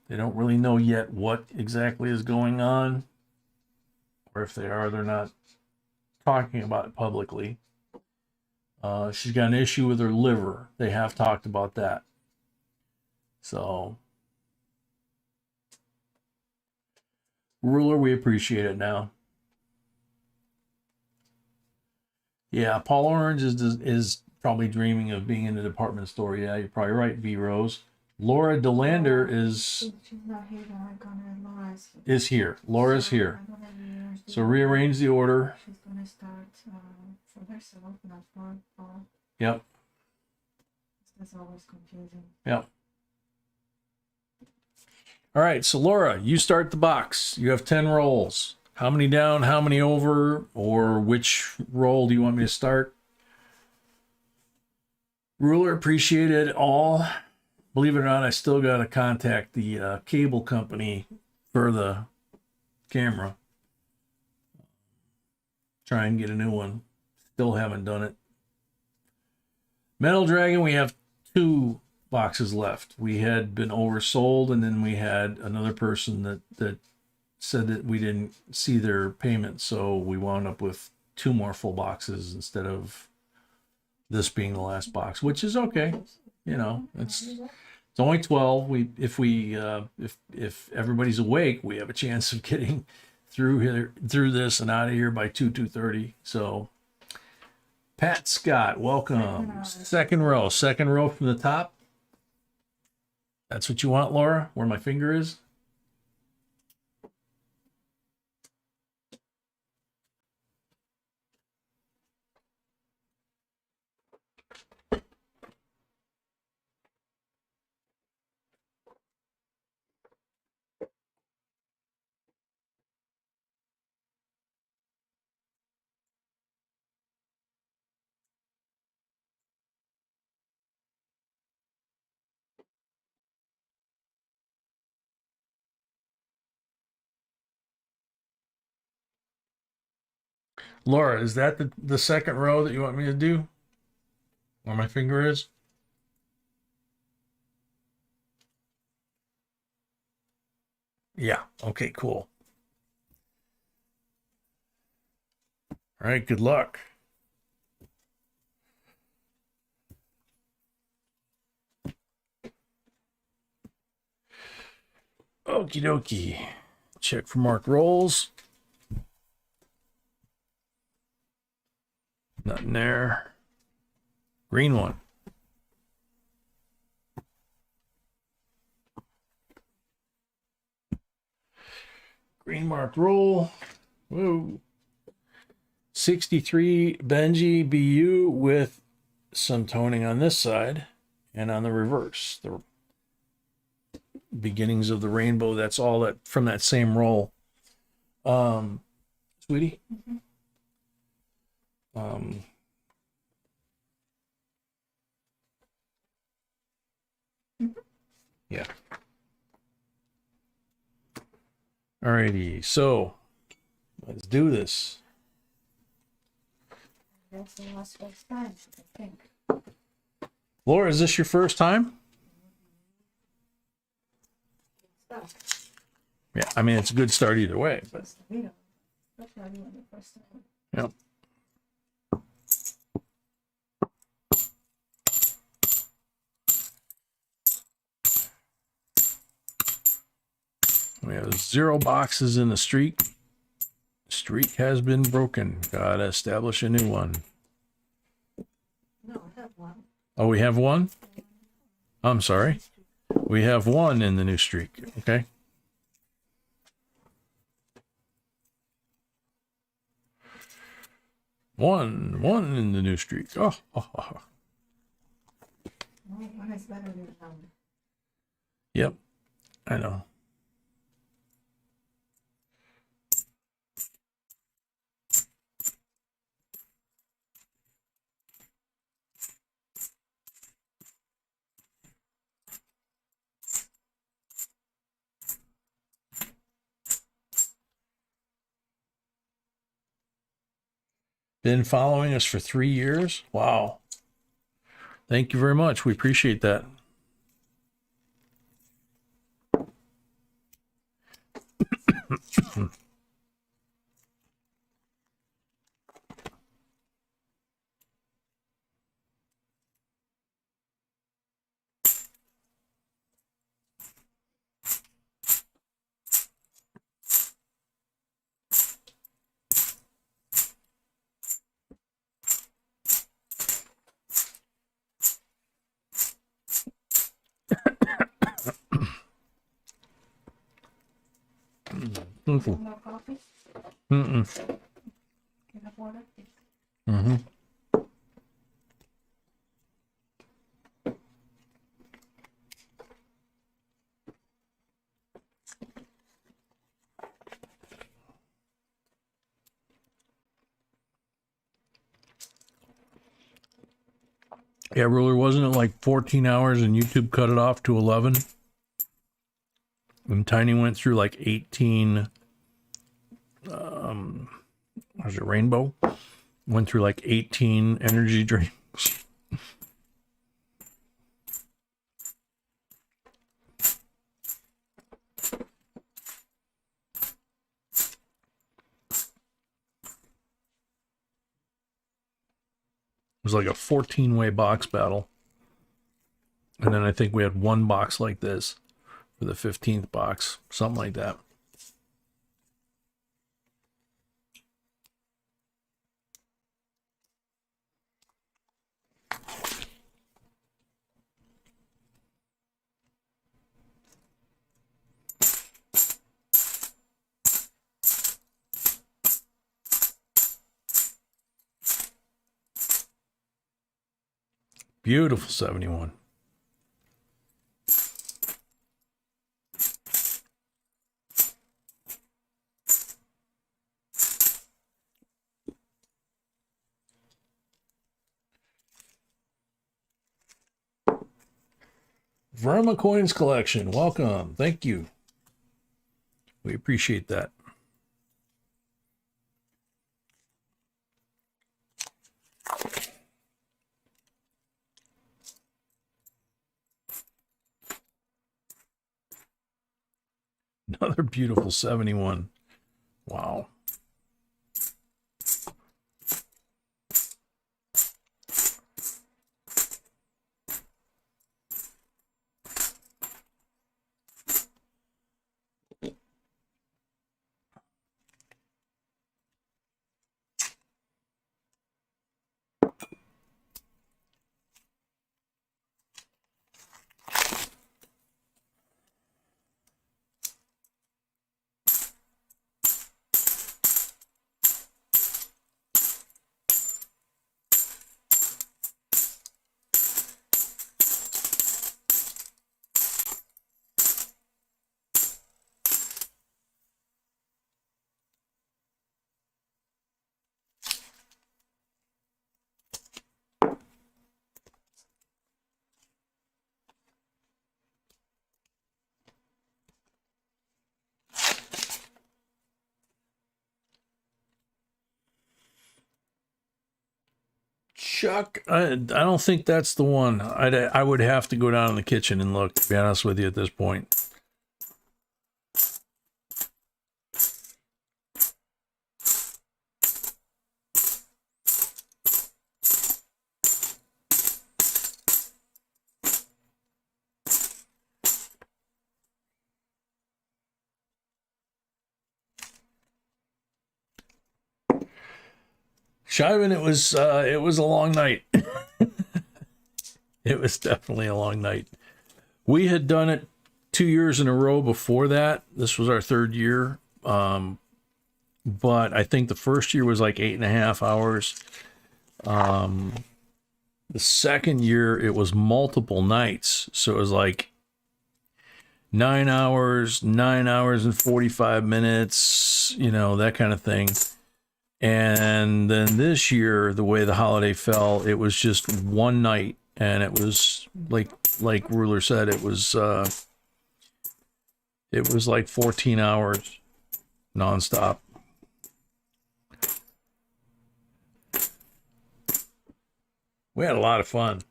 They don't really know yet what exactly is going on. Or if they are, they're not talking about it publicly. She's got an issue with her liver. They have talked about that. So, Ruler, we appreciate it now. Yeah, Paul Orange is probably dreaming of being in the department store. Yeah, you're probably right, V Rose. Laura DeLander She's not here. I'm gonna Laura's is here. Laura's So here. I'm gonna rearrange the So order. rearrange the order. She's gonna start for herself, not for Paul. Yep. That's always confusing. Yep. All right, so Laura, you start the box. You have 10 rolls. How many down, how many over, or which roll do you want me to start? Ruler, appreciate it all. Believe it or not, I still got to contact the cable company for the camera. Try and get a new one. Still haven't done it. Metal Dragon, we have 2 boxes left. We had been oversold, and then we had another person that said that we didn't see their payment, so we wound up with 2 more full boxes instead of this being the last box, which is okay. You know, it's only 12. If everybody's awake, we have a chance of getting through this and out of here by 2:30. So Pat Scott, welcome. Second row from the top. That's what you want, Laura? Where my finger is? Laura, is that the second row that you want me to do? Where my finger is? Yeah. Okay, cool. All right, good luck. Okie dokie. Check for marked rolls. Nothing there. Green one. Green marked roll. Whoa. 63 Benji BU with some toning on this side and on the reverse. The beginnings of the rainbow. That's all that from that same roll. Sweetie? Yeah. Alrighty, so let's do this. That's the last first time, I think. Laura, is this your first time? Yeah, I mean, it's a good start either way, but That's the video. That's not even the first time. yep. We have 0 boxes in the streak. Streak has been broken. Gotta establish a new one. No, I have one. Oh, we have one? I'm sorry. We have 1 in the new streak. Okay. One in the new streak. Oh. Oh, one is better than none. Yep. I know. Been following us for 3 years. Wow. Thank you very much. We appreciate that. Some more coffee? Mm-mm. Can I pour it? Mm-hmm. Yeah, Ruler, wasn't it like 14 hours and YouTube cut it off to 11? And Tiny went through like 18, was it Rainbow? Went through like 18 energy drinks. was like a 14-way box battle. And then I think we had one box like this for the 15th box, something like that. Beautiful 71. Verma Coins Collection, welcome. Thank you. We appreciate that. Another beautiful 71. Wow. Chuck, I don't think that's the one. I would have to go down in the kitchen and look, to be honest with you at this point. Shivan, it was a long night. It was definitely a long night. We had done it 2 years in a row before that. This was our third year. But I think the first year was like 8.5 hours. The second year it was multiple nights. So it was like 9 hours and 45 minutes, you know, that kind of thing. And then this year, the way the holiday fell, it was just one night, and it was like Ruler said, it was like 14 hours nonstop. We had a lot of fun,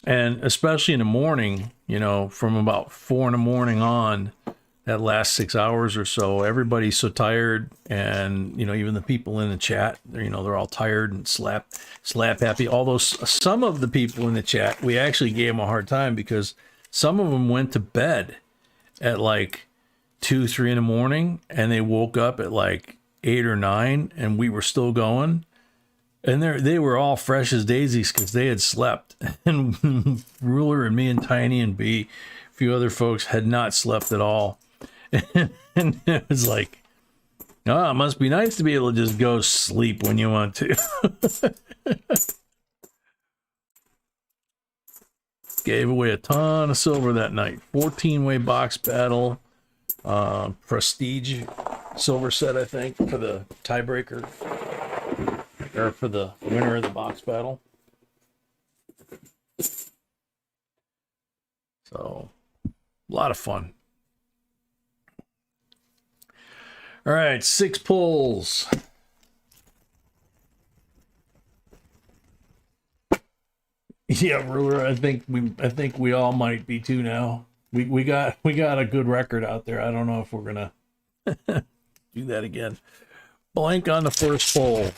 and especially in the morning, you know, from about 4 in the morning on, that last 6 hours or so, everybody's so tired, and you know, even the people in the chat, you know, they're all tired and slap happy. Although some of the people in the chat, we actually gave them a hard time because some of them went to bed at like 2, 3 in the morning, and they woke up at like 8 or 9, and we were still going, and they were all fresh as daisies because they had slept, and Ruler and me and Tiny and B, a few other folks had not slept at all. And it was like, oh, it must be nice to be able to just go sleep when you want to. Gave away a ton of silver that night. 14-way box battle, prestige silver set, I think, for the tiebreaker, or for the winner of the box battle. So, a lot of fun. All right, 6 pulls. Yeah, Ruler, I think we all might be too now. We got a good record out there. I don't know if we're gonna do that again. Blank on the first pull.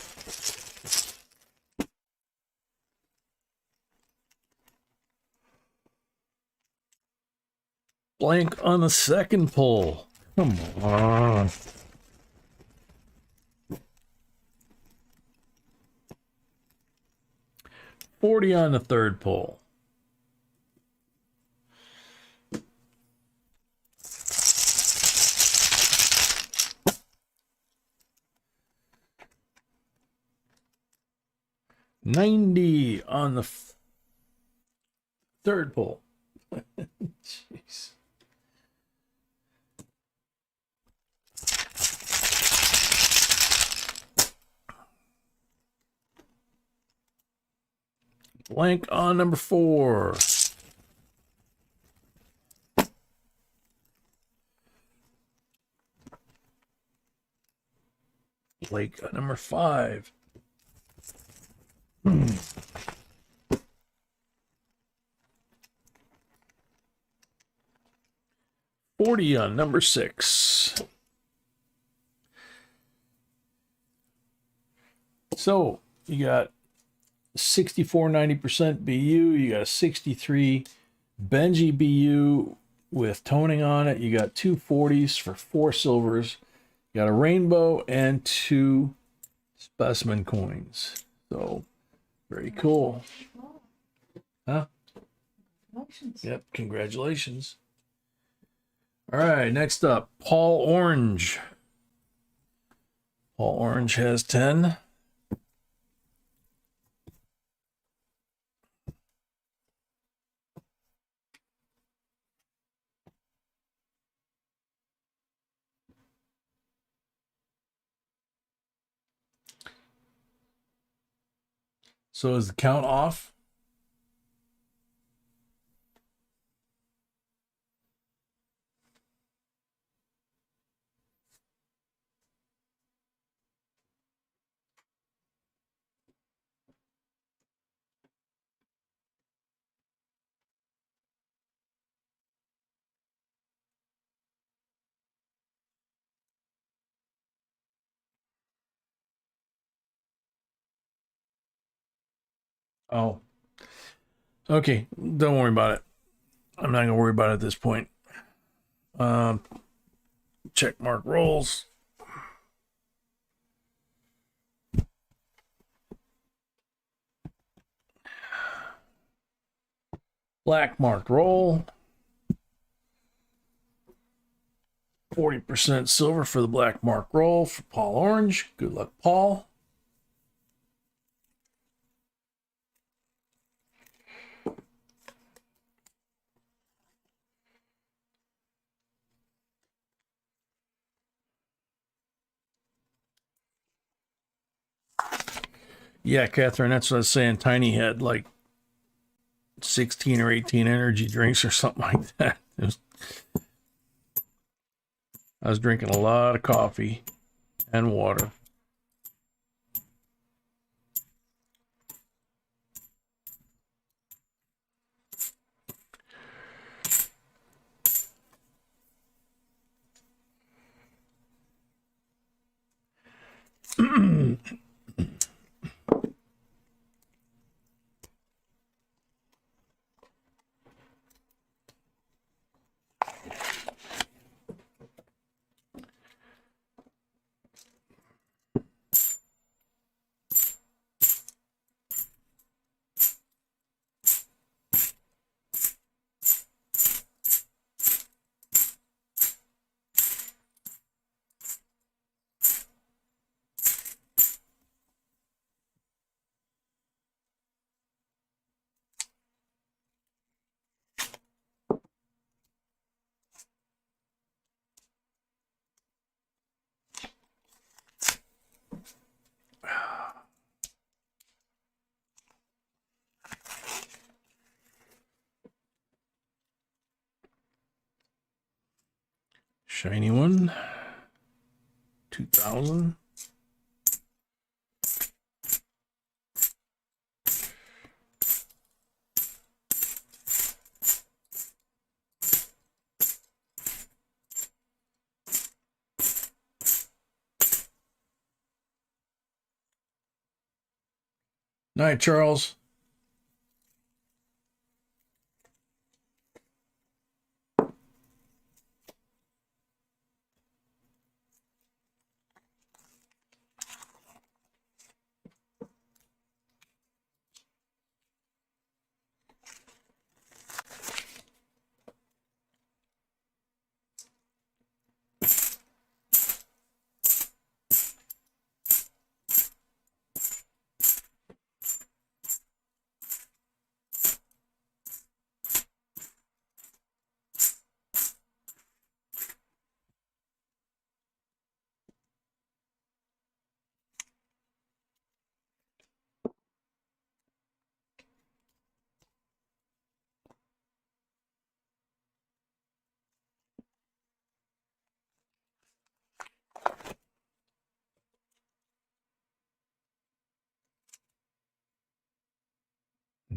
Blank on the second pull. Come on. $40 on the third pull. $90 on the third pull. Jeez. Blank on number 4. Blank on number 5. $40 on number 6. So you got 64 90% BU. You got a 63 Benji BU with toning on it. You got 2 40s for 4 silvers. You got a rainbow and 2 specimen coins. So very cool. Huh? Congratulations. Yep, congratulations. All right, next up, Paul Orange. Paul Orange has 10. So is the count off? Oh, okay. Don't worry about it. I'm not gonna worry about it at this point. Check mark rolls. Black marked roll. 40% silver for the black mark roll for Paul Orange. Good luck, Paul. Yeah, Catherine, that's what I was saying. Tiny had like 16 or 18 energy drinks or something like that. I was drinking a lot of coffee and water. Shiny one. 2000. Night, Charles.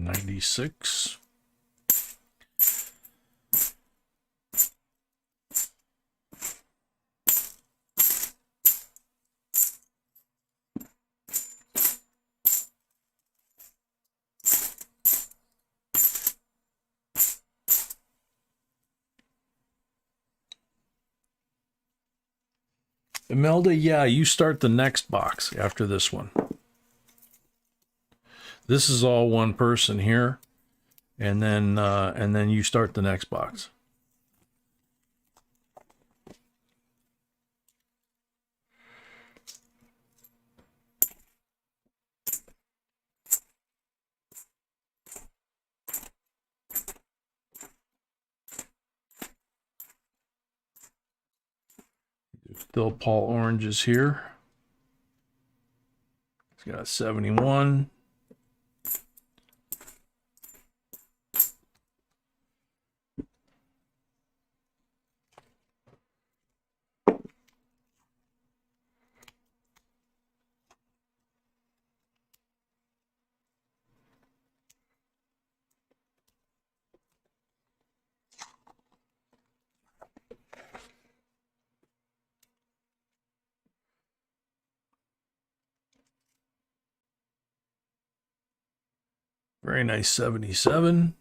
96. Imelda, yeah, you start the next box after this one. This is all one person here, and then you start the next box. Still Paul Oranges here. He's got 71. Very nice 77.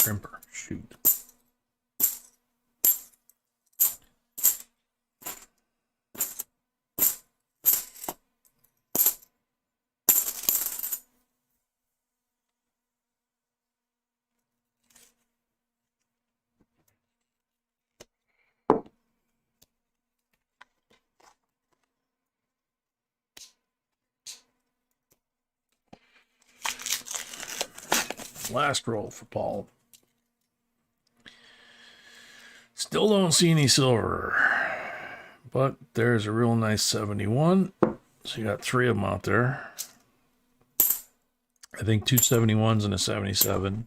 Crimper, shoot. Last roll for Paul. Still don't see any silver, but there's a real nice 71. So you got 3 of them out there. I think 2 71s and a 77.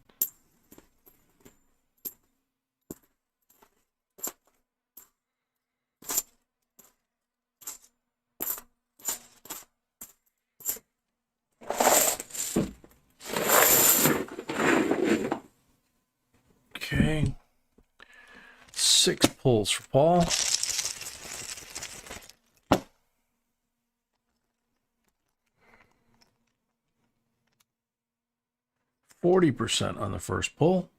Okay. 6 pulls for Paul. %40 on the first pull.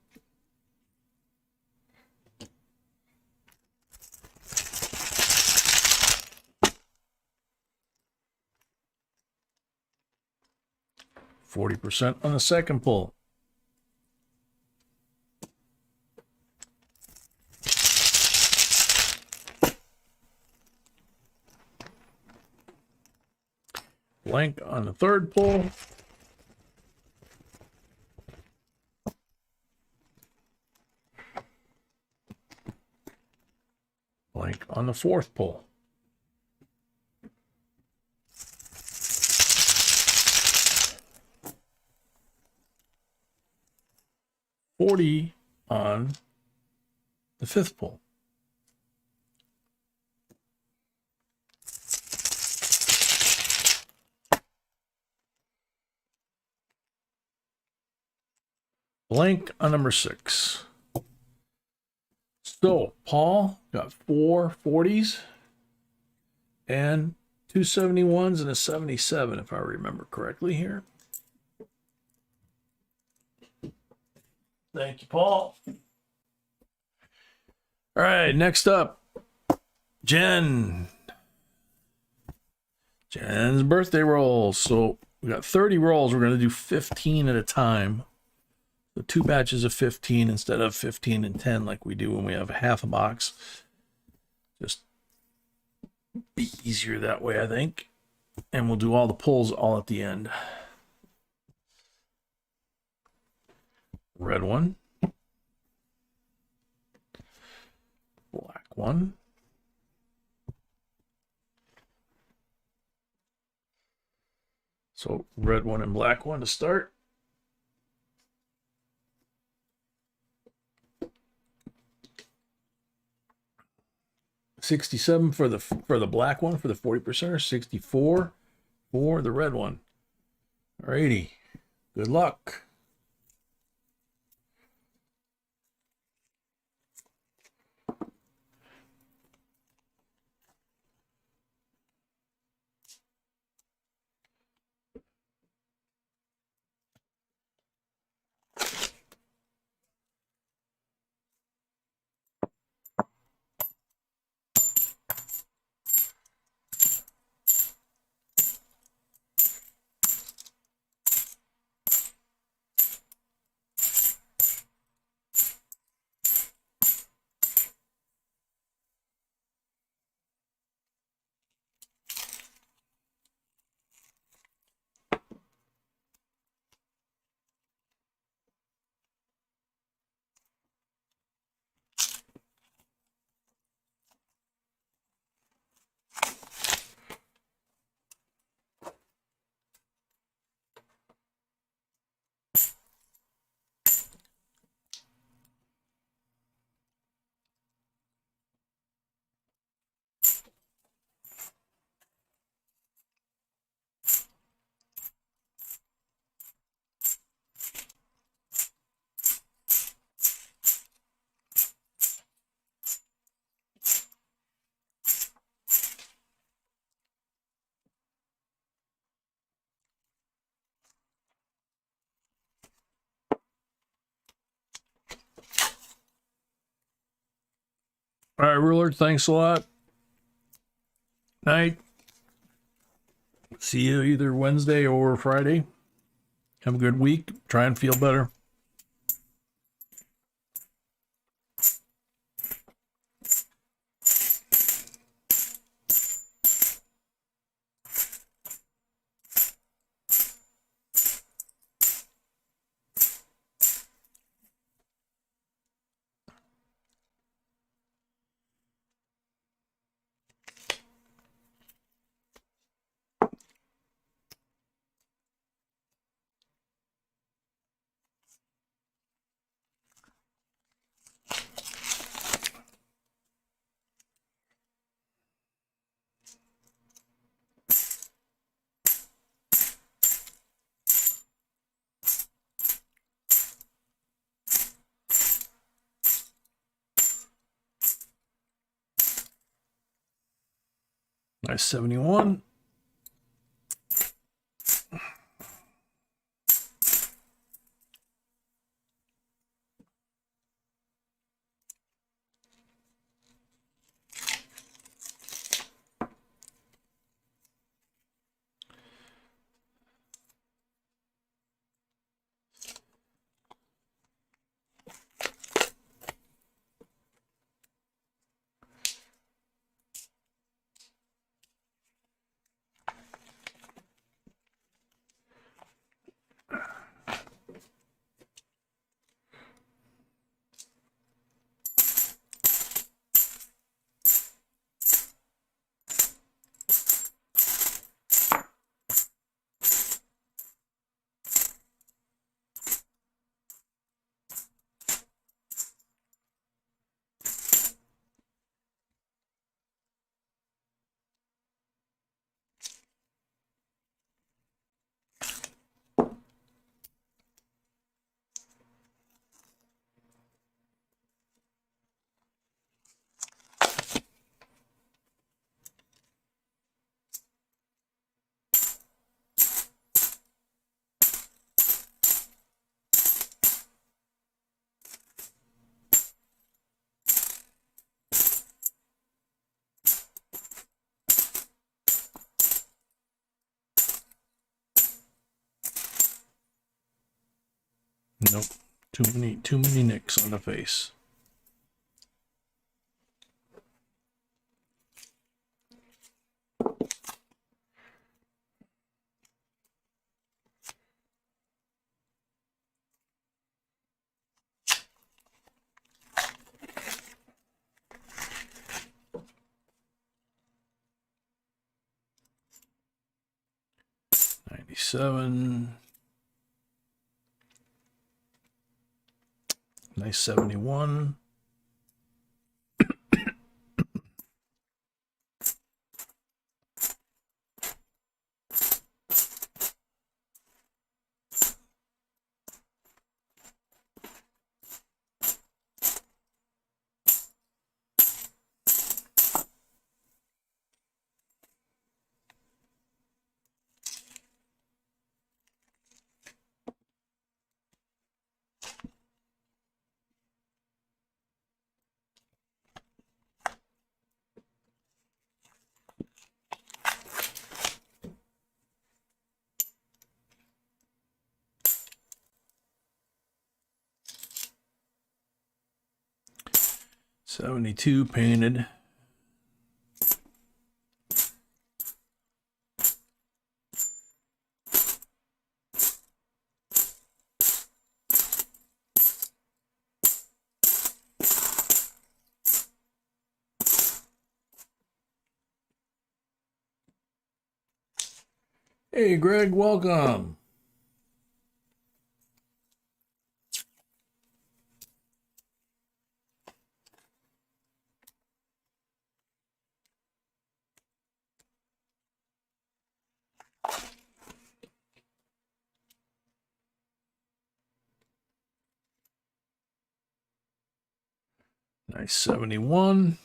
%40 on the second pull. Blank on the third pull. Blank on the fourth pull. $40 on the fifth pull. Blank on number 6. So Paul got 4 40s and 2 71s and a 77, if I remember correctly here. Thank you, Paul. All right, next up, Jen's birthday rolls. So we got 30 rolls. We're going to do 15 at a time. So 2 batches of 15 instead of 15 and 10 like we do when we have half a box. Just be easier that way, I think. And we'll do all the pulls all at the end. Red one. Black one. So red one and black one to start. $67 for the black one for the 40%, 64 for the red one. Alrighty. Good luck. All right, Ruler, thanks a lot. Night. See you either Wednesday or Friday. Have a good week. Try and feel better. Nice 71. Nope. Too many nicks on the face. '97. Nice 71. '72 painted. Hey, Greg, welcome. Nice 71.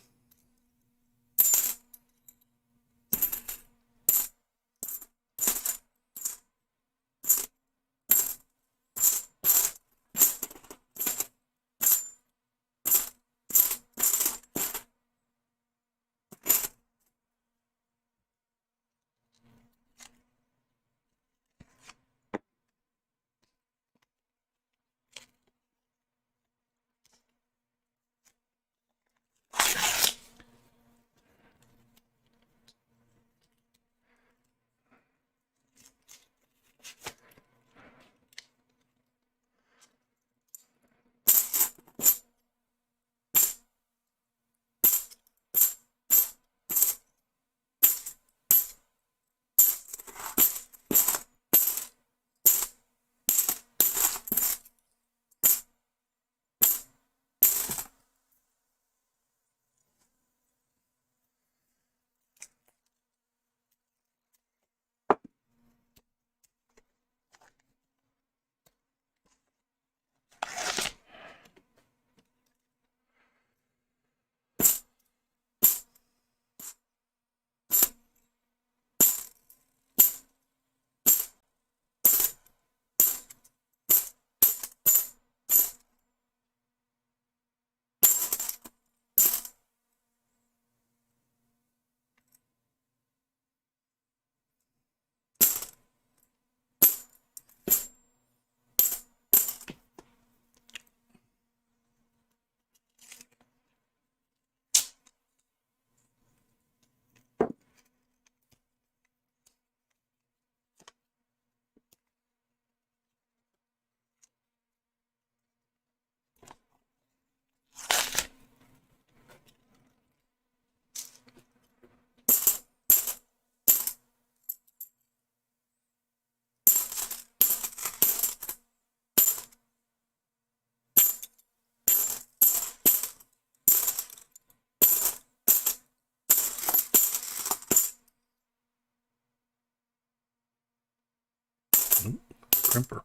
Crimper.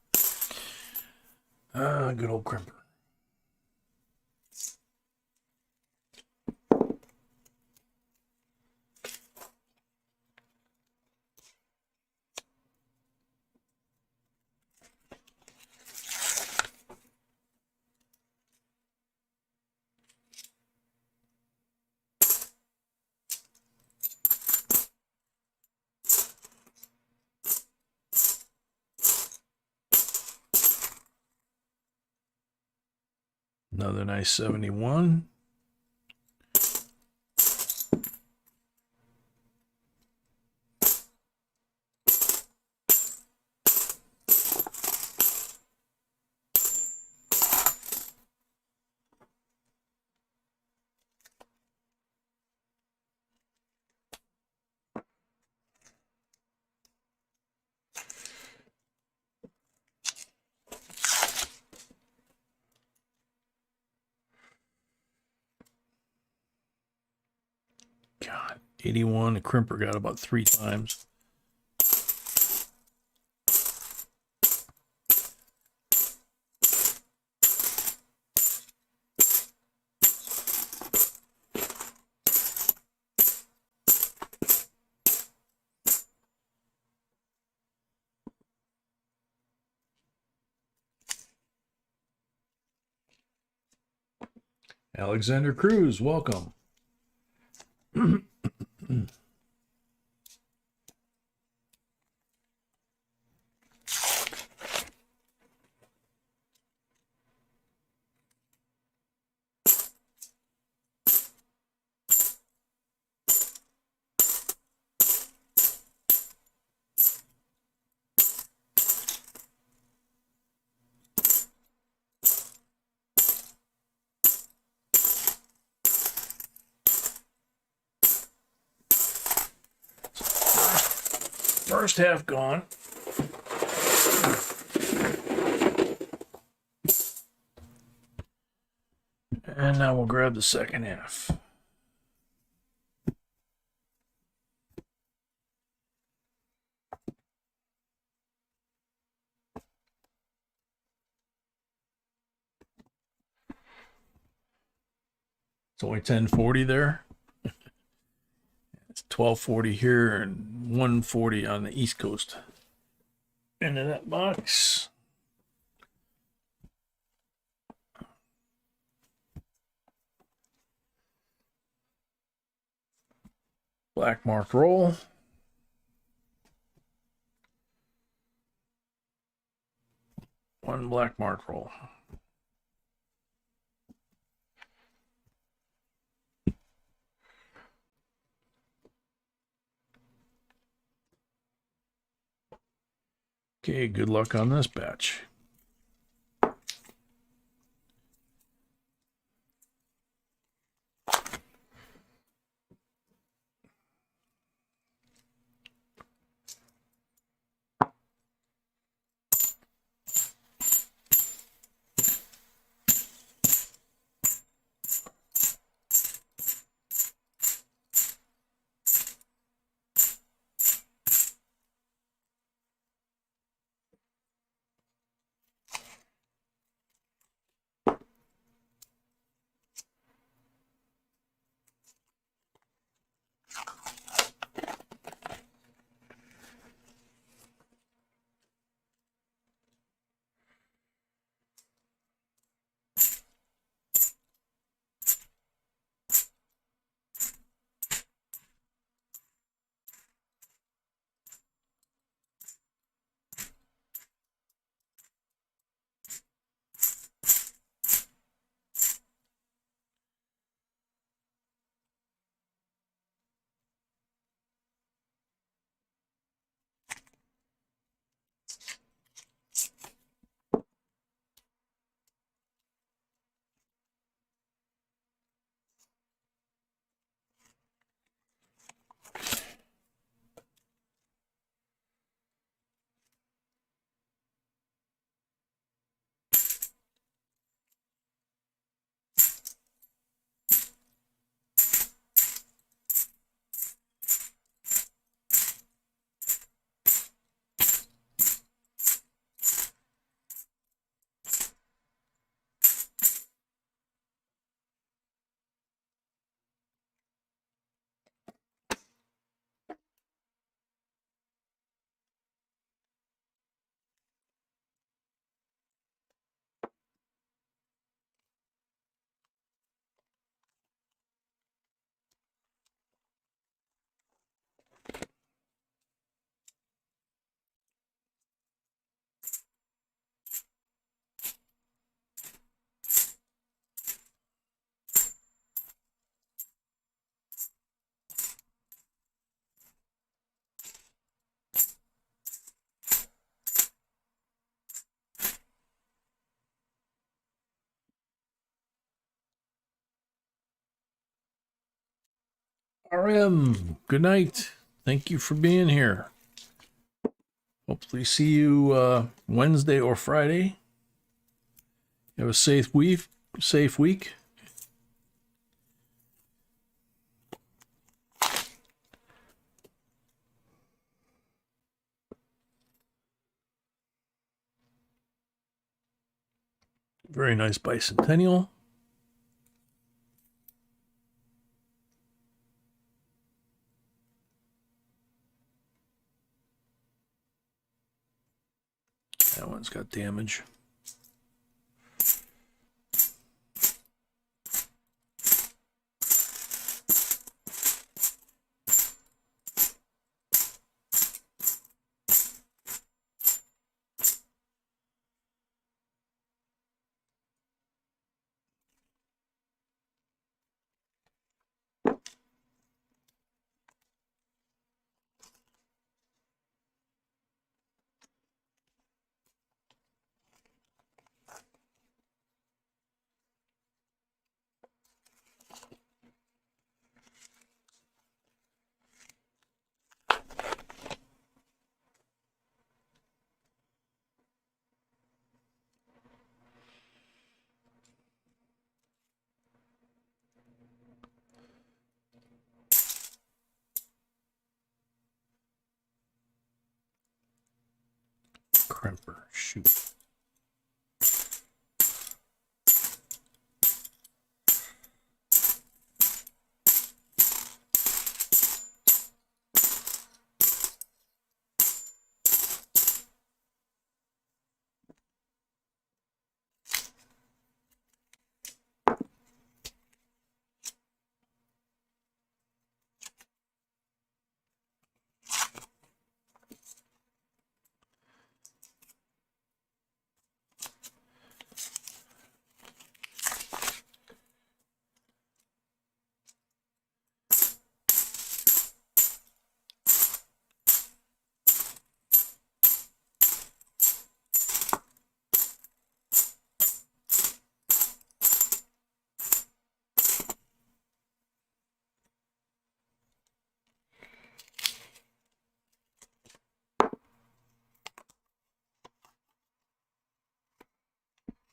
Good old crimper. Another nice 71. God, 81. The crimper got about 3 times. Alexander Cruz, welcome. First half gone. And now we'll grab the second half. It's only 1040 there. It's 1240 here and 140 on the East Coast. Into that box. Black marked roll. One black marked roll. Okay, good luck on this batch. RM, good night. Thank you for being here. Hopefully see you Wednesday or Friday. Have a safe week. Very nice bicentennial. That one's got damage. Crimper, shoot.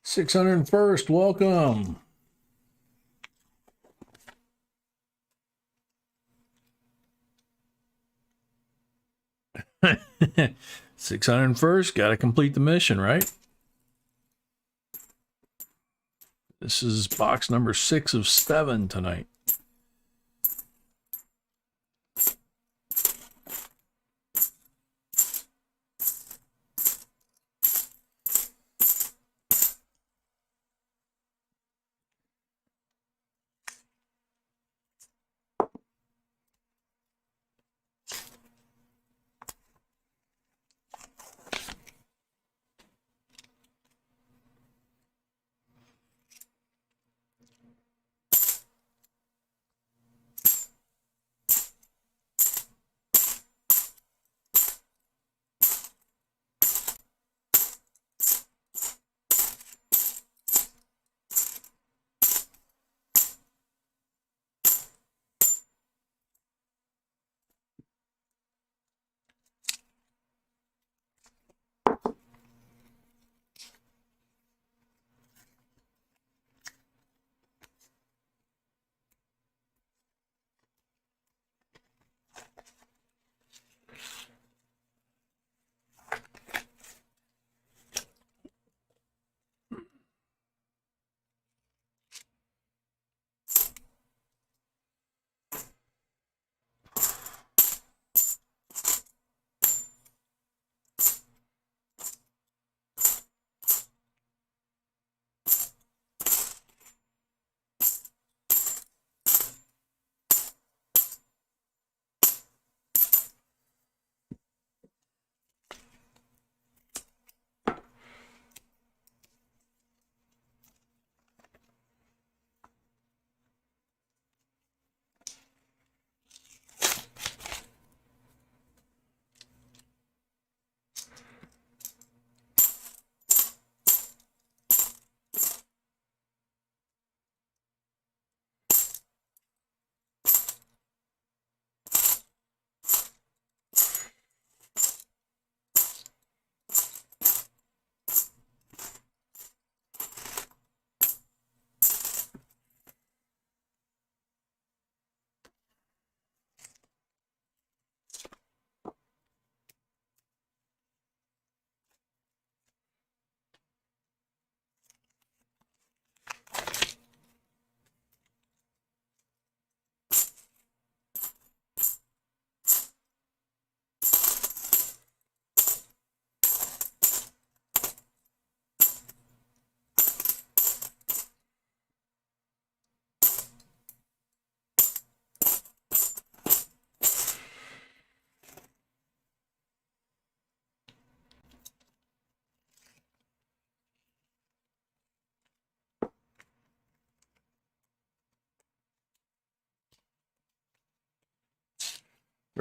$601st, welcome. $601st, got to complete the mission, right? This is box number 6 of 7 tonight.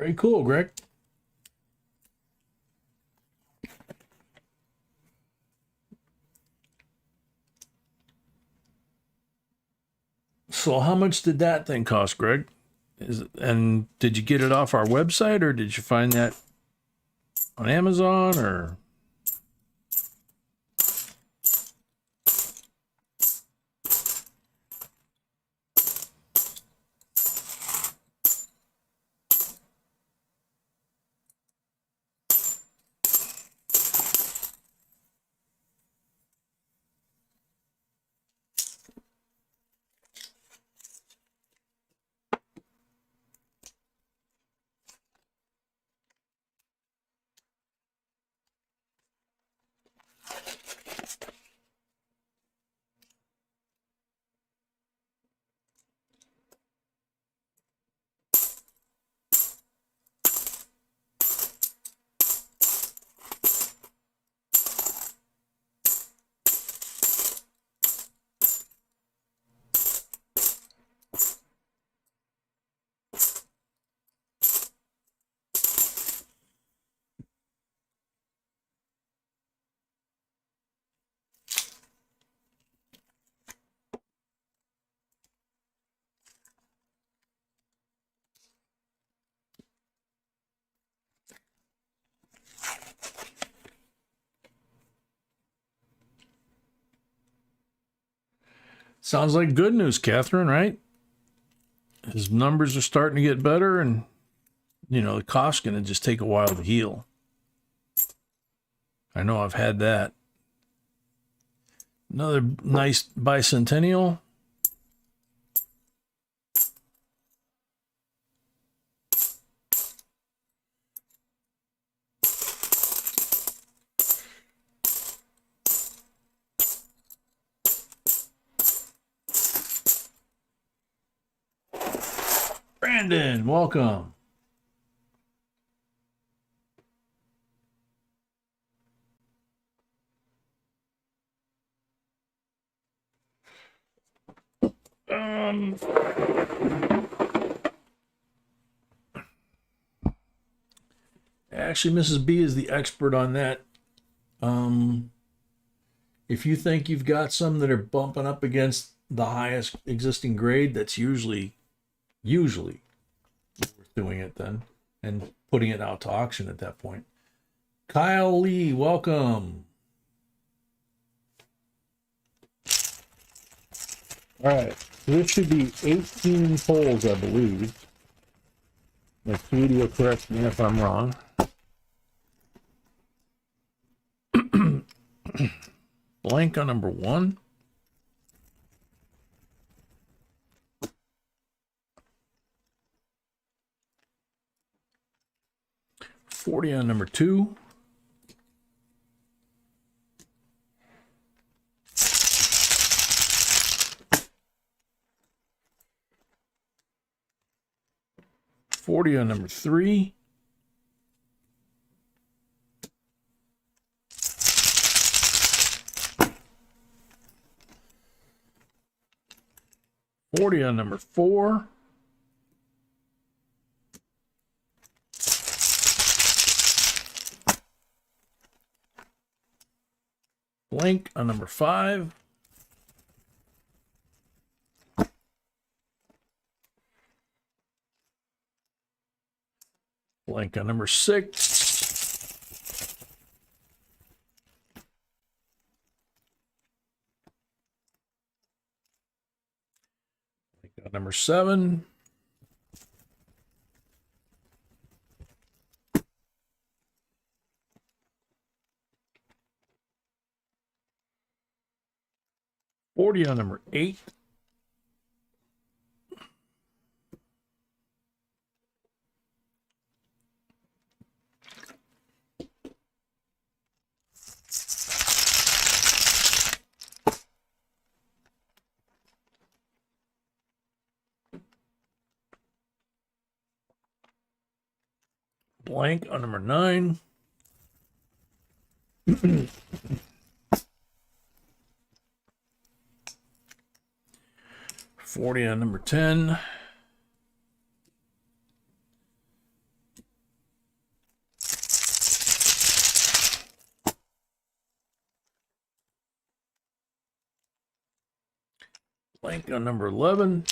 Very cool, Greg. So how much did that thing cost, Greg? And did you get it off our website, or did you find that on Amazon, or? Sounds like good news, Catherine, right? His numbers are starting to get better, and the cough's going to just take a while to heal. I know I've had that. Another nice bicentennial. Brandon, welcome. Actually, Mrs. B is the expert on that. If you think you've got some that are bumping up against the highest existing grade, that's usually worth doing it then and putting it out to auction at that point. Kyle Lee, welcome. All right, so this should be 18 poles, I believe. My sweetie will correct me if I'm wrong. Blank on number 1. $40 on number 2. $40 on number 3. $40 on number 4. Blank on number 5. Blank on number 6. Blank on number 7. $40 on number 8. Blank on number 9. $40 on number 10. Blank on number 11.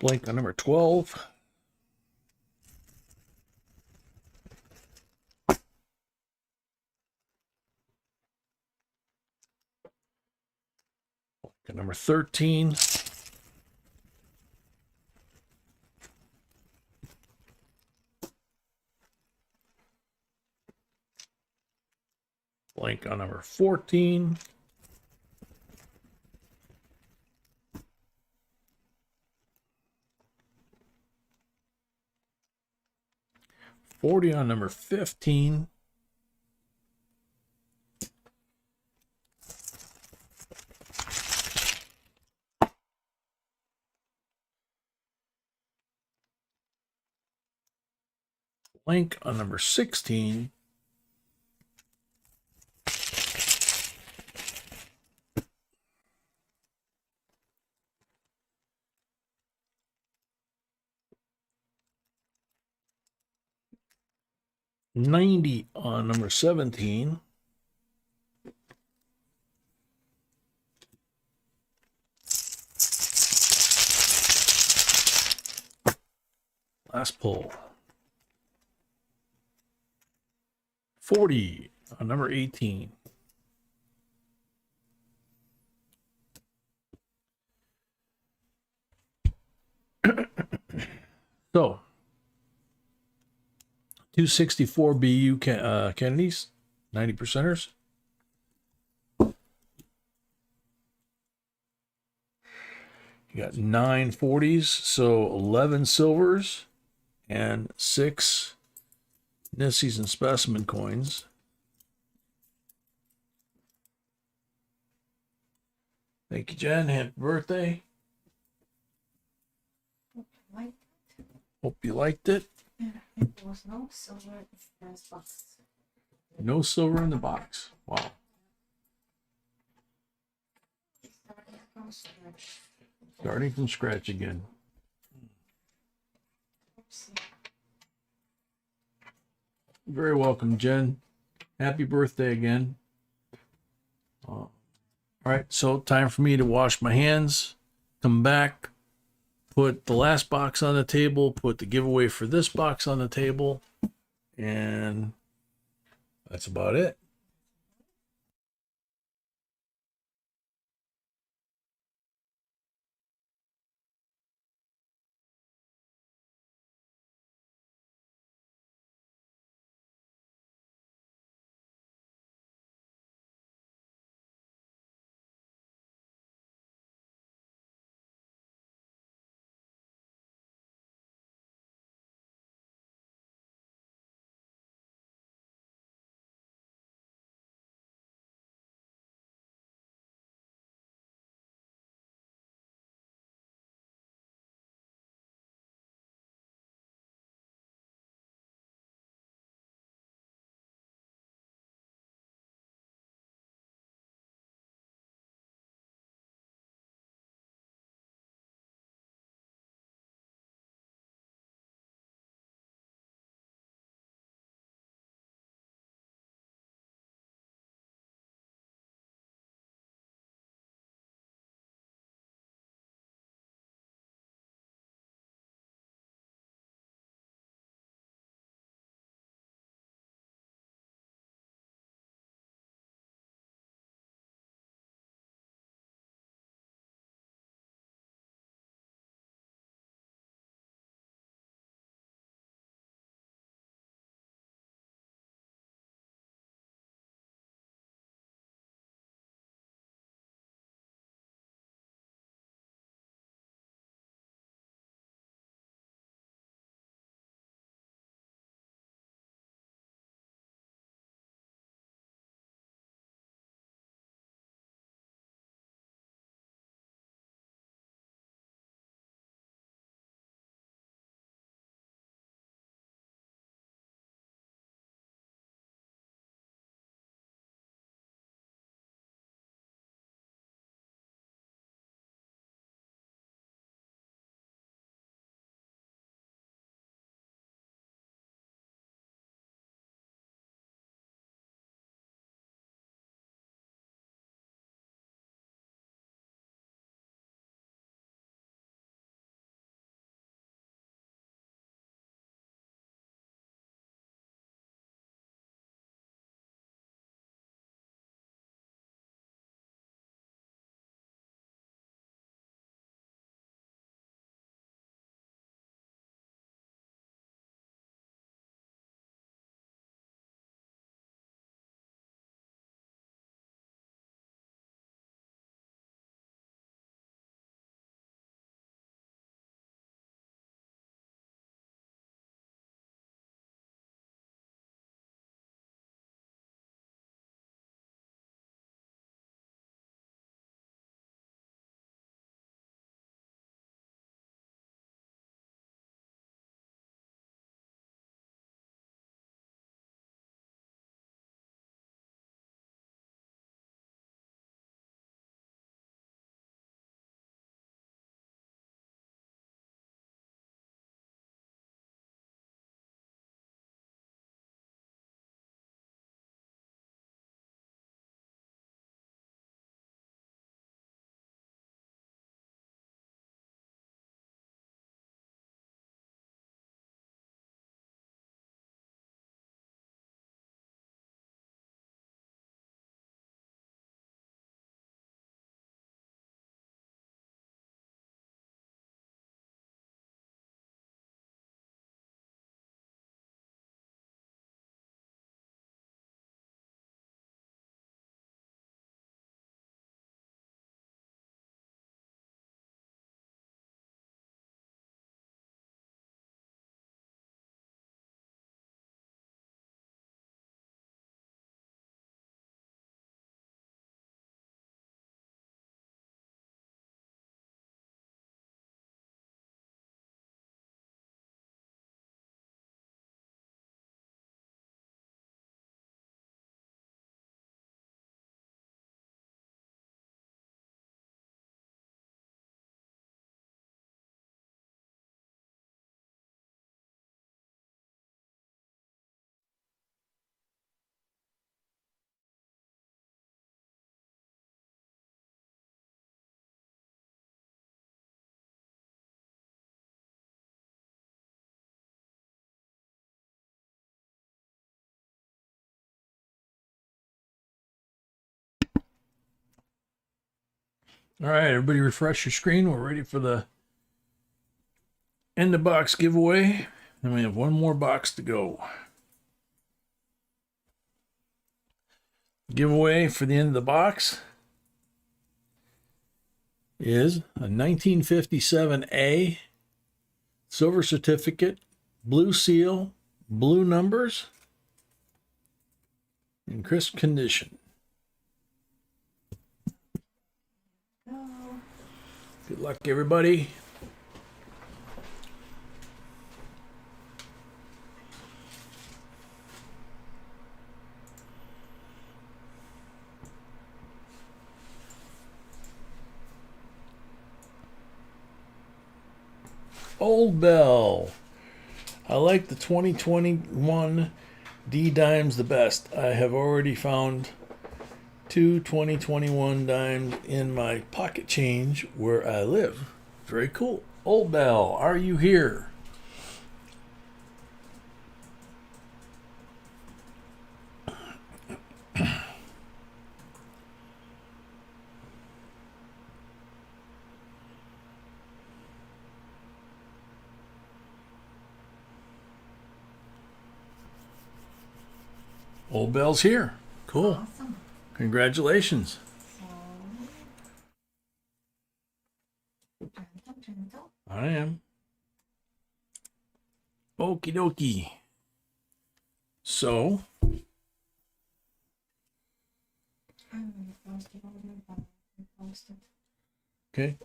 Blank on number 12. Blank on number 13. Blank on number 14. $40 on number 15. Blank on number 16. $90 on number 17. Last pull. 40 on number 18. So 264 BU Kennedys, 90 percenters. You got 9 40s, so 11 silvers and 6 Nissies and specimen coins. Thank you, Jen. Happy birthday. Like, Hope you liked it. yeah, it was no silver in this box. No silver in the box. Wow. Starting from scratch. Starting from scratch again. Oopsie. Very welcome, Jen. Happy birthday again. All right, so time for me to wash my hands, come back, put the last box on the table, put the giveaway for this box on the table, and that's about it. All right, everybody refresh your screen. We're ready for the end of box giveaway. And we have one more box to go. Giveaway for the end of the box is a 1957A silver certificate, blue seal, blue numbers, in crisp condition. Go. Good luck, everybody. Old Bell. I like the 2021 D dimes the best. I have already found two 2021 dimes in my pocket change where I live. Very cool. Old Bell, are you here? Old Bell's here. Cool. Awesome. Congratulations. So, gentle, gentle. I am. Okie dokie. So, I'm going to post the order, but I posted. okay.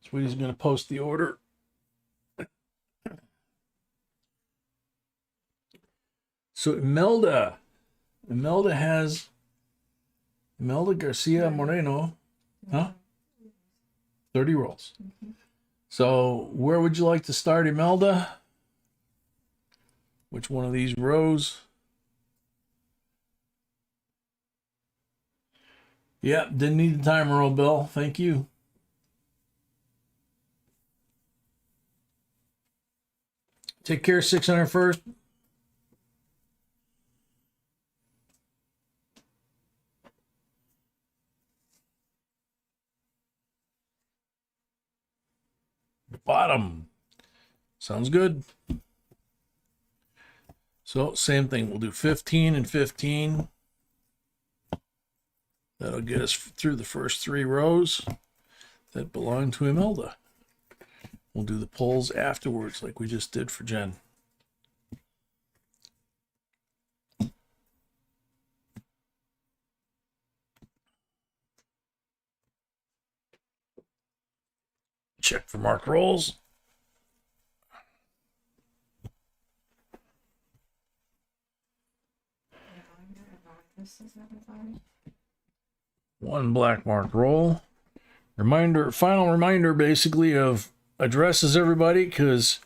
Sweetie's going to post the order. So Imelda has Imelda Garcia Moreno, huh? 30 rolls. Mhm. So where would you like to start, Imelda? Which one of these rows? Yeah, didn't need the timer roll, Bill. Thank you. Take care, 600 first. Bottom. Sounds good. So same thing. We'll do 15 and 15. That'll get us through the first 3 rows that belong to Imelda. We'll do the pulls afterwards like we just did for Jen. Check for marked rolls. This is everybody. 1 black marked roll. Final reminder basically of addresses, everybody, because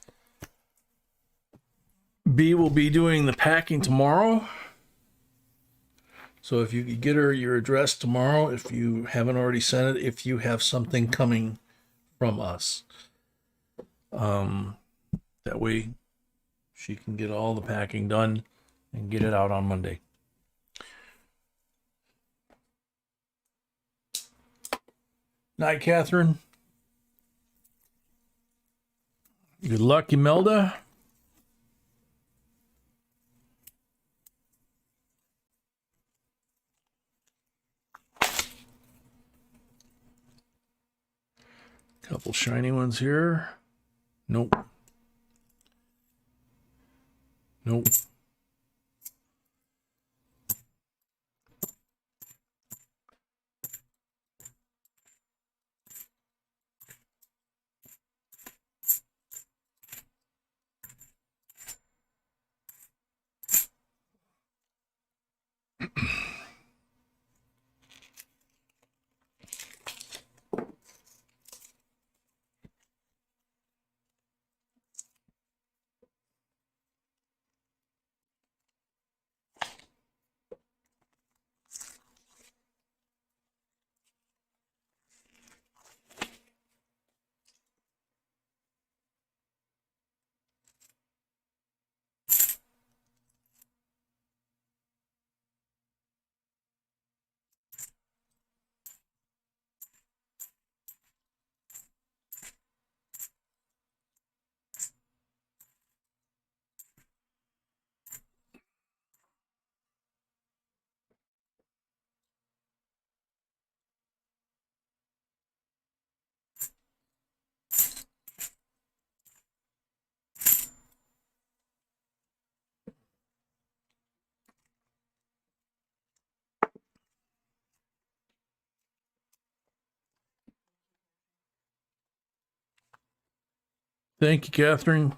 B will be doing the packing tomorrow. So if you could get her your address tomorrow, if you haven't already sent it, if you have something coming from us. That way she can get all the packing done and get it out on Monday. Night, Catherine. Good luck, Imelda. Couple shiny ones here. Nope. Nope. Thank you, Catherine.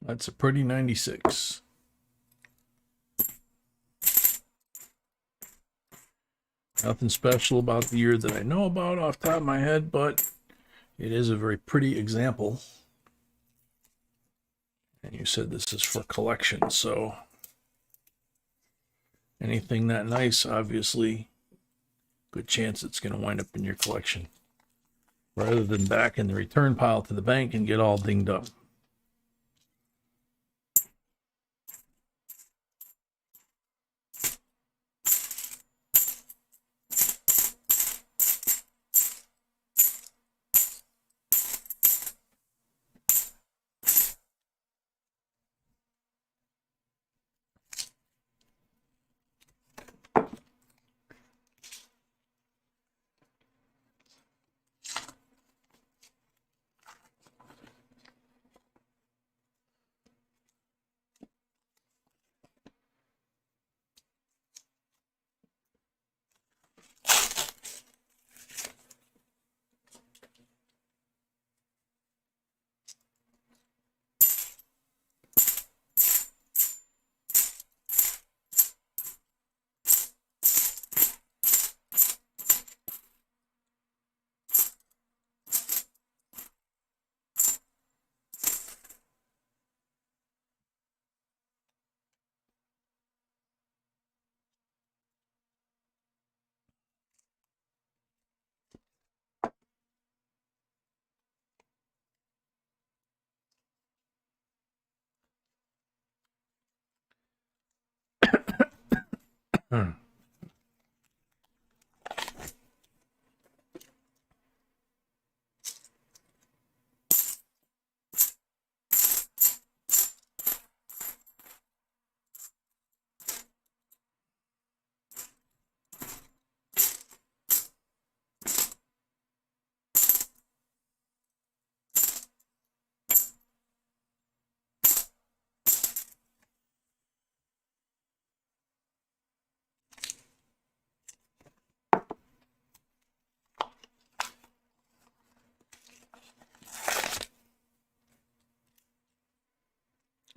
That's a pretty 96. Nothing special about the year that I know about off the top of my head, but it is a very pretty example. And you said this is for collection, so anything that nice, obviously, good chance it's going to wind up in your collection rather than back in the return pile to the bank and get all dinged up.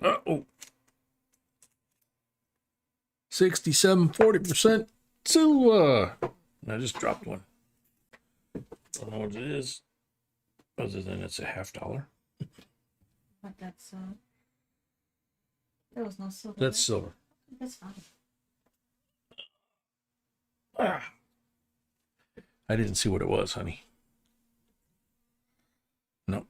Uh-oh. 67, 40% silver. I just dropped one. Don't know what it is, other than it's a $50. But that's there was no silver. That's there. silver. That's fine. Ah. I didn't see what it was, honey. Nope.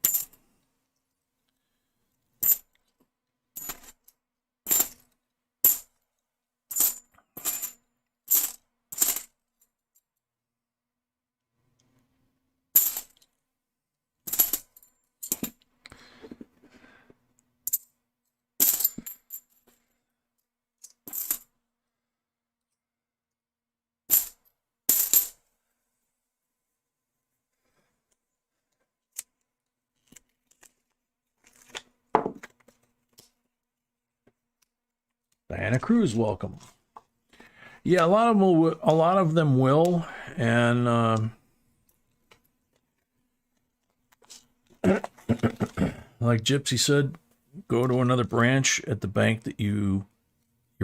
Diana Cruz, welcome. Yeah, a lot of them will, and like Gypsy said, go to another branch at the bank that your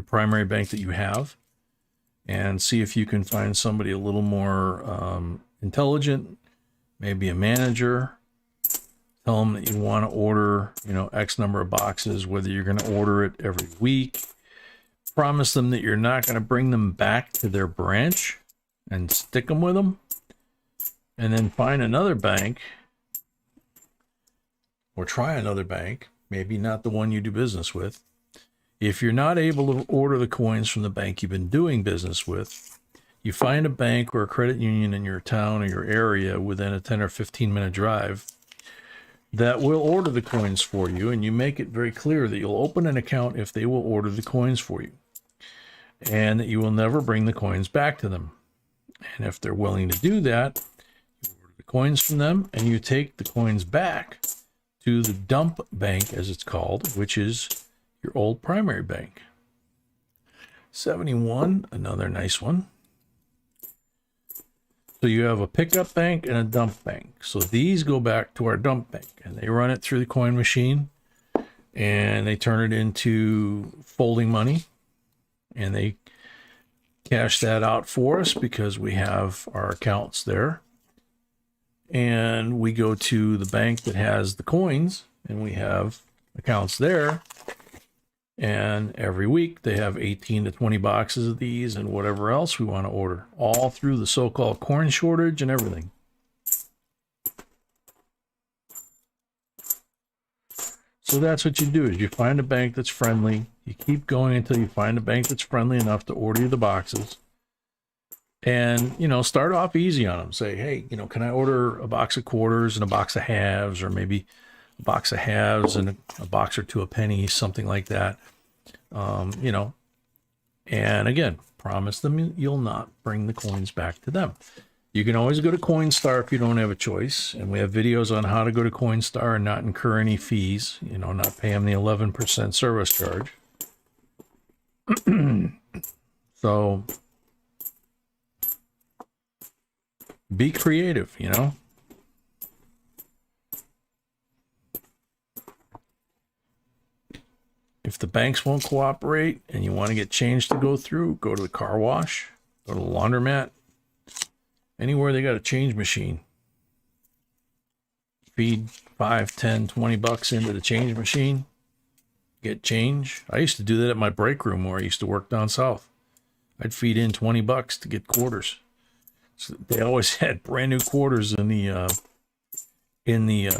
primary bank that you have, and see if you can find somebody a little more intelligent, maybe a manager. Tell them that you want to order, X number of boxes, whether you're going to order it every week. Promise them that you're not going to bring them back to their branch and stick them with them. And then find another bank or try another bank, maybe not the one you do business with. If you're not able to order the coins from the bank you've been doing business with, you find a bank or a credit union in your town or your area within a 10 or 15 minute drive that will order the coins for you, and you make it very clear that you'll open an account if they will order the coins for you, and that you will never bring the coins back to them. And if they're willing to do that, you coins from them, and you take the coins back to the dump bank, as it's called, which is your old primary bank. 71, another nice one. So you have a pickup bank and a dump bank. So these go back to our dump bank, and they run it through the coin machine, and they turn it into folding money, and they cash that out for us because we have our accounts there. And we go to the bank that has the coins, and we have accounts there. And every week they have 18 to 20 boxes of these and whatever else we want to order, all through the so-called coin shortage and everything. So that's what you do, is you find a bank that's friendly. You keep going until you find a bank that's friendly enough to order you the boxes. And, you know, start off easy on them. Say, hey, you know, can I order a box of quarters and a box of halves, or maybe a box of halves and a box or two of pennies, something like that. You know, and again, promise them you'll not bring the coins back to them. You can always go to Coinstar if you don't have a choice. And we have videos on how to go to Coinstar and not incur any fees, you know, not pay them the 11% service charge. So be creative, you know. If the banks won't cooperate and you want to get change to go through, go to the car wash, go to the laundromat, anywhere they got a change machine. Feed 5, 10, 20 bucks into the change machine, get change. I used to do that at my break room where I used to work down south. I'd feed in 20 bucks to get quarters. So they always had brand new quarters in the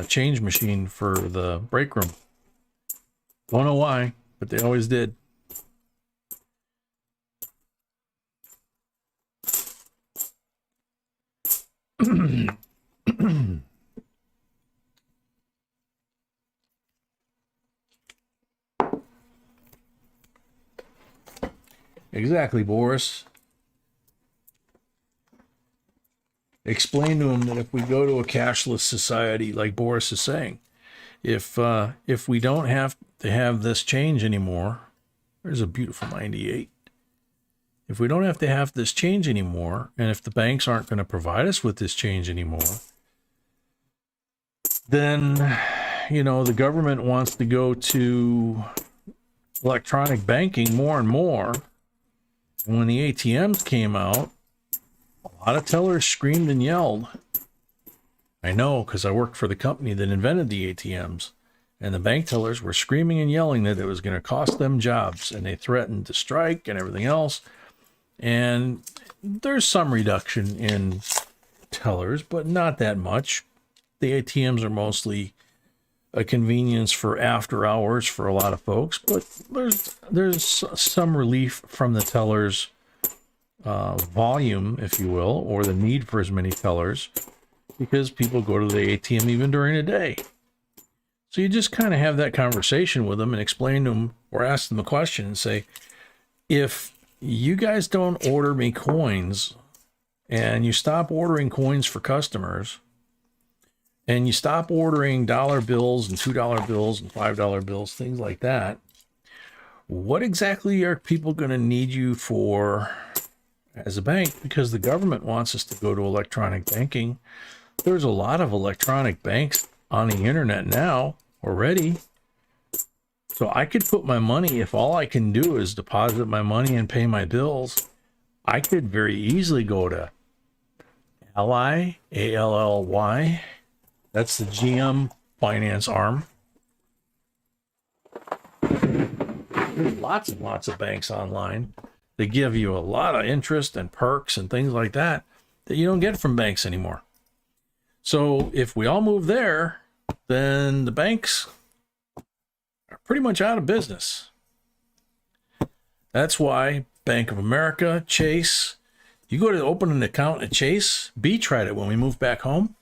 change machine for the break room. Don't know why, but they always did. Exactly, Boris. Explain to him that if we go to a cashless society, like Boris is saying, if we don't have to have this change anymore, there's a beautiful 98. If we don't have to have this change anymore, and if the banks aren't going to provide us with this change anymore, then, you know, the government wants to go to electronic banking more and more. And when the ATMs came out, a lot of tellers screamed and yelled. I know, because I worked for the company that invented the ATMs. And the bank tellers were screaming and yelling that it was going to cost them jobs. And they threatened to strike and everything else. And there's some reduction in tellers, but not that much. The ATMs are mostly a convenience for after hours for a lot of folks. But there's some relief from the tellers' volume, if you will, or the need for as many tellers, because people go to the ATM even during the day. So you just kind of have that conversation with them and explain to them or ask them a question and say, if you guys don't order me coins and you stop ordering coins for customers and you stop ordering dollar bills and $2 bills and $5 bills, things like that, what exactly are people going to need you for as a bank? Because the government wants us to go to electronic banking. There's a lot of electronic banks on the internet now already. So I could put my money, if all I can do is deposit my money and pay my bills, I could very easily go to Ally, A-L-L-Y. That's the GM finance arm. There's lots and lots of banks online. They give you a lot of interest and perks and things like that that you don't get from banks anymore. So if we all move there, then the banks are pretty much out of business. That's why Bank of America, Chase, you go to open an account at Chase, B tried it when we moved back home.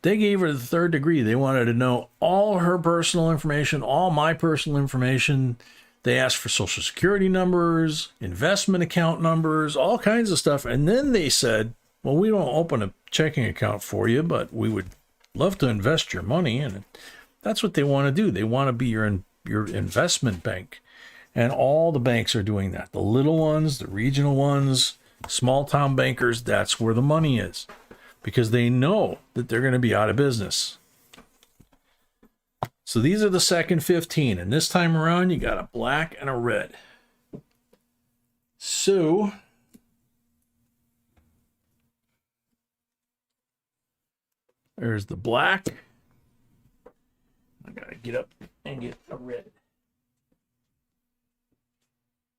They gave her the third degree. They wanted to know all her personal information, all my personal information. They asked for social security numbers, investment account numbers, all kinds of stuff. And then they said, well, we don't open a checking account for you, but we would love to invest your money. And that's what they want to do. They want to be your investment bank. And all the banks are doing that. The little ones, the regional ones, small town bankers, that's where the money is. Because they know that they're going to be out of business. So these are the second 15. And this time around, you got a black and a red. So there's the black. I gotta get up and get a red.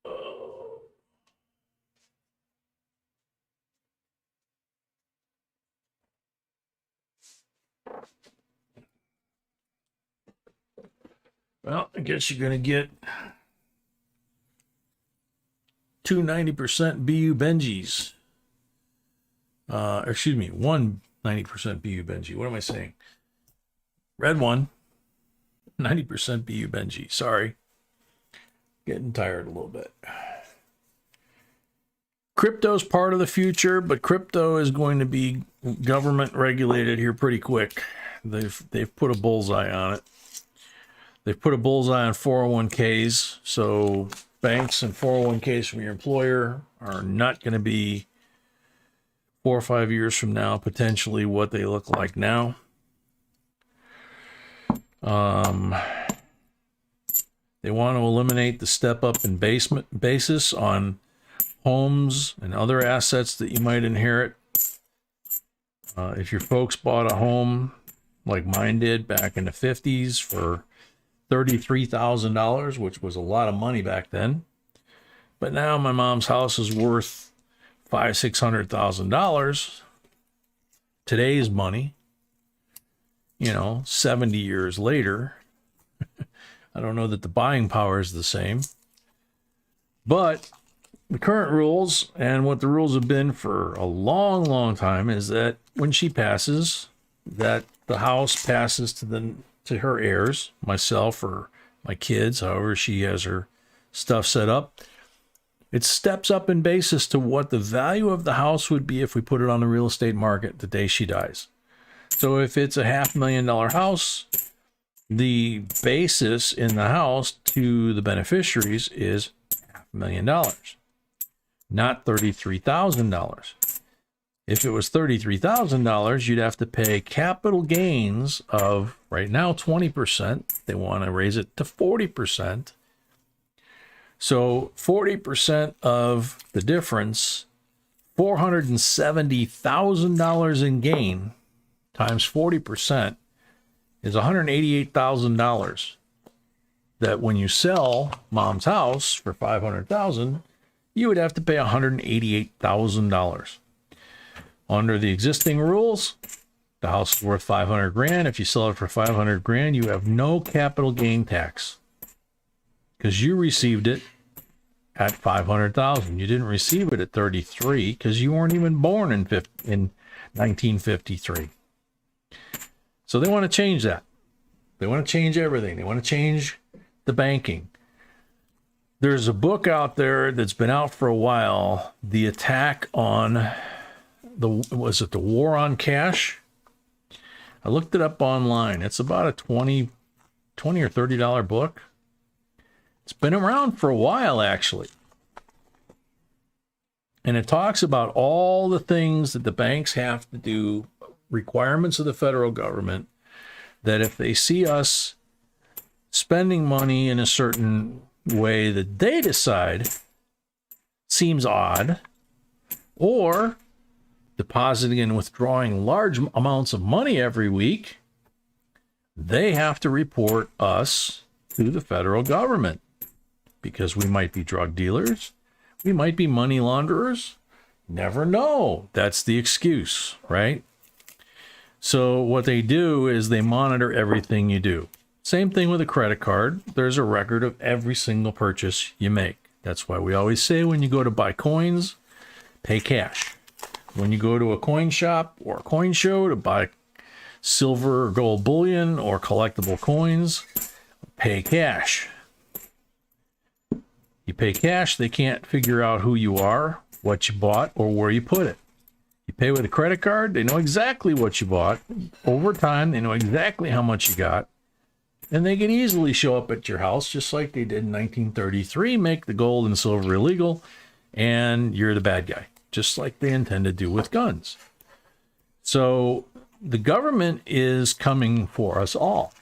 Oh. Well, I guess you're gonna get two 90% BU Benjis. Excuse me, one 90% BU Benji. What am I saying? Red one, 90% BU Benji. Sorry. Getting tired a little bit. Crypto's part of the future, but crypto is going to be government regulated here pretty quick. They've put a bullseye on it. They've put a bullseye on 401ks, so banks and 401ks from your employer are not going to be 4 or 5 years from now, potentially what they look like now. They want to eliminate the step up in basis on homes and other assets that you might inherit. If your folks bought a home like mine did back in the 50s for $33,000, which was a lot of money back then. But now my mom's house is worth $500,000-$600,000. Today's money, 70 years later. I don't know that the buying power is the same. But the current rules and what the rules have been for a long, long time is that when she passes, that the house passes to her heirs, myself or my kids, however she has her stuff set up. It steps up in basis to what the value of the house would be if we put it on the real estate market the day she dies. So if it's a $500,000 house, the basis in the house to the beneficiaries is $500,000, not $33,000. If it was $33,000, you'd have to pay capital gains of right now 20%. They want to raise it to 40%. So 40% of the difference, $470,000 in gain times 40% is $188,000. That when you sell mom's house for $500,000, you would have to pay $188,000. Under the existing rules, the house is worth $500,000. If you sell it for $500,000, you have no capital gain tax because you received it at $500,000. You didn't receive it at 33 because you weren't even born in 1953. So they want to change that. They want to change everything. They want to change the banking. There's a book out there that's been out for a while, The Attack on the War on Cash? I looked it up online. It's about a $20 or $30 book. It's been around for a while, actually. And it talks about all the things that the banks have to do, requirements of the federal government, that if they see us spending money in a certain way that they decide seems odd, or depositing and withdrawing large amounts of money every week, they have to report us to the federal government because we might be drug dealers, we might be money launderers, never know. That's the excuse, right? So what they do is they monitor everything you do. Same thing with a credit card. There's a record of every single purchase you make. That's why we always say when you go to buy coins, pay cash. When you go to a coin shop or a coin show to buy silver or gold bullion or collectible coins, pay cash. You pay cash, they can't figure out who you are, what you bought, or where you put it. You pay with a credit card, they know exactly what you bought. Over time, they know exactly how much you got. And they can easily show up at your house, just like they did in 1933, make the gold and silver illegal, and you're the bad guy, just like they intend to do with guns. So the government is coming for us all.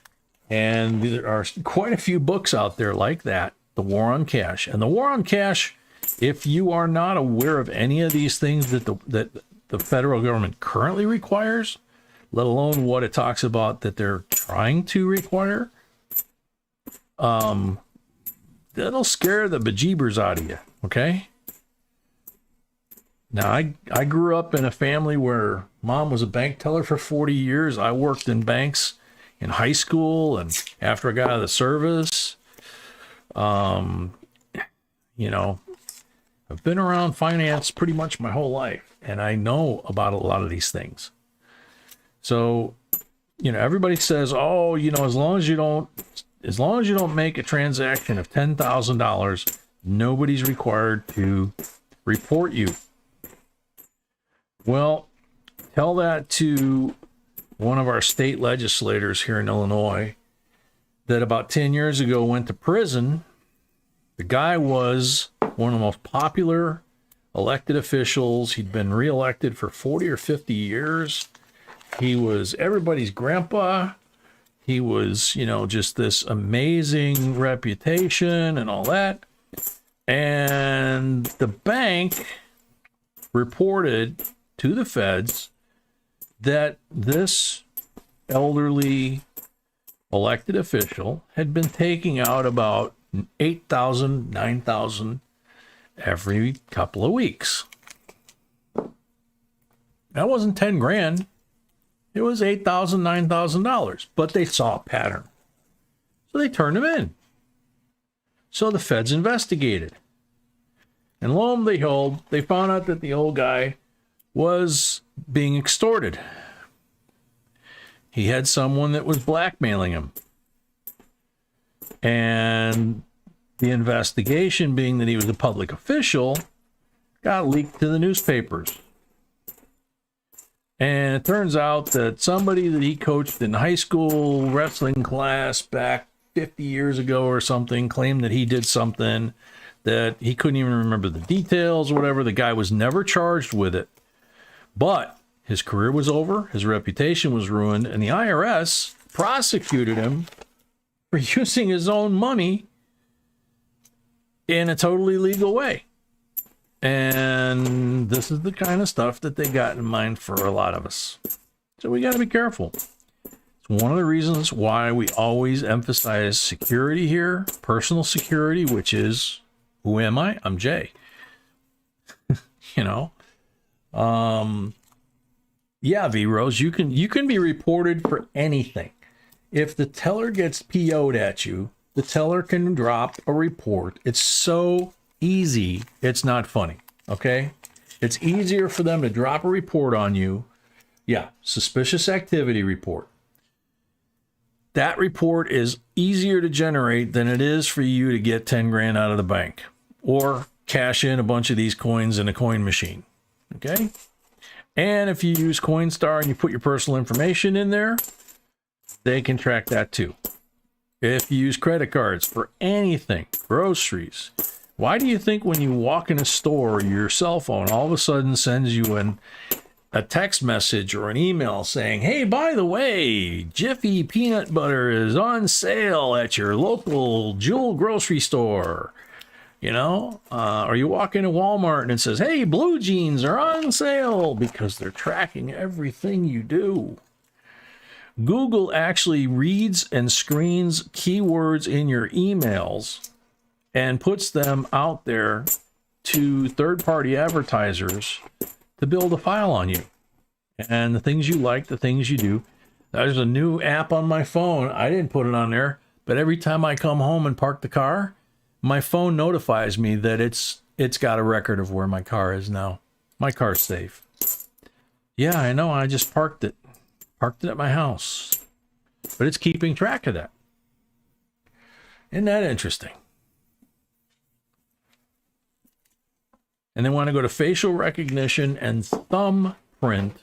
And there are quite a few books out there like that, The War on Cash. And The War on Cash, if you are not aware of any of these things that the federal government currently requires, let alone what it talks about that they're trying to require, that'll scare the bejeebers out of you, okay? Now, I grew up in a family where mom was a bank teller for 40 years. I worked in banks in high school and after I got out of the service. You know, I've been around finance pretty much my whole life, and I know about a lot of these things. So, you know, everybody says, oh, you know, as long as you don't make a transaction of $10,000, nobody's required to report you. Well, tell that to one of our state legislators here in Illinois that about 10 years ago went to prison. The guy was one of the most popular elected officials. He'd been reelected for 40 or 50 years. He was everybody's grandpa. He was, you know, just this amazing reputation and all that. And the bank reported to the feds that this elderly elected official had been taking out about $8,000, $9,000 every couple of weeks. That wasn't 10 grand. It was $8,000, $9,000, but they saw a pattern. So they turned him in. So the feds investigated. And lo and behold, they found out that the old guy was being extorted. He had someone that was blackmailing him. And the investigation, being that he was a public official, got leaked to the newspapers. And it turns out that somebody that he coached in high school wrestling class back 50 years ago or something claimed that he did something that he couldn't even remember the details or whatever. The guy was never charged with it. But his career was over, his reputation was ruined, and the IRS prosecuted him for using his own money in a totally legal way. And this is the kind of stuff that they got in mind for a lot of us. So we got to be careful. It's one of the reasons why we always emphasize security here, personal security, which is, who am I? I'm Jay. You know? Yeah, V-Rose, you can be reported for anything. If the teller gets PO'd at you, the teller can drop a report. It's so easy, it's not funny, okay? It's easier for them to drop a report on you. Yeah, suspicious activity report. That report is easier to generate than it is for you to get 10 grand out of the bank or cash in a bunch of these coins in a coin machine, okay? And if you use Coinstar and you put your personal information in there, they can track that too. If you use credit cards for anything, groceries, why do you think when you walk in a store, your cell phone all of a sudden sends you a text message or an email saying, hey, by the way, Jiffy peanut butter is on sale at your local Jewel grocery store? You know, or you walk into Walmart and it says, hey, blue jeans are on sale, because they're tracking everything you do. Google actually reads and screens keywords in your emails and puts them out there to third-party advertisers to build a file on you. And the things you like, the things you do. There's a new app on my phone. I didn't put it on there, but every time I come home and park the car, my phone notifies me that it's got a record of where my car is now. My car's safe. Yeah, I know. I just parked it. Parked it at my house. But it's keeping track of that. Isn't that interesting? And they want to go to facial recognition and thumbprint fingerprint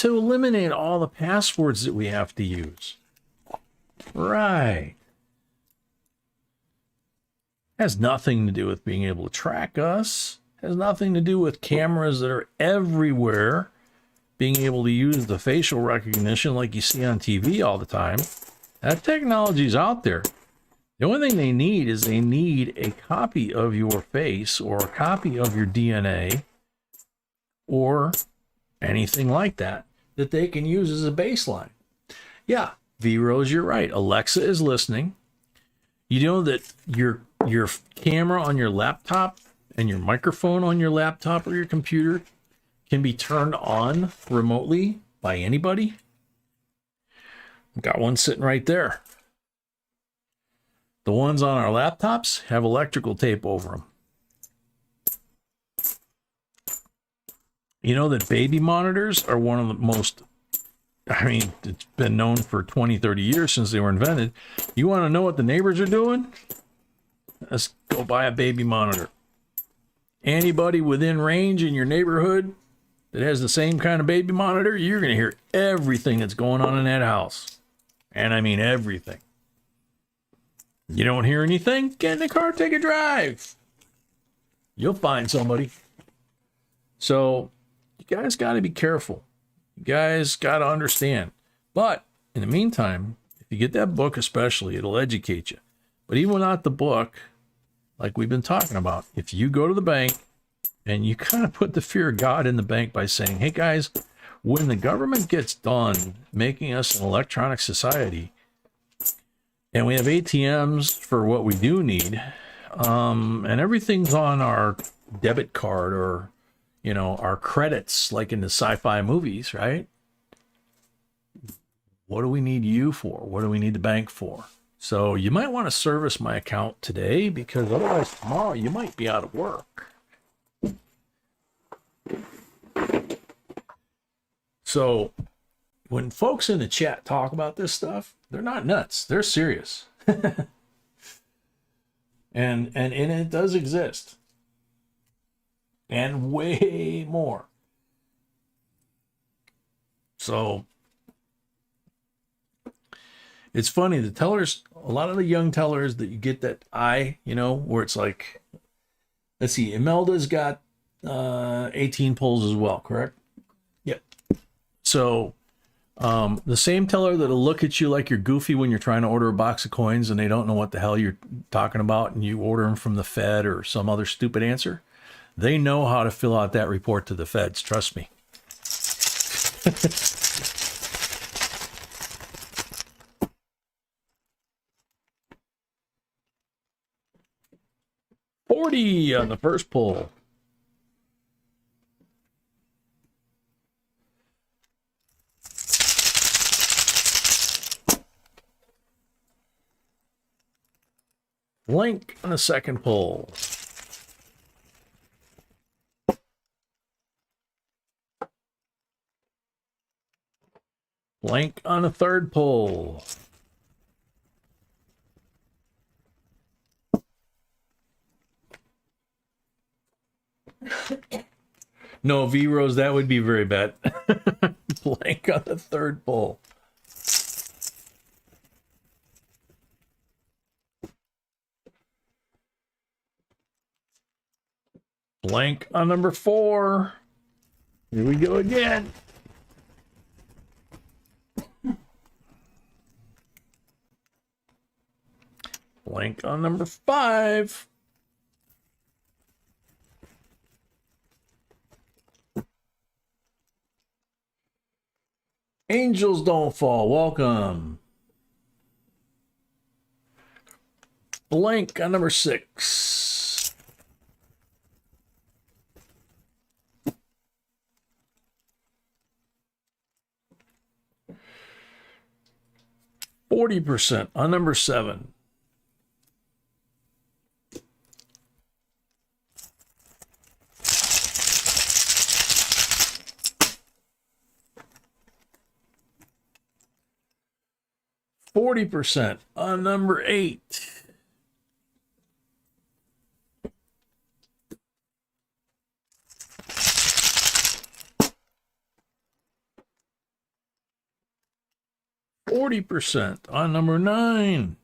to eliminate all the passwords that we have to use. Right. Has nothing to do with being able to track us. Has nothing to do with cameras that are everywhere being able to use the facial recognition like you see on TV all the time. That technology's out there. The only thing they need is they need a copy of your face or a copy of your DNA or anything like that that they can use as a baseline. Yeah, V-Rose, you're right. Alexa is listening. You know that your camera on your laptop and your microphone on your laptop or your computer can be turned on remotely by anybody? I've got one sitting right there. The ones on our laptops have electrical tape over them. You know that baby monitors are one of the most, I mean, it's been known for 20, 30 years since they were invented. You want to know what the neighbors are doing? Let's go buy a baby monitor. Anybody within range in your neighborhood that has the same kind of baby monitor, you're going to hear everything that's going on in that house. And I mean everything. You don't hear anything? Get in the car, take a drive. You'll find somebody. So you guys got to be careful. You guys got to understand. But in the meantime, if you get that book especially, it'll educate you. But even without the book, like we've been talking about, if you go to the bank and you kind of put the fear of God in the bank by saying, hey guys, when the government gets done making us an electronic society, and we have ATMs for what we do need, and everything's on our debit card or, you know, our credits, like in the sci-fi movies, right? What do we need you for? What do we need the bank for? So you might want to service my account today, because otherwise tomorrow you might be out of work. So when folks in the chat talk about this stuff, they're not nuts. They're serious. and it does exist. And way more. So it's funny, the tellers, a lot of the young tellers that you get that eye, you know, where it's like, let's see, Imelda's got 18 pulls as well, correct? Yep. So the same teller that'll look at you like you're goofy when you're trying to order a box of coins and they don't know what the hell you're talking about and you order them from the Fed or some other stupid answer, they know how to fill out that report to the feds, trust me. $40 on the first pull. Blank on the second pull. Blank on the third pull. No, V-Rose, that would be very bad. Blank on the third pull. Blank on number 4. Here we go again. Blank on number 5. Angels don't fall. Welcome. Blank on number 6. %40 on number 7. %40 on number 8. 40% on number 9.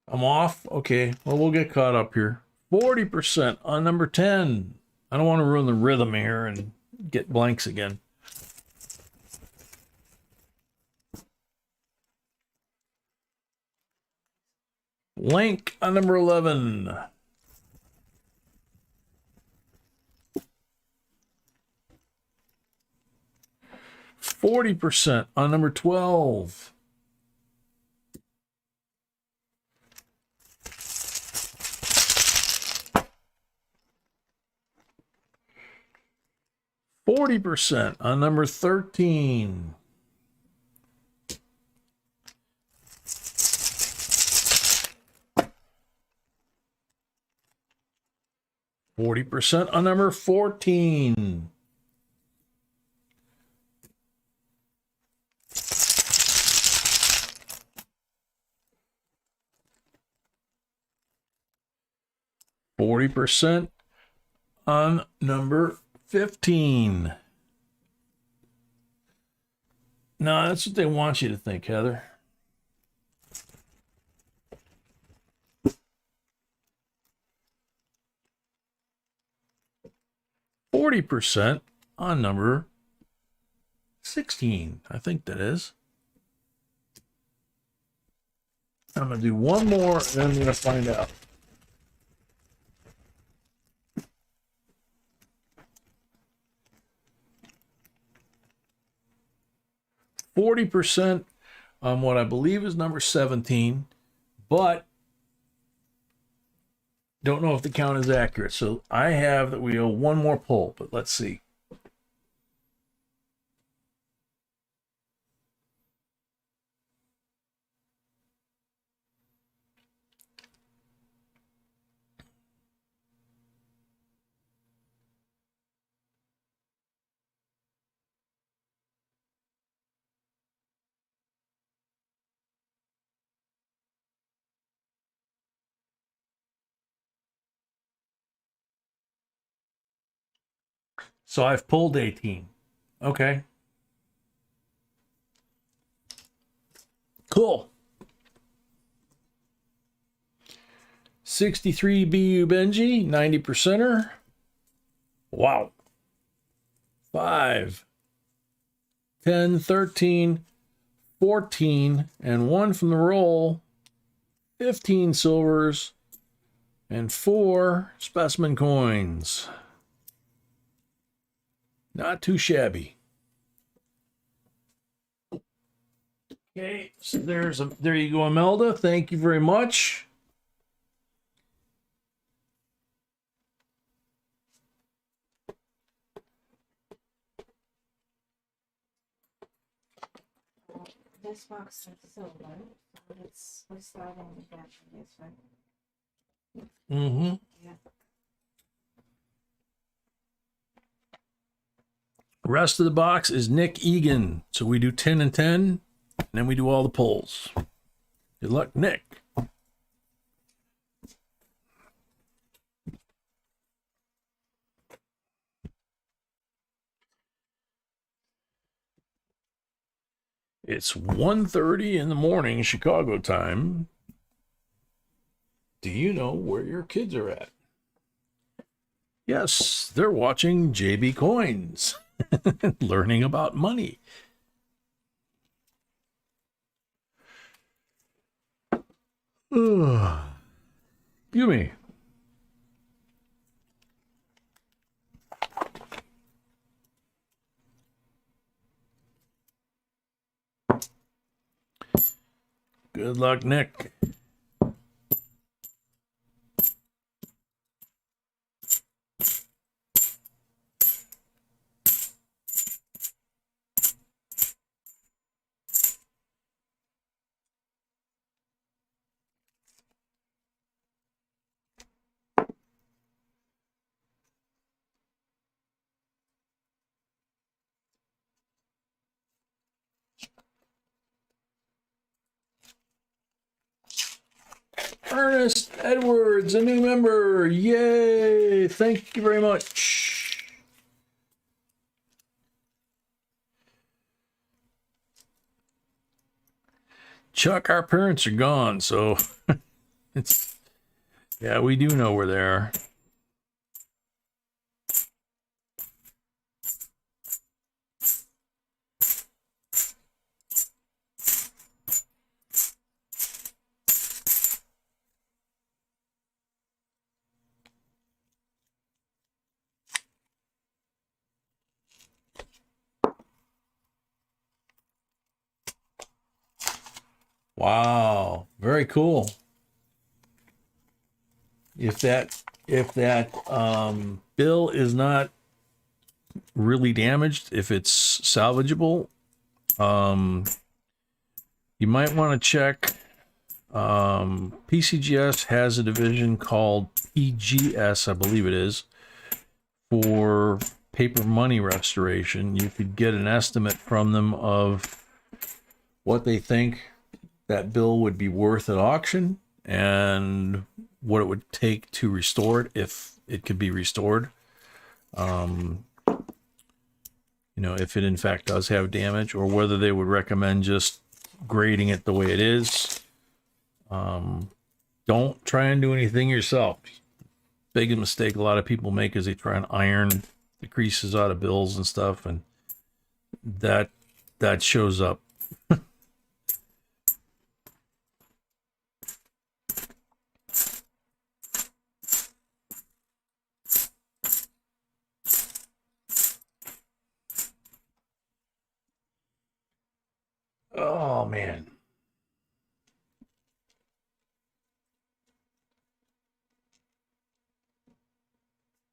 I'm off. Okay, well, we'll get caught up here. 40% on number 10. I don't want to ruin the rhythm here and get blanks again. Link on number 11. %40 on number 12. %40 on number 13. %40 on number 14. %40 on number 15. No, that's what they want you to think, Heather. %40 on number 16. I think that is. I'm going to do one more and then I'm going to find out. %40 on what I believe is number 17, but don't know if the count is accurate. So I have that we owe one more pull, but let's see. So I've pulled 18. Okay. Cool. 63 BU Benji, 90%er. Wow. 5, 10, 13, 14, and 1 from the roll. 15 silvers and 4 specimen coins. Not too shabby. Okay, so there you go, Imelda. Thank you very much. This box is silver, so we're starting again from this, right? Mm-hmm. Yeah. Rest of the box is Nick Egan. So we do 10 and 10, and then we do all the pulls. Good luck, Nick. It's 1:30 in the morning, Chicago time. Do you know where your kids are at? Yes, they're watching JB Coins, learning about money. Give me. Good luck, Nick. Ernest Edwards, a new member. Yay! Thank you very much. Chuck, our parents are gone, so it's, yeah, we do know where they are. Wow, very cool. If that bill is not really damaged, if it's salvageable, you might want to check. PCGS has a division called PGS, I believe it is, for paper money restoration. You could get an estimate from them of what they think that bill would be worth at auction and what it would take to restore it, if it could be restored. You know, if it in fact does have damage, or whether they would recommend just grading it the way it is. Don't try and do anything yourself. Biggest mistake a lot of people make is they try and iron the creases out of bills and stuff, and that shows up. Oh man.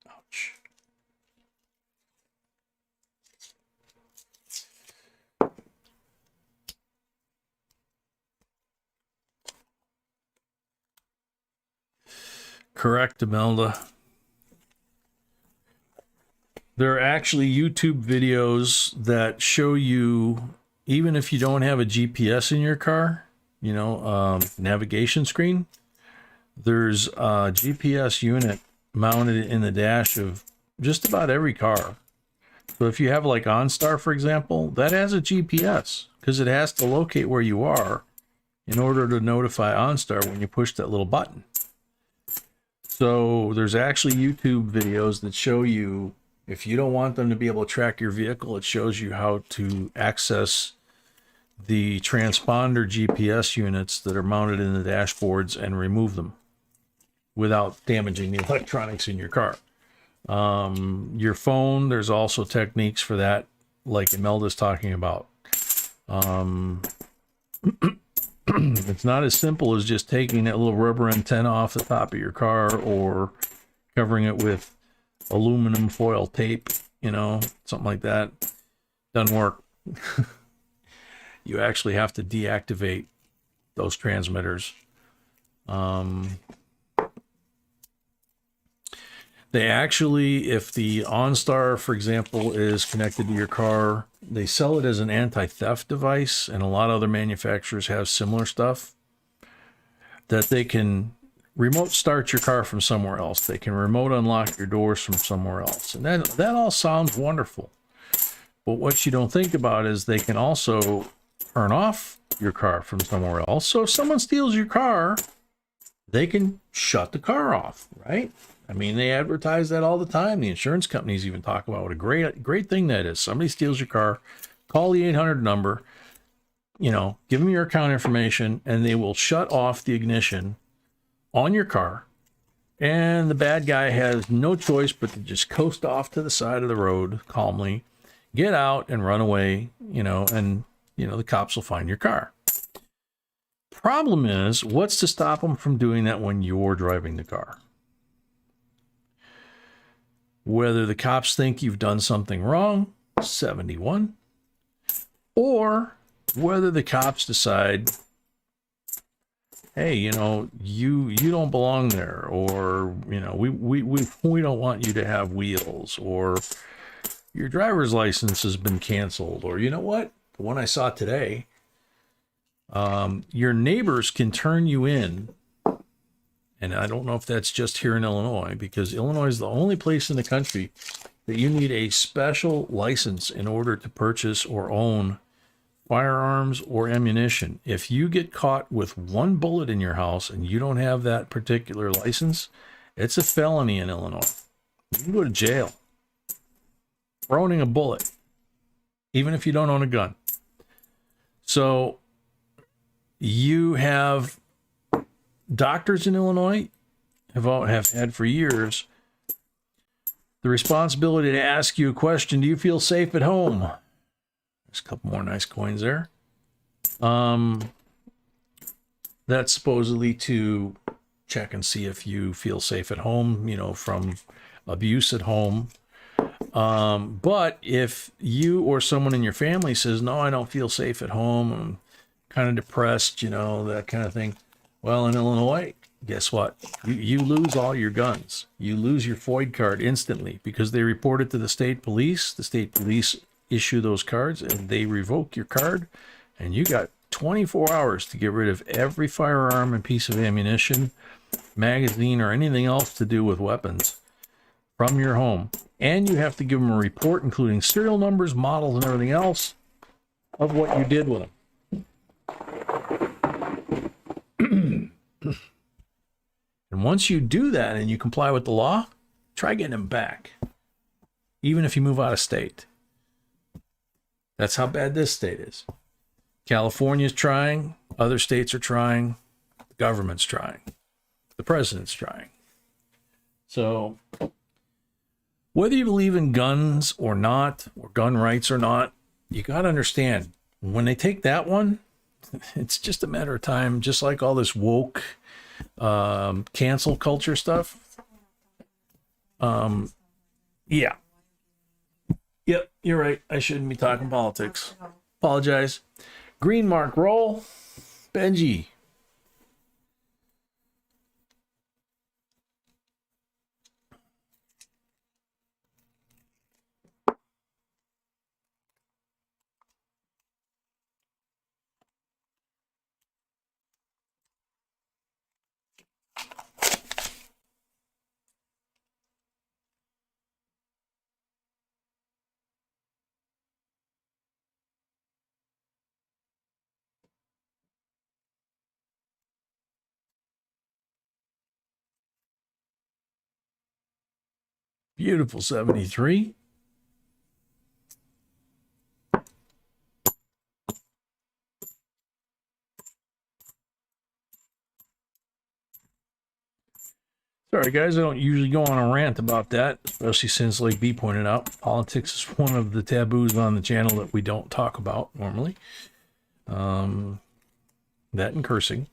Ouch. Correct, Imelda. There are actually YouTube videos that show you, even if you don't have a GPS in your car, you know, navigation screen, there's a GPS unit mounted in the dash of just about every car. So if you have like OnStar, for example, that has a GPS because it has to locate where you are in order to notify OnStar when you push that little button. So there's actually YouTube videos that show you, if you don't want them to be able to track your vehicle, it shows you how to access the transponder GPS units that are mounted in the dashboards and remove them without damaging the electronics in your car. Your phone, there's also techniques for that, like Imelda's talking about. It's not as simple as just taking that little rubber antenna off the top of your car or covering it with aluminum foil tape, you know, something like that. Doesn't work. You actually have to deactivate those transmitters. They actually, if the OnStar, for example, is connected to your car, they sell it as an anti-theft device, and a lot of other manufacturers have similar stuff, that they can remote start your car from somewhere else. They can remote unlock your doors from somewhere else. And that all sounds wonderful. But what you don't think about is they can also turn off your car from somewhere else. So if someone steals your car, they can shut the car off, right? I mean, they advertise that all the time. The insurance companies even talk about what a great thing that is. Somebody steals your car, call the 800 number, you know, give them your account information, and they will shut off the ignition on your car. And the bad guy has no choice but to just coast off to the side of the road calmly, get out and run away, you know, and, you know, the cops will find your car. Problem is, what's to stop them from doing that when you're driving the car? Whether the cops think you've done something wrong, 71, or whether the cops decide, hey, you know, you don't belong there, or, you know, we don't want you to have wheels, or your driver's license has been canceled, or, you know what, the one I saw today, your neighbors can turn you in And I don't know if that's just here in Illinois, because Illinois is the only place in the country that you need a special license in order to purchase or own firearms or ammunition. If you get caught with one bullet in your house and you don't have that particular license, it's a felony in Illinois. You can go to jail for owning a bullet, even if you don't own a gun. So you have doctors in Illinois have had for years the responsibility to ask you a question: do you feel safe at home? There's a couple more nice coins there. That's supposedly to check and see if you feel safe at home, you know, from abuse at home. But if you or someone in your family says, no, I don't feel safe at home, I'm kind of depressed, you know, that kind of thing. Well, in Illinois, guess what? You lose all your guns. You lose your FOID card instantly because they report it to the state police. The state police issue those cards and they revoke your card. And you got 24 hours to get rid of every firearm and piece of ammunition, magazine, or anything else to do with weapons from your home. And you have to give them a report, including serial numbers, models, and everything else of what you did with them. And once you do that and you comply with the law, try getting them back, even if you move out of state. That's how bad this state is. California's trying, other states are trying, the government's trying, the president's trying. So whether you believe in guns or not, or gun rights or not, you got to understand, when they take that one, it's just a matter of time, just like all this woke cancel culture stuff. Yeah. Yep, you're right. I shouldn't be talking politics. Apologize. Green mark roll. Benji. Beautiful 73. Sorry, guys, I don't usually go on a rant about that, especially since, like B pointed out, politics is one of the taboos on the channel that we don't talk about normally. That and cursing.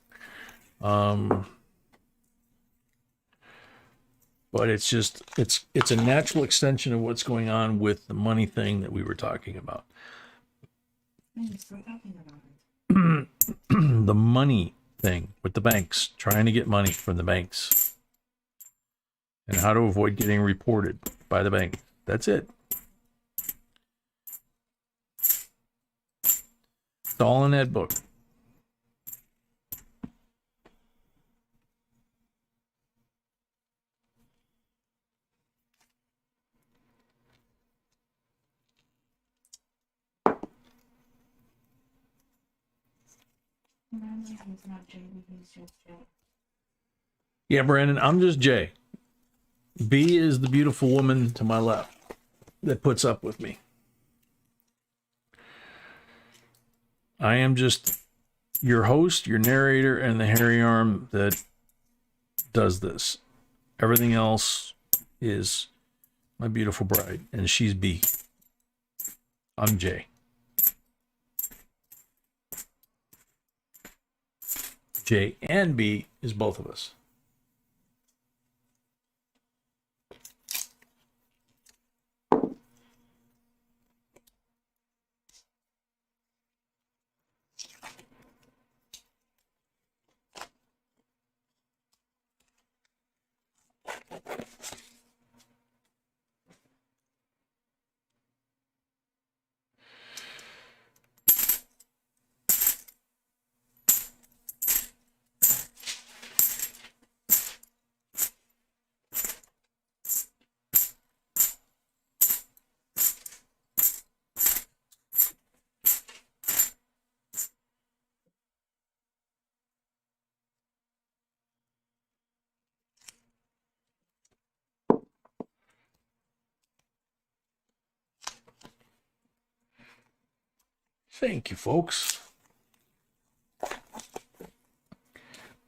But it's just, it's a natural extension of what's going on with the money thing that we were talking about. The money thing with the banks, trying to get money from the banks. And how to avoid getting reported by the bank. That's it. It's all in that book. He's not JB, he's just Jay. Yeah, Brandon, I'm just Jay. B is the beautiful woman to my left that puts up with me. I am just your host, your narrator, and the hairy arm that does this. Everything else is my beautiful bride, and she's B. I'm Jay. J and B is both of us. Thank you, folks.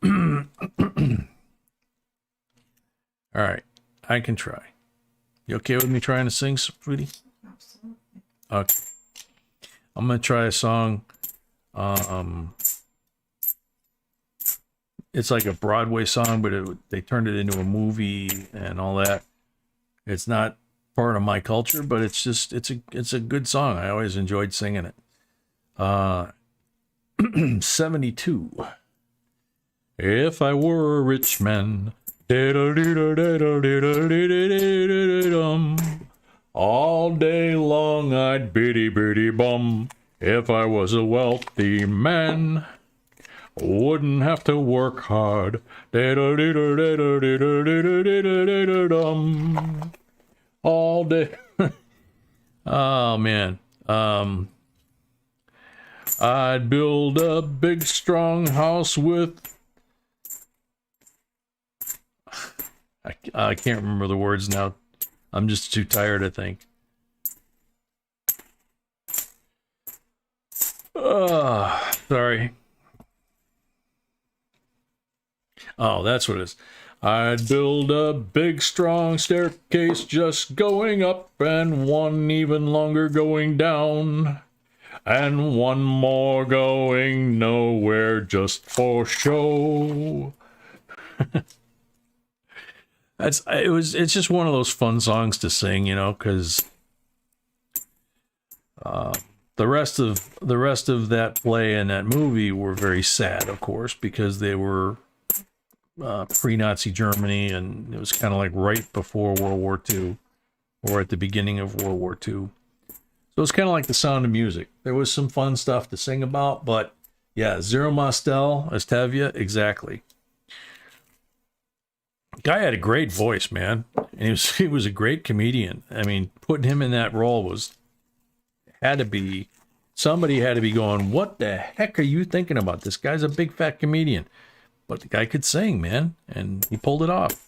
All right, I can try. You okay with me trying to sing, sweetie? Absolutely. Okay. I'm gonna try a song. It's like a Broadway song, but they turned it into a movie and all that. It's not part of my culture, but it's a good song. I always enjoyed singing it. 72. If I were a rich man, all day long I'd biddy biddy bum. If I was a wealthy man, wouldn't have to work hard. All day. Oh man. I'd build a big strong house with I can't remember the words now. I'm just too tired, I think. Sorry. Oh, that's what it is. I'd build a big strong staircase just going up and one even longer going down and one more going nowhere just for show. It's just one of those fun songs to sing, you know, because the rest of that play and that movie were very sad, of course, because they were pre-Nazi Germany, and it was kind of like right before World War II, or at the beginning of World War II. So it's kind of like The Sound of Music. There was some fun stuff to sing about, but yeah, Zero Mostel, Estavia, exactly. Guy had a great voice, man, and he was a great comedian. I mean, putting him in that role somebody had to be going, what the heck are you thinking about? This guy's a big fat comedian. But the guy could sing, man, and he pulled it off.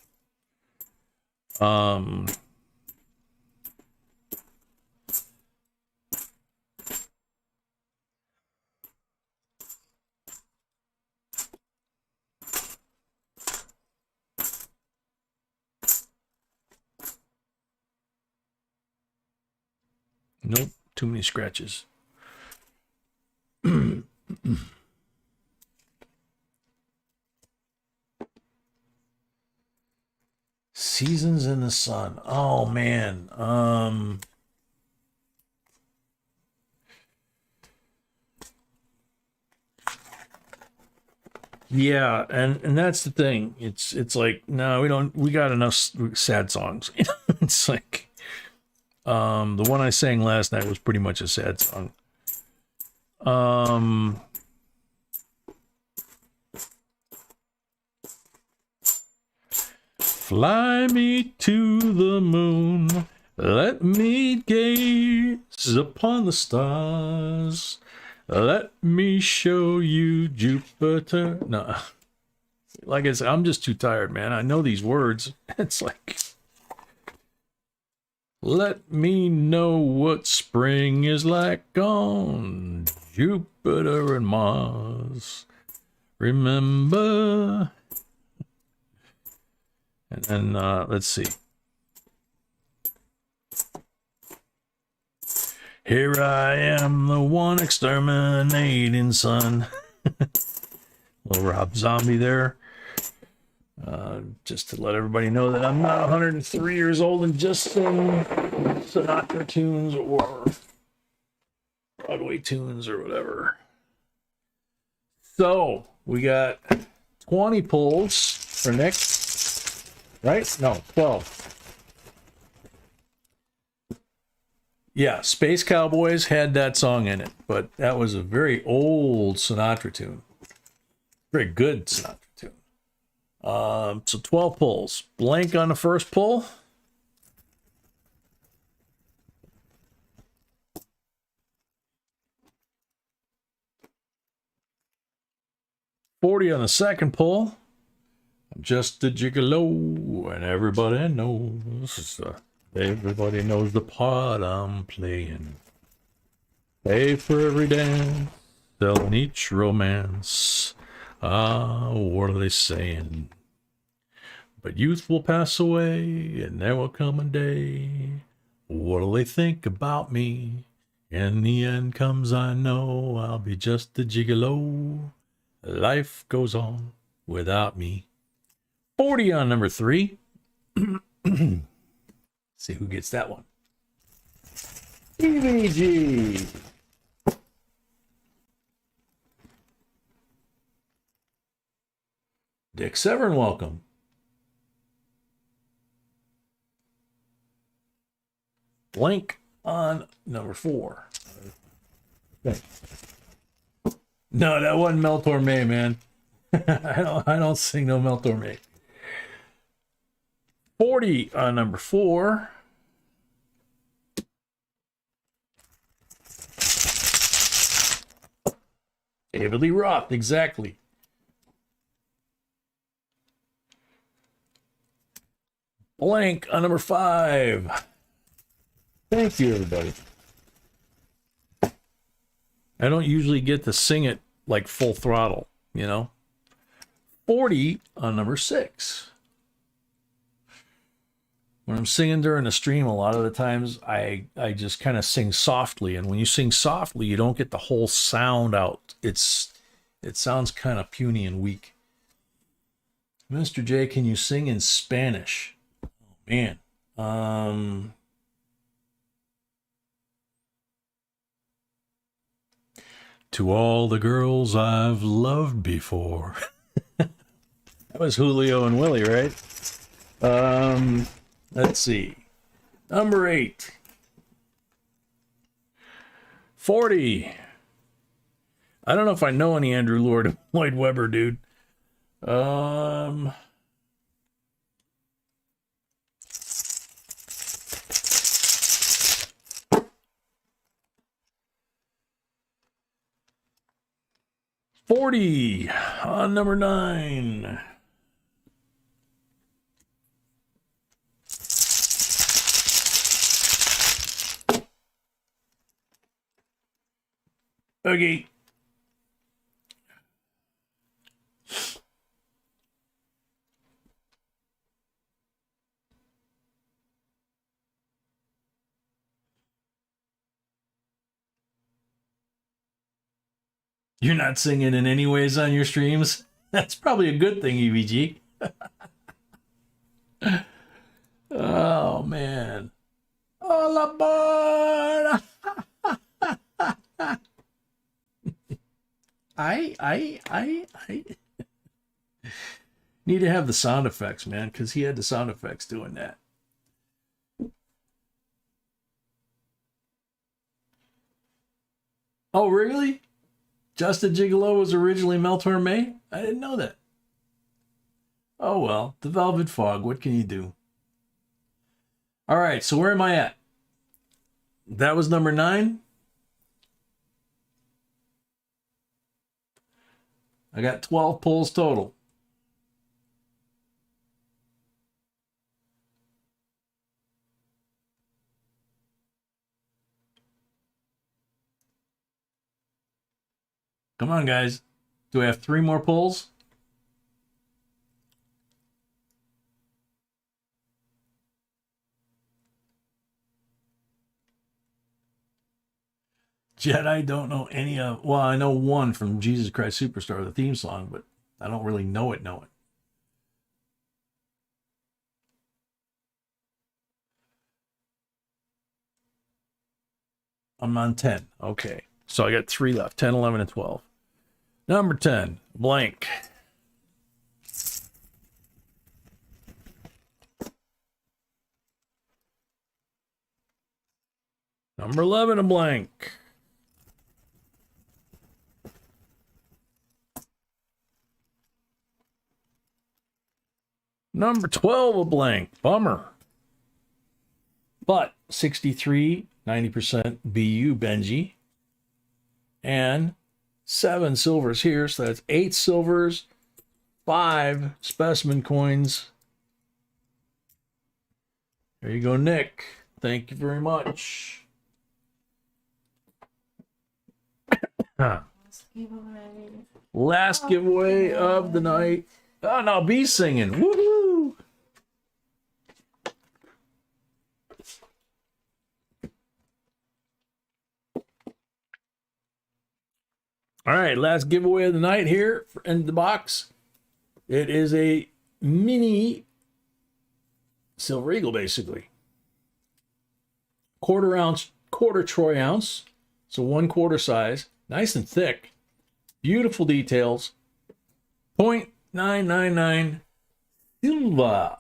Nope, too many scratches. Seasons in the Sun. Oh man. Yeah, and that's the thing. It's like, no, we got enough sad songs. It's like the one I sang last night was pretty much a sad song. Fly me to the moon, let me gaze upon the stars, let me show you Jupiter. No, like I said, I'm just too tired, man. I know these words. It's like, let me know what spring is like on Jupiter and Mars. Remember. And then, let's see. Here I am, the one exterminating sun. Little Rob Zombie there. Just to let everybody know that I'm not 103 years old and just sing Sinatra tunes or Broadway tunes or whatever. So, we got 20 pulls for next. Right? No, 12. Yeah, Space Cowboys had that song in it, but that was a very old Sinatra tune. Very good Sinatra tune. So 12 pulls. Blank on the first pull. $40 on the second pull. I'm just a gigolo, and everybody knows. Everybody knows the part I'm playing. Pay for every dance, selling each romance. Ah, what are they saying? But youth will pass away, and there will come a day. What'll they think about me? In the end comes, I know I'll be just a gigolo. Life goes on without me. 40 on number 3. See who gets that one. EVG. Dick Severn, welcome. Blank on number 4. Okay. No, that wasn't Mel Torme, man. I don't sing no Mel Torme. 40 on number 4. David Lee Roth, exactly. Blank on number 5. Thank you, everybody. I don't usually get to sing it like full throttle, you know. 40 on number 6. When I'm singing during the stream, a lot of the times I just kind of sing softly, and when you sing softly, you don't get the whole sound out. It sounds kind of puny and weak. Mr. J, can you sing in Spanish? Oh, man. To all the girls I've loved before. That was Julio and Willie, right? Let's see. Number 8. 40. I don't know if I know any Andrew Lloyd Webber, dude. 40 on number 9. Okay. You're not singing in any ways on your streams? That's probably a good thing, EVG. Oh, man. All aboard! I need to have the sound effects, man, because he had the sound effects doing that. Oh, really? Just a Gigolo was originally Mel Torme? I didn't know that. Oh, well, the Velvet Fog, what can you do? All right, so where am I at? That was number 9. I got 12 pulls total. Come on, guys. Do I have 3 more pulls? Jedi don't know any of... Well, I know one from Jesus Christ Superstar, the theme song, but I don't really know it. I'm on 10. Okay. So I got 3 left. 10, 11, and 12. Number 10. Blank. Number 11, a blank. Number 12, a blank. Bummer. But 63, 90% BU Benji. And 7 silvers here. So that's 8 silvers, 5 specimen coins. There you go, Nick. Thank you very much. Huh. Last giveaway. Last giveaway of the night. Oh, now B's singing. Woohoo! All right, last giveaway of the night here in the box. It is a mini Silver Eagle, basically. Quarter troy ounce. So 1/4 size. Nice and thick. Beautiful details. 0.999 silver.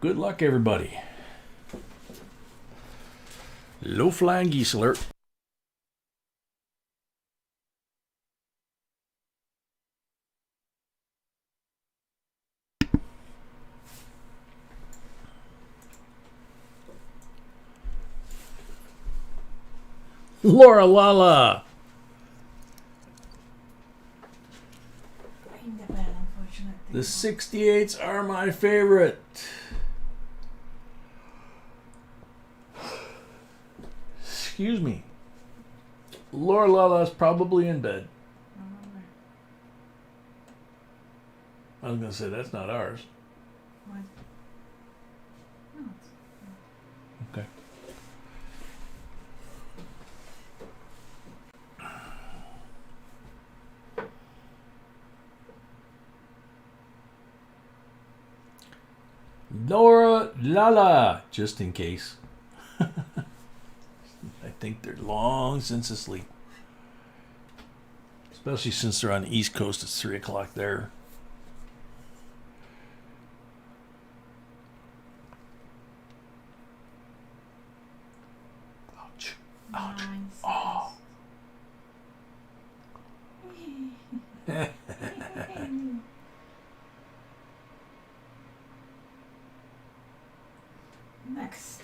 Good luck, everybody. Low flying geese alert. Laura Lala. In the bed, unfortunately. The 68s are my favorite. Excuse me. Laura Lala's probably in bed. I was going to say, that's not ours. What? No, it's- Okay. Laura Lala, just in case. I think they're long since asleep. Especially since they're on the East Coast, it's 3 o'clock there. Ouch. Ouch. 9 seconds. Next.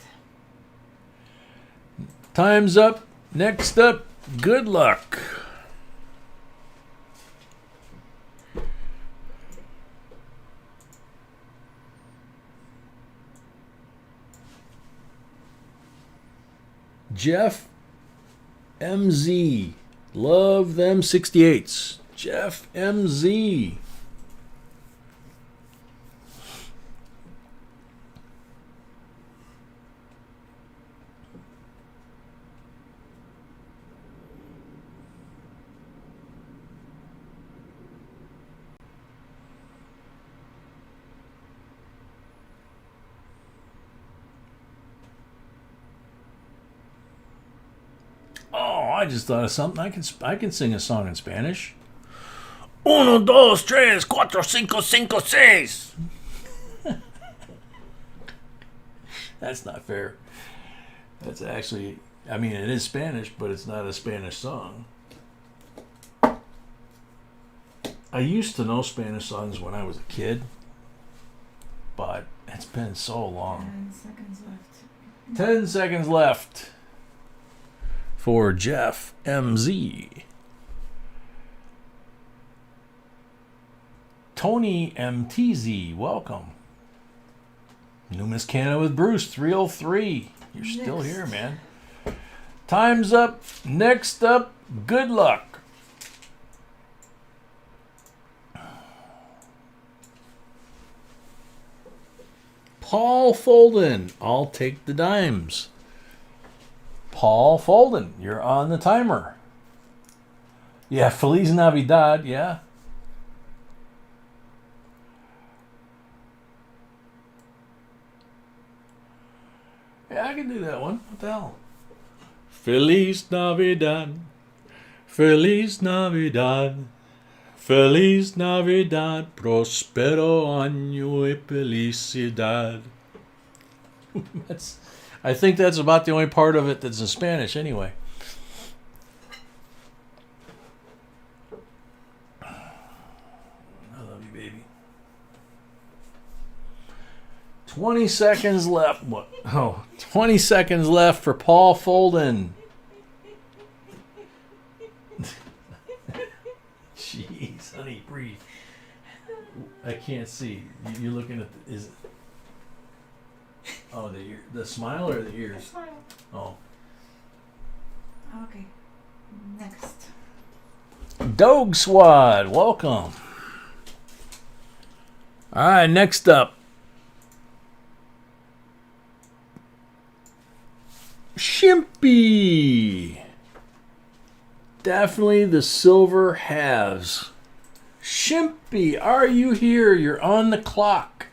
Time's up. Next up, good luck. Jeff MZ. Love them 68s. Jeff MZ. Oh, I just thought of something. I can sing a song in Spanish. Uno, dos, tres, cuatro, cinco, cinco, seis. That's not fair. That's actually, I mean, it is Spanish, but it's not a Spanish song. I used to know Spanish songs when I was a kid, but it's been so long. 10 seconds left. 10 seconds left for Jeff MZ. Tony MTZ, welcome. New Miss Canada with Bruce, 303. You're still Next. here, man. Time's up. Next up, good luck. Paul Folden, I'll take the dimes. Paul Folden, you're on the timer. Yeah, Feliz Navidad, yeah. Yeah, I can do that one. What the hell? Feliz Navidad. Feliz Navidad. Feliz Navidad. Prospero año y felicidad. I think that's about the only part of it that's in Spanish anyway. I love you, baby. 20 seconds left. What? Oh, 20 seconds left for Paul Folden. Jeez, honey, breathe. I can't see. You're looking at is it? Oh, the smile or the ears? Smile. Oh, Okay. Next. Dog Squad, welcome. All right, next up. Shimpy. Definitely the silver halves. Shimpy, are you here? You're on the clock.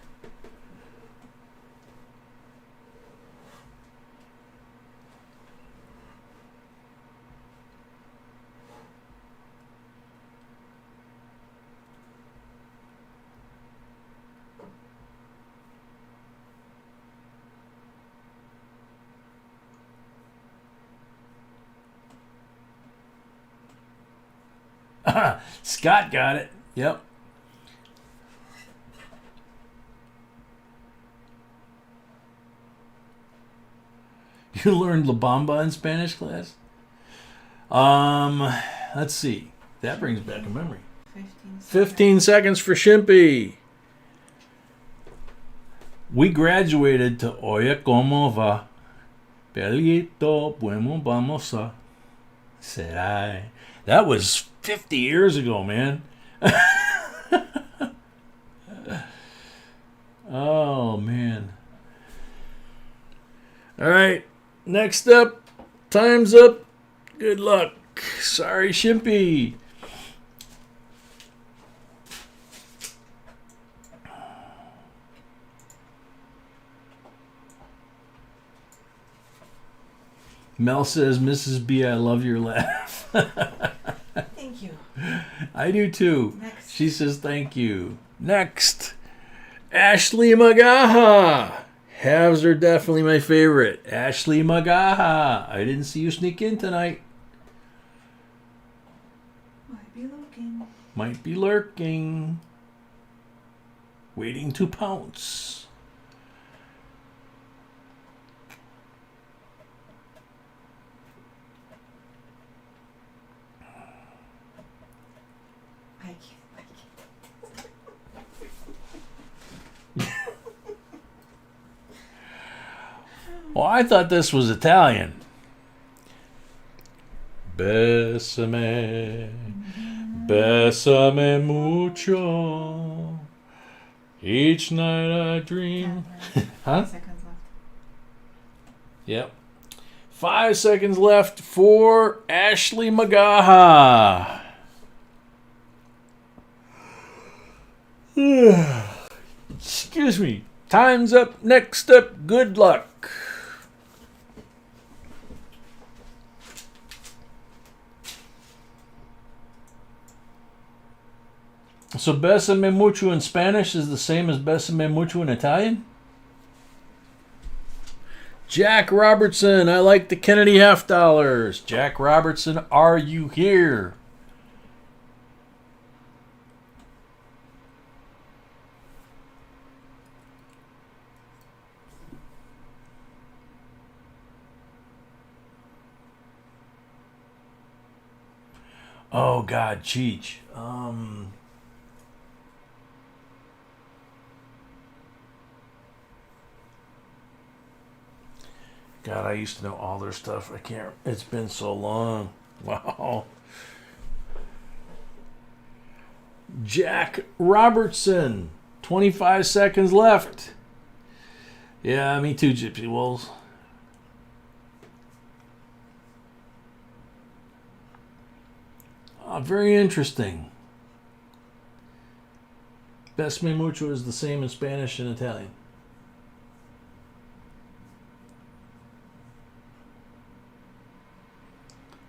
Scott got it. Yep. You learned La Bamba in Spanish class? Let's see. That brings back a memory. 15 seconds for Shimpy. We graduated to Oye Como Va. Pelito, bueno, vamos a. Será. That was 50 years ago, man. Oh, man. All right. Next up. Time's up. Good luck. Sorry, Shimpy. Mel says, Mrs. B, I love your laugh. Thank you. I do too. Next. She says, thank you. Next. Ashley Magaha. Halves are definitely my favorite. Ashley Magaha. I didn't see you sneak in tonight. Might be looking. Might be lurking. Waiting to pounce. Well, I thought this was Italian. Bésame, bésame mucho. Each night I dream. Huh? 5 seconds left. Yep. 5 seconds left for Ashley Magaha. Excuse me. Time's up. Next up, good luck. So besame mucho in Spanish is the same as besame mucho in Italian? Jack Robertson, I like the Kennedy half dollars. Jack Robertson, are you here? Oh God, Cheech. God, I used to know all their stuff. I can't. It's been so long. Wow. Jack Robertson. 25 seconds left. Yeah, me too, Gypsy Wolves. Very interesting. Besame mucho is the same in Spanish and Italian.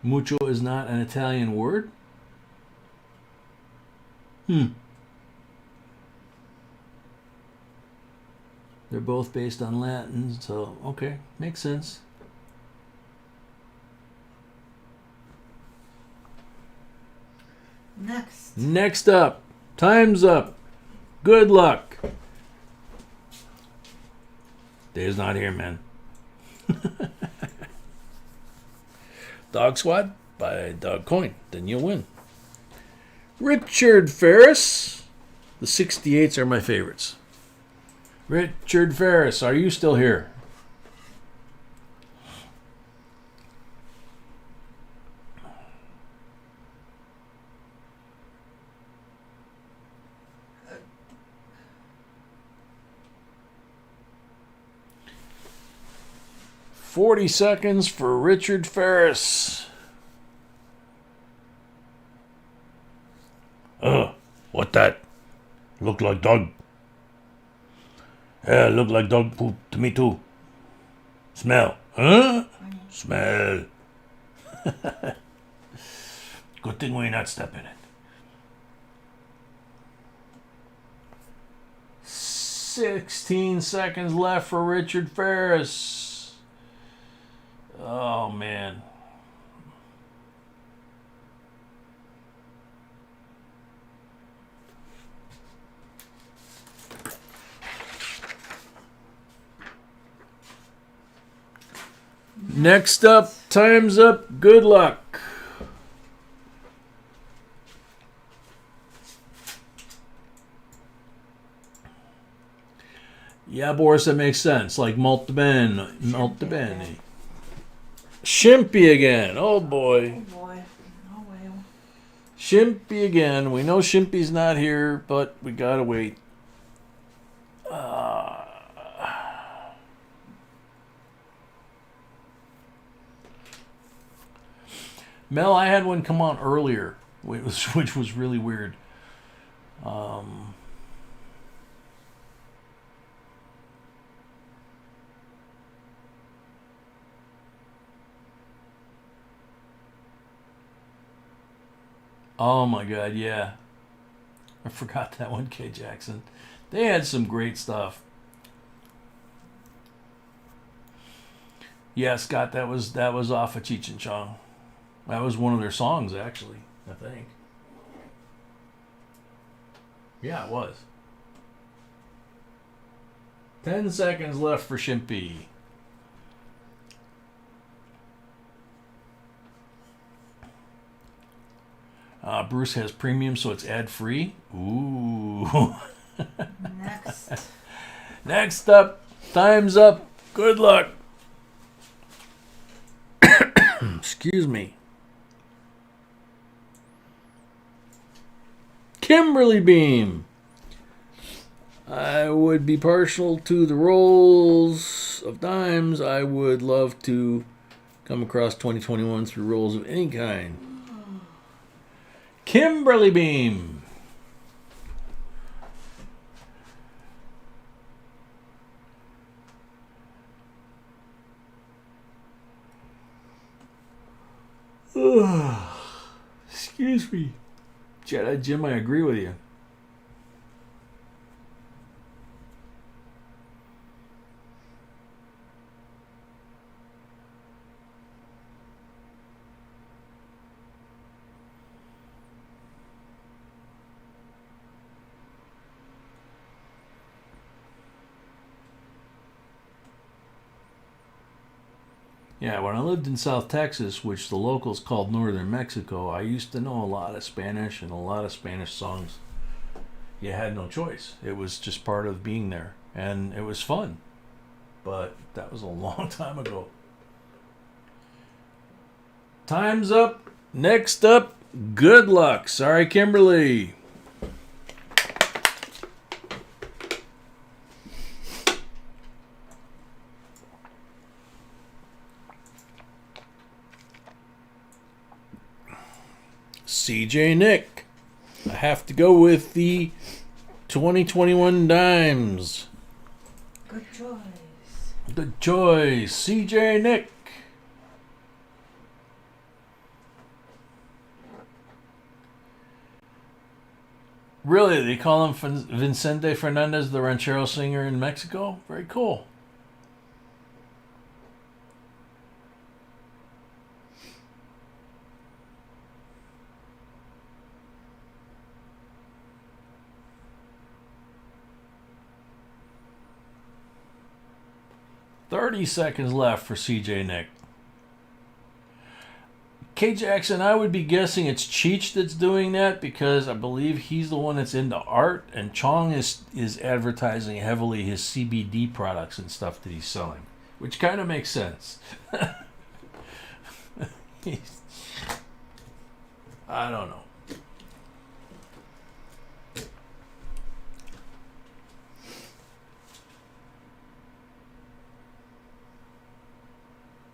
Mucho is not an Italian word? They're both based on Latin, so okay, makes sense. Next up. Time's up. Good luck. Dave's not here, man. Dog Squad by Dog Coin. Then you'll win. Richard Ferris. The 68s are my favorites. Richard Ferris, are you still here? 40 seconds for Richard Ferris. What that? Look like dog. Yeah, look like dog poop to me too. Smell. Huh? Smell. Good thing we not step in it. 16 seconds left for Richard Ferris. Oh, man. Next up, time's up. Good luck. Yeah, Boris, that makes sense. Like molto bene. Shimpy again. Oh boy. Oh boy. Oh well. Shimpy again. We know Shimpy's not here, but we gotta wait. Mel, I had one come on earlier, which was really weird. Oh my God, yeah. I forgot that one, K. Jackson. They had some great stuff. Yeah, Scott, that was off of Cheech and Chong. That was one of their songs, actually, I think. Yeah, it was. 10 seconds left for Shimpy. Bruce has premium, so it's ad-free. Ooh. Next. Next up, time's up. Good luck. Excuse me. Kimberly Beam. I would be partial to the rolls of dimes. I would love to come across 2021 through rolls of any kind. Kimberly Beam. Excuse me. Jedi Jim, I agree with you. Yeah, when I lived in South Texas, which the locals called Northern Mexico, I used to know a lot of Spanish and a lot of Spanish songs. You had no choice. It was just part of being there. And it was fun. But that was a long time ago. Time's up. Next up, good luck. Sorry, Kimberly. CJ Nick. I have to go with the 2021 dimes. Good choice. Good choice. CJ Nick. Really? They call him Vicente Fernandez, the ranchero singer in Mexico? Very cool. $30 seconds left for CJ Nick. K. Jackson, I would be guessing it's Cheech that's doing that because I believe he's the one that's into art, and Chong is advertising heavily his CBD products and stuff that he's selling, which kind of makes sense. I don't know.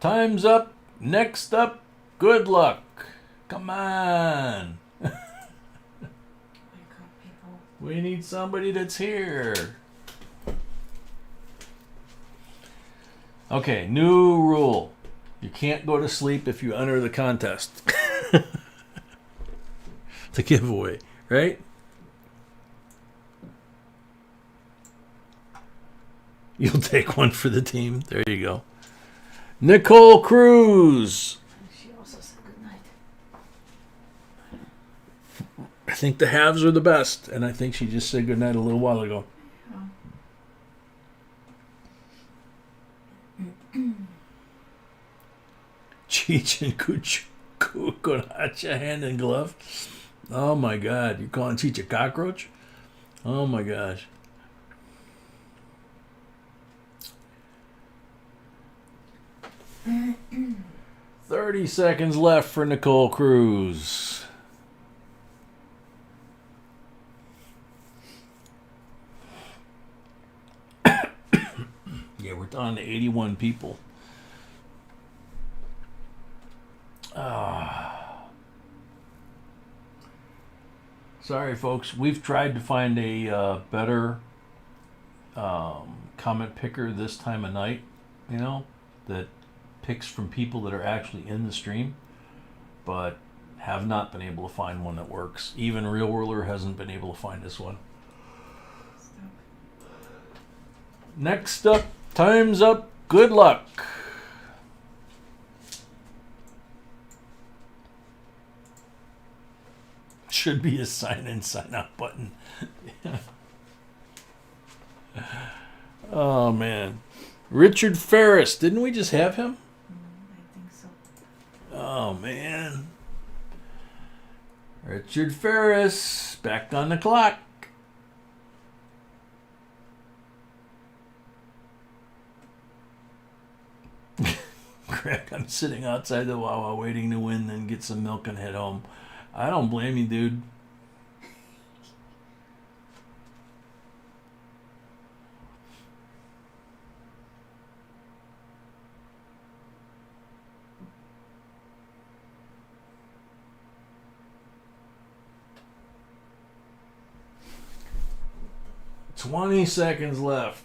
Time's up. Next up, good luck. Come on. Wake up, people. We need somebody that's here. Okay, new rule. You can't go to sleep if you enter the contest. The giveaway, right? You'll take one for the team. There you go. Nicole Cruz. She also said good night. I think the halves are the best, and I think she just said good night a little while ago. Cheech and Kukunacha hand in glove. Oh my God! You're calling Cheech a cockroach? Oh my gosh! $30 seconds left for Nicole Cruz. Yeah, we're down to 81 people. Sorry, folks. We've tried to find a better comment picker this time of night, you know, that picks from people that are actually in the stream, but have not been able to find one that works. Even Real Whirler hasn't been able to find this one. Next up, time's up. Good luck. Should be a sign in, sign out button. Oh man, Richard Ferris. Didn't we just have him? I think so. Oh man, Richard Ferris back on the clock. Greg, I'm sitting outside the Wawa waiting to win, then get some milk and head home. I don't blame you, dude. $20 seconds left.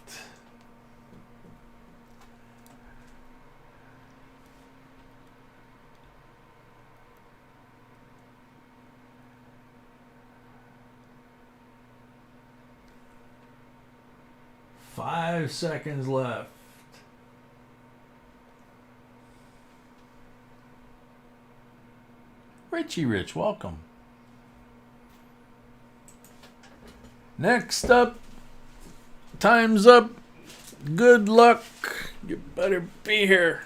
$5 seconds left. Richie Rich, welcome. Next up, time's up. Good luck. You better be here.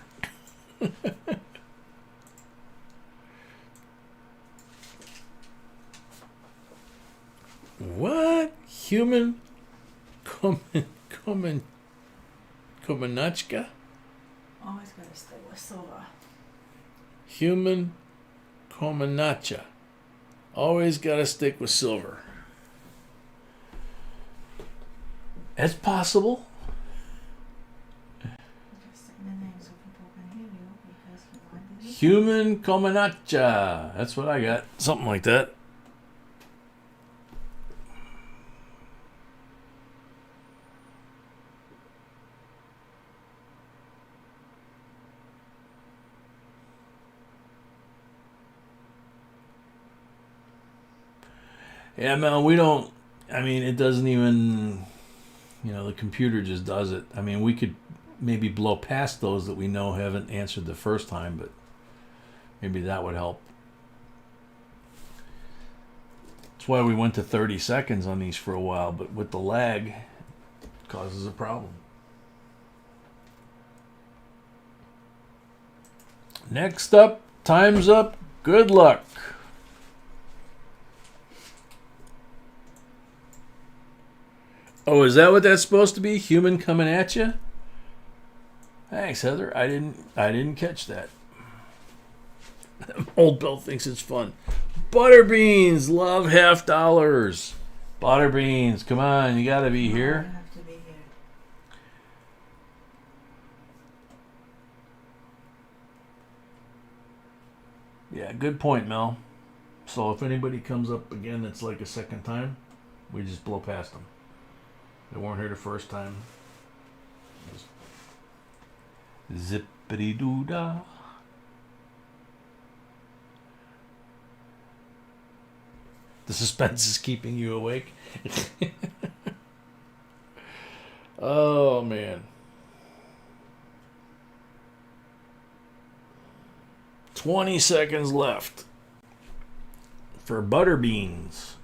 What? Human Komanachka? Always gotta stay with silver. Human Komanacha. Always gotta stick with silver. It's possible. Just say the name so people can hear you because you want to. Human Komanacha. That's what I got. Something like that. Yeah, man, we don't. I mean, it doesn't even. You know, the computer just does it. I mean, we could maybe blow past those that we know haven't answered the first time, but maybe that would help. That's why we went to 30 seconds on these for a while, but with the lag, it causes a problem. Next up, time's up. Good luck. Oh, is that what that's supposed to be? Human coming at you? Thanks, Heather. I didn't catch that. Old Bill thinks it's fun. Butterbeans, love $50. Butterbeans, come on, you gotta be here. I have to be here. Yeah, good point, Mel. So if anybody comes up again that's like a second time, we just blow past them. They weren't here the first time. Just zippity doo dah. The suspense is keeping you awake. Oh man. 20 seconds left for butter beans.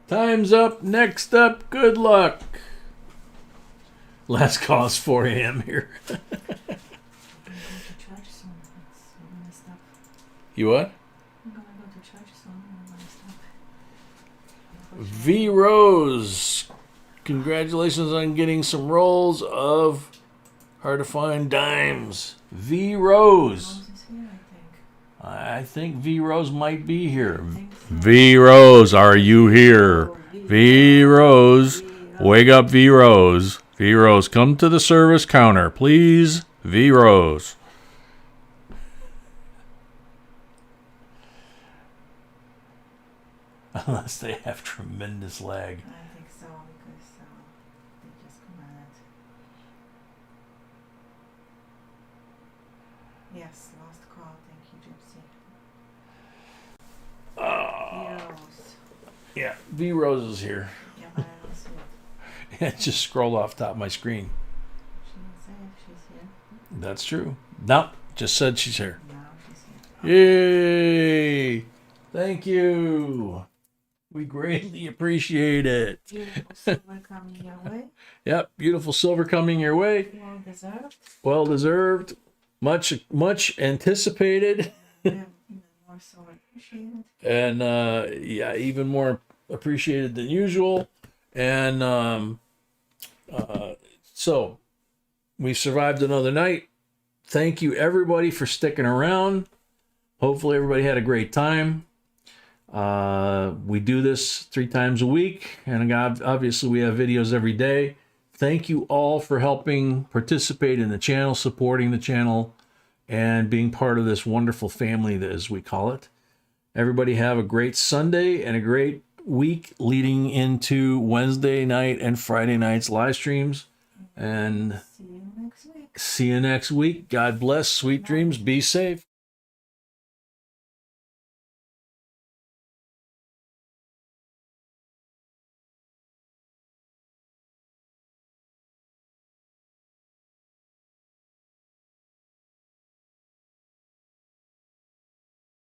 Time's up. Next up, good luck. Last call is 4 a.m. here. I'm going to church soon. I'm gonna stop. You what? I'm gonna go to church soon. I'm gonna stop. V Rose. Congratulations on getting some rolls of hard to find dimes. V Rose. Rose is here, I think. I think V Rose might be here. I think so. V Rose, are you here? V Rose, wake up, V Rose. V Rose, come to the service counter, please. V Rose. Unless they have tremendous lag. I think so because they just commanded. Yes, last call. Thank you, Gypsy. Heroes. Yeah, V Rose is here. Yeah, but I don't see it. It just scrolled off top of my screen. She didn't say if she's here. That's true. No, just said she's here. Now she's here. Yay! Thank you. We greatly appreciate it. Beautiful silver coming your way. Yep, beautiful silver coming your way. Well deserved. Well deserved. Much anticipated. Even more so appreciated. And yeah, even more appreciated than usual. And so we survived another night. Thank you everybody for sticking around. Hopefully everybody had a great time. We do this 3 times a week, and obviously we have videos every day. Thank you all for helping participate in the channel, supporting the channel, and being part of this wonderful family, as we call it. Everybody have a great Sunday and a great week leading into Wednesday night and Friday night's live streams. And See you next week. see you next week. God bless. Sweet dreams. Be safe.